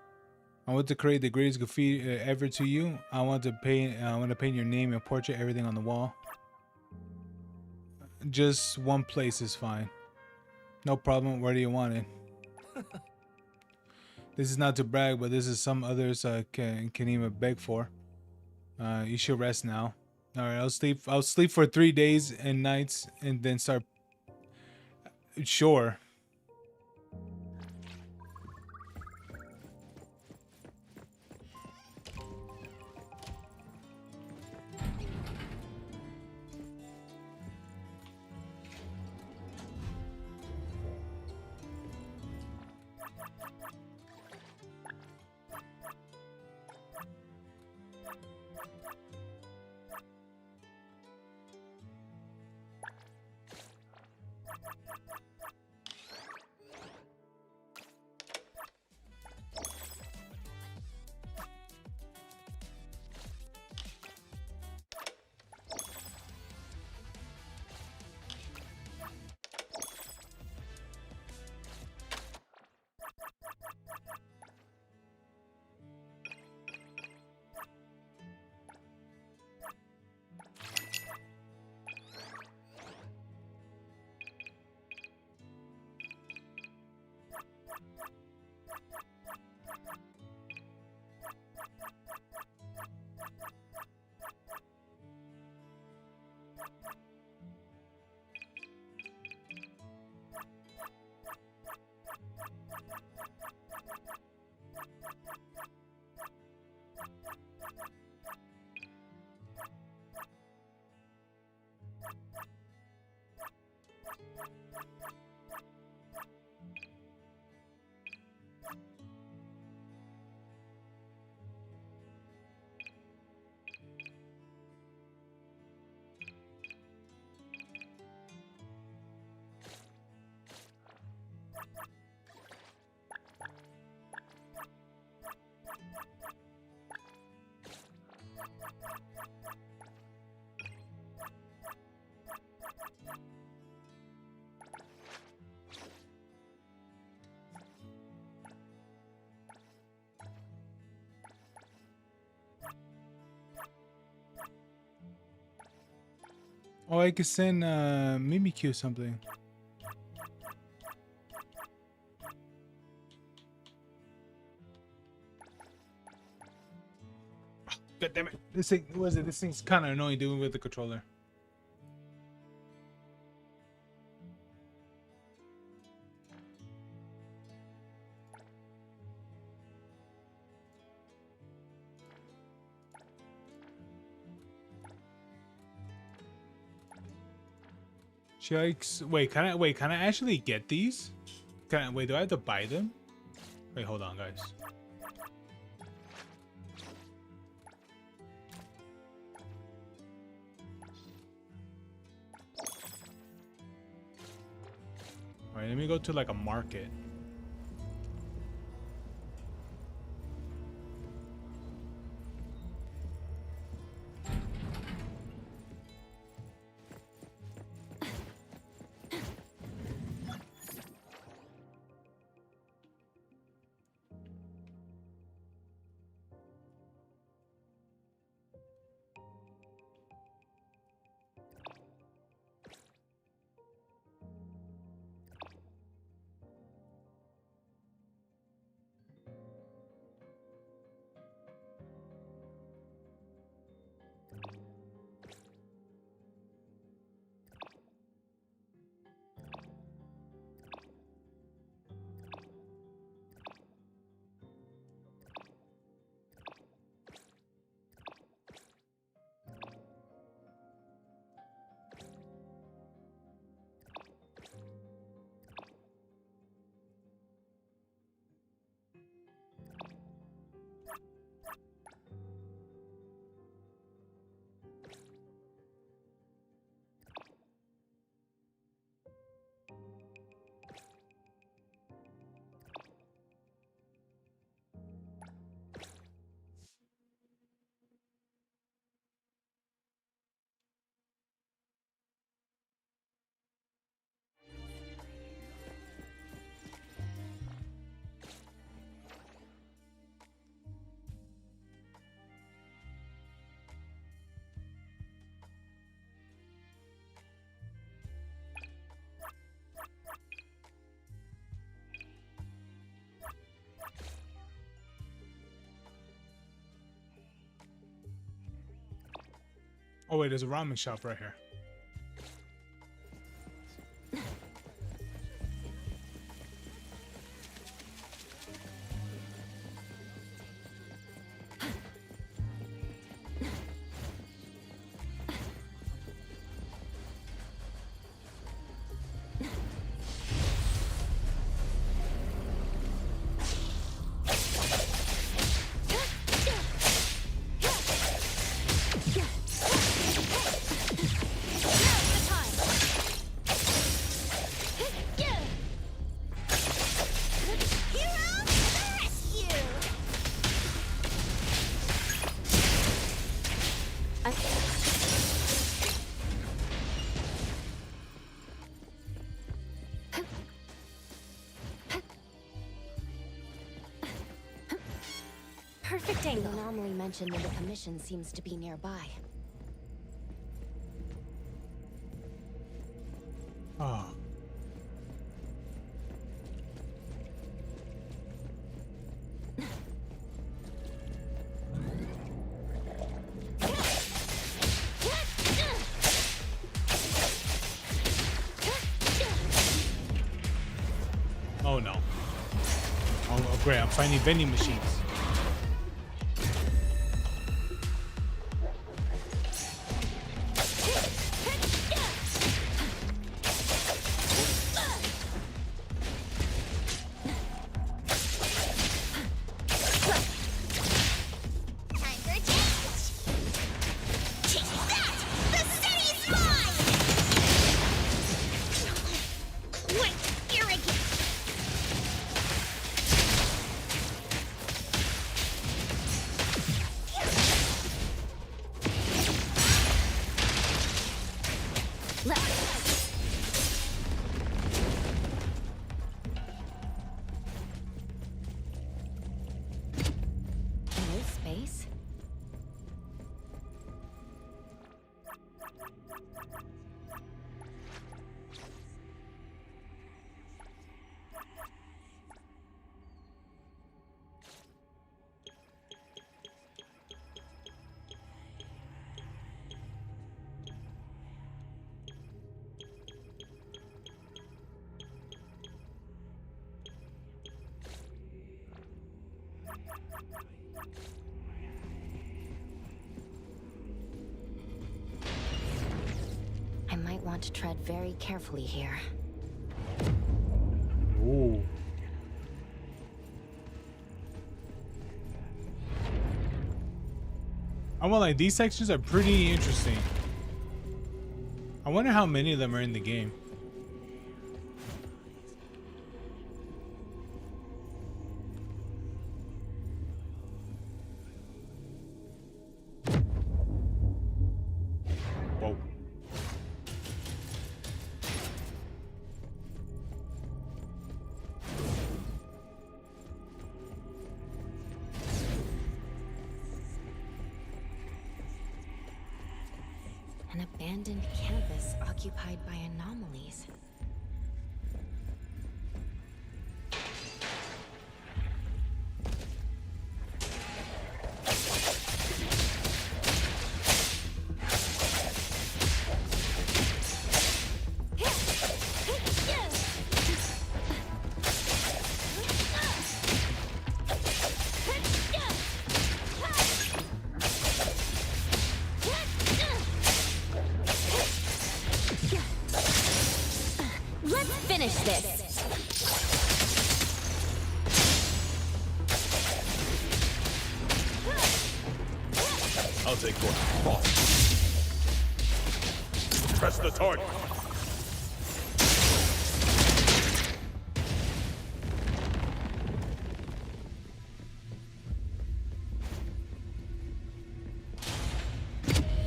I want to create the greatest graffiti ever to you. I want to paint your name and portrait, everything on the wall. Just one place is fine. No problem. Where do you want it? This is not to brag, but this is some others can even beg for. You should rest now. All right, I'll sleep for 3 days and nights, and then start. Sure. Oh, I could send Mimikyu something. God damn it! This thing, what is it? This thing's kind of annoying doing with the controller. Yikes! Wait, can I actually get these? Wait, do I have to buy them? Wait, hold on, guys. All right, let me go to like a market. Oh wait, there's a ramen shop right here. Perfect angle. The anomaly mentioned in the commission seems to be nearby. Oh. Great, I'm finding vending machines. Space? I might want to tread very carefully here. Ooh. I want like these sections are pretty interesting. I wonder how many of them are in the game. Whoa. An abandoned campus occupied by anomalies. Let's finish this. I'll take one. Cross. Press the target.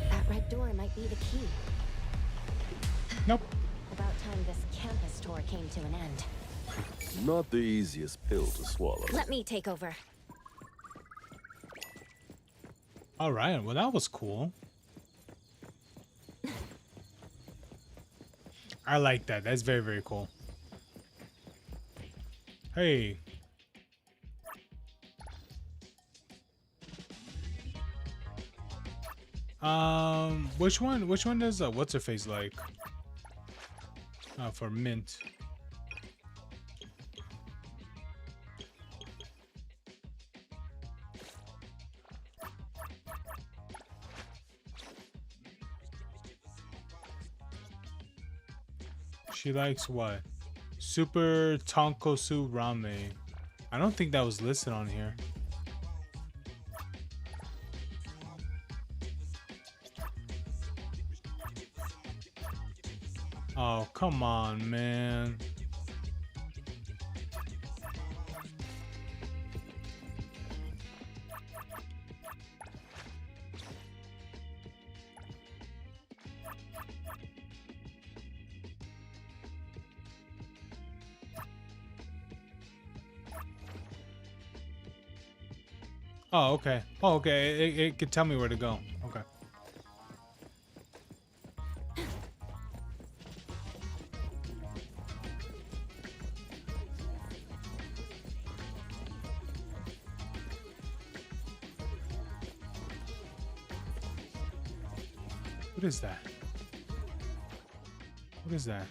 That red door might be the key. Nope. About time this campus tour came to an end. Not the easiest pill to swallow. Let me take over. All right. Well, that was cool. I like that. That's very, very cool. Hey. Which one does what's her face like? For mint. She likes what? Super Tonkosu Ramen. I don't think that was listed on here. Oh, come on, man. Oh, okay. Oh, okay. It could tell me where to go. Okay. What is that? What is that?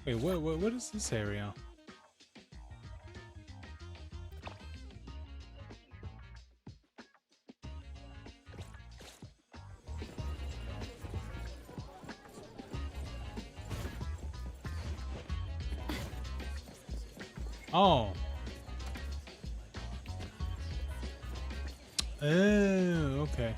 Wait, what is this area? Oh. Oh, okay.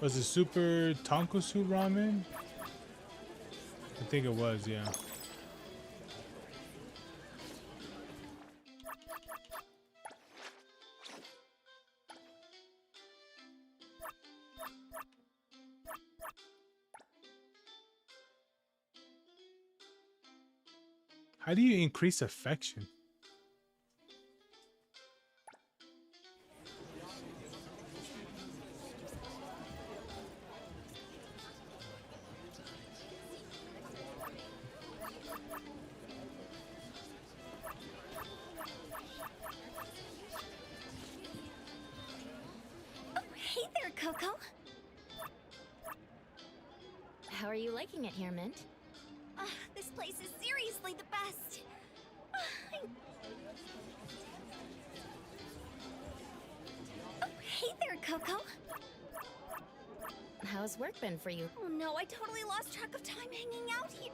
Was it Super Tonkotsu Ramen? I think it was, yeah. How do you increase affection? Hey there, Coco. How are you liking it here, Mint? This place is seriously the best. Oh, hey there, Coco. How's work been for you? Oh no, I totally lost track of time hanging out here.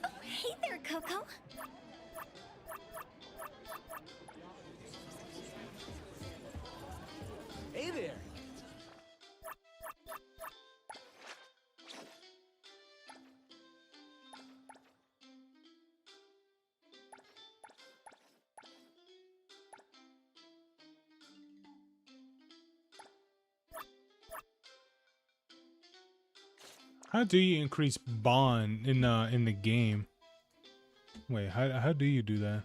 Oh, hey there, Coco. Hey there. How do you increase bond in the game? Wait, how do you do that?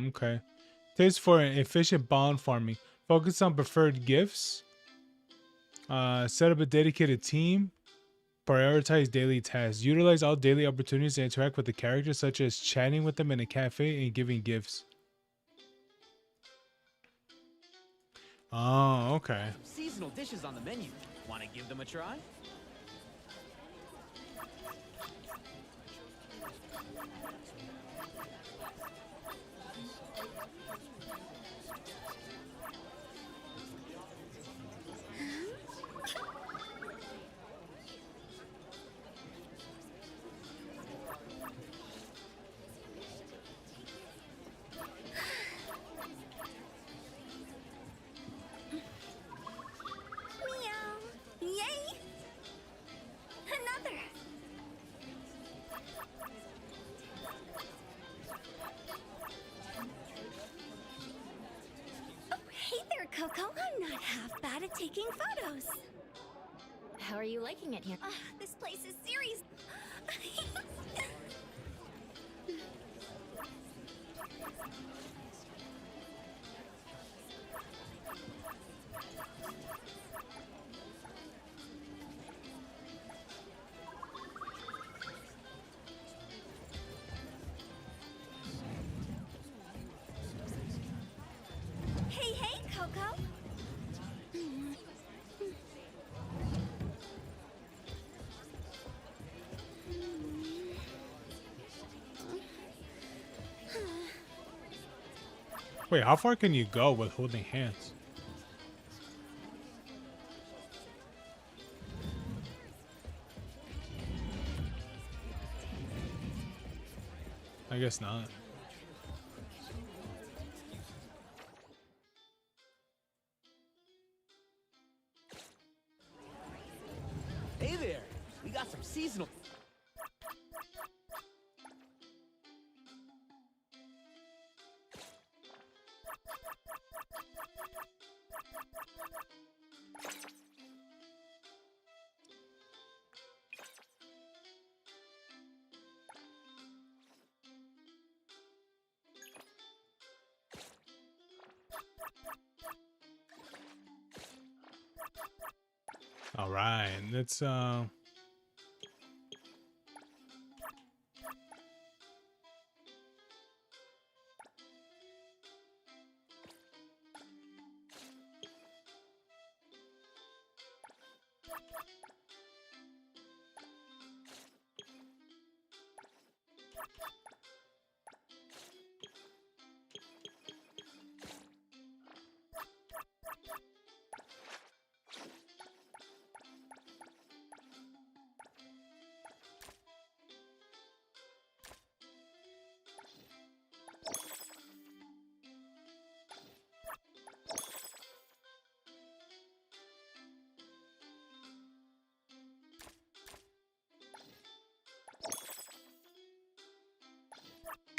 Okay. Tips for efficient bond farming. Focus on preferred gifts. Set up a dedicated team. Prioritize daily tasks. Utilize all daily opportunities to interact with the characters, such as chatting with them in a cafe and giving gifts. Oh, okay. Seasonal dishes on the menu. Want to give them a try? Meow. Yay! Another. Oh, hey there, Coco. I'm not half bad at taking photos. How are you liking it here? This place is serious. Wait, how far can you go with holding hands? I guess not. Hey there, we got some seasonal. All right, let's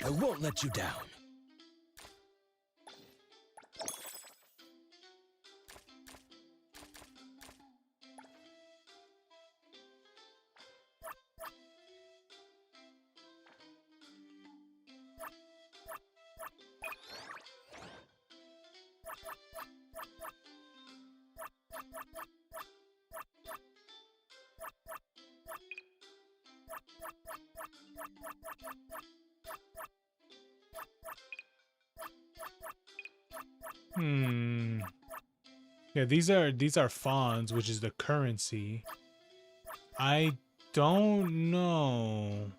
I won't let you down. Yeah, these are fawns, which is the currency. I don't know.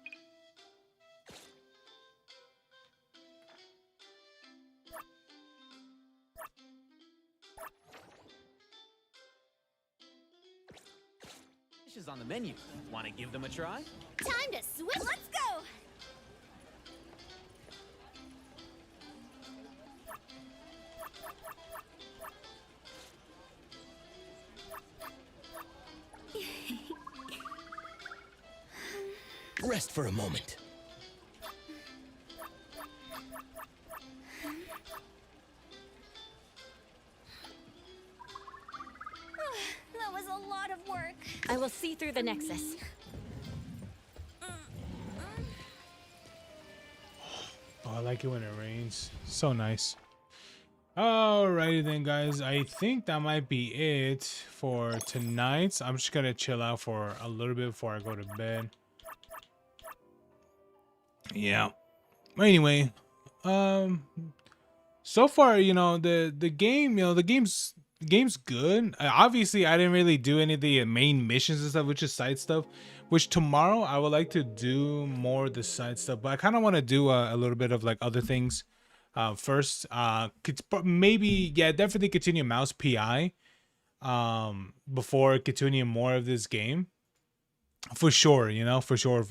Dishes on the menu. Want to give them a try? Time to switch. Let's go. Rest for a moment. That was a lot of work. I will see through the Nexus. Oh, I like it when it rains. So nice. Alrighty then, guys. I think that might be it for tonight. I'm just gonna chill out for a little bit before I go to bed. Yeah. Anyway, so far, you know, the game, you know, the game's good. Obviously, I didn't really do any of the main missions and stuff, which is side stuff. Which tomorrow I would like to do more of the side stuff, but I kind of want to do a little bit of like other things first. Maybe, yeah, definitely continue Mouse PI before continuing more of this game, for sure. You know, for sure.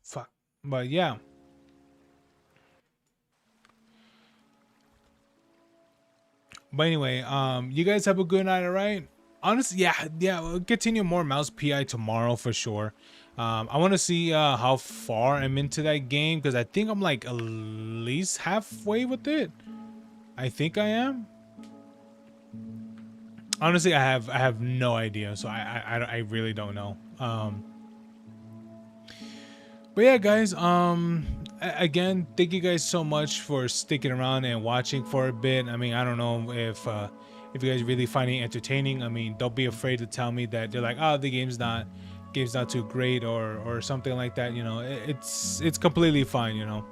Fuck. But yeah. But anyway, you guys have a good night, alright? Honestly, yeah, we'll continue more Mouse PI tomorrow for sure. I want to see how far I'm into that game, because I think I'm like at least halfway with it. I think I am. Honestly, I have no idea, so I really don't know. But yeah, guys, again, thank you guys so much for sticking around and watching for a bit. I mean, I don't know if you guys really find it entertaining. I mean, don't be afraid to tell me that you're like, oh, the game's not too great or something like that. You know, it's completely fine. You know,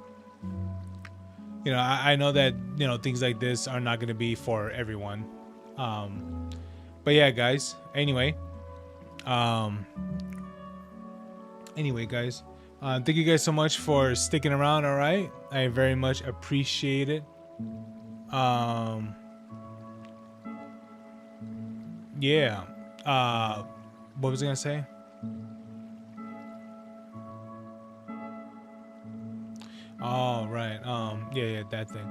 I know that, you know, things like this are not gonna be for everyone. But yeah, guys. Anyway, guys. Thank you guys so much for sticking around. All right, I very much appreciate it. Yeah. What was I gonna say? Oh, right. Yeah, that thing.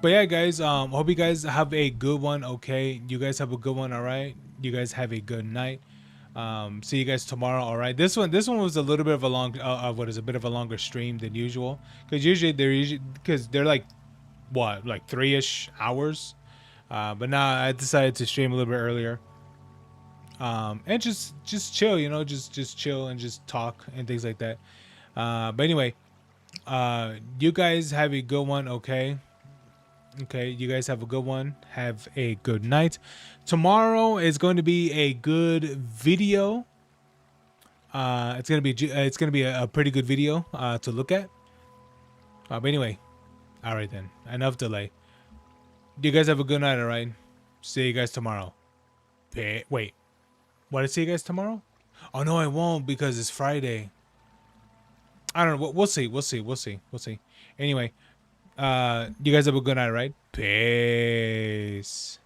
But yeah, guys, hope you guys have a good one. Okay, you guys have a good one. All right, you guys have a good night. See you guys tomorrow. All right, this one was a little bit of a long, a bit of a longer stream than usual, because they're like, what, like 3-ish hours. But now I decided to stream a little bit earlier. And just chill, just chill and just talk and things like that. But anyway, you guys have a good one. Okay, you guys have a good one. Have a good night. Tomorrow is going to be a good video. It's gonna be a pretty good video to look at. But anyway, all right then, enough delay. You guys have a good night. All right, see you guys tomorrow. Wait, what? I see you guys tomorrow? Oh no, I won't, because it's Friday. I don't know. We'll see. Anyway, you guys have a good night, right? Peace.